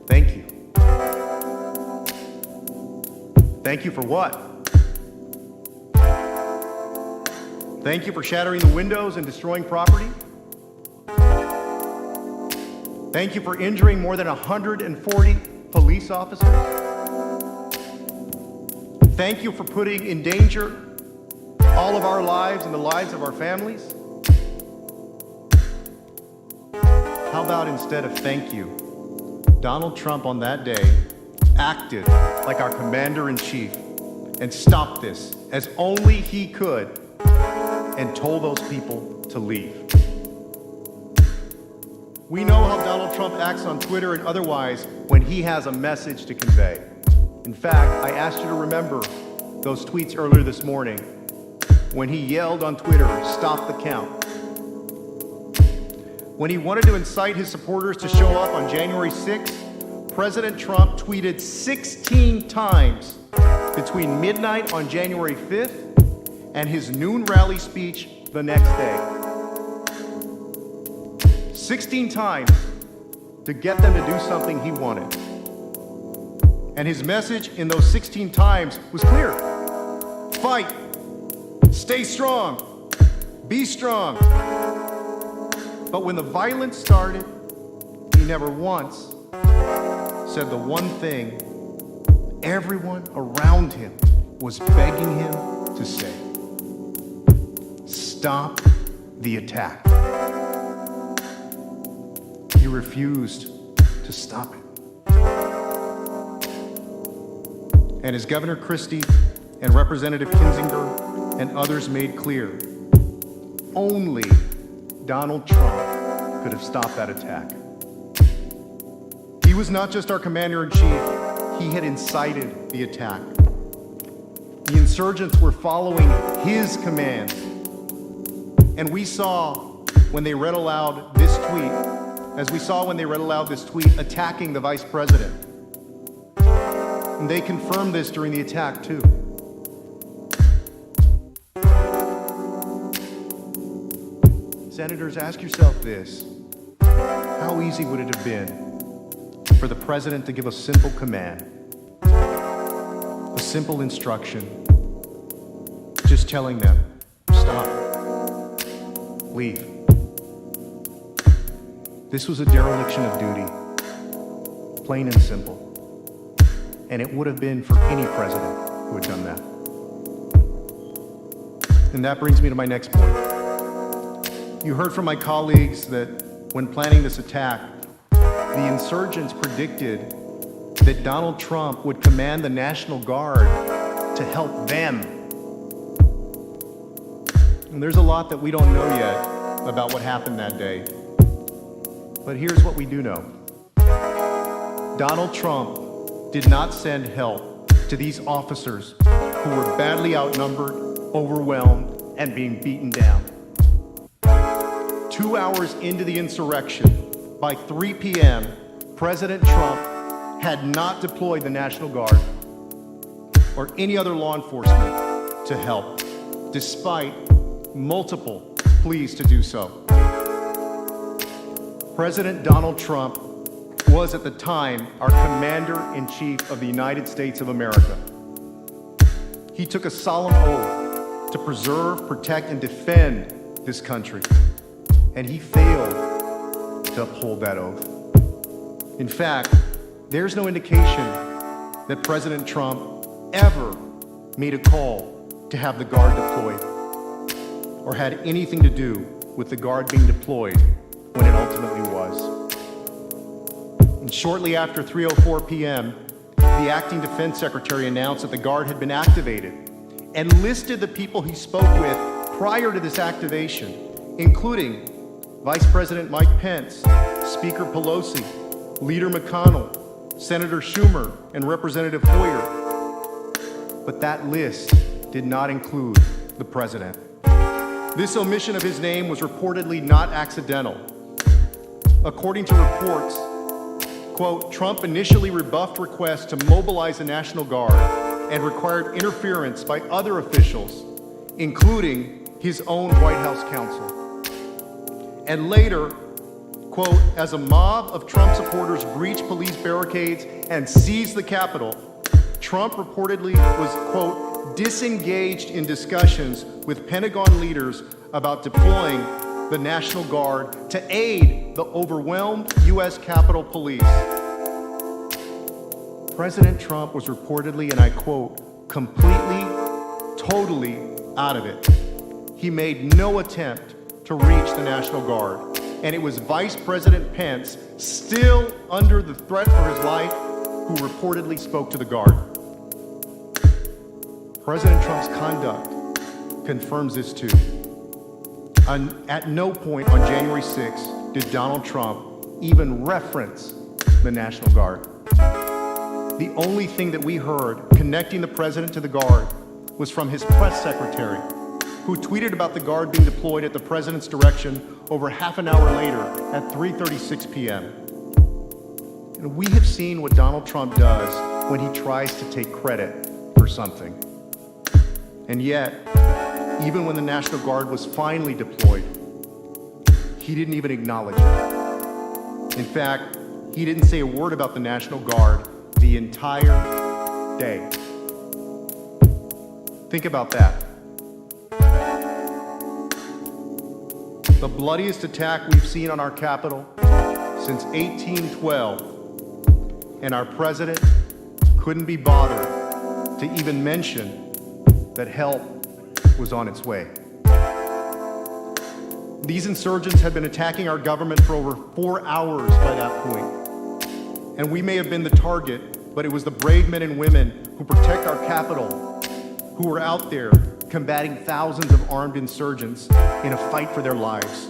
Thank you. Thank you for what? Thank you for shattering the windows and destroying property? Thank you for injuring more than 140 police officers? Thank you for putting in danger all of our lives and the lives of our families? How about instead of thank you, Donald Trump on that day acted like our commander-in-chief and stopped this as only he could and told those people to leave. We know how Donald Trump acts on Twitter and otherwise when he has a message to convey. In fact, I asked you to remember those tweets earlier this morning when he yelled on Twitter, "Stop the count." When he wanted to incite his supporters to show up on January 6th, President Trump tweeted 16 times between midnight on January 5th and his noon rally speech the next day. 16 times to get them to do something he wanted. And his message in those 16 times was clear. Fight. Stay strong. Be strong. But when the violence started, he never once said the one thing everyone around him was begging him to say. Stop the attack. He refused to stop it. And as Governor Christie and Representative Kinzinger and others made clear, only Donald Trump could have stopped that attack. He was not just our commander-in-chief, he had incited the attack. The insurgents were following his commands. And we saw when they read aloud this tweet, as we saw when they read aloud this tweet attacking the vice president. And they confirmed this during the attack too. Senators, ask yourself this. How easy would it have been for the president to give a simple command, a simple instruction, just telling them, stop, leave. This was a dereliction of duty, plain and simple. And it would have been for any president who had done that. And that brings me to my next point. You heard from my colleagues that when planning this attack, the insurgents predicted that Donald Trump would command the National Guard to help them. And there's a lot that we don't know yet about what happened that day. But here's what we do know. Donald Trump did not send help to these officers who were badly outnumbered, overwhelmed, and being beaten down. 2 hours into the insurrection, by 3 p.m., President Trump had not deployed the National Guard or any other law enforcement to help, despite multiple pleas to do so. President Donald Trump was at the time our Commander-in-Chief of the United States of America. He took a solemn oath to preserve, protect, and defend this country, and he failed to uphold that oath. In fact, there's no indication that President Trump ever made a call to have the Guard deployed or had anything to do with the Guard being deployed when it ultimately was. And shortly after 3:04 p.m., the acting defense secretary announced that the Guard had been activated and listed the people he spoke with prior to this activation, including Vice President Mike Pence, Speaker Pelosi, Leader McConnell, Senator Schumer, and Representative Hoyer. But that list did not include the president. This omission of his name was reportedly not accidental. According to reports, quote, Trump initially rebuffed requests to mobilize the National Guard and required interference by other officials, including his own White House counsel. And later, quote, as a mob of Trump supporters breached police barricades and seized the Capitol, Trump reportedly was, quote, disengaged in discussions with Pentagon leaders about deploying the National Guard to aid the overwhelmed U.S. Capitol Police. President Trump was reportedly, and I quote, completely, totally out of it. He made no attempt to reach the National Guard, and it was Vice President Pence, still under the threat for his life, who reportedly spoke to the Guard. President Trump's conduct confirms this too. At no point on January 6th did Donald Trump even reference the National Guard. The only thing that we heard connecting the president to the Guard was from his press secretary, who tweeted about the Guard being deployed at the president's direction over half an hour later at 3:36 p.m. And we have seen what Donald Trump does when he tries to take credit for something. And yet, even when the National Guard was finally deployed, he didn't even acknowledge it. In fact, he didn't say a word about the National Guard the entire day. Think about that. The bloodiest attack we've seen on our Capitol since 1812, and our president couldn't be bothered to even mention that help was on its way. These insurgents had been attacking our government for over 4 hours by that point. And we may have been the target, but it was the brave men and women who protect our Capitol who were out there combating thousands of armed insurgents in a fight for their lives.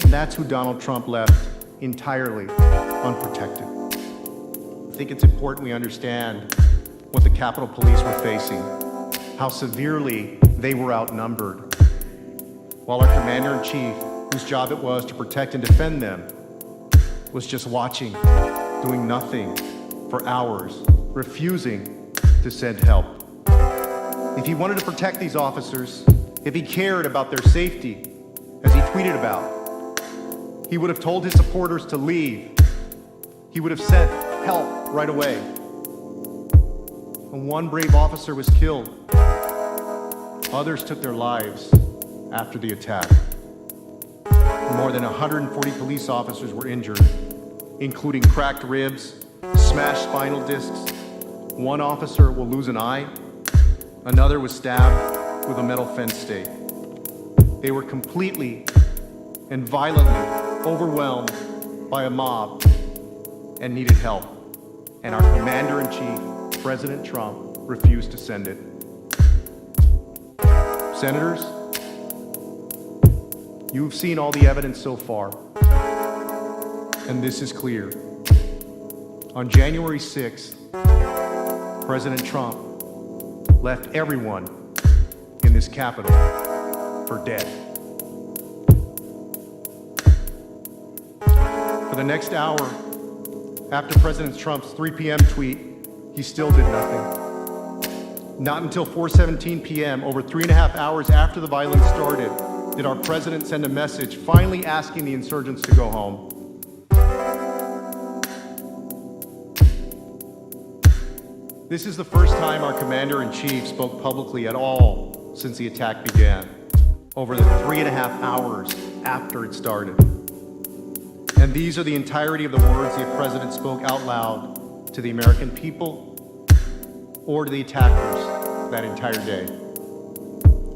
And that's who Donald Trump left entirely unprotected. I think it's important we understand what the Capitol Police were facing, how severely they were outnumbered, while our Commander-in-Chief, whose job it was to protect and defend them, was just watching, doing nothing for hours, refusing to send help. If he wanted to protect these officers, if he cared about their safety, as he tweeted about, he would have told his supporters to leave. He would have sent help right away. And one brave officer was killed. Others took their lives after the attack. More than 140 police officers were injured, including cracked ribs, smashed spinal discs. One officer will lose an eye. Another was stabbed with a metal fence stake. They were completely and violently overwhelmed by a mob and needed help. And our Commander-in-Chief, President Trump, refused to send it. Senators, you've seen all the evidence so far, and this is clear. On January 6th, President Trump left everyone in this Capitol for dead. For the next hour, after President Trump's 3 p.m. tweet, he still did nothing. Not until 4:17 p.m., over 3.5 hours after the violence started, did our president send a message finally asking the insurgents to go home. This is the first time our Commander-in-Chief spoke publicly at all since the attack began, over the 3.5 hours after it started. And these are the entirety of the words the President spoke out loud to the American people or to the attackers that entire day.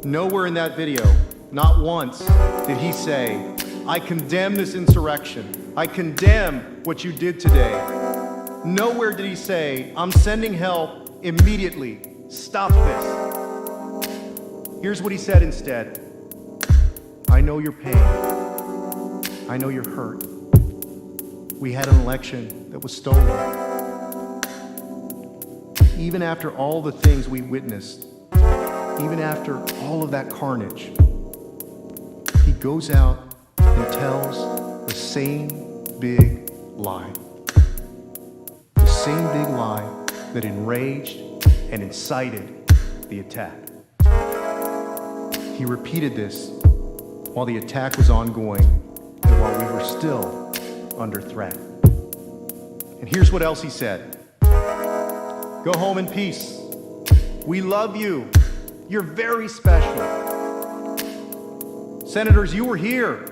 Nowhere in that video, not once, did he say, "I condemn this insurrection. I condemn what you did today." Nowhere did he say, "I'm sending help immediately. Stop this." Here's what he said instead. "I know your pain. I know you're hurt. We had an election that was stolen. Even after all the things we witnessed, even after all of that carnage, he goes out and tells the same big lie. The same big lie that enraged and incited the attack. He repeated this while the attack was ongoing and while we were still under threat. And here's what else he said. Go home in peace. We love you. You're very special. Senators, you were here.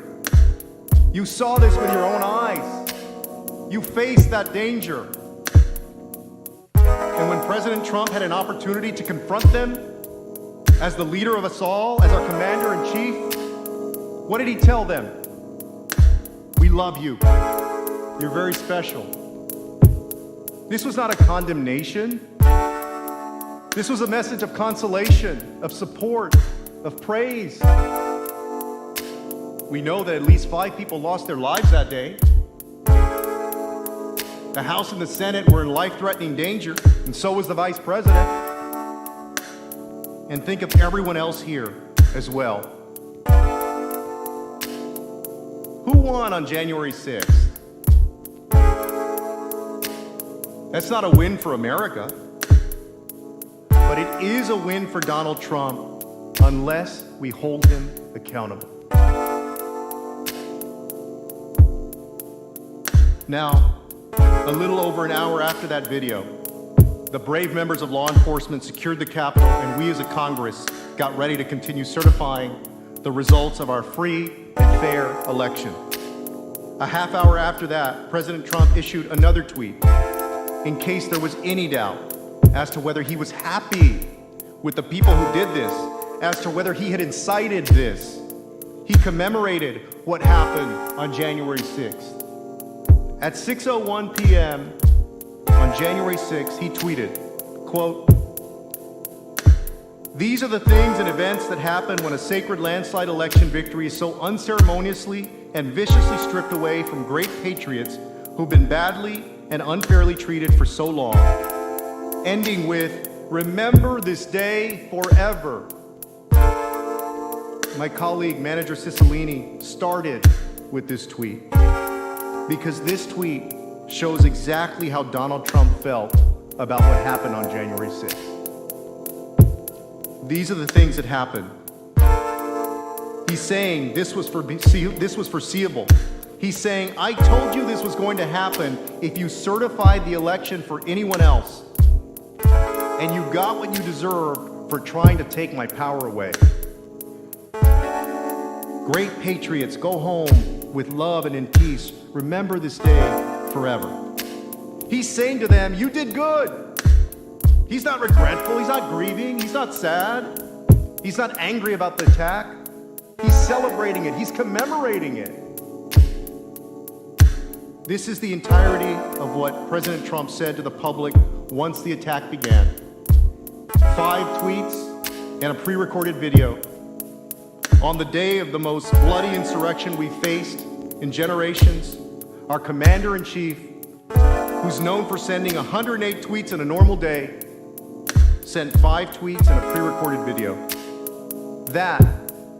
You saw this with your own eyes. You faced that danger. And when President Trump had an opportunity to confront them as the leader of us all, as our Commander-in-Chief, what did he tell them? We love you. You're very special. This was not a condemnation. This was a message of consolation, of support, of praise. We know that at least 5 people lost their lives that day. The House and the Senate were in life-threatening danger, and so was the Vice President. And think of everyone else here as well. Who won on January 6th? That's not a win for America, but it is a win for Donald Trump unless we hold him accountable. Now, a little over an hour after that video, the brave members of law enforcement secured the Capitol, and we as a Congress got ready to continue certifying the results of our free and fair election. A half hour after that, President Trump issued another tweet in case there was any doubt as to whether he was happy with the people who did this, as to whether he had incited this. He commemorated what happened on January 6th. At 6:01 p.m. on January 6th, he tweeted, quote, "These are the things and events that happen when a sacred landslide election victory is so unceremoniously and viciously stripped away from great patriots who've been badly and unfairly treated for so long." Ending with, "Remember this day forever." My colleague, Manager Cicilline, started with this tweet because this tweet shows exactly how Donald Trump felt about what happened on January 6th. These are the things that happened. He's saying this was foreseeable. He's saying, I told you this was going to happen if you certified the election for anyone else. And you got what you deserved for trying to take my power away. Great patriots, go home with love and in peace. Remember this day forever. He's saying to them, you did good. He's not regretful. He's not grieving. He's not sad. He's not angry about the attack. He's celebrating it. He's commemorating it. This is the entirety of what President Trump said to the public once the attack began. 5 tweets and a pre-recorded video. On the day of the most bloody insurrection we've faced in generations, our commander-in-chief, who's known for sending 108 tweets in a normal day, sent 5 tweets and a pre-recorded video. That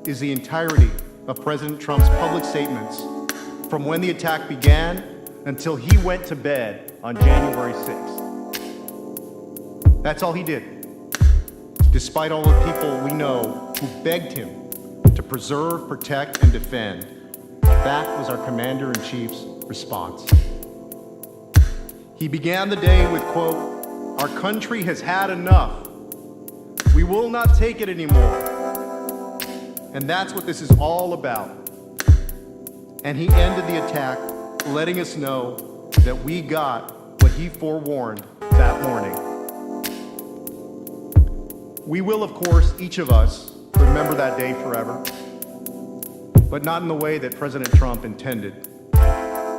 is the entirety of President Trump's public statements from when the attack began until he went to bed on January 6th. That's all he did, despite all the people we know who begged him to preserve, protect, and defend. That was our commander-in-chief's response. He began the day with, quote, "Our country has had enough. We will not take it anymore." And that's what this is all about. And he ended the attack letting us know that we got what he forewarned that morning. We will, of course, each of us, remember that day forever, but not in the way that President Trump intended.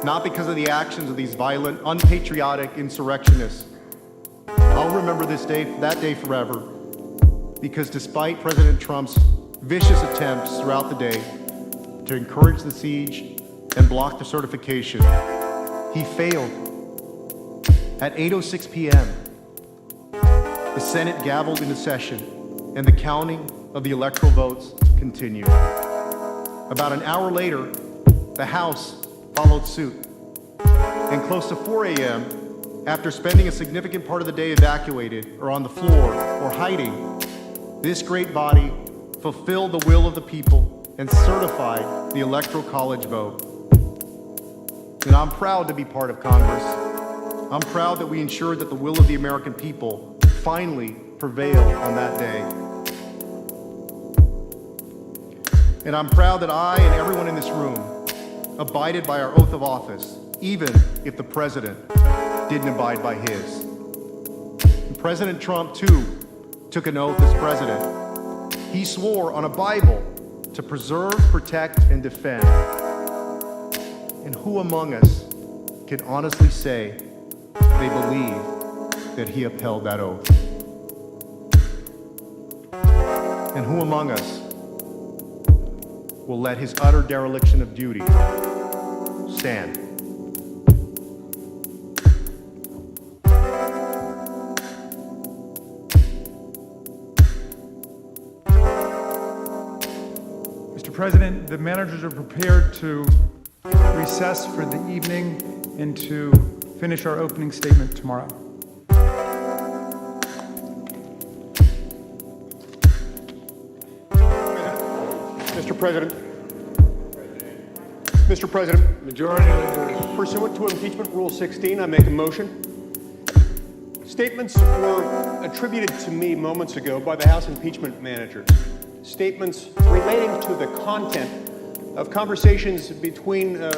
Not because of the actions of these violent, unpatriotic insurrectionists. I'll remember that day forever, because despite President Trump's vicious attempts throughout the day to encourage the siege and block the certification, he failed. At 8:06 p.m., the Senate gavelled into session, and the counting of the electoral votes continued. About an hour later, the House followed suit. And close to 4 a.m., after spending a significant part of the day evacuated or on the floor or hiding, this great body fulfilled the will of the people and certified the Electoral College vote. And I'm proud to be part of Congress. I'm proud that we ensured that the will of the American people finally prevailed on that day. And I'm proud that I and everyone in this room abided by our oath of office, even if the president didn't abide by his. And President Trump, too, took an oath as president. He swore on a Bible to preserve, protect, and defend. And who among us can honestly say they believe that he upheld that oath? And who among us will let his utter dereliction of duty stand? President, the managers are prepared to recess for the evening and to finish our opening statement tomorrow. Mr. President. Mr. President. Majority Leader. Pursuant to Impeachment Rule 16, I make a motion. Statements were attributed to me moments ago by the House impeachment managers. Statements relating to the content of conversations between a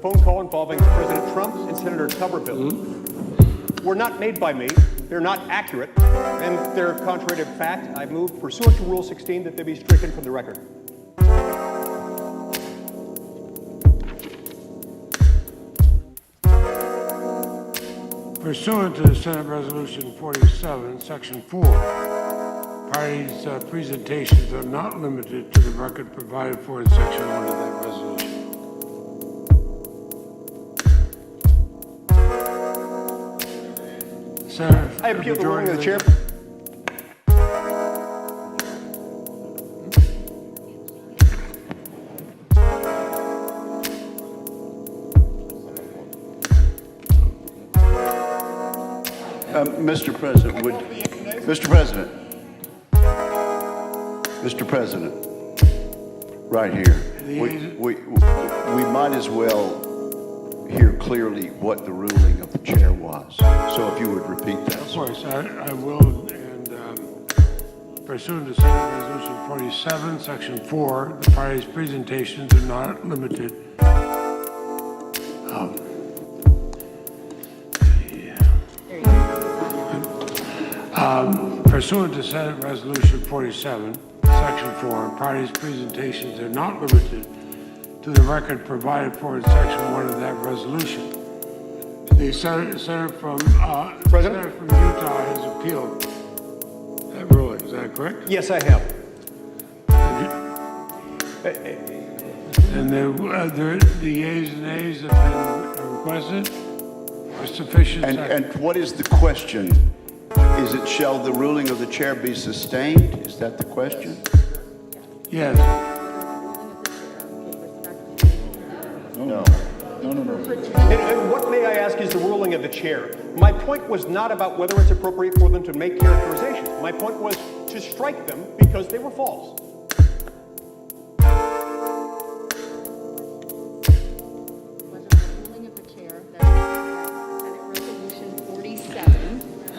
phone call involving President Trump and Senator Tuberville were not made by me. They're not accurate, and they're contrary to fact. I move, pursuant to Rule 16, that they be stricken from the record. Pursuant to Senate Resolution 47, Section 4, parties' presentations are not limited to the record provided for in Section 1 of that resolution. Senator, I appeal the ruling of the chair. Mr. President, Mr. President, right here, we might as well hear clearly what the ruling of the chair was. So if you would repeat that. Of course, I will, and pursuant to Senate Resolution 47, Section 4, the parties' presentations are not limited. Pursuant to Senate Resolution 47, Section 4, parties' presentations are not limited to the record provided for in Section 1 of that resolution. The senator from Utah has appealed that ruling. Is that correct? Yes, I have. And the yeas and nays have been requested for sufficient. And what is the question? Is it, shall the ruling of the chair be sustained? Is that the question? Yes. No. And what, may I ask, is the ruling of the chair? My point was not about whether it's appropriate for them to make characterizations. My point was to strike them because they were false.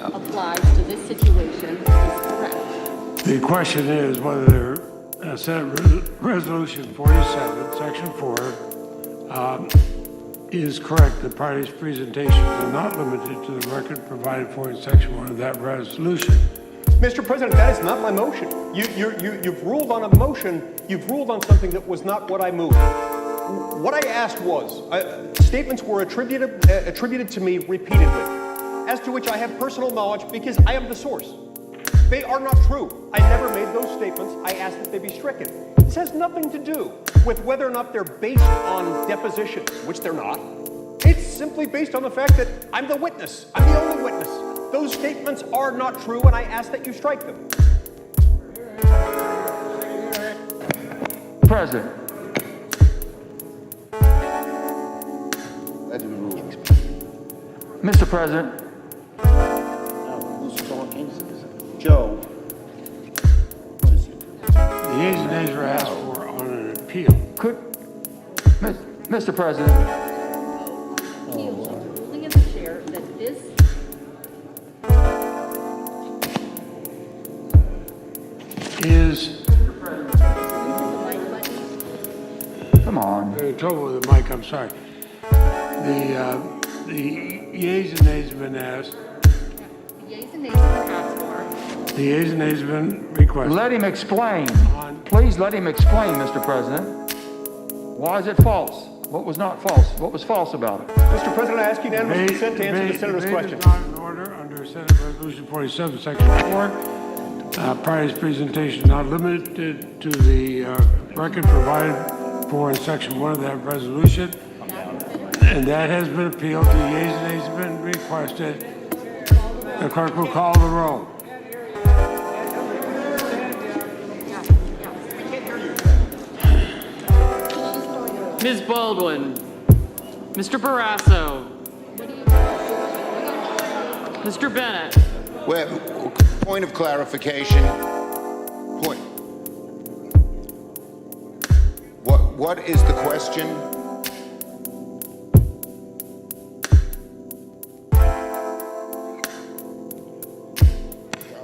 Applies to this situation is correct. The question is whether Senate Resolution 47, Section 4, is correct. The parties' presentations are not limited to the record provided for in Section 1 of that resolution. Mr. President, that is not my motion. You've ruled on a motion. You've ruled on something that was not what I moved. What I asked was, statements were attributed to me repeatedly, as to which I have personal knowledge because I am the source. They are not true. I never made those statements. I asked that they be stricken. This has nothing to do with whether or not they're based on depositions, which they're not. It's simply based on the fact that I'm the witness. I'm the only witness. Those statements are not true, and I ask that you strike them. President. Mr. President. Joe. The yeas and nays were asked for on an appeal. Mr. President. Appeal of the ruling of the chair that this is. Come on. You're in trouble with the mic, I'm sorry. The yeas and nays have been asked. the yeas and nays have been asked for. The yeas and nays have been requested. Let him explain. Please let him explain, Mr. President. Why is it false? What was not false? What was false about it? Mr. President, I ask unanimous consent to answer the senator's question. Debate is not in order under Senate Resolution 47, Section 4. Parties' presentation not limited to the record provided for in Section 1 of that resolution. And that has been appealed. The yeas and nays have been requested. The clerk will call the roll. Ms. Baldwin. Mr. Barrasso. Mr. Bennett. Well, point of clarification. What is the question?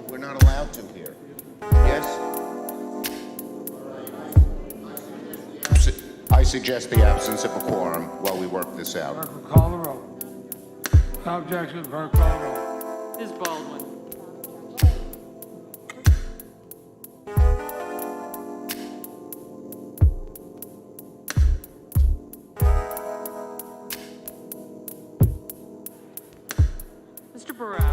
We're not allowed to here. Yes? I suggest the absence of a quorum while we work this out. Clerk will call the roll. No objection, clerk call the roll. Ms. Baldwin. Mr. Barrasso.